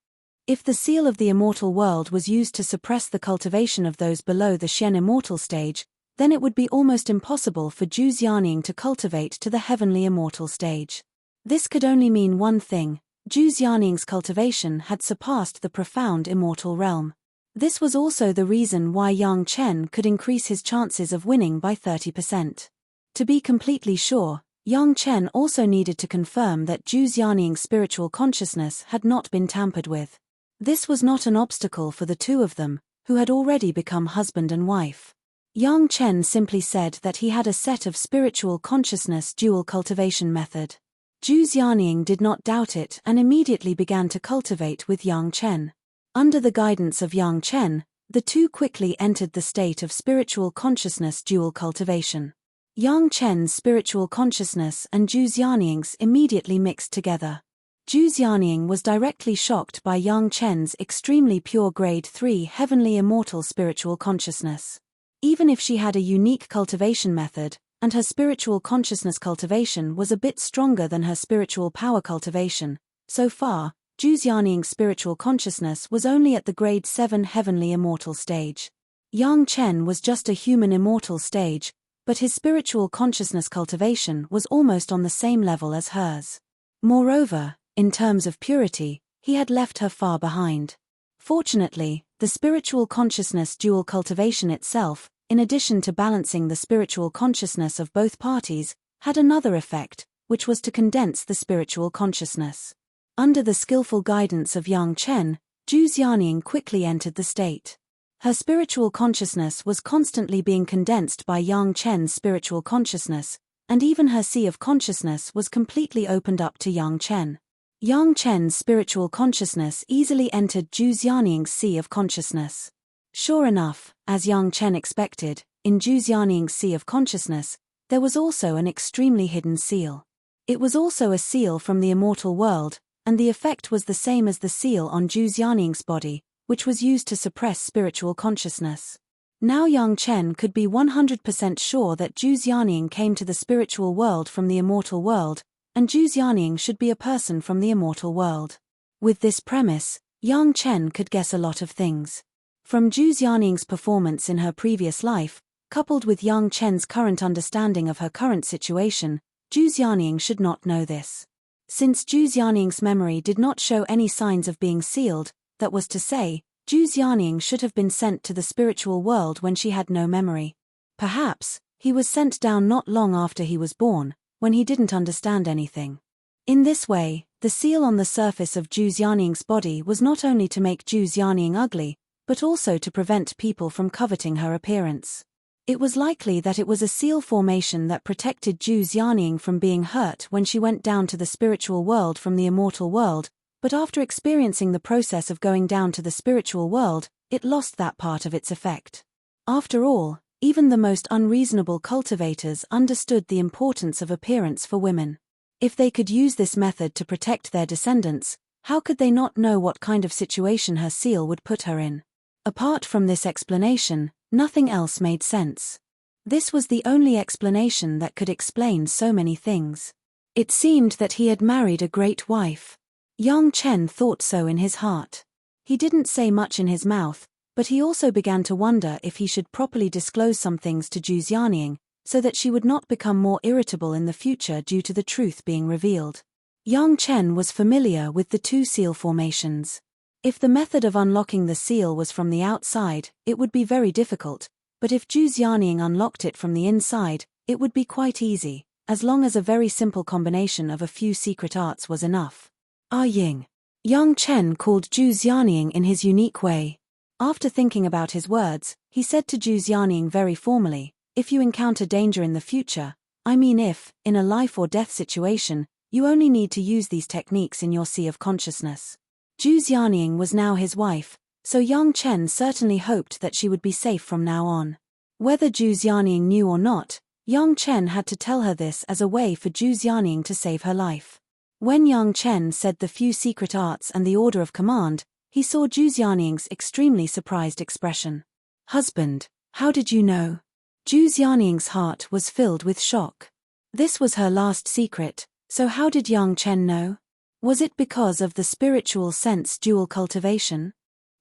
If the seal of the immortal world was used to suppress the cultivation of those below the Xian immortal stage, then it would be almost impossible for Zhu Xianying to cultivate to the heavenly immortal stage. This could only mean one thing: Zhu Xianying's cultivation had surpassed the profound immortal realm. This was also the reason why Yang Chen could increase his chances of winning by 30%. To be completely sure, Yang Chen also needed to confirm that Zhu Xianying's spiritual consciousness had not been tampered with. This was not an obstacle for the two of them, who had already become husband and wife. Yang Chen simply said that he had a set of spiritual consciousness dual cultivation method. Zhu Xianying did not doubt it and immediately began to cultivate with Yang Chen. Under the guidance of Yang Chen, the two quickly entered the state of spiritual consciousness dual cultivation. Yang Chen's spiritual consciousness and Zhu Xianying's immediately mixed together. Zhu Xianying was directly shocked by Yang Chen's extremely pure grade 3 heavenly immortal spiritual consciousness. Even if she had a unique cultivation method, and her spiritual consciousness cultivation was a bit stronger than her spiritual power cultivation. So far, Zhu Xianying's spiritual consciousness was only at the grade 7 heavenly immortal stage. Yang Chen was just a human immortal stage, but his spiritual consciousness cultivation was almost on the same level as hers. Moreover, in terms of purity, he had left her far behind. Fortunately, the spiritual consciousness dual cultivation itself, in addition to balancing the spiritual consciousness of both parties, had another effect, which was to condense the spiritual consciousness. Under the skillful guidance of Yang Chen, Zhu Xianying quickly entered the state. Her spiritual consciousness was constantly being condensed by Yang Chen's spiritual consciousness, and even her sea of consciousness was completely opened up to Yang Chen. Yang Chen's spiritual consciousness easily entered Zhu Xianying's sea of consciousness. Sure enough, as Yang Chen expected, in Zhu Xianying's sea of consciousness, there was also an extremely hidden seal. It was also a seal from the immortal world, and the effect was the same as the seal on Zhu Xianying's body, which was used to suppress spiritual consciousness. Now Yang Chen could be 100% sure that Zhu Xianying came to the spiritual world from the immortal world, and Zhu Xianying should be a person from the immortal world. With this premise, Yang Chen could guess a lot of things. From Zhu Xianying's performance in her previous life, coupled with Yang Chen's current understanding of her current situation, Zhu Xianying should not know this. Since Zhu Xianying's memory did not show any signs of being sealed, that was to say, Zhu Xianying should have been sent to the spiritual world when she had no memory. Perhaps, he was sent down not long after he was born, when he didn't understand anything. In this way, the seal on the surface of Zhu Xianying's body was not only to make Zhu Xianying ugly, but also to prevent people from coveting her appearance. It was likely that it was a seal formation that protected Zhu Xianying from being hurt when she went down to the spiritual world from the immortal world, but after experiencing the process of going down to the spiritual world, it lost that part of its effect. After all, even the most unreasonable cultivators understood the importance of appearance for women. If they could use this method to protect their descendants, how could they not know what kind of situation her seal would put her in? Apart from this explanation, nothing else made sense. This was the only explanation that could explain so many things. It seemed that he had married a great wife. Yang Chen thought so in his heart. He didn't say much in his mouth, but he also began to wonder if he should properly disclose some things to Zhu Xianying, so that she would not become more irritable in the future due to the truth being revealed. Yang Chen was familiar with the two seal formations. If the method of unlocking the seal was from the outside, it would be very difficult, but if Zhu Xianying unlocked it from the inside, it would be quite easy, as long as a very simple combination of a few secret arts was enough. Ah Ying. Yang Chen called Zhu Xianying in his unique way. After thinking about his words, he said to Zhu Xianying very formally, "If you encounter danger in the future, I mean if, in a life or death situation, you only need to use these techniques in your sea of consciousness." Zhu Xianying was now his wife, so Yang Chen certainly hoped that she would be safe from now on. Whether Zhu Xianying knew or not, Yang Chen had to tell her this as a way for Zhu Xianying to save her life. When Yang Chen said the few secret arts and the order of command, he saw Zhu Xianying's extremely surprised expression. "Husband, how did you know?" Zhu Xianying's heart was filled with shock. This was her last secret, so how did Yang Chen know? Was it because of the spiritual sense dual cultivation?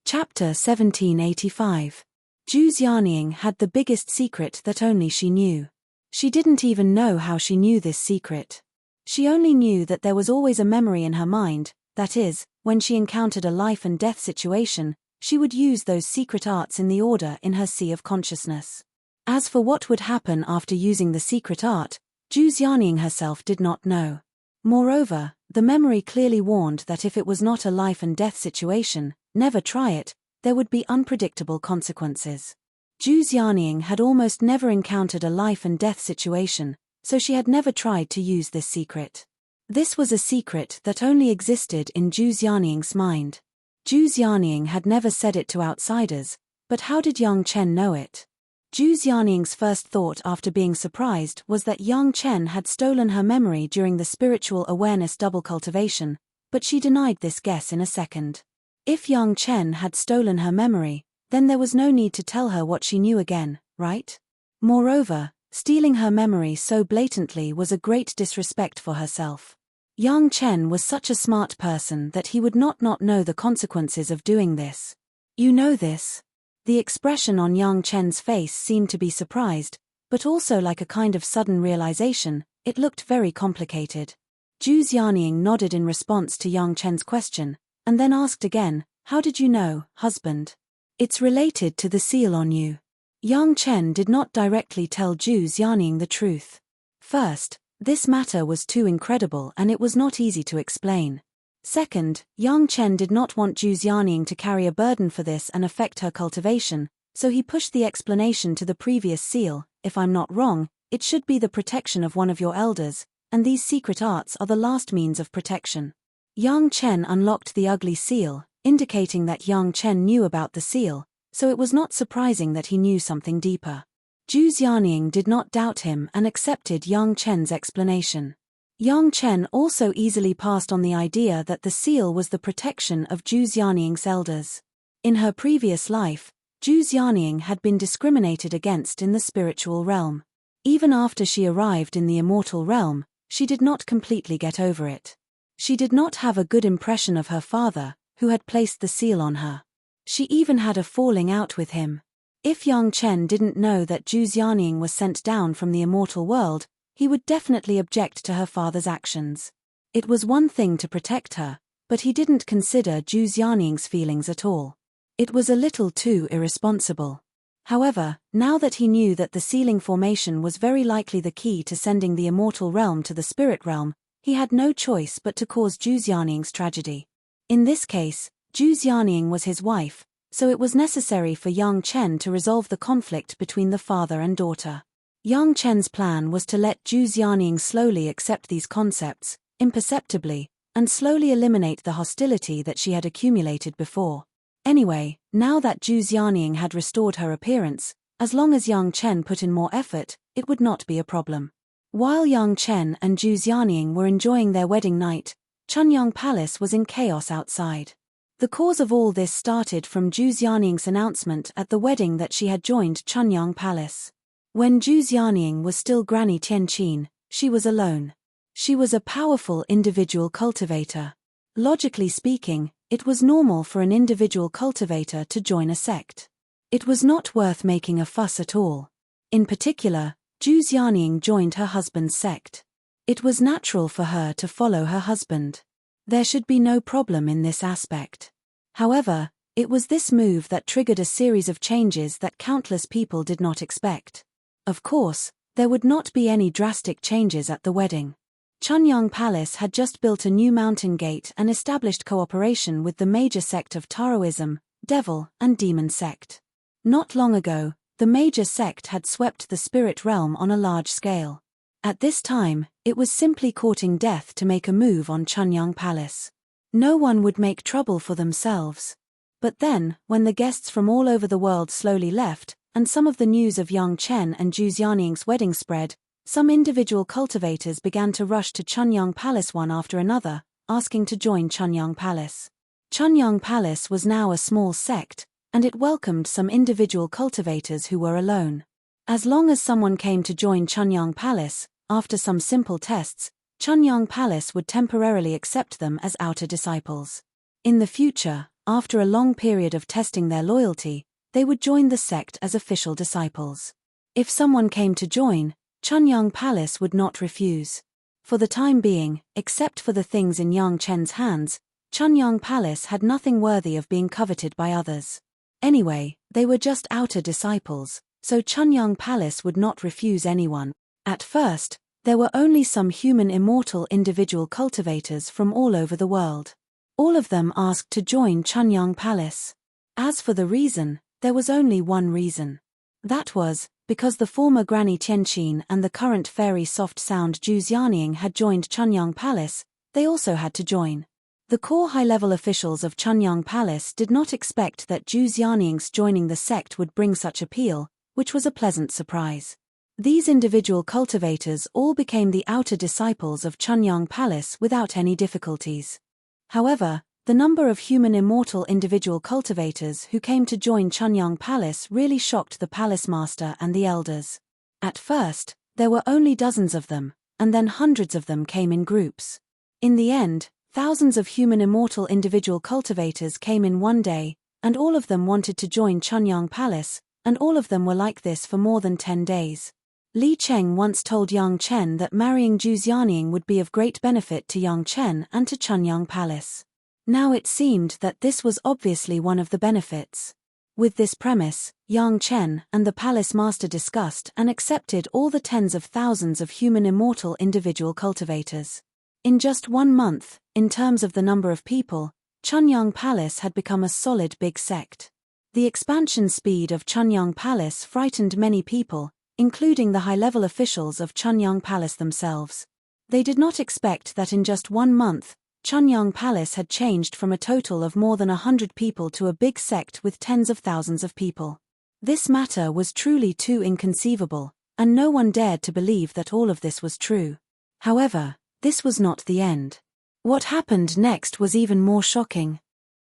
Chapter 1785. Zhu Xianying had the biggest secret that only she knew. She didn't even know how she knew this secret. She only knew that there was always a memory in her mind, that is, when she encountered a life and death situation, she would use those secret arts in the order in her sea of consciousness. As for what would happen after using the secret art, Zhu Xianying herself did not know. Moreover, the memory clearly warned that if it was not a life and death situation, never try it, there would be unpredictable consequences. Zhu Xianying had almost never encountered a life and death situation, so she had never tried to use this secret. This was a secret that only existed in Zhu Xianying's mind. Zhu Xianying had never said it to outsiders, but how did Yang Chen know it? Zhu Xianying's first thought after being surprised was that Yang Chen had stolen her memory during the spiritual awareness double cultivation, but she denied this guess in a second. If Yang Chen had stolen her memory, then there was no need to tell her what she knew again, right? Moreover, Stealing her memory so blatantly was a great disrespect for herself. Yang Chen was such a smart person that he would not know the consequences of doing this. You know this? The expression on Yang Chen's face seemed to be surprised, but also like a kind of sudden realization. It looked very complicated. Zhu Xianying nodded in response to Yang Chen's question, and then asked again, "How did you know, husband?" "It's related to the seal on you." Yang Chen did not directly tell Zhu Xianying the truth. First, this matter was too incredible and it was not easy to explain. Second, Yang Chen did not want Zhu Xianying to carry a burden for this and affect her cultivation, so he pushed the explanation to the previous seal. "If I'm not wrong, it should be the protection of one of your elders, and these secret arts are the last means of protection." Yang Chen unlocked the ugly seal, indicating that Yang Chen knew about the seal, so it was not surprising that he knew something deeper. Zhu Xianying did not doubt him and accepted Yang Chen's explanation. Yang Chen also easily passed on the idea that the seal was the protection of Zhu Xianying's elders. In her previous life, Zhu Xianying had been discriminated against in the spiritual realm. Even after she arrived in the immortal realm, she did not completely get over it. She did not have a good impression of her father, who had placed the seal on her. She even had a falling out with him. If Yang Chen didn't know that Zhu Xianying was sent down from the immortal world, he would definitely object to her father's actions. It was one thing to protect her, but he didn't consider Zhu Xianying's feelings at all. It was a little too irresponsible. However, now that he knew that the sealing formation was very likely the key to sending the immortal realm to the spirit realm, he had no choice but to cause Zhu Xianying's tragedy. In this case, Zhu Xianying was his wife, so it was necessary for Yang Chen to resolve the conflict between the father and daughter. Yang Chen's plan was to let Zhu Xianying slowly accept these concepts, imperceptibly, and slowly eliminate the hostility that she had accumulated before. Anyway, now that Zhu Xianying had restored her appearance, as long as Yang Chen put in more effort, it would not be a problem. While Yang Chen and Zhu Xianying were enjoying their wedding night, Chunyang Palace was in chaos outside. The cause of all this started from Zhu Xianying's announcement at the wedding that she had joined Chunyang Palace. When Zhu Xianying was still Granny Tianqin, she was alone. She was a powerful individual cultivator. Logically speaking, it was normal for an individual cultivator to join a sect. It was not worth making a fuss at all. In particular, Zhu Xianying joined her husband's sect. It was natural for her to follow her husband. There should be no problem in this aspect. However, it was this move that triggered a series of changes that countless people did not expect. Of course, there would not be any drastic changes at the wedding. Chunyang Palace had just built a new mountain gate and established cooperation with the major sect of Taoism, Devil and Demon sect. Not long ago, the major sect had swept the spirit realm on a large scale. At this time, it was simply courting death to make a move on Chunyang Palace. No one would make trouble for themselves. But then, when the guests from all over the world slowly left, and some of the news of Yang Chen and Zhu Xianying's wedding spread, some individual cultivators began to rush to Chunyang Palace one after another, asking to join Chunyang Palace. Chunyang Palace was now a small sect, and it welcomed some individual cultivators who were alone. As long as someone came to join Chunyang Palace, after some simple tests, Chunyang Palace would temporarily accept them as outer disciples. In the future, after a long period of testing their loyalty, they would join the sect as official disciples. If someone came to join, Chunyang Palace would not refuse. For the time being, except for the things in Yang Chen's hands, Chunyang Palace had nothing worthy of being coveted by others. Anyway, they were just outer disciples, so Chunyang Palace would not refuse anyone. At first, there were only some human immortal individual cultivators from all over the world. All of them asked to join Chunyang Palace. As for the reason, there was only one reason. That was, because the former Granny Tianqin and the current fairy soft sound Zhu Xianying had joined Chunyang Palace, they also had to join. The core high-level officials of Chunyang Palace did not expect that Zhu Xianying's joining the sect would bring such appeal, which was a pleasant surprise. These individual cultivators all became the outer disciples of Chunyang Palace without any difficulties. However, the number of human immortal individual cultivators who came to join Chunyang Palace really shocked the palace master and the elders. At first, there were only dozens of them, and then hundreds of them came in groups. In the end, thousands of human immortal individual cultivators came in one day, and all of them wanted to join Chunyang Palace, and all of them were like this for more than 10 days. Li Cheng once told Yang Chen that marrying Zhu Xianying would be of great benefit to Yang Chen and to Chunyang Palace. Now it seemed that this was obviously one of the benefits. With this premise, Yang Chen and the palace master discussed and accepted all the tens of thousands of human immortal individual cultivators. In just 1 month, in terms of the number of people, Chunyang Palace had become a solid big sect. The expansion speed of Chunyang Palace frightened many people, including the high-level officials of Chunyang Palace themselves. They did not expect that in just 1 month, Chunyang Palace had changed from a total of more than 100 people to a big sect with tens of thousands of people. This matter was truly too inconceivable, and no one dared to believe that all of this was true. However, this was not the end. What happened next was even more shocking.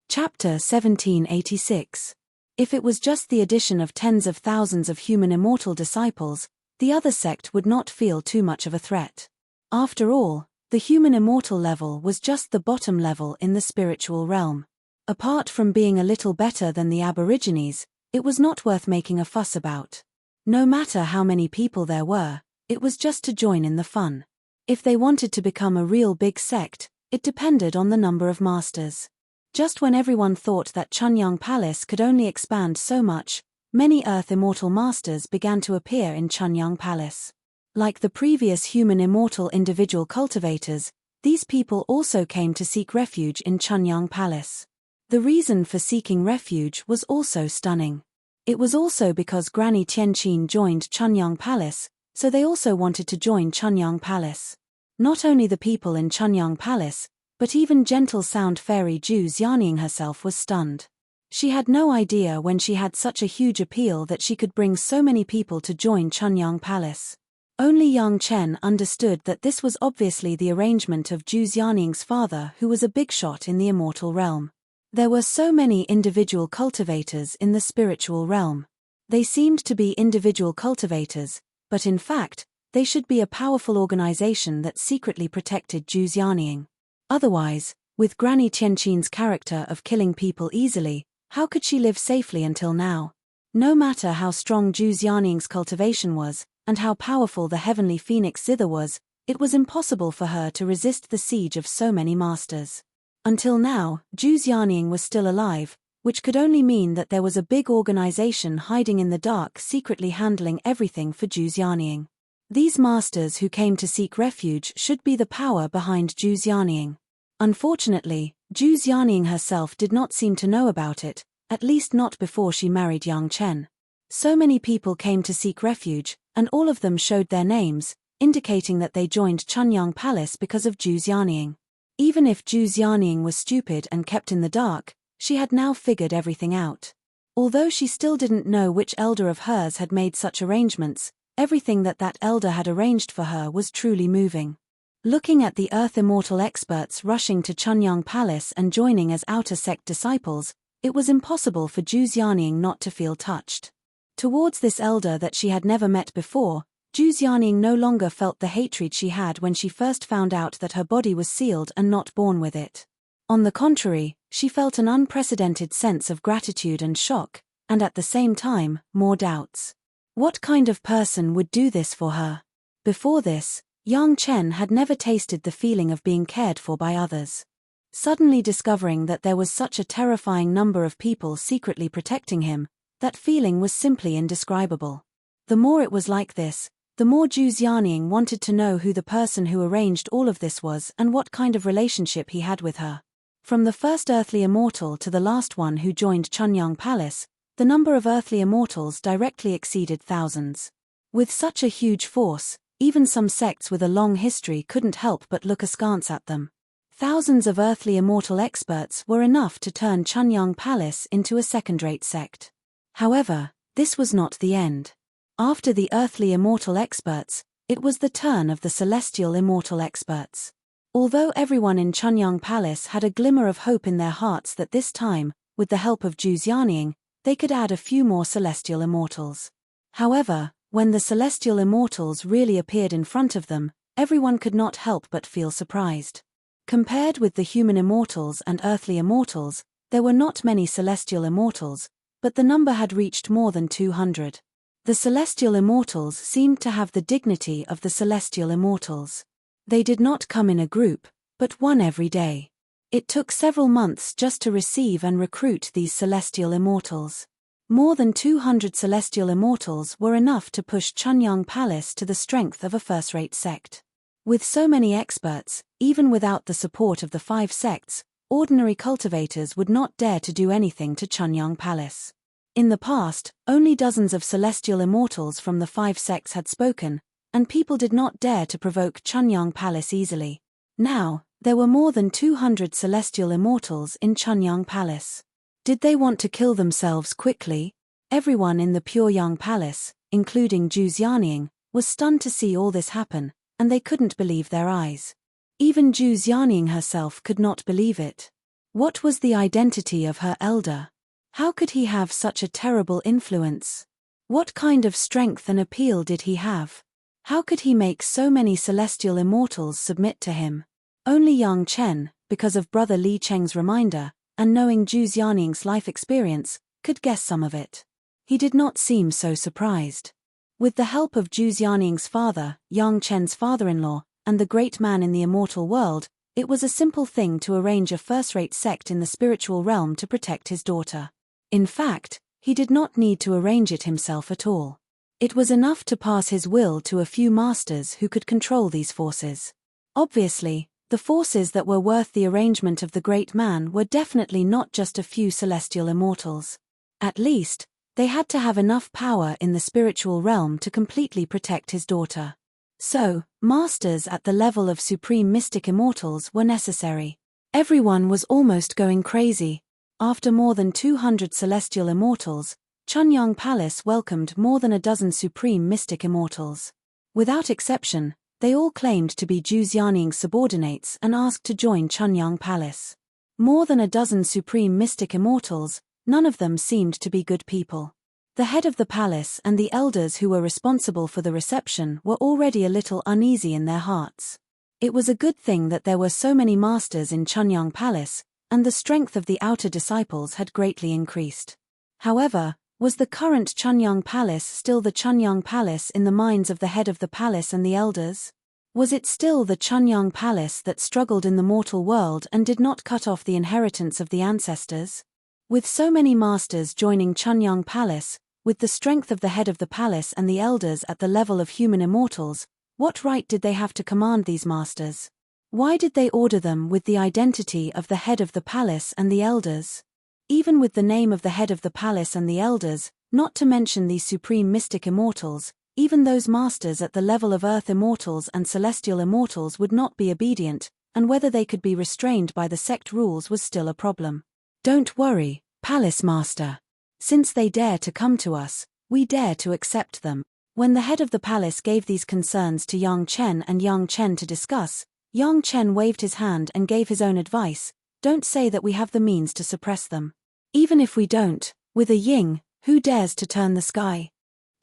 Chapter 1786. If it was just the addition of tens of thousands of human immortal disciples, the other sect would not feel too much of a threat. After all, the human immortal level was just the bottom level in the spiritual realm. Apart from being a little better than the Aborigines, it was not worth making a fuss about. No matter how many people there were, it was just to join in the fun. If they wanted to become a real big sect, it depended on the number of masters. Just when everyone thought that Chunyang Palace could only expand so much, many Earth Immortal Masters began to appear in Chunyang Palace. Like the previous human immortal individual cultivators, these people also came to seek refuge in Chunyang Palace. The reason for seeking refuge was also stunning. It was also because Granny Tianqin joined Chunyang Palace, so they also wanted to join Chunyang Palace. Not only the people in Chunyang Palace, but even gentle sound fairy Zhu Xianying herself was stunned. She had no idea when she had such a huge appeal that she could bring so many people to join Chunyang Palace. Only Yang Chen understood that this was obviously the arrangement of Zhu Xianying's father, who was a big shot in the immortal realm. There were so many individual cultivators in the spiritual realm. They seemed to be individual cultivators, but in fact, they should be a powerful organization that secretly protected Zhu Xianying. Otherwise, with Granny Tianqin's character of killing people easily, how could she live safely until now? No matter how strong Zhu Xianying's cultivation was, and how powerful the heavenly phoenix zither was, it was impossible for her to resist the siege of so many masters. Until now, Zhu Xianying was still alive, which could only mean that there was a big organization hiding in the dark secretly handling everything for Zhu Xianying. These masters who came to seek refuge should be the power behind Zhu Xianying. Unfortunately, Zhu Xianying herself did not seem to know about it, at least not before she married Yang Chen. So many people came to seek refuge, and all of them showed their names, indicating that they joined Chunyang Palace because of Zhu Xianying. Even if Zhu Xianying was stupid and kept in the dark, she had now figured everything out. Although she still didn't know which elder of hers had made such arrangements, everything that elder had arranged for her was truly moving. Looking at the Earth Immortal experts rushing to Chunyang Palace and joining as outer sect disciples, it was impossible for Zhu Xianying not to feel touched. Towards this elder that she had never met before, Zhu Xianying no longer felt the hatred she had when she first found out that her body was sealed and not born with it. On the contrary, she felt an unprecedented sense of gratitude and shock, and at the same time, more doubts. What kind of person would do this for her? Before this, Yang Chen had never tasted the feeling of being cared for by others. Suddenly discovering that there was such a terrifying number of people secretly protecting him, that feeling was simply indescribable. The more it was like this, the more Zhu Xianying wanted to know who the person who arranged all of this was and what kind of relationship he had with her. From the first earthly immortal to the last one who joined Chunyang Palace, the number of earthly immortals directly exceeded thousands. With such a huge force, even some sects with a long history couldn't help but look askance at them. Thousands of earthly immortal experts were enough to turn Chunyang Palace into a second-rate sect. However, this was not the end. After the earthly immortal experts, it was the turn of the celestial immortal experts. Although everyone in Chunyang Palace had a glimmer of hope in their hearts that this time, with the help of Zhu Xianying, they could add a few more celestial immortals. However, When the celestial immortals really appeared in front of them, everyone could not help but feel surprised. Compared with the human immortals and earthly immortals, there were not many celestial immortals, but the number had reached more than 200. The celestial immortals seemed to have the dignity of the celestial immortals. They did not come in a group, but one every day. It took several months just to receive and recruit these celestial immortals. More than 200 celestial immortals were enough to push Chunyang Palace to the strength of a first-rate sect. With so many experts, even without the support of the 5 sects, ordinary cultivators would not dare to do anything to Chunyang Palace. In the past, only dozens of celestial immortals from the 5 sects had spoken, and people did not dare to provoke Chunyang Palace easily. Now, there were more than 200 celestial immortals in Chunyang Palace. Did they want to kill themselves quickly? Everyone in the Puryang Palace, including Zhu Xianying, was stunned to see all this happen, and they couldn't believe their eyes. Even Zhu Xianying herself could not believe it. What was the identity of her elder? How could he have such a terrible influence? What kind of strength and appeal did he have? How could he make so many celestial immortals submit to him? Only Yang Chen, because of Brother Li Cheng's reminder, and knowing Zhu Xianying's life experience, could guess some of it. He did not seem so surprised. With the help of Zhu Xianying's father, Yang Chen's father-in-law, and the great man in the immortal world, it was a simple thing to arrange a first-rate sect in the spiritual realm to protect his daughter. In fact, he did not need to arrange it himself at all. It was enough to pass his will to a few masters who could control these forces. Obviously, the forces that were worth the arrangement of the great man were definitely not just a few celestial immortals. At least, they had to have enough power in the spiritual realm to completely protect his daughter. So, masters at the level of supreme mystic immortals were necessary. Everyone was almost going crazy. After more than 200 celestial immortals, Chunyang Palace welcomed more than a dozen supreme mystic immortals. Without exception, they all claimed to be Zhu Xianying's subordinates and asked to join Chunyang Palace. More than a dozen supreme mystic immortals, none of them seemed to be good people. The head of the palace and the elders who were responsible for the reception were already a little uneasy in their hearts. It was a good thing that there were so many masters in Chunyang Palace, and the strength of the outer disciples had greatly increased. However, was the current Chunyang Palace still the Chunyang Palace in the minds of the head of the palace and the elders? Was it still the Chunyang Palace that struggled in the mortal world and did not cut off the inheritance of the ancestors? With so many masters joining Chunyang Palace, with the strength of the head of the palace and the elders at the level of human immortals, what right did they have to command these masters? Why did they order them with the identity of the head of the palace and the elders? Even with the name of the head of the palace and the elders, not to mention these supreme mystic immortals, even those masters at the level of earth immortals and celestial immortals would not be obedient, and whether they could be restrained by the sect rules was still a problem. Don't worry, Palace Master. Since they dare to come to us, we dare to accept them. When the head of the palace gave these concerns to Yang Chen and Yang Chen to discuss, Yang Chen waved his hand and gave his own advice: don't say that we have the means to suppress them. Even if we don't, with a Ying, who dares to turn the sky?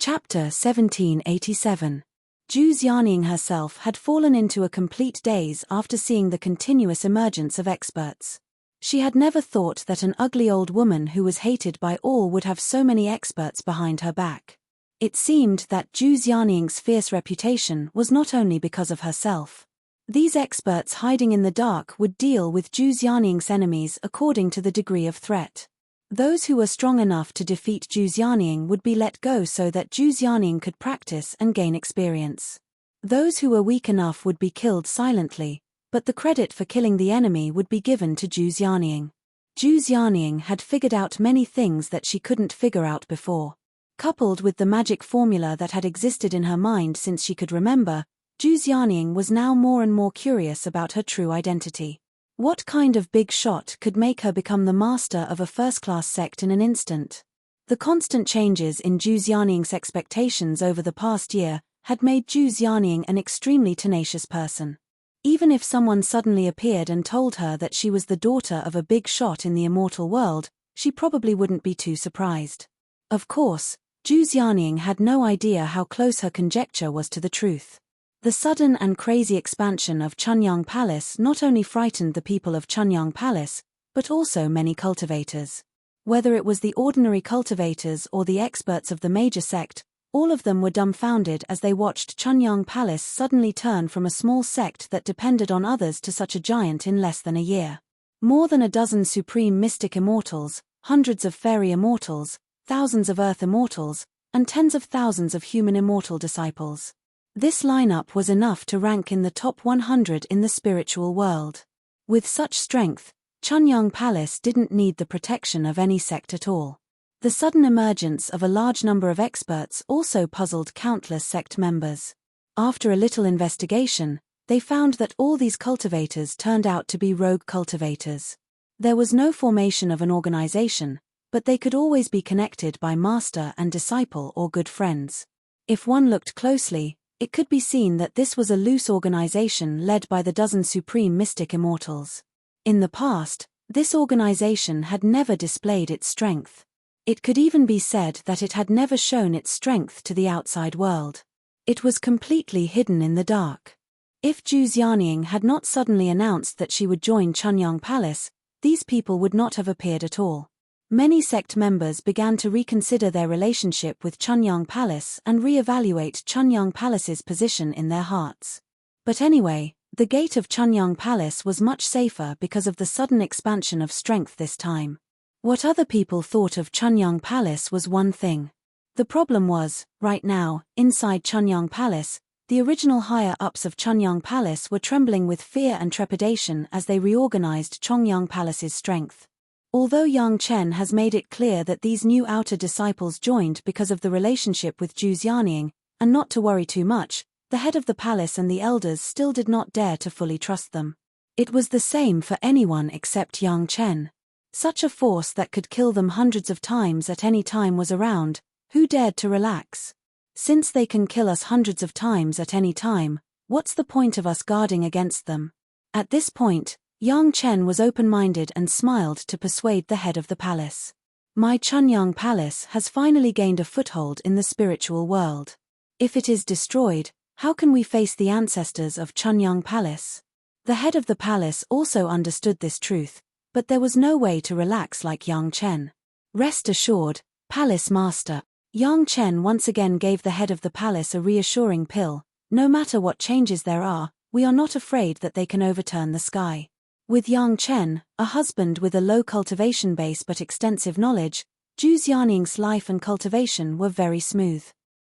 Chapter 1787. Zhu Xianying herself had fallen into a complete daze after seeing the continuous emergence of experts. She had never thought that an ugly old woman who was hated by all would have so many experts behind her back. It seemed that Zhu Xianying's fierce reputation was not only because of herself. These experts hiding in the dark would deal with Zhu Xianying's enemies according to the degree of threat. Those who were strong enough to defeat Zhu Xianying would be let go so that Zhu Xianying could practice and gain experience. Those who were weak enough would be killed silently, but the credit for killing the enemy would be given to Zhu Xianying. Zhu Xianying had figured out many things that she couldn't figure out before. Coupled with the magic formula that had existed in her mind since she could remember, Zhu Xianying was now more and more curious about her true identity. What kind of big shot could make her become the master of a first-class sect in an instant? The constant changes in Zhu Xianying's expectations over the past year had made Zhu Xianying an extremely tenacious person. Even if someone suddenly appeared and told her that she was the daughter of a big shot in the immortal world, she probably wouldn't be too surprised. Of course, Zhu Xianying had no idea how close her conjecture was to the truth. The sudden and crazy expansion of Chunyang Palace not only frightened the people of Chunyang Palace, but also many cultivators. Whether it was the ordinary cultivators or the experts of the major sect, all of them were dumbfounded as they watched Chunyang Palace suddenly turn from a small sect that depended on others to such a giant in less than a year. More than a dozen supreme mystic immortals, hundreds of fairy immortals, thousands of earth immortals, and tens of thousands of human immortal disciples. This lineup was enough to rank in the top 100 in the spiritual world. With such strength, Chunyang Palace didn't need the protection of any sect at all. The sudden emergence of a large number of experts also puzzled countless sect members. After a little investigation, they found that all these cultivators turned out to be rogue cultivators. There was no formation of an organization, but they could always be connected by master and disciple or good friends. If one looked closely, it could be seen that this was a loose organization led by the dozen supreme mystic immortals. In the past, this organization had never displayed its strength. It could even be said that it had never shown its strength to the outside world. It was completely hidden in the dark. If Zhu Xianying had not suddenly announced that she would join Chunyang Palace, these people would not have appeared at all. Many sect members began to reconsider their relationship with Chunyang Palace and re-evaluate Chunyang Palace's position in their hearts. But anyway, the gate of Chunyang Palace was much safer because of the sudden expansion of strength this time. What other people thought of Chunyang Palace was one thing. The problem was, right now, inside Chunyang Palace, the original higher-ups of Chunyang Palace were trembling with fear and trepidation as they reorganized Chunyang Palace's strength. Although Yang Chen has made it clear that these new outer disciples joined because of the relationship with Zhu Xianying, and not to worry too much, the head of the palace and the elders still did not dare to fully trust them. It was the same for anyone except Yang Chen. Such a force that could kill them hundreds of times at any time was around. Who dared to relax? Since they can kill us hundreds of times at any time, what's the point of us guarding against them? At this point, Yang Chen was open-minded and smiled to persuade the head of the palace. My Chunyang Palace has finally gained a foothold in the spiritual world. If it is destroyed, how can we face the ancestors of Chunyang Palace? The head of the palace also understood this truth, but there was no way to relax like Yang Chen. Rest assured, Palace Master. Yang Chen once again gave the head of the palace a reassuring pill. No matter what changes there are, we are not afraid that they can overturn the sky. With Yang Chen, a husband with a low cultivation base but extensive knowledge, Zhu Xianying's life and cultivation were very smooth.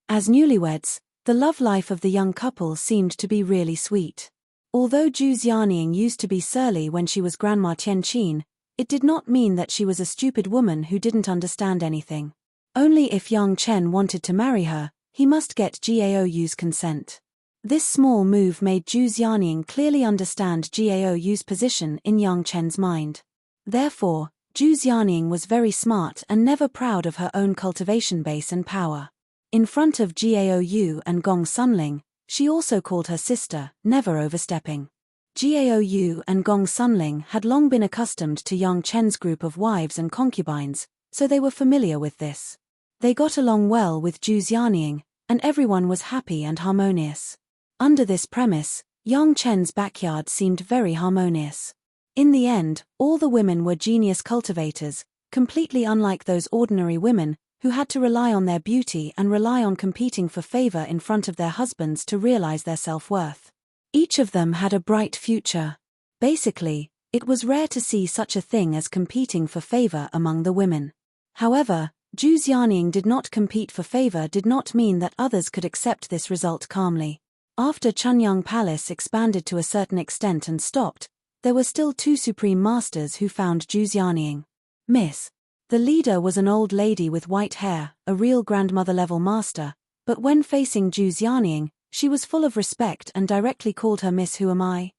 As newlyweds, the love life of the young couple seemed to be really sweet. Although Zhu Xianying used to be surly when she was Grandma Tianqin, it did not mean that she was a stupid woman who didn't understand anything. Only if Yang Chen wanted to marry her, he must get Gaou's consent. This small move made Zhu Xianying clearly understand Gaou's position in Yang Chen's mind. Therefore, Zhu Xianying was very smart and never proud of her own cultivation base and power. In front of Gao and Gong Sunling, she also called her sister, never overstepping. Gao and Gong Sunling had long been accustomed to Yang Chen's group of wives and concubines, so they were familiar with this. They got along well with Zhu Xianying, and everyone was happy and harmonious. Under this premise, Yang Chen's backyard seemed very harmonious. In the end, all the women were genius cultivators, completely unlike those ordinary women who had to rely on their beauty and rely on competing for favor in front of their husbands to realize their self-worth. Each of them had a bright future. Basically, it was rare to see such a thing as competing for favor among the women. However, Zhu Xianying did not compete for favor did not mean that others could accept this result calmly. After Chunyang Palace expanded to a certain extent and stopped, there were still two supreme masters who found Zhu Xianying. Miss. The leader was an old lady with white hair, a real grandmother-level master, but when facing Zhu Xianying, she was full of respect and directly called her Miss Who Am I?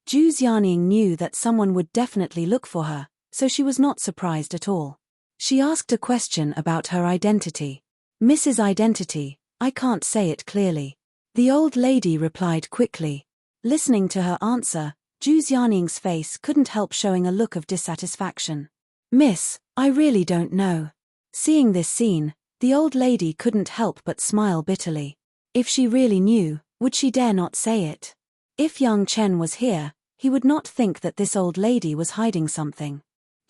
Zhu Xianying knew that someone would definitely look for her, so she was not surprised at all. She asked a question about her identity. Mrs. Identity, I can't say it clearly. The old lady replied quickly. Listening to her answer, Zhu Xianying's face couldn't help showing a look of dissatisfaction. Miss, I really don't know. Seeing this scene, The old lady couldn't help but smile bitterly. If she really knew, would she dare not say it? If young Chen was here, he would not think that this old lady was hiding something.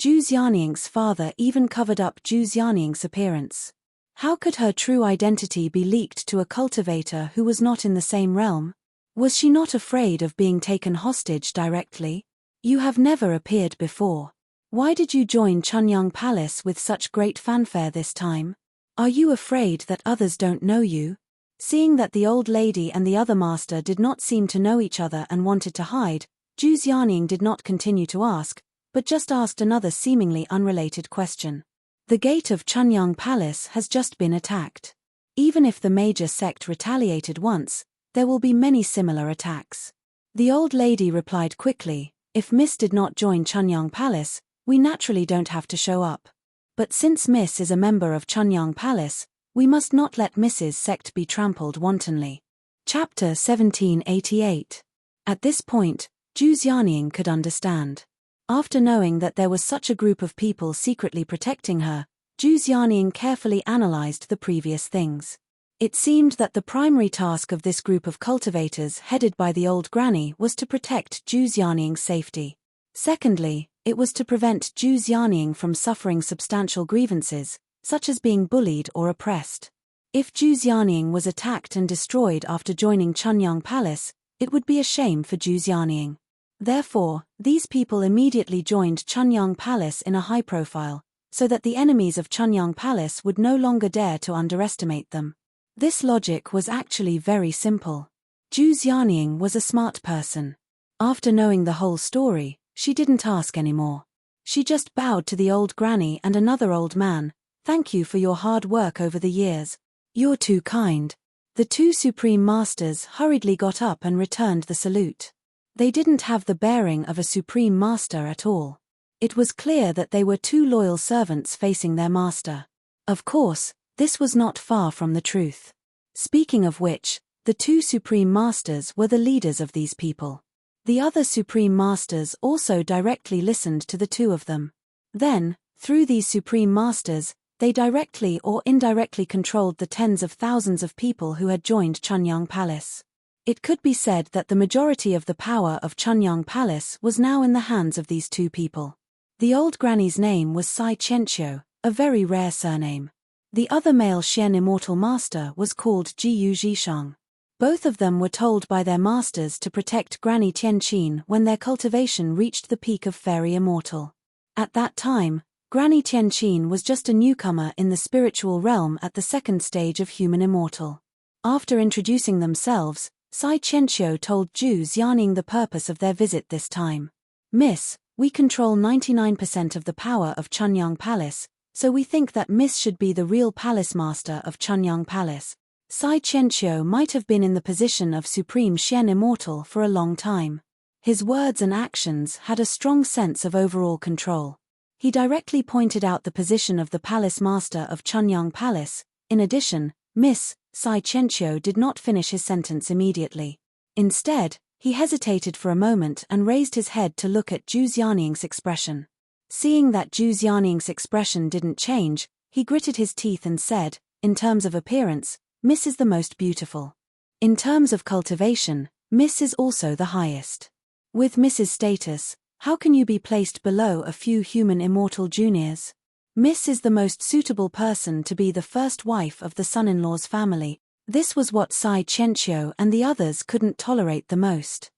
Zhu Xianying's father even covered up Zhu Xianying's appearance. How could her true identity be leaked to a cultivator who was not in the same realm? Was she not afraid of being taken hostage directly? You have never appeared before. Why did you join Chunyang Palace with such great fanfare this time? Are you afraid that others don't know you? Seeing that the old lady and the other master did not seem to know each other and wanted to hide, Zhu Xianying did not continue to ask, but just asked another seemingly unrelated question. The gate of Chunyang Palace has just been attacked. Even if the major sect retaliated once, there will be many similar attacks. The old lady replied quickly, if Miss did not join Chunyang Palace, we naturally don't have to show up. But since Miss is a member of Chunyang Palace, we must not let Miss's sect be trampled wantonly. Chapter 1788. At this point, Zhu Xianying could understand. After knowing that there was such a group of people secretly protecting her, Zhu Xianying carefully analyzed the previous things. It seemed that the primary task of this group of cultivators headed by the old granny was to protect Zhu Xianying's safety. Secondly, it was to prevent Zhu Xianying from suffering substantial grievances, such as being bullied or oppressed. If Zhu Xianying was attacked and destroyed after joining Chunyang Palace, it would be a shame for Zhu Xianying. Therefore, these people immediately joined Chunyang Palace in a high profile, so that the enemies of Chunyang Palace would no longer dare to underestimate them. This logic was actually very simple. Zhu Xianying was a smart person. After knowing the whole story, she didn't ask anymore. She just bowed to the old granny and another old man. Thank you for your hard work over the years. You're too kind. The two supreme masters hurriedly got up and returned the salute. They didn't have the bearing of a supreme master at all. It was clear that they were two loyal servants facing their master. Of course, this was not far from the truth. Speaking of which, the two supreme masters were the leaders of these people. The other supreme masters also directly listened to the two of them. Then, through these supreme masters, they directly or indirectly controlled the tens of thousands of people who had joined Chunyang Palace. It could be said that the majority of the power of Chunyang Palace was now in the hands of these two people. The old granny's name was Sai Qianqiu, a very rare surname. The other male Xian immortal master was called Jiyu Zhishang. Both of them were told by their masters to protect Granny Tianqin when their cultivation reached the peak of fairy immortal. At that time, Granny Tianqin was just a newcomer in the spiritual realm at the second stage of human immortal. After introducing themselves, Sai Qianqiu told Zhu Xianying the purpose of their visit this time. Miss, we control 99% of the power of Chunyang Palace, so we think that Miss should be the real palace master of Chunyang Palace. Sai Qianqiu might have been in the position of Supreme Xian Immortal for a long time. His words and actions had a strong sense of overall control. He directly pointed out the position of the palace master of Chunyang Palace. In addition, Miss Sai Qianqiu did not finish his sentence immediately. Instead, he hesitated for a moment and raised his head to look at Zhu Xianying's expression. Seeing that Zhu Xianying's expression didn't change, he gritted his teeth and said, in terms of appearance, Miss is the most beautiful. In terms of cultivation, Miss is also the highest. With Miss's status, how can you be placed below a few human immortal juniors? Miss is the most suitable person to be the first wife of the son-in-law's family. This was what Sai Qianqiu and the others couldn't tolerate the most.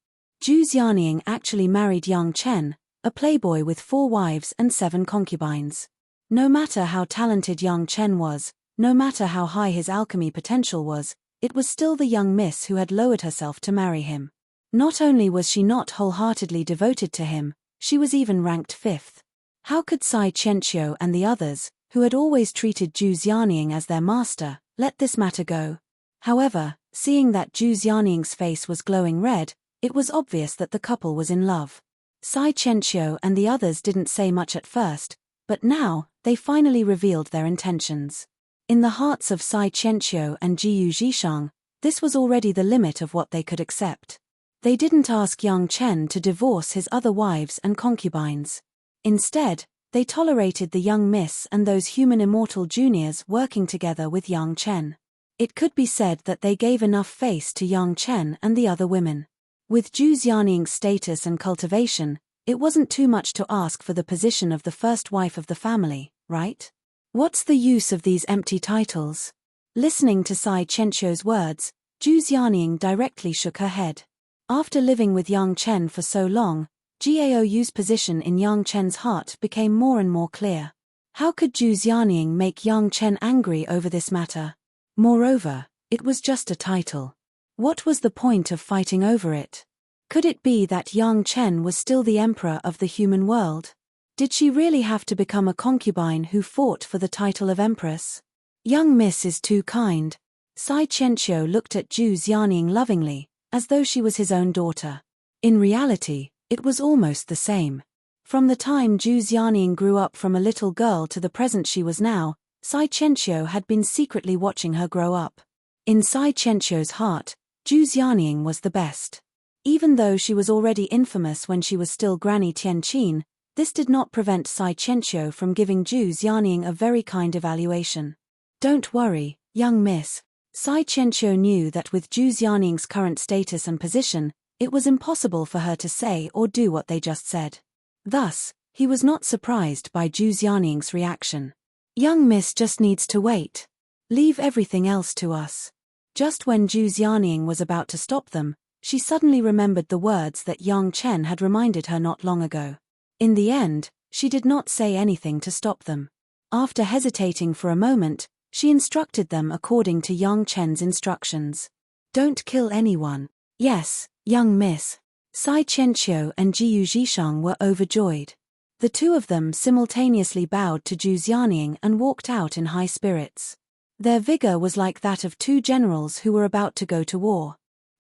Zhu Xianying actually married young Chen, a playboy with 4 wives and 7 concubines. No matter how talented young Chen was, no matter how high his alchemy potential was, it was still the young Miss who had lowered herself to marry him. Not only was she not wholeheartedly devoted to him, she was even ranked 5th. How could Sai Qianqiu and the others, who had always treated Zhu Xianying as their master, let this matter go? However, seeing that Zhu Xianying's face was glowing red, it was obvious that the couple was in love. Sai Qianqiu and the others didn't say much at first, but now, they finally revealed their intentions. In the hearts of Sai Qianqiu and Jiyu Zhishang, this was already the limit of what they could accept. They didn't ask young Chen to divorce his other wives and concubines. Instead, they tolerated the young miss and those human immortal juniors working together with young Chen. It could be said that they gave enough face to young Chen and the other women. With Zhu Xianing's status and cultivation, it wasn't too much to ask for the position of the first wife of the family, right? What's the use of these empty titles? Listening to Sai Qianqiu's words, Zhu Xianing directly shook her head. After living with young Chen for so long, Gaoyu's position in young Chen's heart became more and more clear. How could Zhu Xianing make young Chen angry over this matter? Moreover, it was just a title. What was the point of fighting over it? Could it be that young Chen was still the emperor of the human world? Did she really have to become a concubine who fought for the title of empress? Young miss is too kind. Sai Qianqiu looked at Zhu Xianing lovingly, as though she was his own daughter. In reality, it was almost the same. From the time Zhu Xianing grew up from a little girl to the present she was now, Sai Qianqiu had been secretly watching her grow up. In Sai Qianqiu's heart, Zhu Xianing was the best. Even though she was already infamous when she was still Granny Tianqin, this did not prevent Sai Qianqiu from giving Zhu Xianing a very kind evaluation. Don't worry, young miss. Sai Qianqiu knew that with Zhu Xianing's current status and position, it was impossible for her to say or do what they just said. Thus, he was not surprised by Zhu Xianing's reaction. Young miss just needs to wait. Leave everything else to us. Just when Zhu Xianing was about to stop them, she suddenly remembered the words that young Chen had reminded her not long ago. In the end, she did not say anything to stop them. After hesitating for a moment, she instructed them according to young Chen's instructions. Don't kill anyone. Yes, young miss. Sai Qianqiu and Jiyu Zhishang were overjoyed. The two of them simultaneously bowed to Zhu Xianing and walked out in high spirits. Their vigor was like that of two generals who were about to go to war.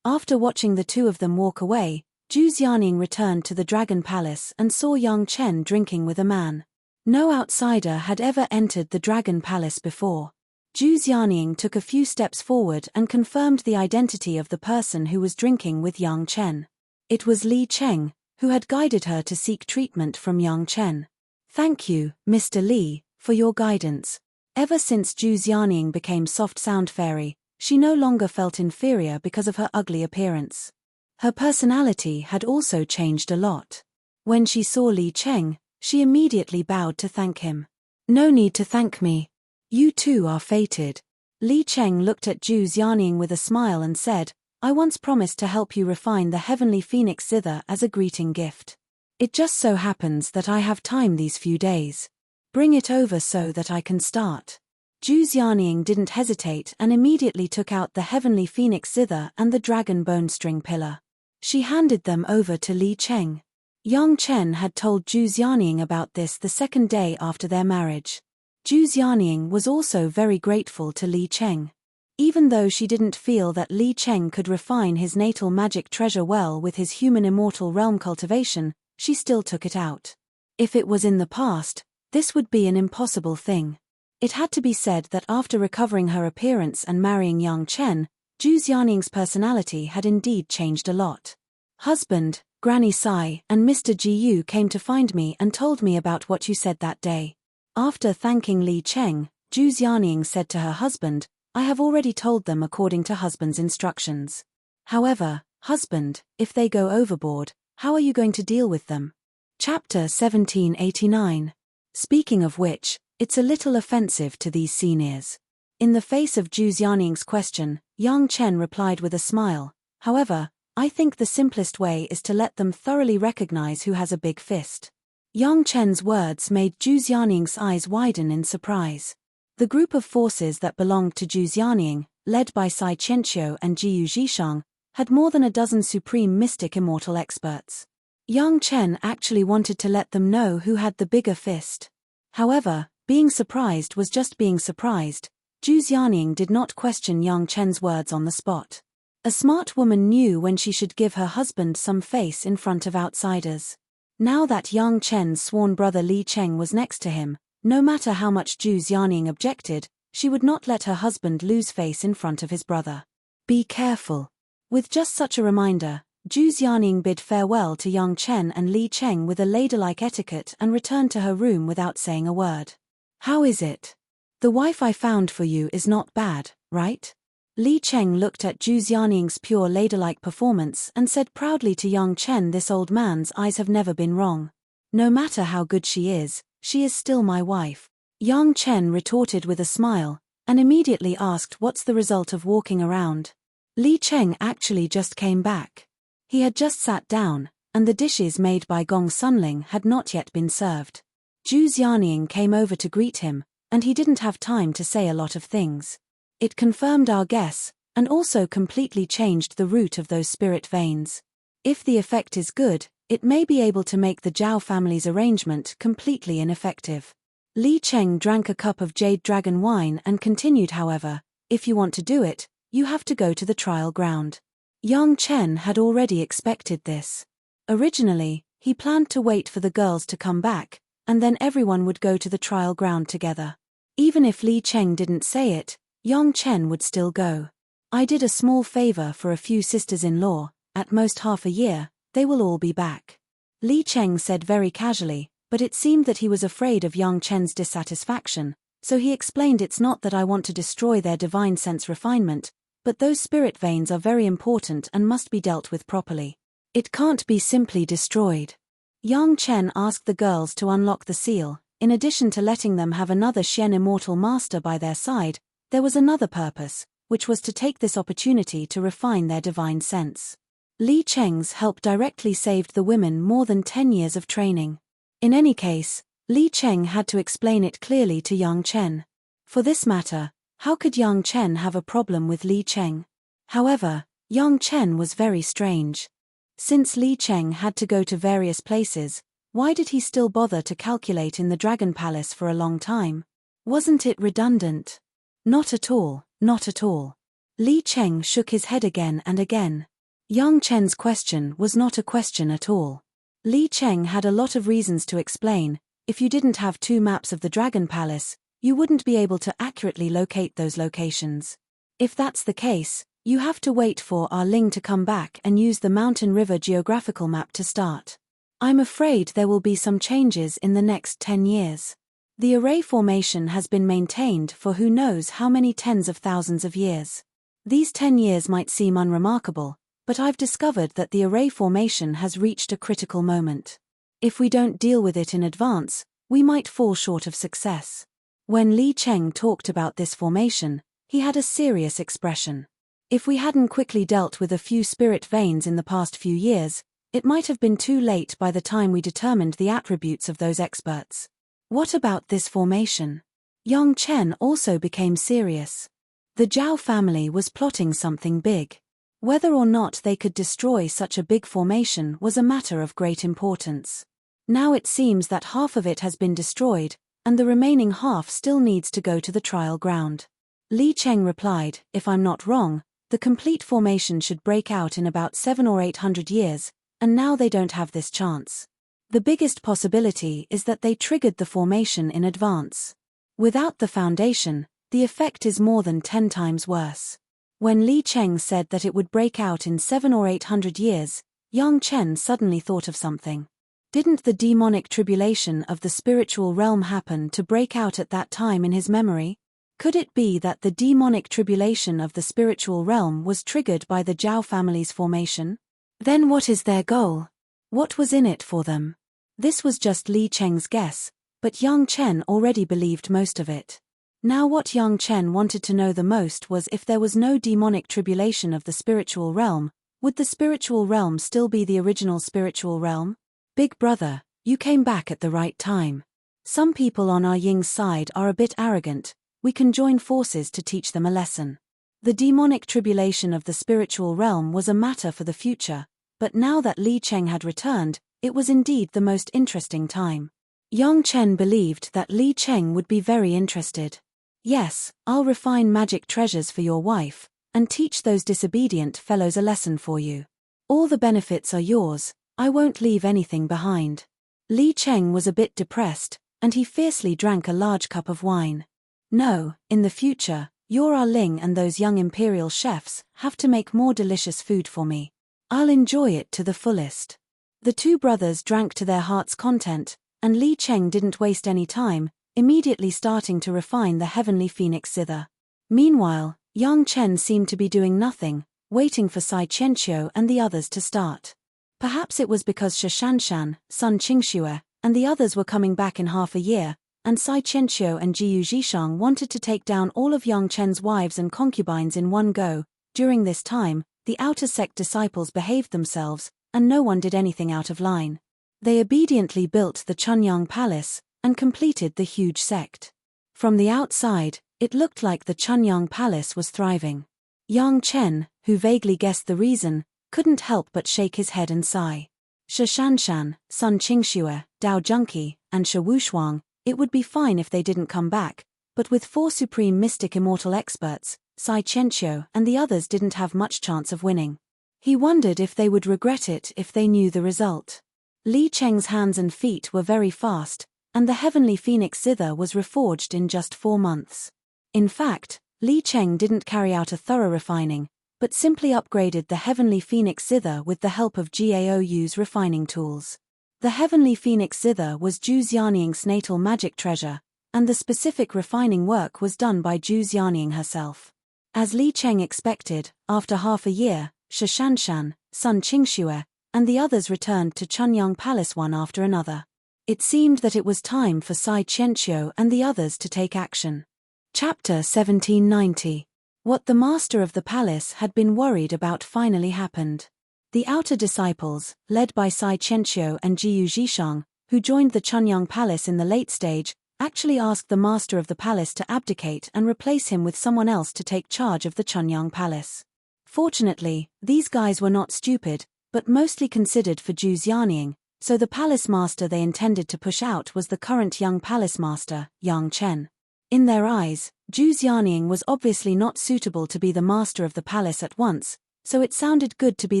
After watching the two of them walk away, Zhu Xianing returned to the Dragon Palace and saw young Chen drinking with a man. No outsider had ever entered the Dragon Palace before. Zhu Xianing took a few steps forward and confirmed the identity of the person who was drinking with young Chen. It was Li Cheng, who had guided her to seek treatment from young Chen. Thank you, Mr. Li, for your guidance. Ever since Zhu Xianing became Soft Sound Fairy, she no longer felt inferior because of her ugly appearance. Her personality had also changed a lot. When she saw Li Cheng, she immediately bowed to thank him. No need to thank me. You two are fated. Li Cheng looked at Zhu Xianing with a smile and said, I once promised to help you refine the heavenly phoenix zither as a greeting gift. It just so happens that I have time these few days. Bring it over so that I can start. Zhu Xianing didn't hesitate and immediately took out the heavenly phoenix zither and the dragon bone string pillar. She handed them over to Li Cheng. Young Chen had told Zhu Xianing about this the second day after their marriage. Zhu Xianing was also very grateful to Li Cheng. Even though she didn't feel that Li Cheng could refine his natal magic treasure well with his human immortal realm cultivation, she still took it out. If it was in the past, this would be an impossible thing. It had to be said that after recovering her appearance and marrying young Chen, Zhu Xianing's personality had indeed changed a lot. Husband, Granny Sai, and Mr. Jiyu came to find me and told me about what you said that day. After thanking Li Cheng, Zhu Xianing said to her husband, I have already told them according to husband's instructions. However, husband, if they go overboard, how are you going to deal with them? Chapter 1789. Speaking of which, it's a little offensive to these seniors. In the face of Zhu Xianing's question, young Chen replied with a smile, however, I think the simplest way is to let them thoroughly recognize who has a big fist. Young Chen's words made Zhu Xianing's eyes widen in surprise. The group of forces that belonged to Zhu Xianing, led by Sai Qianqiu and Jiyu Zhishang, had more than a dozen supreme mystic immortal experts. Young Chen actually wanted to let them know who had the bigger fist. However, being surprised was just being surprised. Zhu Xianing did not question young Chen's words on the spot. A smart woman knew when she should give her husband some face in front of outsiders. Now that young Chen's sworn brother Li Cheng was next to him, no matter how much Zhu Xianing objected, she would not let her husband lose face in front of his brother. Be careful. With just such a reminder, Zhu Xianing bid farewell to Yang Chen and Li Cheng with a ladylike etiquette and returned to her room without saying a word. How is it? The wife I found for you is not bad, right? Li Cheng looked at Zhu Xianing's pure ladylike performance and said proudly to Yang Chen, this old man's eyes have never been wrong. No matter how good she is still my wife. Yang Chen retorted with a smile, and immediately asked what's the result of walking around. Li Cheng actually just came back. He had just sat down, and the dishes made by Gong Sunling had not yet been served. Zhu Xianing came over to greet him, and he didn't have time to say a lot of things. It confirmed our guess, and also completely changed the route of those spirit veins. If the effect is good, it may be able to make the Zhao family's arrangement completely ineffective. Li Cheng drank a cup of jade dragon wine and continued, however, if you want to do it, you have to go to the trial ground. Yang Chen had already expected this. Originally, he planned to wait for the girls to come back, and then everyone would go to the trial ground together. Even if Li Cheng didn't say it, Yang Chen would still go. I did a small favor for a few sisters-in-law, at most half a year, they will all be back. Li Cheng said very casually, but it seemed that he was afraid of Yang Chen's dissatisfaction, so he explained, it's not that I want to destroy their divine sense refinement, but those spirit veins are very important and must be dealt with properly. It can't be simply destroyed. Yang Chen asked the girls to unlock the seal. In addition to letting them have another Xian immortal master by their side, there was another purpose, which was to take this opportunity to refine their divine sense. Li Cheng's help directly saved the women more than 10 years of training. In any case, Li Cheng had to explain it clearly to Yang Chen. For this matter, how could Yang Chen have a problem with Li Cheng? However, Yang Chen was very strange. Since Li Cheng had to go to various places, why did he still bother to calculate in the Dragon Palace for a long time? Wasn't it redundant? Not at all, not at all. Li Cheng shook his head again and again. Yang Chen's question was not a question at all. Li Cheng had a lot of reasons to explain. If you didn't have 2 maps of the Dragon Palace, you wouldn't be able to accurately locate those locations. If that's the case, you have to wait for our Ling to come back and use the Mountain River geographical map to start. I'm afraid there will be some changes in the next 10 years. The array formation has been maintained for who knows how many tens of thousands of years. These 10 years might seem unremarkable, but I've discovered that the array formation has reached a critical moment. If we don't deal with it in advance, we might fall short of success. When Li Cheng talked about this formation, he had a serious expression. If we hadn't quickly dealt with a few spirit veins in the past few years, it might have been too late by the time we determined the attributes of those experts. What about this formation? Yang Chen also became serious. The Zhao family was plotting something big. Whether or not they could destroy such a big formation was a matter of great importance. Now it seems that half of it has been destroyed, and the remaining half still needs to go to the trial ground. Li Cheng replied, if I'm not wrong, the complete formation should break out in about 700 or 800 years, and now they don't have this chance. The biggest possibility is that they triggered the formation in advance. Without the foundation, the effect is more than 10 times worse. When Li Cheng said that it would break out in 700 or 800 years, Yang Chen suddenly thought of something. Didn't the demonic tribulation of the spiritual realm happen to break out at that time in his memory? Could it be that the demonic tribulation of the spiritual realm was triggered by the Zhao family's formation? Then what is their goal? What was in it for them? This was just Li Cheng's guess, but Yang Chen already believed most of it. Now what Yang Chen wanted to know the most was, if there was no demonic tribulation of the spiritual realm, would the spiritual realm still be the original spiritual realm? Big brother, you came back at the right time. Some people on our Ying's side are a bit arrogant. We can join forces to teach them a lesson. The demonic tribulation of the spiritual realm was a matter for the future, but now that Li Cheng had returned, it was indeed the most interesting time. Yang Chen believed that Li Cheng would be very interested. Yes, I'll refine magic treasures for your wife, and teach those disobedient fellows a lesson for you. All the benefits are yours, I won't leave anything behind. Li Cheng was a bit depressed, and he fiercely drank a large cup of wine. No, in the future, your Ah Ling and those young imperial chefs have to make more delicious food for me. I'll enjoy it to the fullest. The two brothers drank to their heart's content, and Li Cheng didn't waste any time, immediately starting to refine the heavenly phoenix zither. Meanwhile, Yang Chen seemed to be doing nothing, waiting for Sai Qianqiu and the others to start. Perhaps it was because Shishanshan, Sun Qingxue, and the others were coming back in half a year, and Sai Qianqiu and Jiyu Zhishang wanted to take down all of Yang Chen's wives and concubines in one go. During this time, the outer sect disciples behaved themselves, and no one did anything out of line. They obediently built the Chunyang Palace, and completed the huge sect. From the outside, it looked like the Chunyang Palace was thriving. Yang Chen, who vaguely guessed the reason, couldn't help but shake his head and sigh. Shishanshan, Sun Qingxue, Dao Junqi, and Shi Wushuang, it would be fine if they didn't come back, but with 4 supreme mystic immortal experts, Sai Qianqiu and the others didn't have much chance of winning. He wondered if they would regret it if they knew the result. Li Cheng's hands and feet were very fast, and the heavenly phoenix zither was reforged in just 4 months. In fact, Li Cheng didn't carry out a thorough refining, but simply upgraded the heavenly phoenix zither with the help of Gaou's refining tools. The heavenly phoenix zither was Zhu Xianying's natal magic treasure, and the specific refining work was done by Zhu Xianying herself. As Li Cheng expected, after half a year, Shishanshan, Sun Qingxue, and the others returned to Chunyang Palace one after another. It seemed that it was time for Sai Qianqiu and the others to take action. Chapter 1790. What the master of the palace had been worried about finally happened. The outer disciples, led by Sai Qianqiu and Jiyu Zhishang, who joined the Chunyang Palace in the late stage, actually asked the master of the palace to abdicate and replace him with someone else to take charge of the Chunyang Palace. Fortunately, these guys were not stupid, but mostly considered for Zhu Xianying, so the palace master they intended to push out was the current young palace master, Yang Chen. In their eyes, Zhu Xianying was obviously not suitable to be the master of the palace at once, so it sounded good to be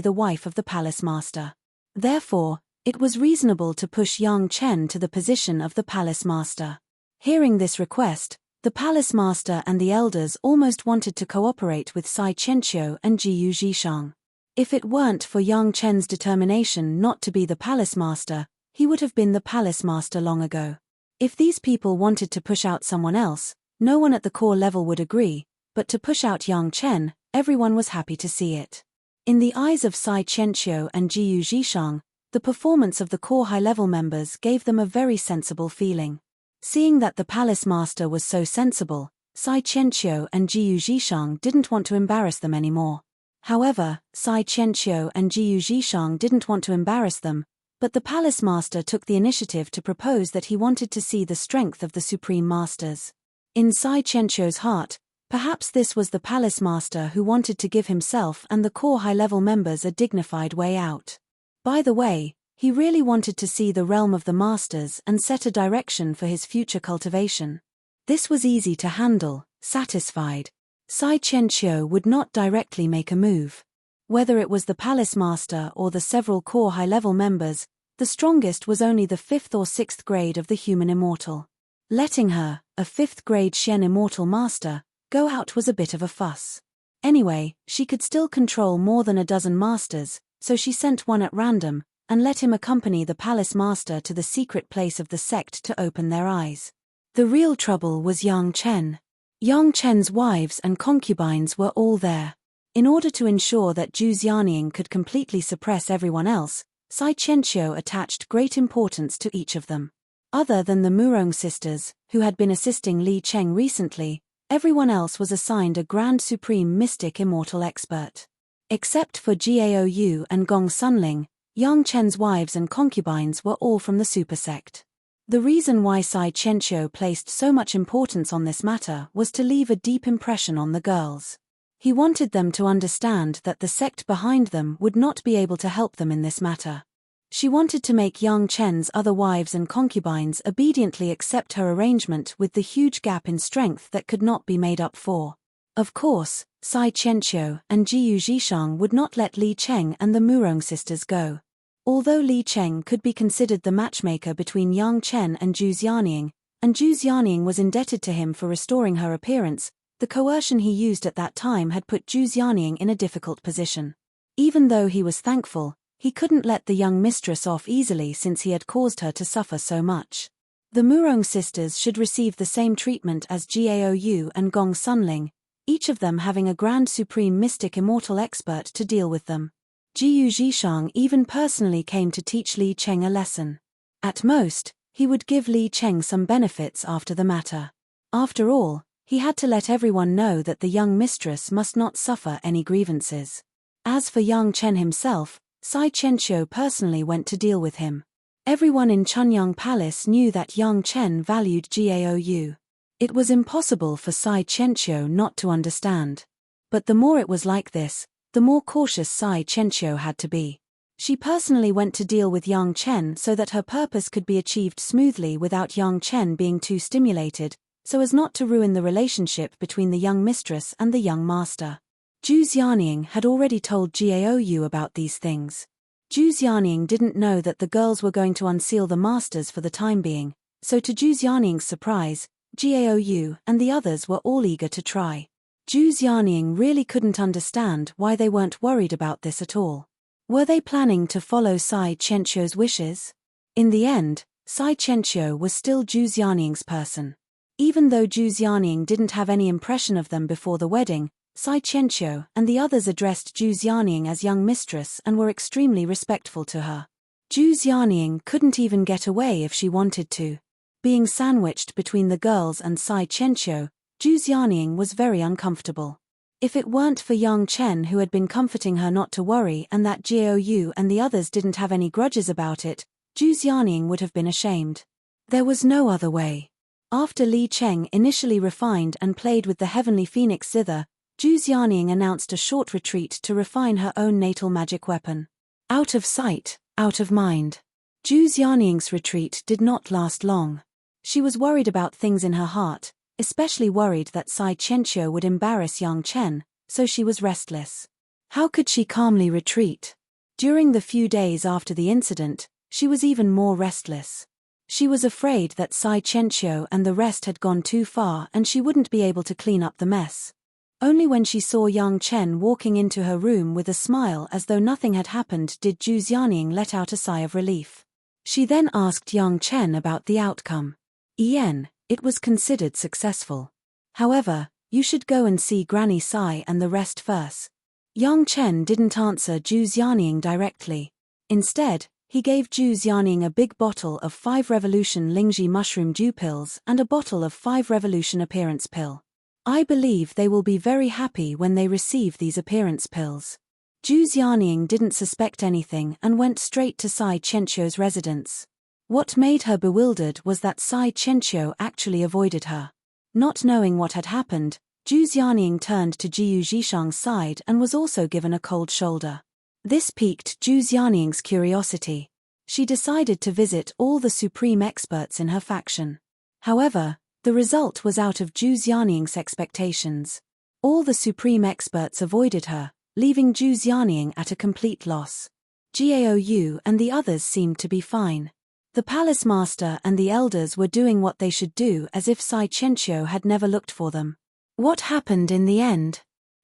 the wife of the palace master. Therefore, it was reasonable to push Yang Chen to the position of the palace master. Hearing this request, the palace master and the elders almost wanted to cooperate with Sai Qianqiu and Jiyu Zhishang. If it weren't for Yang Chen's determination not to be the palace master, he would have been the palace master long ago. If these people wanted to push out someone else, no one at the core level would agree, but to push out Yang Chen, everyone was happy to see it. In the eyes of Sai Qianqiu and Jiyu Zhishang, the performance of the core high-level members gave them a very sensible feeling. Seeing that the palace master was so sensible, Sai Qianqiu and Jiyu Zhishang didn't want to embarrass them anymore. However, Sai Qianqiu and Jiyu Zhishang didn't want to embarrass them, but the palace master took the initiative to propose that he wanted to see the strength of the supreme masters. In Sai Qianqiu's heart, perhaps this was the palace master who wanted to give himself and the core high-level members a dignified way out. By the way, he really wanted to see the realm of the masters and set a direction for his future cultivation. This was easy to handle. Satisfied, Sai Qianqiu would not directly make a move. Whether it was the palace master or the several core high-level members, the strongest was only the 5th or 6th grade of the human immortal. Letting her, a 5th grade Xian immortal master, go out was a bit of a fuss. Anyway, she could still control more than a dozen masters, so she sent one at random, and let him accompany the palace master to the secret place of the sect to open their eyes. The real trouble was Yang Chen. Yang Chen's wives and concubines were all there. In order to ensure that Zhu Xianying could completely suppress everyone else, Sai Qianqiu attached great importance to each of them. Other than the Murong sisters, who had been assisting Li Cheng recently, everyone else was assigned a Grand Supreme Mystic Immortal Expert. Except for Gaou and Gong Sunling, Yang Chen's wives and concubines were all from the super sect. The reason why Sai Qianqiu placed so much importance on this matter was to leave a deep impression on the girls. He wanted them to understand that the sect behind them would not be able to help them in this matter. She wanted to make Yang Chen's other wives and concubines obediently accept her arrangement with the huge gap in strength that could not be made up for. Of course, Sai Qianqiu and Jiyu Zhishang would not let Li Cheng and the Murong sisters go. Although Li Cheng could be considered the matchmaker between Yang Chen and Zhu Xianying, and Zhu Xianying was indebted to him for restoring her appearance, the coercion he used at that time had put Zhu Xianying in a difficult position. Even though he was thankful, he couldn't let the young mistress off easily since he had caused her to suffer so much. The Murong sisters should receive the same treatment as Gaou and Gong Sunling, each of them having a grand supreme mystic immortal expert to deal with them. Jiu Zhishang even personally came to teach Li Cheng a lesson. At most, he would give Li Cheng some benefits after the matter. After all, he had to let everyone know that the young mistress must not suffer any grievances. As for Yang Chen himself, Sai Chenxiu personally went to deal with him. Everyone in Chunyang Palace knew that Yang Chen valued Gaou. It was impossible for Sai Chenxiu not to understand. But the more it was like this, the more cautious Sai Chenxiu had to be. She personally went to deal with Yang Chen so that her purpose could be achieved smoothly without Yang Chen being too stimulated, so as not to ruin the relationship between the young mistress and the young master. Zhu Xiaoning had already told Gaou about these things. Zhu Xiaoning didn't know that the girls were going to unseal the masters for the time being, so to Zhu Xiaoning's surprise, Gaou and the others were all eager to try. Zhu Xiaoning really couldn't understand why they weren't worried about this at all. Were they planning to follow Sai Chenxiu's wishes? In the end, Sai Chenxiu was still Zhu Xiaoning's person. Even though Zhu Xiaoning didn't have any impression of them before the wedding, Sai Chenxiu and the others addressed Zhu Xiaoning as young mistress and were extremely respectful to her. Zhu Xiaoning couldn't even get away if she wanted to. Being sandwiched between the girls and Sai Chenxiu, Zhu Xiaoning was very uncomfortable. If it weren't for Yang Chen who had been comforting her not to worry and that Gaou and the others didn't have any grudges about it, Zhu Xiaoning would have been ashamed. There was no other way. After Li Cheng initially refined and played with the heavenly phoenix zither, Zhu Xiaoning announced a short retreat to refine her own natal magic weapon. Out of sight, out of mind. Zhu Xiaoning's retreat did not last long. She was worried about things in her heart, especially worried that Sai Chenxiu would embarrass Yang Chen, so she was restless. How could she calmly retreat? During the few days after the incident, she was even more restless. She was afraid that Sai Chenxiu and the rest had gone too far and she wouldn't be able to clean up the mess. Only when she saw Yang Chen walking into her room with a smile as though nothing had happened did Zhu Xiaoning let out a sigh of relief. She then asked Yang Chen about the outcome. Yen, it was considered successful. However, you should go and see Granny Sai and the rest first. Yang Chen didn't answer Zhu Xiaoning directly. Instead, he gave Zhu Xiaoning a big bottle of 5 Revolution Lingji mushroom dew pills and a bottle of 5 Revolution appearance pill. I believe they will be very happy when they receive these appearance pills. Zhu Xiaoning didn't suspect anything and went straight to Sai Chenxiu's residence. What made her bewildered was that Sai Chenxiu actually avoided her. Not knowing what had happened, Zhu Xiaoning turned to Jiu Zhishang's side and was also given a cold shoulder. This piqued Zhu Xiaoning's curiosity. She decided to visit all the supreme experts in her faction. However, the result was out of Zhu Xiaoning's expectations. All the supreme experts avoided her, leaving Zhu Xiaoning at a complete loss. Gaou and the others seemed to be fine. The palace master and the elders were doing what they should do as if Sai Chenxiu had never looked for them. What happened in the end?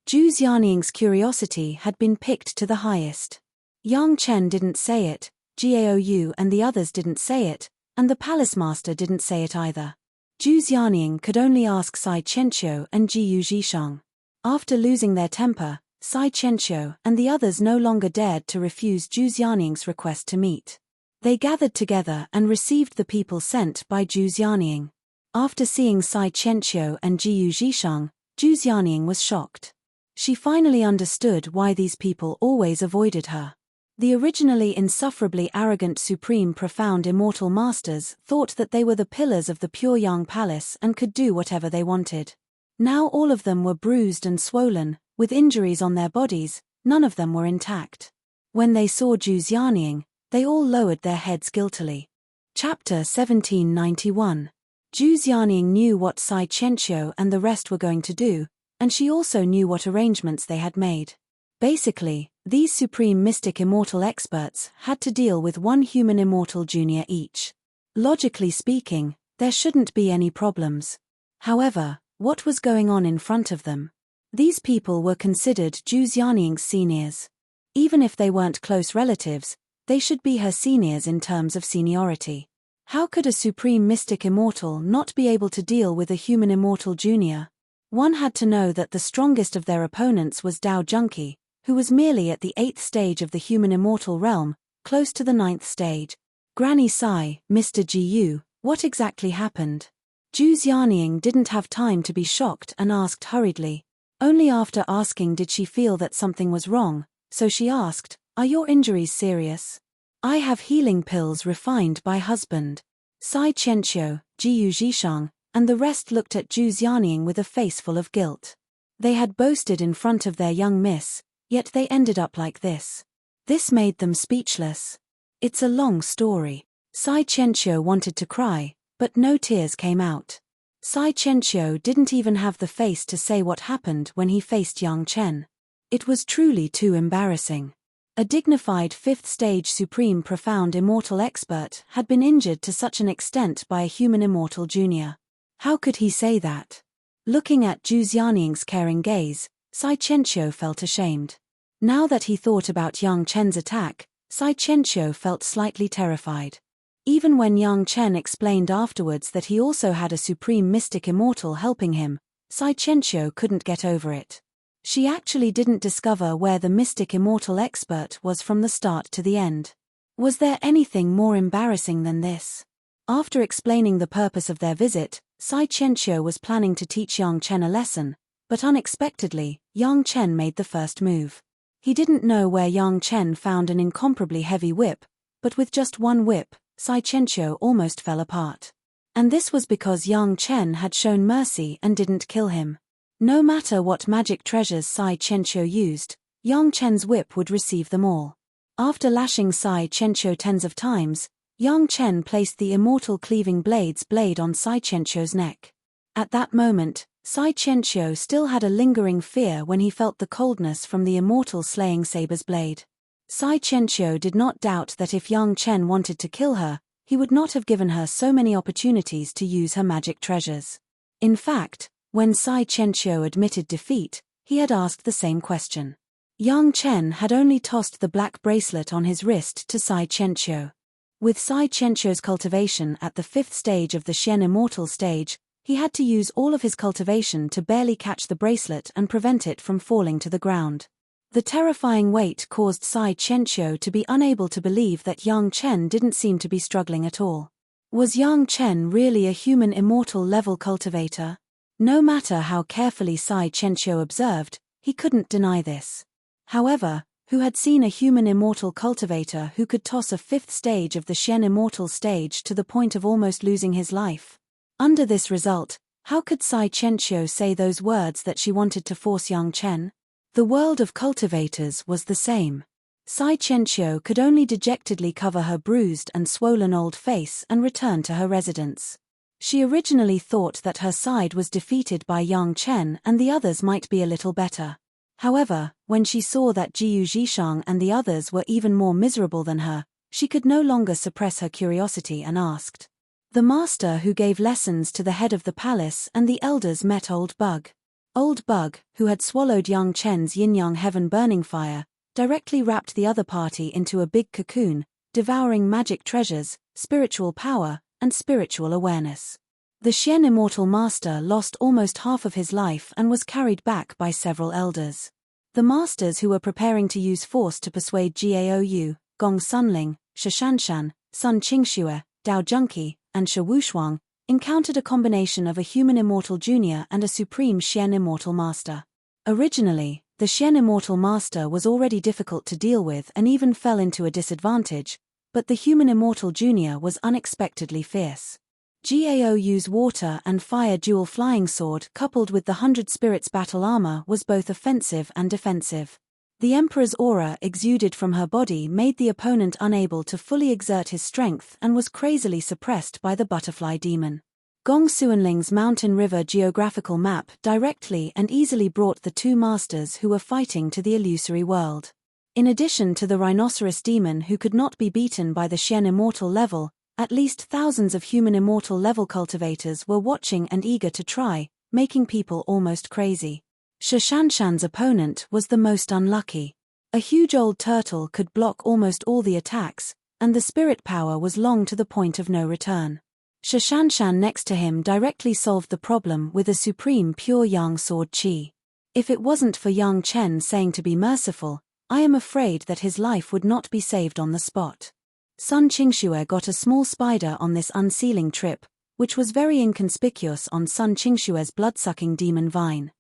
Zhu Xiaoning's curiosity had been picked to the highest. Yang Chen didn't say it, Gaou and the others didn't say it, and the palace master didn't say it either. Zhu Xiaoning could only ask Sai Chenxiu and Jiu Zhishang. After losing their temper, Sai Chenxiu and the others no longer dared to refuse Zhu Xiaoning's request to meet. They gathered together and received the people sent by Zhu Xiaoning. After seeing Sai Chenxiu and Jiu Zhishang, Zhu Xiaoning was shocked. She finally understood why these people always avoided her. The originally insufferably arrogant supreme profound immortal masters thought that they were the pillars of the pure Yang Palace and could do whatever they wanted. Now all of them were bruised and swollen, with injuries on their bodies, none of them were intact. When they saw Zhu Xiaoning, they all lowered their heads guiltily. Chapter 1791. Zhu Xiaoning knew what Sai Chenxiu and the rest were going to do, and she also knew what arrangements they had made. Basically, these supreme mystic immortal experts had to deal with one human immortal junior each. Logically speaking, there shouldn't be any problems. However, what was going on in front of them? These people were considered Zhu Xiaoning's seniors. Even if they weren't close relatives, they should be her seniors in terms of seniority. How could a supreme mystic immortal not be able to deal with a human immortal junior? One had to know that the strongest of their opponents was Dao Junki, who was merely at the 8th stage of the human immortal realm, close to the 9th stage. Granny Sai, Mr. Gu, what exactly happened? Zhu Xianying didn't have time to be shocked and asked hurriedly. Only after asking did she feel that something was wrong, so she asked, "Are your injuries serious?" "I have healing pills refined by husband." Sai Qianqiu, Jiyu Zhishang, and the rest looked at Zhu Xianying with a face full of guilt. They had boasted in front of their young miss, yet they ended up like this. This made them speechless. It's a long story. Sai Qianqiu wanted to cry, but no tears came out. Sai Qianqiu didn't even have the face to say what happened when he faced Yang Chen. It was truly too embarrassing. A dignified 5th stage supreme profound immortal expert had been injured to such an extent by a human immortal junior. How could he say that? Looking at Zhu Xianying's caring gaze, Sai Qianqiu felt ashamed. Now that he thought about Yang Chen's attack, Sai Qianqiu felt slightly terrified. Even when Yang Chen explained afterwards that he also had a supreme mystic immortal helping him, Sai Qianqiu couldn't get over it. She actually didn't discover where the mystic immortal expert was from the start to the end. Was there anything more embarrassing than this? After explaining the purpose of their visit, Sai Qianqiu was planning to teach Yang Chen a lesson, but unexpectedly, Yang Chen made the first move. He didn't know where Yang Chen found an incomparably heavy whip, but with just one whip, Sai Qianqiu almost fell apart. And this was because Yang Chen had shown mercy and didn't kill him. No matter what magic treasures Sai Qianqiu used, Yang Chen's whip would receive them all. After lashing Sai Qianqiu tens of times, Yang Chen placed the immortal cleaving blade on Sai Qianqiu's neck. At that moment, Sai Qianqiu still had a lingering fear when he felt the coldness from the immortal slaying saber's blade. Sai Qianqiu did not doubt that if Yang Chen wanted to kill her, he would not have given her so many opportunities to use her magic treasures. In fact, when Sai Qianqiu admitted defeat, he had asked the same question. Yang Chen had only tossed the black bracelet on his wrist to Sai Qianqiu. With Sai Qianqiu's cultivation at the 5th stage of the Xian Immortal stage, he had to use all of his cultivation to barely catch the bracelet and prevent it from falling to the ground. The terrifying weight caused Sai Qianqiu to be unable to believe that Yang Chen didn't seem to be struggling at all. Was Yang Chen really a human immortal level cultivator? No matter how carefully Sai Qianqiu observed, he couldn't deny this. However, who had seen a human immortal cultivator who could toss a 5th stage of the Xian Immortal stage to the point of almost losing his life? Under this result, how could Sai Qianqiu say those words that she wanted to force Yang Chen? The world of cultivators was the same. Sai Qianqiu could only dejectedly cover her bruised and swollen old face and return to her residence. She originally thought that her side was defeated by Yang Chen and the others might be a little better. However, when she saw that Jiyu Zhishang and the others were even more miserable than her, she could no longer suppress her curiosity and asked. The master who gave lessons to the head of the palace and the elders met Old Bug. Old Bug, who had swallowed Yang Chen's yin-yang heaven burning fire, directly wrapped the other party into a big cocoon, devouring magic treasures, spiritual power, and spiritual awareness. The Xian Immortal Master lost almost half of his life and was carried back by several elders. The masters who were preparing to use force to persuade Gaou, Gong Sunling, Shishanshan, Sun Qingxue, Dao Junki, and Shi Wushuang, encountered a combination of a human immortal junior and a supreme Xian Immortal Master. Originally, the Xian Immortal Master was already difficult to deal with and even fell into a disadvantage, but the human immortal junior was unexpectedly fierce. Gaou's water and fire dual flying sword coupled with the 100 spirits battle armor was both offensive and defensive. The Emperor's aura exuded from her body made the opponent unable to fully exert his strength and was crazily suppressed by the butterfly demon. Gong Suanling's mountain river geographical map directly and easily brought the two masters who were fighting to the illusory world. In addition to the rhinoceros demon who could not be beaten by the Xian Immortal level, at least thousands of human immortal level cultivators were watching and eager to try, making people almost crazy. Shishanshan's opponent was the most unlucky. A huge old turtle could block almost all the attacks, and the spirit power was long to the point of no return. Shashanshan next to him directly solved the problem with a supreme pure yang sword chi. If it wasn't for Yang Chen saying to be merciful, I am afraid that his life would not be saved on the spot. Sun Qingxue got a small spider on this unsealing trip, which was very inconspicuous on Sun Qingxue's blood-sucking demon vine.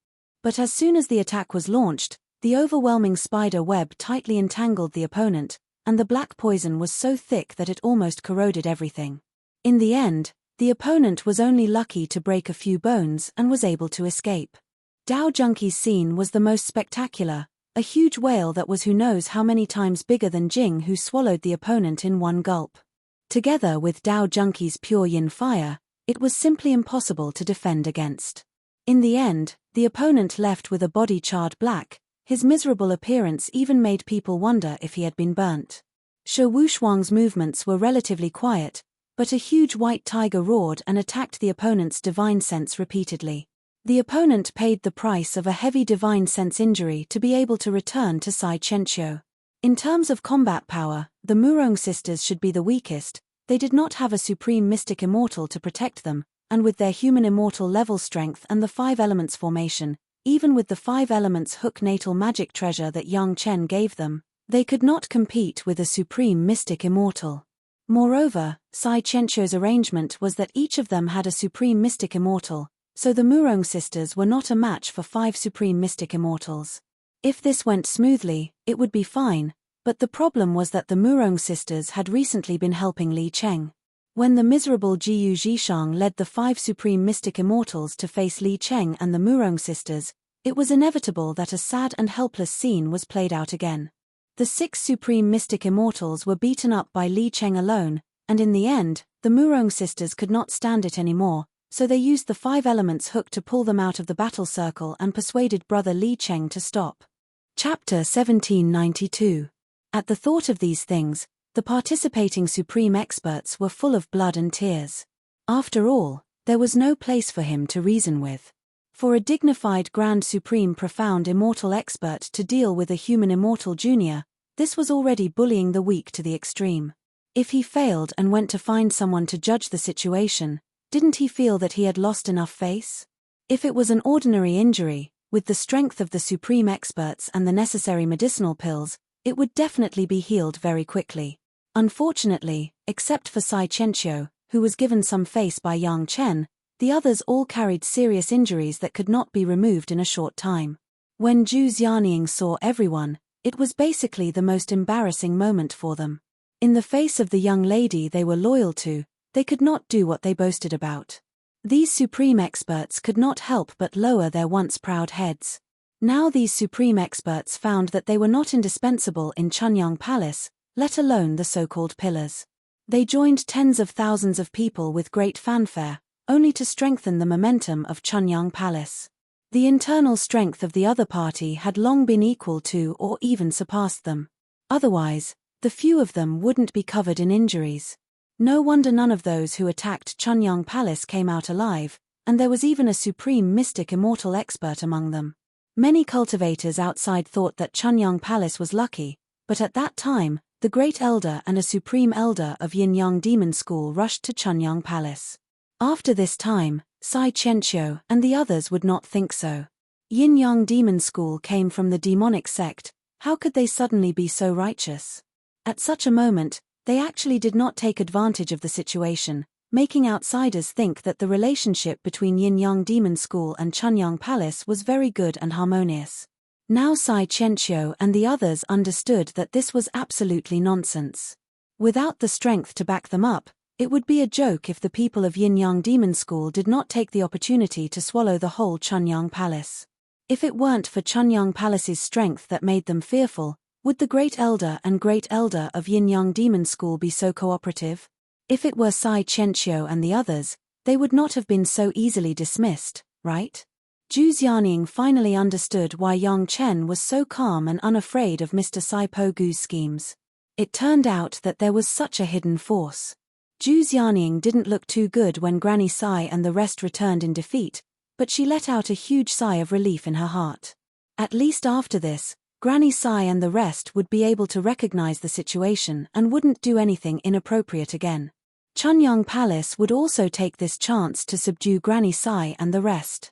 But as soon as the attack was launched, the overwhelming spider web tightly entangled the opponent, and the black poison was so thick that it almost corroded everything. In the end, the opponent was only lucky to break a few bones and was able to escape. Dao Junkie's scene was the most spectacular, a huge whale that was who knows how many times bigger than Jing, who swallowed the opponent in one gulp. Together with Dao Junkie's pure yin fire, it was simply impossible to defend against. In the end, the opponent left with a body charred black. His miserable appearance even made people wonder if he had been burnt. Shi Wushuang's movements were relatively quiet, but a huge white tiger roared and attacked the opponent's divine sense repeatedly. The opponent paid the price of a heavy divine sense injury to be able to return to Sai Chenqiu. In terms of combat power, the Murong sisters should be the weakest. They did not have a supreme mystic immortal to protect them, and with their human immortal level strength and the 5 elements formation, even with the 5 elements hook natal magic treasure that Yang Chen gave them, they could not compete with a supreme mystic immortal. Moreover, Sai Chenqiu's arrangement was that each of them had a supreme mystic immortal, so the Murong sisters were not a match for 5 supreme mystic immortals. If this went smoothly, it would be fine, but the problem was that the Murong sisters had recently been helping Li Cheng. When the miserable Jiyu Zhishang led the 5 supreme mystic immortals to face Li Cheng and the Murong sisters, it was inevitable that a sad and helpless scene was played out again. The 6 supreme mystic immortals were beaten up by Li Cheng alone, and in the end, the Murong sisters could not stand it anymore, so they used the 5 elements hook to pull them out of the battle circle and persuaded brother Li Cheng to stop. Chapter 1792. At the thought of these things, the participating supreme experts were full of blood and tears. After all, there was no place for him to reason with. For a dignified grand supreme profound immortal expert to deal with a human immortal junior, this was already bullying the weak to the extreme. If he failed and went to find someone to judge the situation, didn't he feel that he had lost enough face? If it was an ordinary injury, with the strength of the supreme experts and the necessary medicinal pills, it would definitely be healed very quickly. Unfortunately, except for Sai Chenqiu, who was given some face by Yang Chen, the others all carried serious injuries that could not be removed in a short time. When Zhu Xianying saw everyone, it was basically the most embarrassing moment for them. In the face of the young lady they were loyal to, they could not do what they boasted about. These supreme experts could not help but lower their once proud heads. Now these supreme experts found that they were not indispensable in Chunyang Palace, let alone the so-called pillars. They joined tens of thousands of people with great fanfare, only to strengthen the momentum of Chunyang Palace. The internal strength of the other party had long been equal to or even surpassed them. Otherwise, the few of them wouldn't be covered in injuries. No wonder none of those who attacked Chunyang Palace came out alive, and there was even a supreme mystic immortal expert among them. Many cultivators outside thought that Chunyang Palace was lucky, but at that time, the great elder and a supreme elder of Yin-Yang Demon School rushed to Chunyang Palace. After this time, Sai Chenqiu and the others would not think so. Yin-Yang Demon School came from the demonic sect, how could they suddenly be so righteous? At such a moment, they actually did not take advantage of the situation, making outsiders think that the relationship between Yin-Yang Demon School and Chunyang Palace was very good and harmonious. Now Sai Chenqiu and the others understood that this was absolutely nonsense. Without the strength to back them up, it would be a joke if the people of Yin-Yang Demon School did not take the opportunity to swallow the whole Chunyang Palace. If it weren't for Chunyang Palace's strength that made them fearful, would the Great Elder and Great Elder of Yin-Yang Demon School be so cooperative? If it were Sai Chenqiu and the others, they would not have been so easily dismissed, right? Zhu Xianying finally understood why Yang Chen was so calm and unafraid of Mr. Sai Po Gu's schemes. It turned out that there was such a hidden force. Zhu Xianying didn't look too good when Granny Sai and the rest returned in defeat, but she let out a huge sigh of relief in her heart. At least after this, Granny Sai and the rest would be able to recognize the situation and wouldn't do anything inappropriate again. Chunyang Palace would also take this chance to subdue Granny Sai and the rest.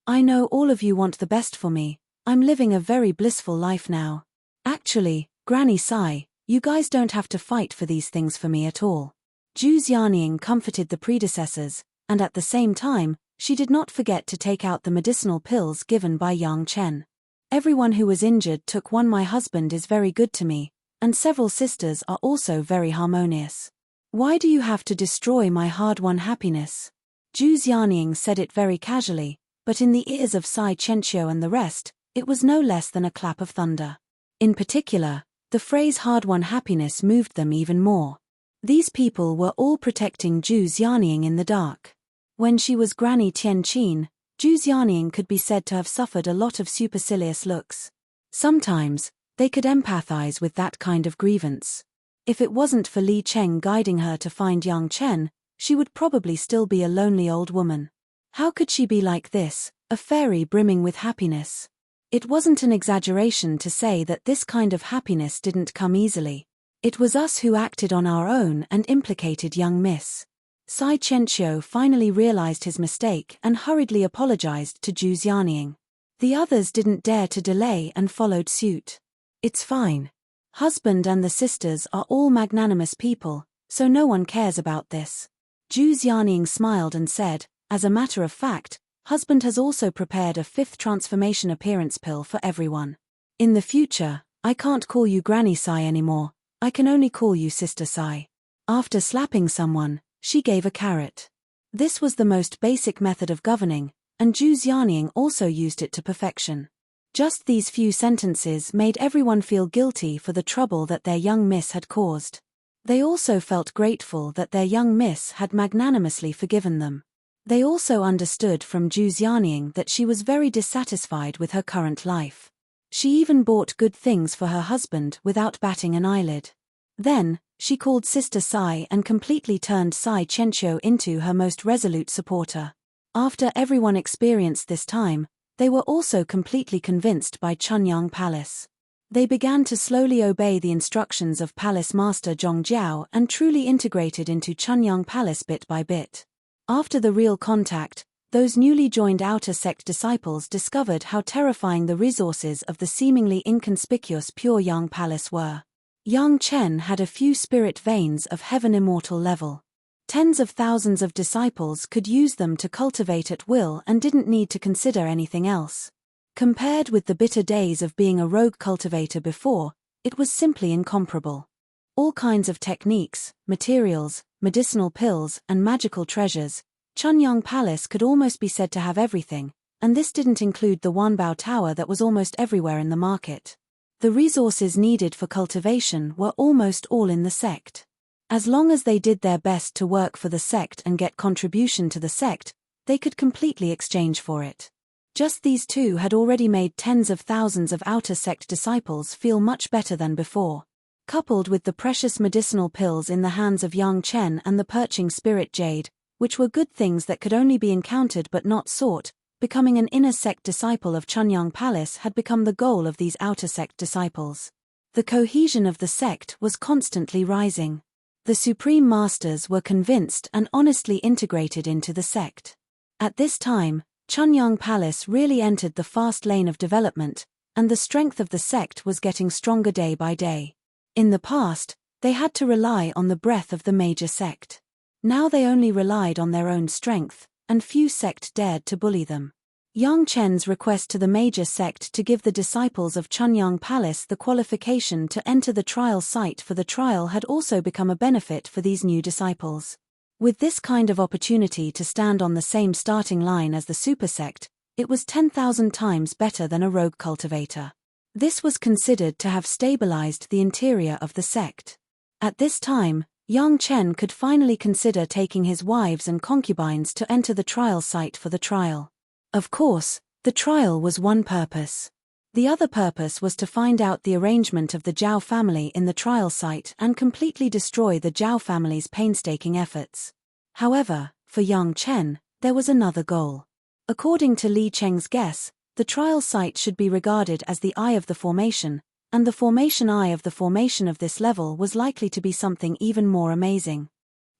I know all of you want the best for me. I'm living a very blissful life now. Actually, Granny Sai, you guys don't have to fight for these things for me at all. Zhu Xianying comforted the predecessors, and at the same time, she did not forget to take out the medicinal pills given by Yang Chen. Everyone who was injured took one. My husband is very good to me, and several sisters are also very harmonious. Why do you have to destroy my hard-won happiness? Zhu Xianying said it very casually, but in the ears of Sai Chenqiu and the rest, it was no less than a clap of thunder. In particular, the phrase hard-won happiness moved them even more. These people were all protecting Zhu Xianying in the dark. When she was Granny Tianqin, Zhu Xianying could be said to have suffered a lot of supercilious looks. Sometimes, they could empathize with that kind of grievance. If it wasn't for Li Cheng guiding her to find Yang Chen, she would probably still be a lonely old woman. How could she be like this, a fairy brimming with happiness? It wasn't an exaggeration to say that this kind of happiness didn't come easily. It was us who acted on our own and implicated young Miss. Sai Chenqiu finally realized his mistake and hurriedly apologized to Zhu Xianying. The others didn't dare to delay and followed suit. It's fine. Husband and the sisters are all magnanimous people, so no one cares about this. Zhu Xianying smiled and said, as a matter of fact, husband has also prepared a 5th transformation appearance pill for everyone. In the future, I can't call you Granny Sai anymore, I can only call you Sister Sai. After slapping someone, she gave a carrot. This was the most basic method of governing, and Zhu Xianying also used it to perfection. Just these few sentences made everyone feel guilty for the trouble that their young miss had caused. They also felt grateful that their young miss had magnanimously forgiven them. They also understood from Zhu Xianying that she was very dissatisfied with her current life. She even bought good things for her husband without batting an eyelid. Then, she called Sister Sai and completely turned Sai Chenqiu into her most resolute supporter. After everyone experienced this time, they were also completely convinced by Chunyang Palace. They began to slowly obey the instructions of Palace Master Zhongjiao and truly integrated into Chunyang Palace bit by bit. After the real contact, those newly joined outer sect disciples discovered how terrifying the resources of the seemingly inconspicuous Pure Yang Palace were. Yang Chen had a few spirit veins of heaven immortal level. Tens of thousands of disciples could use them to cultivate at will and didn't need to consider anything else. Compared with the bitter days of being a rogue cultivator before, it was simply incomparable. All kinds of techniques, materials, medicinal pills, and magical treasures, Chunyang Palace could almost be said to have everything, and this didn't include the Wanbao Tower that was almost everywhere in the market. The resources needed for cultivation were almost all in the sect. As long as they did their best to work for the sect and get contribution to the sect, they could completely exchange for it. Just these two had already made tens of thousands of outer sect disciples feel much better than before. Coupled with the precious medicinal pills in the hands of Yang Chen and the perching spirit jade, which were good things that could only be encountered but not sought, becoming an inner sect disciple of Chunyang Palace had become the goal of these outer sect disciples. The cohesion of the sect was constantly rising. The Supreme Masters were convinced and honestly integrated into the sect. At this time, Chunyang Palace really entered the fast lane of development, and the strength of the sect was getting stronger day by day. In the past, they had to rely on the breath of the major sect. Now they only relied on their own strength, and few sect dared to bully them. Yang Chen's request to the major sect to give the disciples of Chunyang Palace the qualification to enter the trial site for the trial had also become a benefit for these new disciples. With this kind of opportunity to stand on the same starting line as the super sect, it was 10,000 times better than a rogue cultivator. This was considered to have stabilized the interior of the sect. At this time, Yang Chen could finally consider taking his wives and concubines to enter the trial site for the trial. Of course, the trial was one purpose. The other purpose was to find out the arrangement of the Zhao family in the trial site and completely destroy the Zhao family's painstaking efforts. However, for Yang Chen, there was another goal. According to Li Cheng's guess, The trial site should be regarded as the eye of the formation, and the formation eye of the formation of this level was likely to be something even more amazing.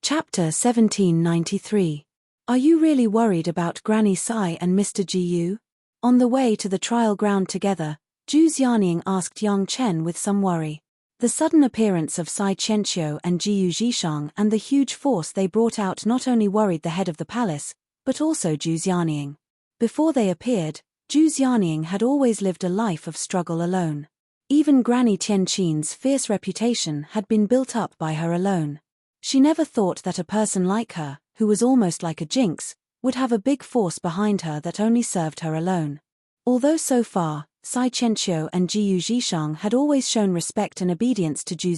Chapter 1793. Are you really worried about Granny Sai and Mr. Jiyu? On the way to the trial ground together, Zhu Xianying asked Yang Chen with some worry. The sudden appearance of Sai Qianqiu and Jiyu Zhishang and the huge force they brought out not only worried the head of the palace, but also Zhu Xianying. Before they appeared, Zhu Xianying had always lived a life of struggle alone. Even Granny Tianqin's fierce reputation had been built up by her alone. She never thought that a person like her, who was almost like a jinx, would have a big force behind her that only served her alone. Although so far, Sai Qianqiu and Jiyu Zhishang had always shown respect and obedience to Zhu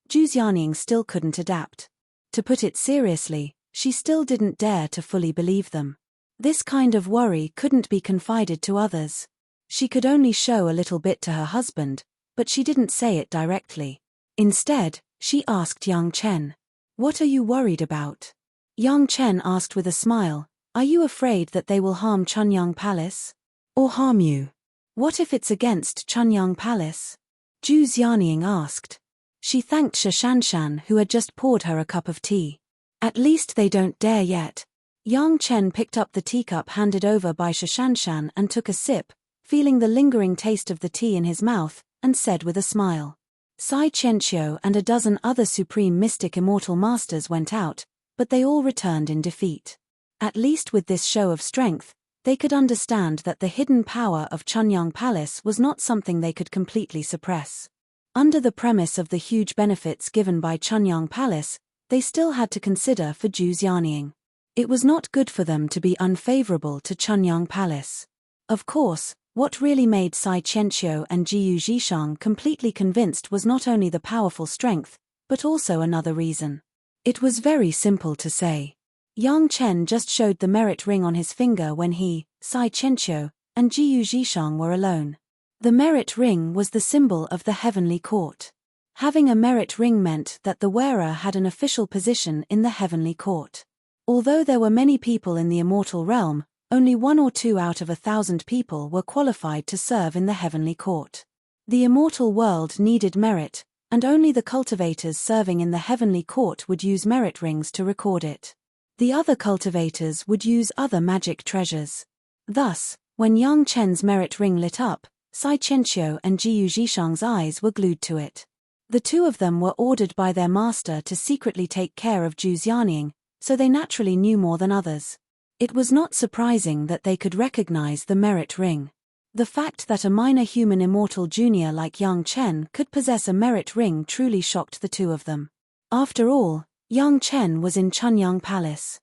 Xianying still couldn't adapt. To put it seriously, she still didn't dare to fully believe them. This kind of worry couldn't be confided to others. She could only show a little bit to her husband, but she didn't say it directly. Instead, she asked Yang Chen, "What are you worried about?" Yang Chen asked with a smile, "Are you afraid that they will harm Chunyang Palace? Or harm you? What if it's against Chunyang Palace?" Zhu Xianying asked. She thanked Shishanshan, who had just poured her a cup of tea. "At least they don't dare yet." Yang Chen picked up the teacup handed over by Shishanshan and took a sip, feeling the lingering taste of the tea in his mouth, and said with a smile. Sai Qianqiu and a dozen other supreme mystic immortal masters went out, but they all returned in defeat. At least with this show of strength, they could understand that the hidden power of Chunyang Palace was not something they could completely suppress. Under the premise of the huge benefits given by Chunyang Palace, they still had to consider for Zhu Xianying. It was not good for them to be unfavorable to Chunyang Palace. Of course, what really made Sai Qianqiu and Jiyu Zhishang completely convinced was not only the powerful strength, but also another reason. It was very simple to say. Yang Chen just showed the merit ring on his finger when he, Sai Qianqiu, and Jiyu Zhishang were alone. The merit ring was the symbol of the heavenly court. Having a merit ring meant that the wearer had an official position in the heavenly court. Although there were many people in the immortal realm, only 1 or 2 out of 1,000 people were qualified to serve in the heavenly court. The immortal world needed merit, and only the cultivators serving in the heavenly court would use merit rings to record it. The other cultivators would use other magic treasures. Thus, when Yang Chen's merit ring lit up, Sai Qianqiu and Jiyu Zhishang's eyes were glued to it. The two of them were ordered by their master to secretly take care of Zhu Xianying, so they naturally knew more than others. It was not surprising that they could recognize the merit ring. The fact that a minor human immortal junior like Yang Chen could possess a merit ring truly shocked the two of them. After all, Yang Chen was in Chunyang Palace.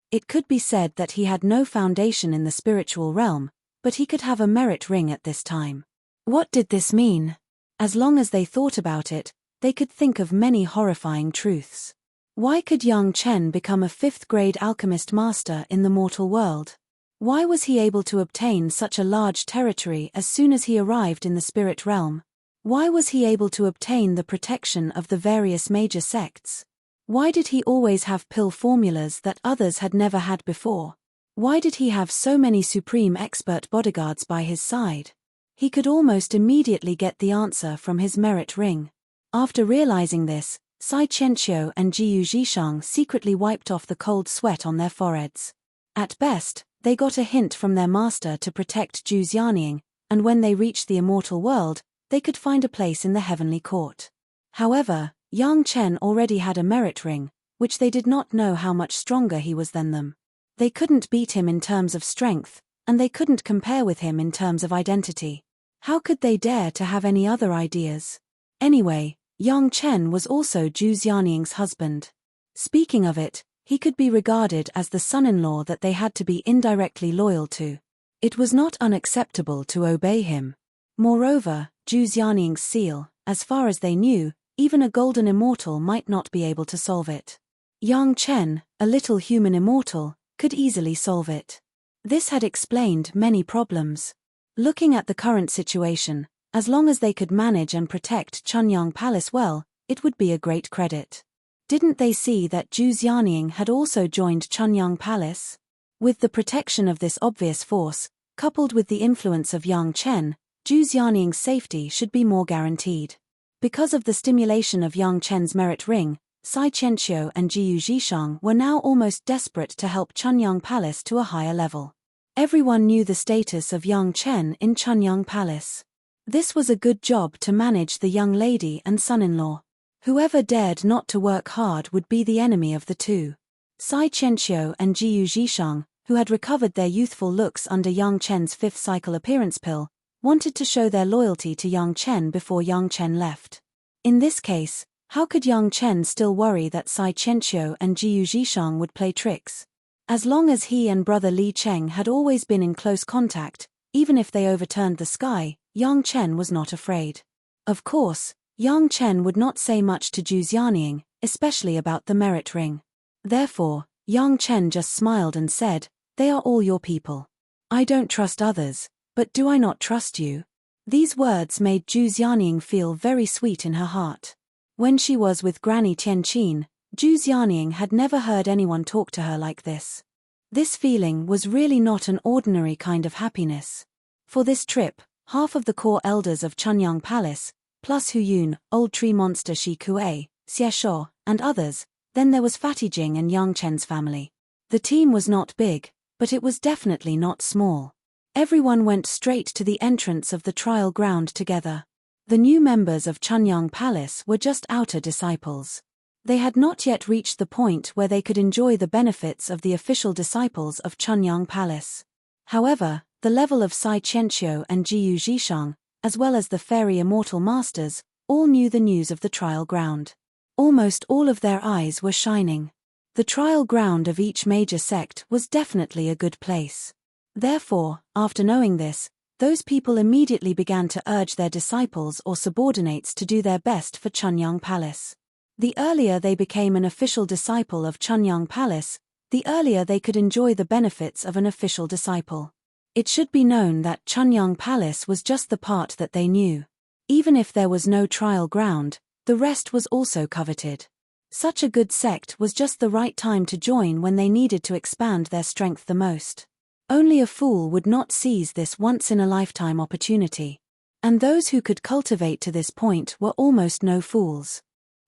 It could be said that he had no foundation in the spiritual realm, but he could have a merit ring at this time. What did this mean? As long as they thought about it, they could think of many horrifying truths. Why could Yang Chen become a 5th-grade alchemist master in the mortal world? Why was he able to obtain such a large territory as soon as he arrived in the spirit realm? Why was he able to obtain the protection of the various major sects? Why did he always have pill formulas that others had never had before? Why did he have so many supreme expert bodyguards by his side? He could almost immediately get the answer from his merit ring. After realizing this, Sai Qianqiu and Jiyu Zhishang secretly wiped off the cold sweat on their foreheads. At best, they got a hint from their master to protect Zhu Xianying, and when they reached the immortal world, they could find a place in the heavenly court. However, Yang Chen already had a merit ring, which they did not know how much stronger he was than them. They couldn't beat him in terms of strength, and they couldn't compare with him in terms of identity. How could they dare to have any other ideas? Anyway, Yang Chen was also Zhu Xianying's husband. Speaking of it, he could be regarded as the son-in-law that they had to be indirectly loyal to. It was not unacceptable to obey him. Moreover, Zhu Xianying's seal, as far as they knew, even a golden immortal might not be able to solve it. Yang Chen, a little human immortal, could easily solve it. This had explained many problems. Looking at the current situation, as long as they could manage and protect Chunyang Palace well, it would be a great credit. Didn't they see that Zhu Xianying had also joined Chunyang Palace? With the protection of this obvious force, Coupled with the influence of Yang Chen, Zhu Xianying's safety should be more guaranteed. Because of the stimulation of Yang Chen's merit ring, Sai Qianqiu and Jiyu Zhishang were now almost desperate to help Chunyang Palace to a higher level. Everyone knew the status of Yang Chen in Chunyang Palace. This was a good job to manage the young lady and son-in-law. Whoever dared not to work hard would be the enemy of the two. Sai Qianqiu and Jiyu Zhishang, who had recovered their youthful looks under Yang Chen's fifth cycle appearance pill, wanted to show their loyalty to Yang Chen before Yang Chen left. In this case, how could Yang Chen still worry that Sai Qianqiu and Jiyu Zhishang would play tricks? As long as he and brother Li Cheng had always been in close contact, even if they overturned the sky, Yang Chen was not afraid. Of course, Yang Chen would not say much to Zhu Xianying, especially about the merit ring. Therefore, Yang Chen just smiled and said, "They are all your people. I don't trust others, but do I not trust you?" These words made Zhu Xianying feel very sweet in her heart. When she was with Granny Tianqin, Zhu Xianying had never heard anyone talk to her like this. This feeling was really not an ordinary kind of happiness. For this trip, half of the core elders of Chunyang Palace, plus Hu Yun, Old Tree Monster Shi Kuei, Xie Shuo, and others, then there was Fatty Jing and Yang Chen's family. The team was not big, but it was definitely not small. Everyone went straight to the entrance of the trial ground together. The new members of Chunyang Palace were just outer disciples. They had not yet reached the point where they could enjoy the benefits of the official disciples of Chunyang Palace. However, the level of Sai Qianqiu and Jiyu Zhishang, as well as the fairy immortal masters, all knew the news of the trial ground. Almost all of their eyes were shining. The trial ground of each major sect was definitely a good place. Therefore, after knowing this, those people immediately began to urge their disciples or subordinates to do their best for Chunyang Palace. The earlier they became an official disciple of Chunyang Palace, the earlier they could enjoy the benefits of an official disciple. It should be known that Chunyang Palace was just the part that they knew. Even if there was no trial ground, the rest was also coveted. Such a good sect was just the right time to join when they needed to expand their strength the most. Only a fool would not seize this once-in-a-lifetime opportunity. And those who could cultivate to this point were almost no fools.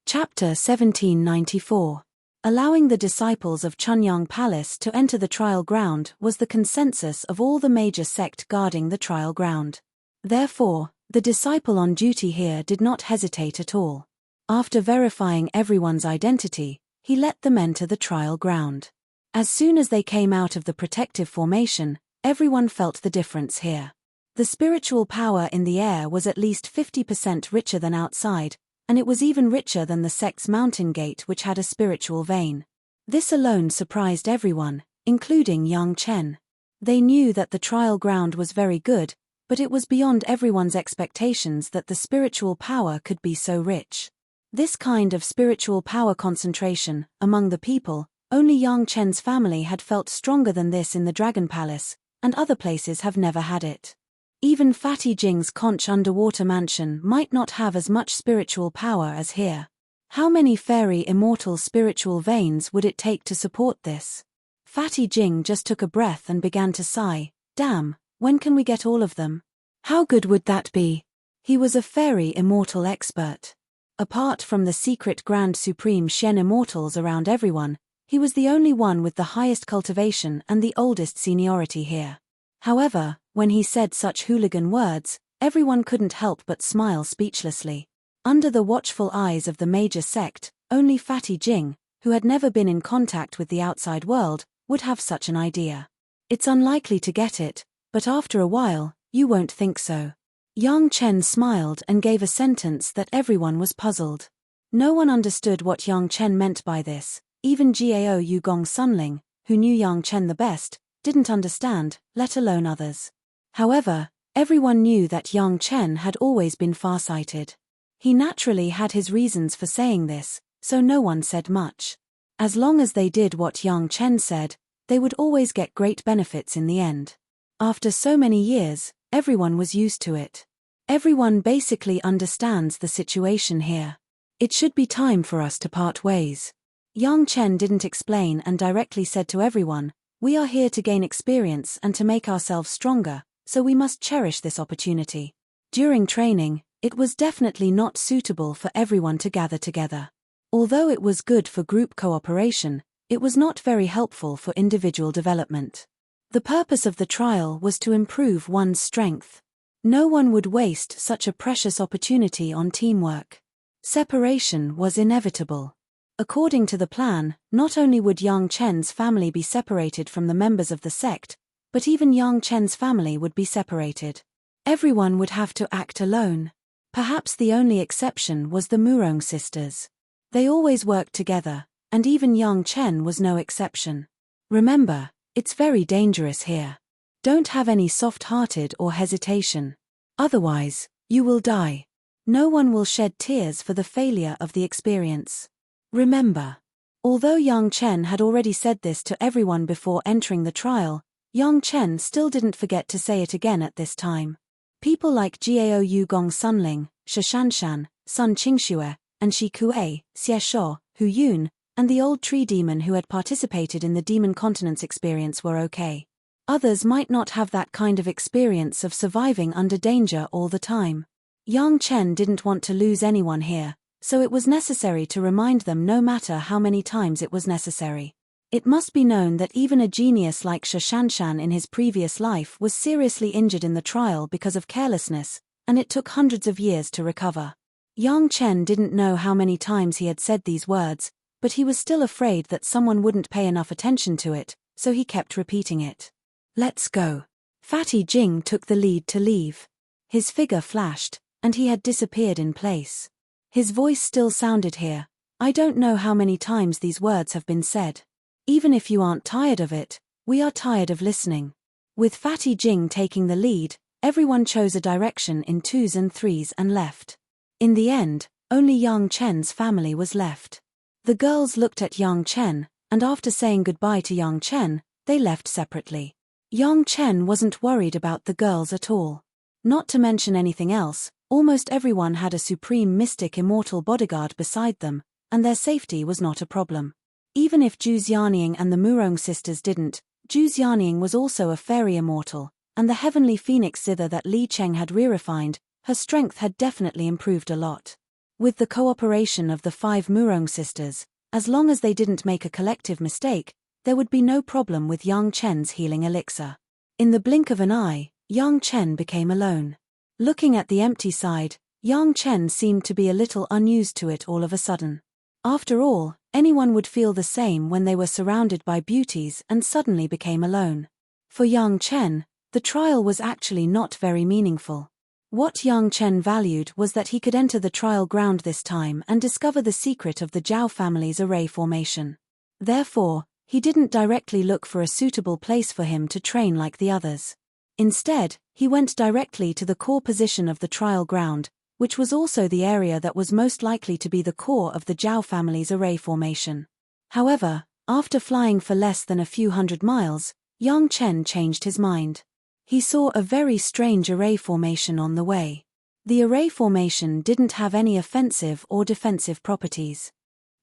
Chapter 1794. Allowing the disciples of Chunyang Palace to enter the trial ground was the consensus of all the major sect guarding the trial ground. Therefore, the disciple on duty here did not hesitate at all. After verifying everyone's identity, he let them enter the trial ground. As soon as they came out of the protective formation, everyone felt the difference here. The spiritual power in the air was at least 50% richer than outside, and it was even richer than the sect's mountain gate, which had a spiritual vein. This alone surprised everyone, including Yang Chen. They knew that the trial ground was very good, but it was beyond everyone's expectations that the spiritual power could be so rich. This kind of spiritual power concentration, among the people, only Yang Chen's family had felt stronger than this in the Dragon Palace, and other places have never had it. Even Fatty Jing's conch underwater mansion might not have as much spiritual power as here. How many fairy immortal spiritual veins would it take to support this? Fatty Jing just took a breath and began to sigh. Damn, when can we get all of them? How good would that be? He was a fairy immortal expert. Apart from the secret Grand Supreme Shen immortals around everyone, he was the only one with the highest cultivation and the oldest seniority here. However, when he said such hooligan words, everyone couldn't help but smile speechlessly. Under the watchful eyes of the major sect, only Fatty Jing, who had never been in contact with the outside world, would have such an idea. It's unlikely to get it, but after a while, you won't think so. Yang Chen smiled and gave a sentence that everyone was puzzled. No one understood what Yang Chen meant by this. Even Gao Yugong Sunling, who knew Yang Chen the best, didn't understand, let alone others. However, everyone knew that Yang Chen had always been farsighted. He naturally had his reasons for saying this, so no one said much. As long as they did what Yang Chen said, they would always get great benefits in the end. After so many years, everyone was used to it. Everyone basically understands the situation here. It should be time for us to part ways. Yang Chen didn't explain and directly said to everyone, We are here to gain experience and to make ourselves stronger, so we must cherish this opportunity. During training, it was definitely not suitable for everyone to gather together. Although it was good for group cooperation, it was not very helpful for individual development. The purpose of the trial was to improve one's strength. No one would waste such a precious opportunity on teamwork. Separation was inevitable. According to the plan, not only would Yang Chen's family be separated from the members of the sect, but even Yang Chen's family would be separated. Everyone would have to act alone. Perhaps the only exception was the Murong sisters. They always worked together, and even Yang Chen was no exception. Remember, it's very dangerous here. Don't have any soft-hearted or hesitation. Otherwise, you will die. No one will shed tears for the failure of the experience. Remember. Although Yang Chen had already said this to everyone before entering the trial, Yang Chen still didn't forget to say it again at this time. People like Jiao Yugong Sunling, Shishanshan, Sun Qingxue, and Shi Kuei, Xie Shuo, Hu Yun, and the old tree demon who had participated in the demon continence experience were okay. Others might not have that kind of experience of surviving under danger all the time. Yang Chen didn't want to lose anyone here, so it was necessary to remind them no matter how many times it was necessary. It must be known that even a genius like Shishanshan in his previous life was seriously injured in the trial because of carelessness, and it took hundreds of years to recover. Yang Chen didn't know how many times he had said these words, but he was still afraid that someone wouldn't pay enough attention to it, so he kept repeating it. Let's go. Fatty Jing took the lead to leave. His figure flashed, and he had disappeared in place. His voice still sounded here. I don't know how many times these words have been said. Even if you aren't tired of it, we are tired of listening. With Fatty Jing taking the lead, everyone chose a direction in twos and threes and left. In the end, only Yang Chen's family was left. The girls looked at Yang Chen, and after saying goodbye to Yang Chen, they left separately. Yang Chen wasn't worried about the girls at all. Not to mention anything else, almost everyone had a supreme mystic immortal bodyguard beside them, and their safety was not a problem. Even if Zhu Xianying and the Murong sisters didn't, Zhu Xianying was also a fairy immortal, and the heavenly phoenix zither that Li Cheng had re-refined, her strength had definitely improved a lot. With the cooperation of the 5 Murong sisters, as long as they didn't make a collective mistake, there would be no problem with Yang Chen's healing elixir. In the blink of an eye, Yang Chen became alone. Looking at the empty side, Yang Chen seemed to be a little unused to it all of a sudden. After all, anyone would feel the same when they were surrounded by beauties and suddenly became alone. For Yang Chen, the trial was actually not very meaningful. What Yang Chen valued was that he could enter the trial ground this time and discover the secret of the Zhao family's array formation. Therefore, he didn't directly look for a suitable place for him to train like the others. Instead, he went directly to the core position of the trial ground, which was also the area that was most likely to be the core of the Zhao family's array formation. However, after flying for less than a few hundred miles, Yang Chen changed his mind. He saw a very strange array formation on the way. The array formation didn't have any offensive or defensive properties.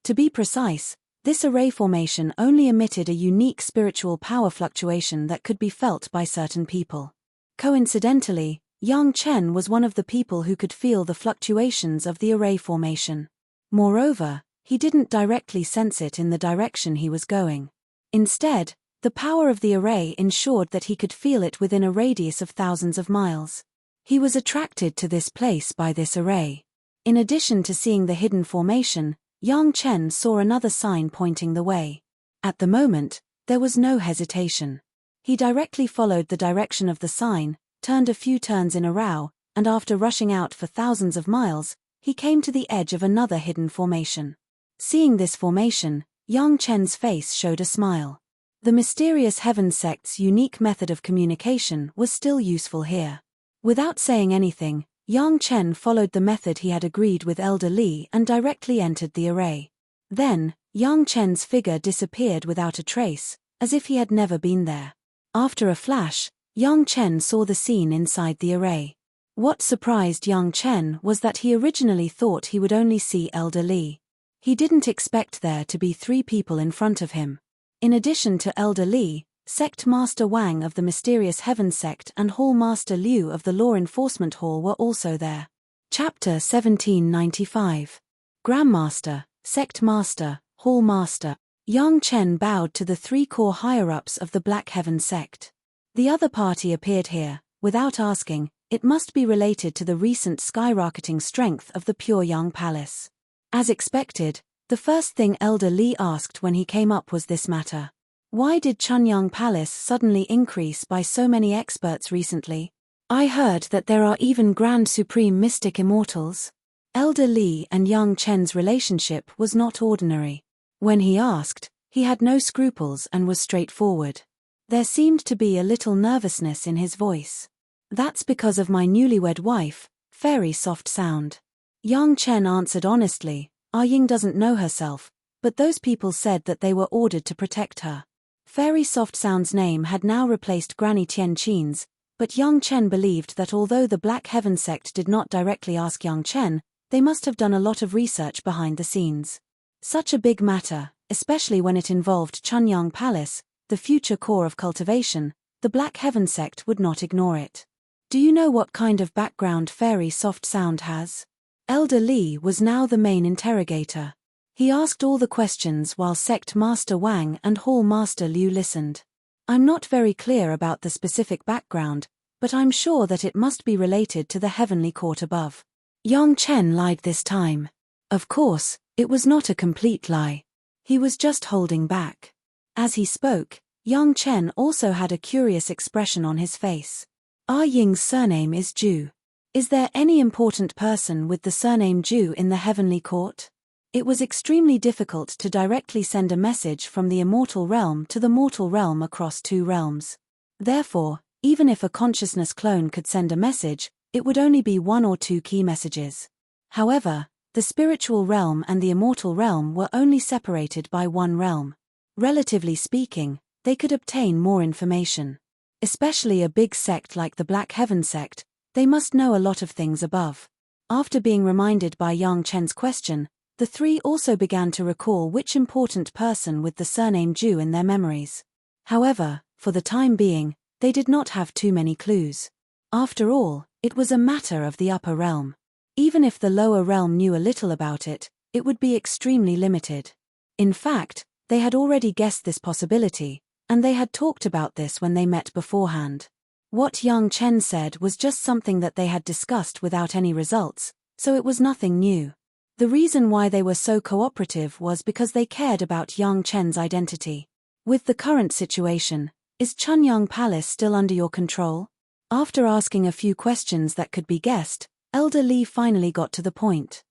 To be precise, this array formation only emitted a unique spiritual power fluctuation that could be felt by certain people. Coincidentally, Yang Chen was one of the people who could feel the fluctuations of the array formation. Moreover, he didn't directly sense it in the direction he was going. Instead, the power of the array ensured that he could feel it within a radius of thousands of miles. He was attracted to this place by this array. In addition to seeing the hidden formation, Yang Chen saw another sign pointing the way. At the moment, there was no hesitation. He directly followed the direction of the sign, turned a few turns in a row, and after rushing out for thousands of miles, he came to the edge of another hidden formation. Seeing this formation, Yang Chen's face showed a smile. The mysterious heaven sect's unique method of communication was still useful here. Without saying anything, Yang Chen followed the method he had agreed with Elder Li and directly entered the array. Then, Yang Chen's figure disappeared without a trace, as if he had never been there. After a flash, Yang Chen saw the scene inside the array. What surprised Yang Chen was that he originally thought he would only see Elder Li. He didn't expect there to be 3 people in front of him. In addition to Elder Li, Sect Master Wang of the mysterious Heaven Sect and Hall Master Liu of the Law Enforcement Hall were also there. Chapter 1795. Grandmaster, Sect Master, Hall Master. Yang Chen bowed to the three core higher-ups of the Black Heaven Sect. The other party appeared here, without asking. It must be related to the recent skyrocketing strength of the Pyongyang Palace. As expected, the first thing Elder Li asked when he came up was this matter. Why did Chunyang Palace suddenly increase by so many experts recently? I heard that there are even Grand Supreme Mystic Immortals. Elder Li and Yang Chen's relationship was not ordinary. When he asked, he had no scruples and was straightforward. There seemed to be a little nervousness in his voice. That's because of my newlywed wife, Fairy Soft Sound. Yang Chen answered honestly, Ah Ying doesn't know herself, but those people said that they were ordered to protect her. Fairy Soft Sound's name had now replaced Granny Tian Qin's, but Yang Chen believed that although the Black Heaven Sect did not directly ask Yang Chen, they must have done a lot of research behind the scenes. Such a big matter, especially when it involved Chunyang Palace, the future core of cultivation, the Black Heaven Sect would not ignore it. Do you know what kind of background Fairy Soft Sound has? Elder Li was now the main interrogator. He asked all the questions while Sect Master Wang and Hall Master Liu listened. I'm not very clear about the specific background, but I'm sure that it must be related to the heavenly court above. Yang Chen lied this time. Of course, it was not a complete lie. He was just holding back. As he spoke, Yang Chen also had a curious expression on his face. Ah Ying's surname is Zhu. Is there any important person with the surname Zhu in the heavenly court? It was extremely difficult to directly send a message from the immortal realm to the mortal realm across two realms. Therefore, even if a consciousness clone could send a message, it would only be one or two key messages. However, the spiritual realm and the immortal realm were only separated by one realm. Relatively speaking, they could obtain more information. Especially a big sect like the Black Heaven Sect, they must know a lot of things above. After being reminded by Yang Chen's question, the three also began to recall which important person with the surname Zhu in their memories. However, for the time being, they did not have too many clues. After all, it was a matter of the upper realm. Even if the lower realm knew a little about it, it would be extremely limited. In fact, they had already guessed this possibility, and they had talked about this when they met beforehand. What Yang Chen said was just something that they had discussed without any results, so it was nothing new. The reason why they were so cooperative was because they cared about Yang Chen's identity. With the current situation, is Chunyang Palace still under your control? After asking a few questions that could be guessed, Elder Li finally got to the point.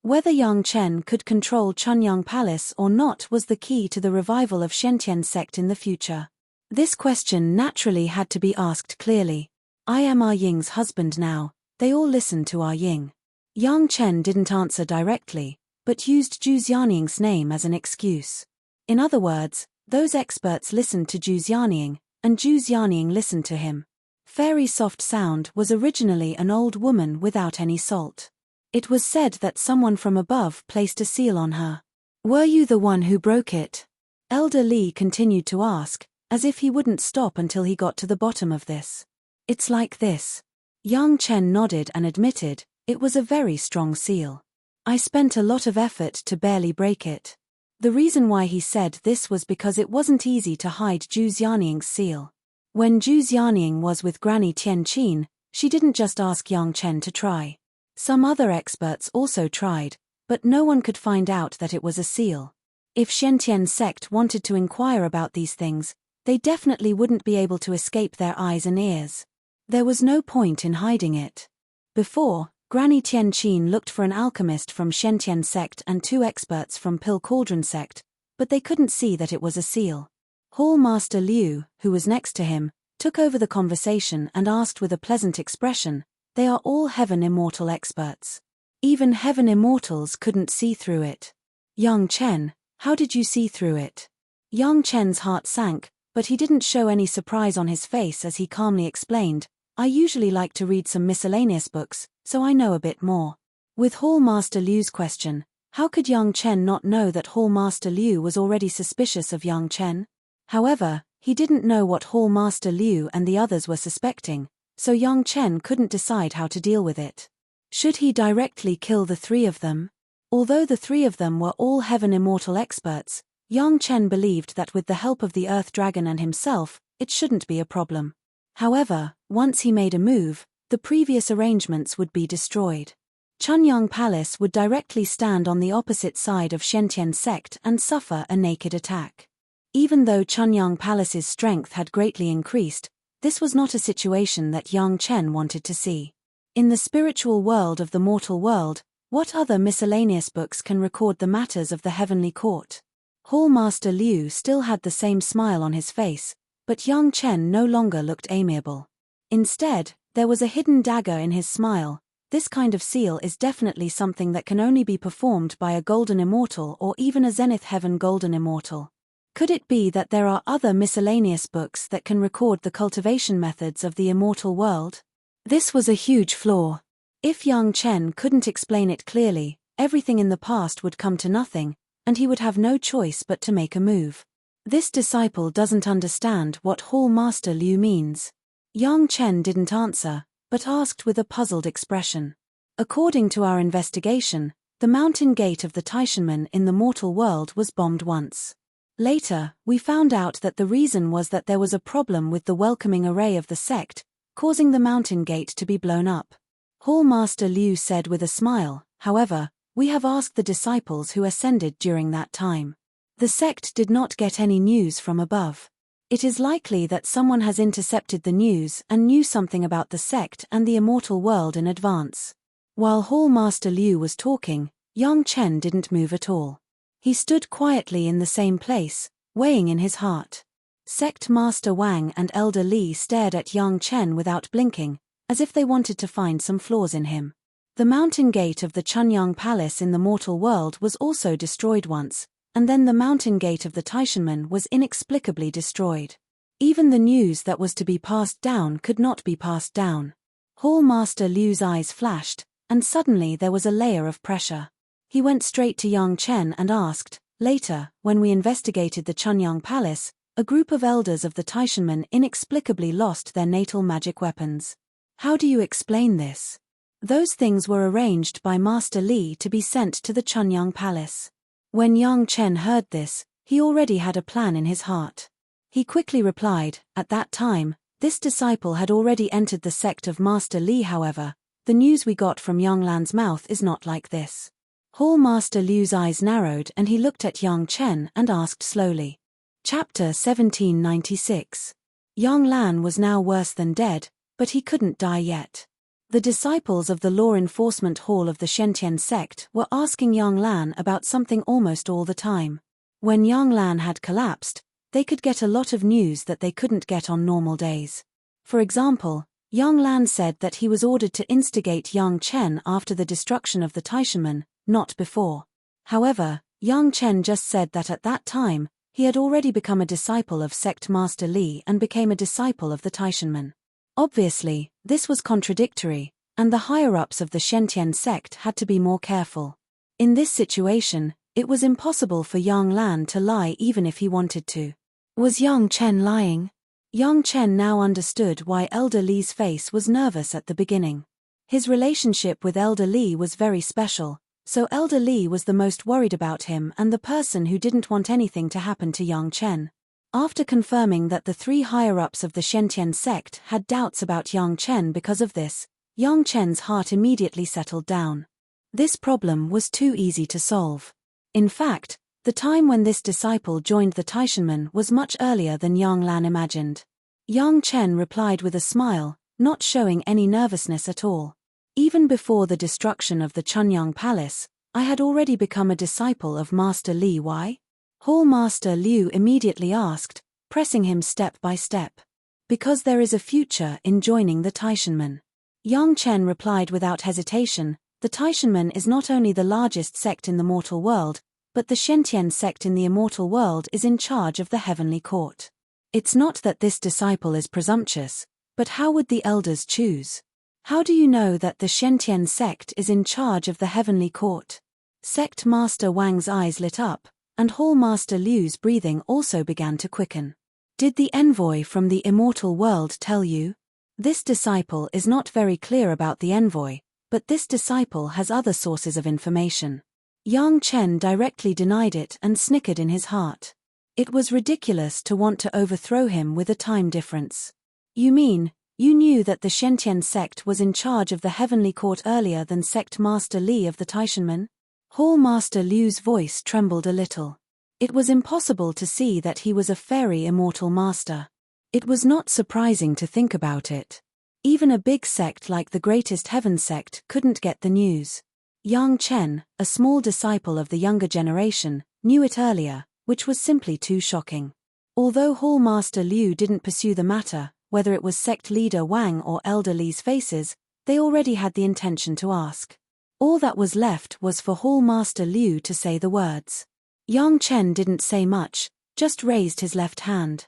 Whether Yang Chen could control Chunyang Palace or not was the key to the revival of Shentian sect in the future. This question naturally had to be asked clearly. I am Ah Ying's husband now. They all listened to Ah Ying. Yang Chen didn't answer directly, but used Zhu Xianying's name as an excuse. In other words, those experts listened to Zhu Xianying, and Zhu Xianying listened to him. Fairy Soft Sound was originally an old woman without any salt. It was said that someone from above placed a seal on her. Were you the one who broke it? Elder Li continued to ask, as if he wouldn't stop until he got to the bottom of this. It's like this. Yang Chen nodded and admitted, it was a very strong seal. I spent a lot of effort to barely break it. The reason why he said this was because it wasn't easy to hide Zhu Xianying's seal. When Zhu Xianying was with Granny Tian Qin, she didn't just ask Yang Chen to try. Some other experts also tried, but no one could find out that it was a seal. If Shentian sect wanted to inquire about these things, they definitely wouldn't be able to escape their eyes and ears. There was no point in hiding it. Before, Granny Tian Qin looked for an alchemist from Shentian sect and two experts from Pill Cauldron sect, but they couldn't see that it was a seal. Hall Master Liu, who was next to him, took over the conversation and asked with a pleasant expression, they are all heaven immortal experts. Even heaven immortals couldn't see through it. Yang Chen, how did you see through it? Yang Chen's heart sank, but he didn't show any surprise on his face as he calmly explained, I usually like to read some miscellaneous books, so I know a bit more. With Hall Master Liu's question, how could Yang Chen not know that Hall Master Liu was already suspicious of Yang Chen? However, He didn't know what Hall Master Liu and the others were suspecting, so Yang Chen couldn't decide how to deal with it. Should he directly kill the three of them? Although the three of them were all heaven immortal experts, Yang Chen believed that with the help of the Earth Dragon and himself, it shouldn't be a problem. However, once he made a move, the previous arrangements would be destroyed. Chunyang Palace would directly stand on the opposite side of Shentian sect and suffer a naked attack. Even though Chunyang Palace's strength had greatly increased, this was not a situation that Yang Chen wanted to see. In the spiritual world of the mortal world, what other miscellaneous books can record the matters of the heavenly court? Hall Master Liu still had the same smile on his face, but Yang Chen no longer looked amiable. Instead, there was a hidden dagger in his smile. This kind of seal is definitely something that can only be performed by a golden immortal or even a Zenith Heaven golden immortal. Could it be that there are other miscellaneous books that can record the cultivation methods of the immortal world? This was a huge flaw. If Yang Chen couldn't explain it clearly, everything in the past would come to nothing, and he would have no choice but to make a move. This disciple doesn't understand what Hall Master Liu means. Yang Chen didn't answer, but asked with a puzzled expression. According to our investigation, the mountain gate of the Taishanmen in the mortal world was bombed once. Later, we found out that the reason was that there was a problem with the welcoming array of the sect, causing the mountain gate to be blown up. Hall Master Liu said with a smile, however, we have asked the disciples who ascended during that time. The sect did not get any news from above. It is likely that someone has intercepted the news and knew something about the sect and the immortal world in advance. While Hall Master Liu was talking, Yang Chen didn't move at all. He stood quietly in the same place, weighing in his heart. Sect Master Wang and Elder Li stared at Yang Chen without blinking, as if they wanted to find some flaws in him. The mountain gate of the Chunyang Palace in the mortal world was also destroyed once, and then the mountain gate of the Taishanmen was inexplicably destroyed. Even the news that was to be passed down could not be passed down. Hall Master Liu's eyes flashed, and suddenly there was a layer of pressure. He went straight to Yang Chen and asked, later, when we investigated the Chunyang Palace, a group of elders of the Taishanmen inexplicably lost their natal magic weapons. How do you explain this? Those things were arranged by Master Li to be sent to the Chunyang Palace. When Yang Chen heard this, he already had a plan in his heart. He quickly replied, at that time, this disciple had already entered the sect of Master Li. However, the news we got from Yang Lan's mouth is not like this. Hall Master Liu's eyes narrowed and he looked at Yang Chen and asked slowly. Chapter 1796. Yang Lan was now worse than dead, but he couldn't die yet. The disciples of the Law Enforcement Hall of the Shentian sect were asking Yang Lan about something almost all the time. When Yang Lan had collapsed, they could get a lot of news that they couldn't get on normal days. For example, Yang Lan said that he was ordered to instigate Yang Chen after the destruction of the Taishanmen, not before. However, Yang Chen just said that at that time, he had already become a disciple of Sect Master Li and became a disciple of the Taishanmen. Obviously, this was contradictory, and the higher-ups of the Shentian sect had to be more careful. In this situation, it was impossible for Yang Lan to lie even if he wanted to. Was Yang Chen lying? Yang Chen now understood why Elder Li's face was nervous at the beginning. His relationship with Elder Li was very special, so Elder Li was the most worried about him and the person who didn't want anything to happen to Yang Chen. After confirming that the three higher-ups of the Shentian sect had doubts about Yang Chen because of this, Yang Chen's heart immediately settled down. This problem was too easy to solve. In fact, the time when this disciple joined the Taishanmen was much earlier than Yang Lan imagined. Yang Chen replied with a smile, not showing any nervousness at all. Even before the destruction of the Chunyang Palace, I had already become a disciple of Master Li. Why? Hall Master Liu immediately asked, pressing him step by step. Because there is a future in joining the Taishanmen. Yang Chen replied without hesitation, the Taishanmen is not only the largest sect in the mortal world, but the Shentian sect in the immortal world is in charge of the heavenly court. It's not that this disciple is presumptuous, but how would the elders choose? How do you know that the Shentian sect is in charge of the heavenly court? Sect Master Wang's eyes lit up, and Hall Master Liu's breathing also began to quicken. Did the envoy from the immortal world tell you? This disciple is not very clear about the envoy, but this disciple has other sources of information. Yang Chen directly denied it and snickered in his heart. It was ridiculous to want to overthrow him with a time difference. You mean, you knew that the Shentian sect was in charge of the heavenly court earlier than Sect Master Li of the Taishanmen? Hall Master Liu's voice trembled a little. It was impossible to see that he was a fairy immortal master. It was not surprising to think about it. Even a big sect like the Greatest Heaven sect couldn't get the news. Yang Chen, a small disciple of the younger generation, knew it earlier, which was simply too shocking. Although Hall Master Liu didn't pursue the matter, whether it was sect leader Wang or Elder Li's faces, they already had the intention to ask. All that was left was for Hall Master Liu to say the words. Yang Chen didn't say much, just raised his left hand.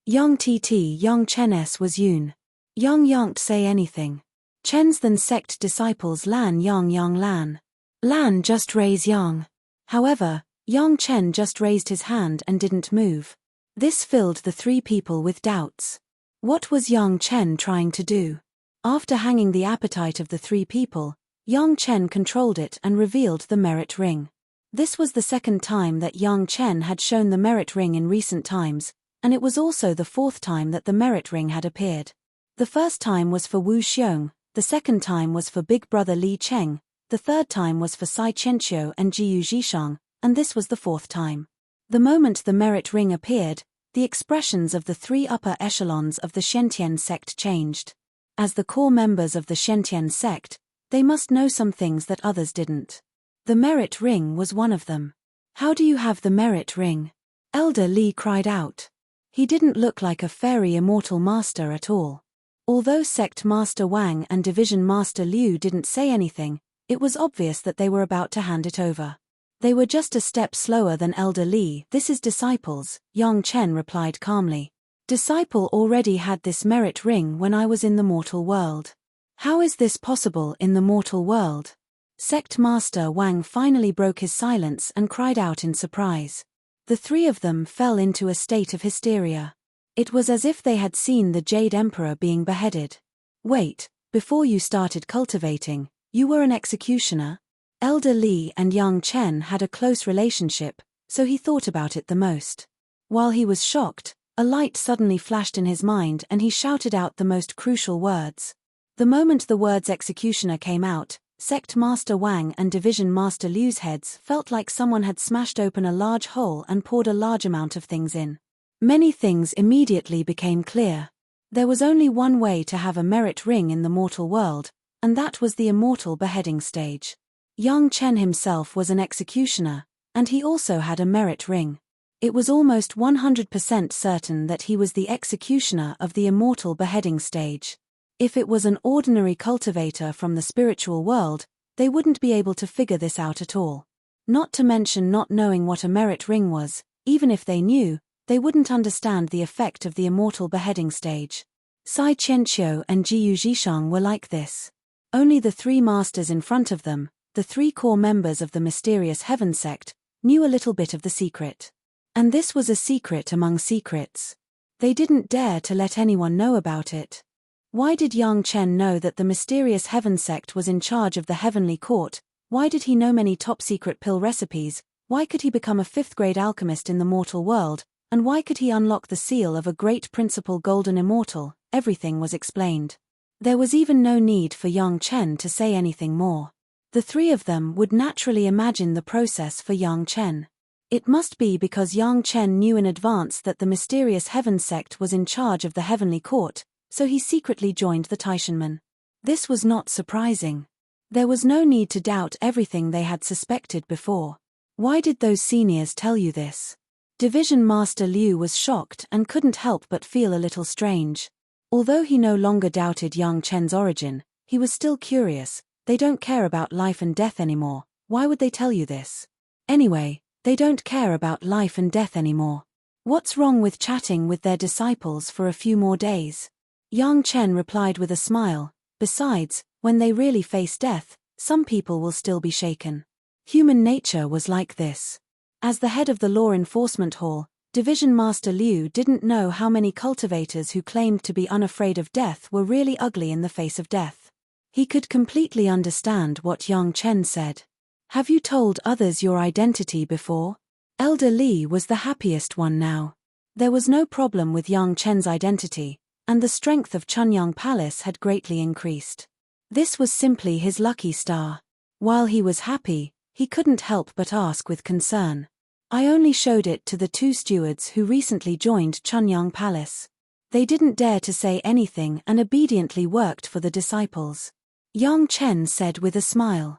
Yang TT Yang Chen S was Yun. Yang Yanked say anything. Chen's then sect disciples Lan Yang Lan. Lan just raise Yang. However, Yang Chen just raised his hand and didn't move. This filled the three people with doubts. What was Yang Chen trying to do? After hanging the appetite of the three people, Yang Chen controlled it and revealed the merit ring. This was the second time that Yang Chen had shown the merit ring in recent times, and it was also the fourth time that the merit ring had appeared. The first time was for Wu Xiong, the second time was for big brother Li Cheng, the third time was for Sai Chenqiu and Jiyu Zhishang, and this was the fourth time. The moment the merit ring appeared, the expressions of the three upper echelons of the Shentian sect changed. As the core members of the Shentian sect, they must know some things that others didn't. The merit ring was one of them. How do you have the merit ring? Elder Li cried out. He didn't look like a fairy immortal master at all. Although Sect Master Wang and Division Master Liu didn't say anything, it was obvious that they were about to hand it over. They were just a step slower than Elder Li. This is disciples, Yang Chen replied calmly. Disciple already had this merit ring when I was in the mortal world. How is this possible in the mortal world? Sect Master Wang finally broke his silence and cried out in surprise. The three of them fell into a state of hysteria. It was as if they had seen the Jade Emperor being beheaded. Wait, before you started cultivating, you were an executioner? Elder Li and Yang Chen had a close relationship, so he thought about it the most. While he was shocked, a light suddenly flashed in his mind and he shouted out the most crucial words. The moment the words executioner came out, Sect Master Wang and Division Master Liu's heads felt like someone had smashed open a large hole and poured a large amount of things in. Many things immediately became clear. There was only one way to have a merit ring in the mortal world, and that was the immortal beheading stage. Yang Chen himself was an executioner, and he also had a merit ring. It was almost 100% certain that he was the executioner of the immortal beheading stage. If it was an ordinary cultivator from the spiritual world, they wouldn't be able to figure this out at all. Not to mention not knowing what a merit ring was. Even if they knew, they wouldn't understand the effect of the immortal beheading stage. Sai Chenqiu and Jiyu Zhishang were like this. Only the three masters in front of them, the three core members of the mysterious Heaven sect, knew a little bit of the secret. And this was a secret among secrets. They didn't dare to let anyone know about it. Why did Yang Chen know that the mysterious Heaven sect was in charge of the heavenly court? Why did he know many top-secret pill recipes? Why could he become a fifth-grade alchemist in the mortal world? And why could he unlock the seal of a great principal golden immortal? Everything was explained. There was even no need for Yang Chen to say anything more. The three of them would naturally imagine the process for Yang Chen. It must be because Yang Chen knew in advance that the mysterious Heaven sect was in charge of the heavenly court, so he secretly joined the Taishanmen. This was not surprising. There was no need to doubt everything they had suspected before. Why did those seniors tell you this? Division Master Liu was shocked and couldn't help but feel a little strange. Although he no longer doubted Yang Chen's origin, he was still curious. They don't care about life and death anymore. Why would they tell you this? Anyway, they don't care about life and death anymore. What's wrong with chatting with their disciples for a few more days? Yang Chen replied with a smile. Besides, when they really face death, some people will still be shaken. Human nature was like this. As the head of the Law Enforcement Hall, Division Master Liu didn't know how many cultivators who claimed to be unafraid of death were really ugly in the face of death. He could completely understand what Yang Chen said. Have you told others your identity before? Elder Li was the happiest one now. There was no problem with Yang Chen's identity, and the strength of Chunyang Palace had greatly increased. This was simply his lucky star. While he was happy, he couldn't help but ask with concern. I only showed it to the two stewards who recently joined Chunyang Palace. They didn't dare to say anything and obediently worked for the disciples. Yang Chen said with a smile.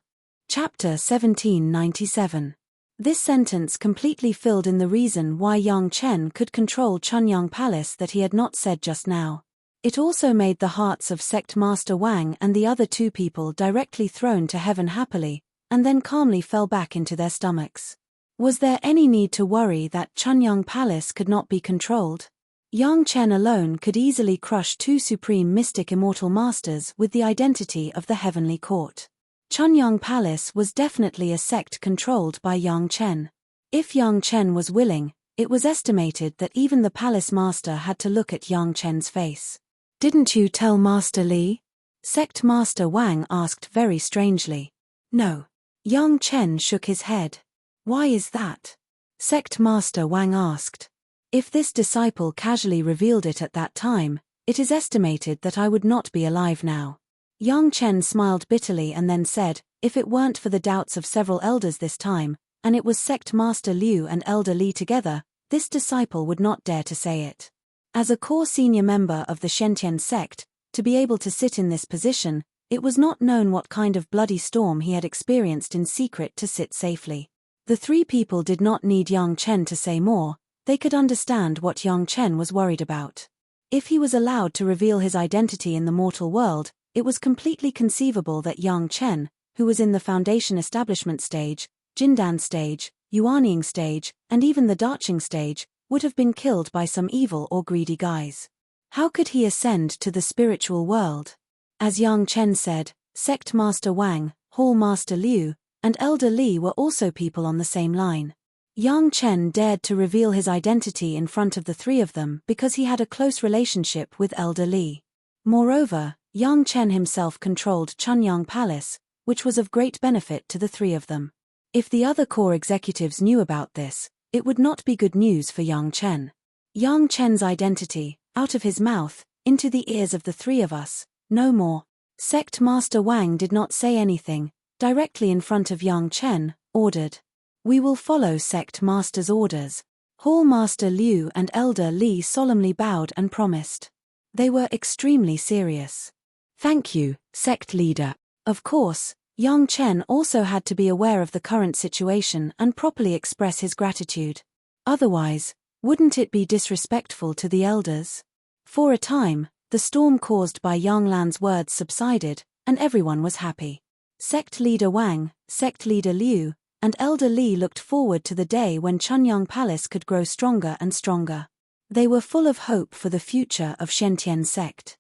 Chapter 1797. This sentence completely filled in the reason why Yang Chen could control Chunyang Palace that he had not said just now. It also made the hearts of Sect Master Wang and the other two people directly thrown to heaven happily, and then calmly fell back into their stomachs. Was there any need to worry that Chunyang Palace could not be controlled? Yang Chen alone could easily crush two supreme mystic immortal masters with the identity of the heavenly court. Chunyang Palace was definitely a sect controlled by Yang Chen. If Yang Chen was willing, it was estimated that even the palace master had to look at Yang Chen's face. Didn't you tell Master Li? Sect Master Wang asked very strangely. No. Yang Chen shook his head. Why is that? Sect Master Wang asked. If this disciple casually revealed it at that time, it is estimated that I would not be alive now. Yang Chen smiled bitterly and then said, if it weren't for the doubts of several elders this time, and it was Sect Master Liu and Elder Li together, this disciple would not dare to say it. As a core senior member of the Shentian sect, to be able to sit in this position, it was not known what kind of bloody storm he had experienced in secret to sit safely. The three people did not need Yang Chen to say more, they could understand what Yang Chen was worried about. If he was allowed to reveal his identity in the mortal world, it was completely conceivable that Yang Chen, who was in the Foundation Establishment stage, Jindan stage, Yuanying stage, and even the Daching stage, would have been killed by some evil or greedy guys. How could he ascend to the spiritual world? As Yang Chen said, Sect Master Wang, Hall Master Liu, and Elder Li were also people on the same line. Yang Chen dared to reveal his identity in front of the three of them because he had a close relationship with Elder Li. Moreover, Yang Chen himself controlled Chunyang Palace, which was of great benefit to the three of them. If the other core executives knew about this, it would not be good news for Yang Chen. Yang Chen's identity, out of his mouth, into the ears of the three of us, no more. Sect Master Wang did not say anything, directly in front of Yang Chen, ordered. We will follow Sect Master's orders. Hall Master Liu and Elder Li solemnly bowed and promised. They were extremely serious. Thank you, Sect Leader. Of course, Yang Chen also had to be aware of the current situation and properly express his gratitude. Otherwise, wouldn't it be disrespectful to the elders? For a time, the storm caused by Yang Lan's words subsided, and everyone was happy. Sect Leader Wang, Sect Leader Liu, and Elder Li looked forward to the day when Chunyang Palace could grow stronger and stronger. They were full of hope for the future of Shentian sect.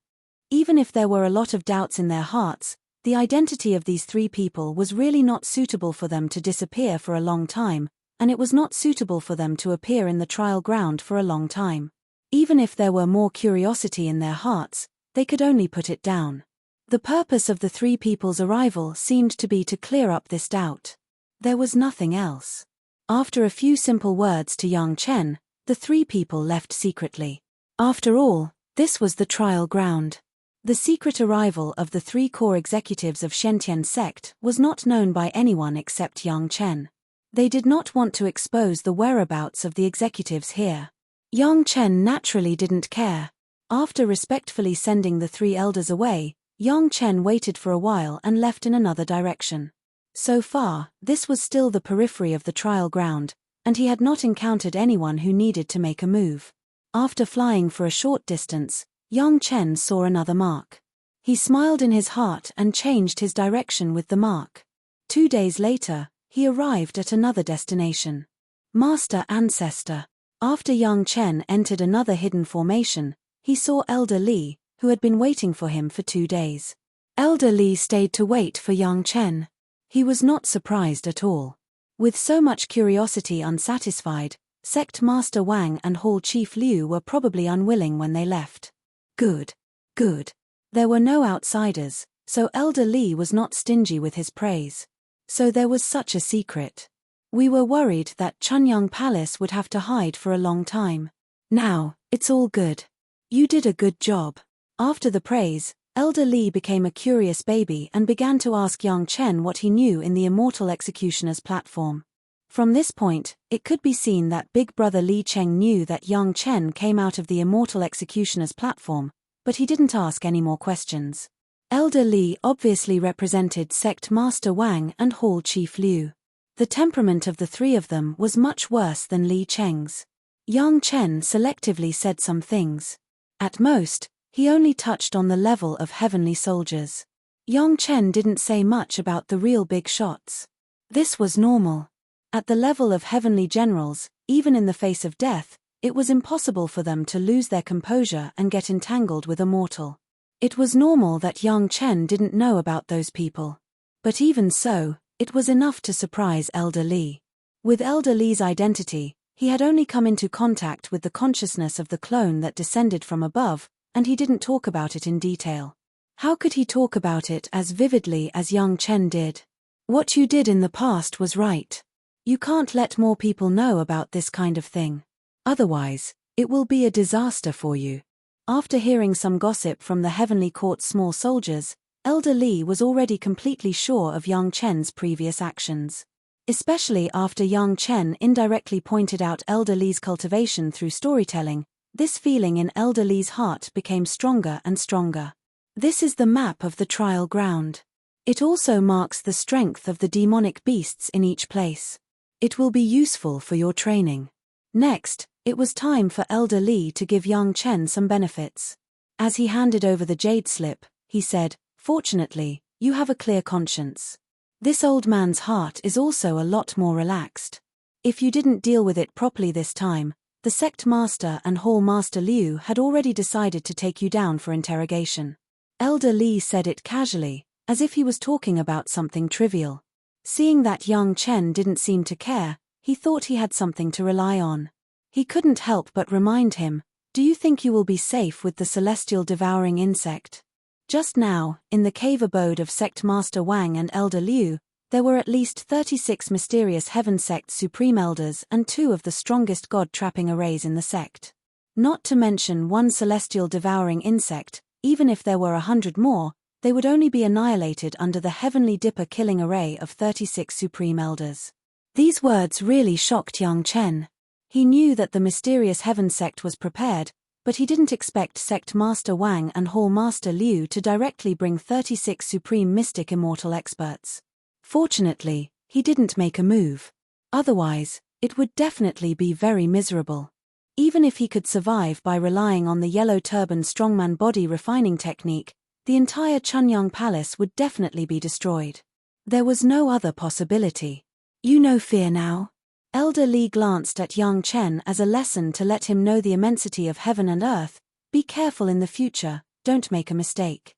Even if there were a lot of doubts in their hearts, the identity of these three people was really not suitable for them to disappear for a long time, and it was not suitable for them to appear in the trial ground for a long time. Even if there were more curiosity in their hearts, they could only put it down. The purpose of the three people's arrival seemed to be to clear up this doubt. There was nothing else. After a few simple words to Yang Chen, the three people left secretly. After all, this was the trial ground. The secret arrival of the three core executives of Shentian sect was not known by anyone except Yang Chen. They did not want to expose the whereabouts of the executives here. Yang Chen naturally didn't care. After respectfully sending the three elders away, Yang Chen waited for a while and left in another direction. So far, this was still the periphery of the trial ground, and he had not encountered anyone who needed to make a move. After flying for a short distance, Yang Chen saw another mark. He smiled in his heart and changed his direction with the mark. 2 days later, he arrived at another destination. Master Ancestor. After Yang Chen entered another hidden formation, he saw Elder Li, who had been waiting for him for 2 days. Elder Li stayed to wait for Yang Chen. He was not surprised at all. With so much curiosity unsatisfied, Sect Master Wang and Hall Chief Liu were probably unwilling when they left. Good. Good. There were no outsiders, so Elder Li was not stingy with his praise. So there was such a secret. We were worried that Chunyang Palace would have to hide for a long time. Now, it's all good. You did a good job. After the praise, Elder Li became a curious baby and began to ask Yang Chen what he knew in the Immortal Executioner's platform. From this point, it could be seen that Big Brother Li Cheng knew that Yang Chen came out of the Immortal Executioner's platform, but he didn't ask any more questions. Elder Li obviously represented Sect Master Wang and Hall Chief Liu. The temperament of the three of them was much worse than Li Cheng's. Yang Chen selectively said some things. At most, he only touched on the level of heavenly soldiers. Yang Chen didn't say much about the real big shots. This was normal. At the level of heavenly generals, even in the face of death, it was impossible for them to lose their composure and get entangled with a mortal. It was normal that Yang Chen didn't know about those people. But even so, it was enough to surprise Elder Li. With Elder Li's identity, he had only come into contact with the consciousness of the clone that descended from above, and he didn't talk about it in detail. How could he talk about it as vividly as Yang Chen did? What you did in the past was right. You can't let more people know about this kind of thing. Otherwise, it will be a disaster for you. After hearing some gossip from the Heavenly Court's small soldiers, Elder Li was already completely sure of Yang Chen's previous actions. Especially after Yang Chen indirectly pointed out Elder Li's cultivation through storytelling, this feeling in Elder Li's heart became stronger and stronger. This is the map of the trial ground. It also marks the strength of the demonic beasts in each place. It will be useful for your training. Next, it was time for Elder Li to give Yang Chen some benefits. As he handed over the jade slip, he said, "Fortunately, you have a clear conscience. This old man's heart is also a lot more relaxed. If you didn't deal with it properly this time, the Sect Master and Hall Master Liu had already decided to take you down for interrogation." Elder Li said it casually, as if he was talking about something trivial. Seeing that Yang Chen didn't seem to care, he thought he had something to rely on. He couldn't help but remind him, "Do you think you will be safe with the celestial devouring insect?" Just now, in the cave abode of Sect Master Wang and Elder Liu, there were at least 36 mysterious Heaven Sect Supreme Elders and 2 of the strongest god-trapping arrays in the sect. Not to mention 1 celestial devouring insect, even if there were 100 more, they would only be annihilated under the Heavenly Dipper killing array of 36 Supreme Elders. These words really shocked Yang Chen. He knew that the mysterious Heaven Sect was prepared, but he didn't expect Sect Master Wang and Hall Master Liu to directly bring 36 Supreme Mystic Immortal Experts. Fortunately, he didn't make a move. Otherwise, it would definitely be very miserable. Even if he could survive by relying on the yellow turban strongman body refining technique, the entire Chunyang Palace would definitely be destroyed. There was no other possibility. "You know fear now?" Elder Li glanced at Yang Chen as a lesson to let him know the immensity of heaven and earth. "Be careful in the future, don't make a mistake."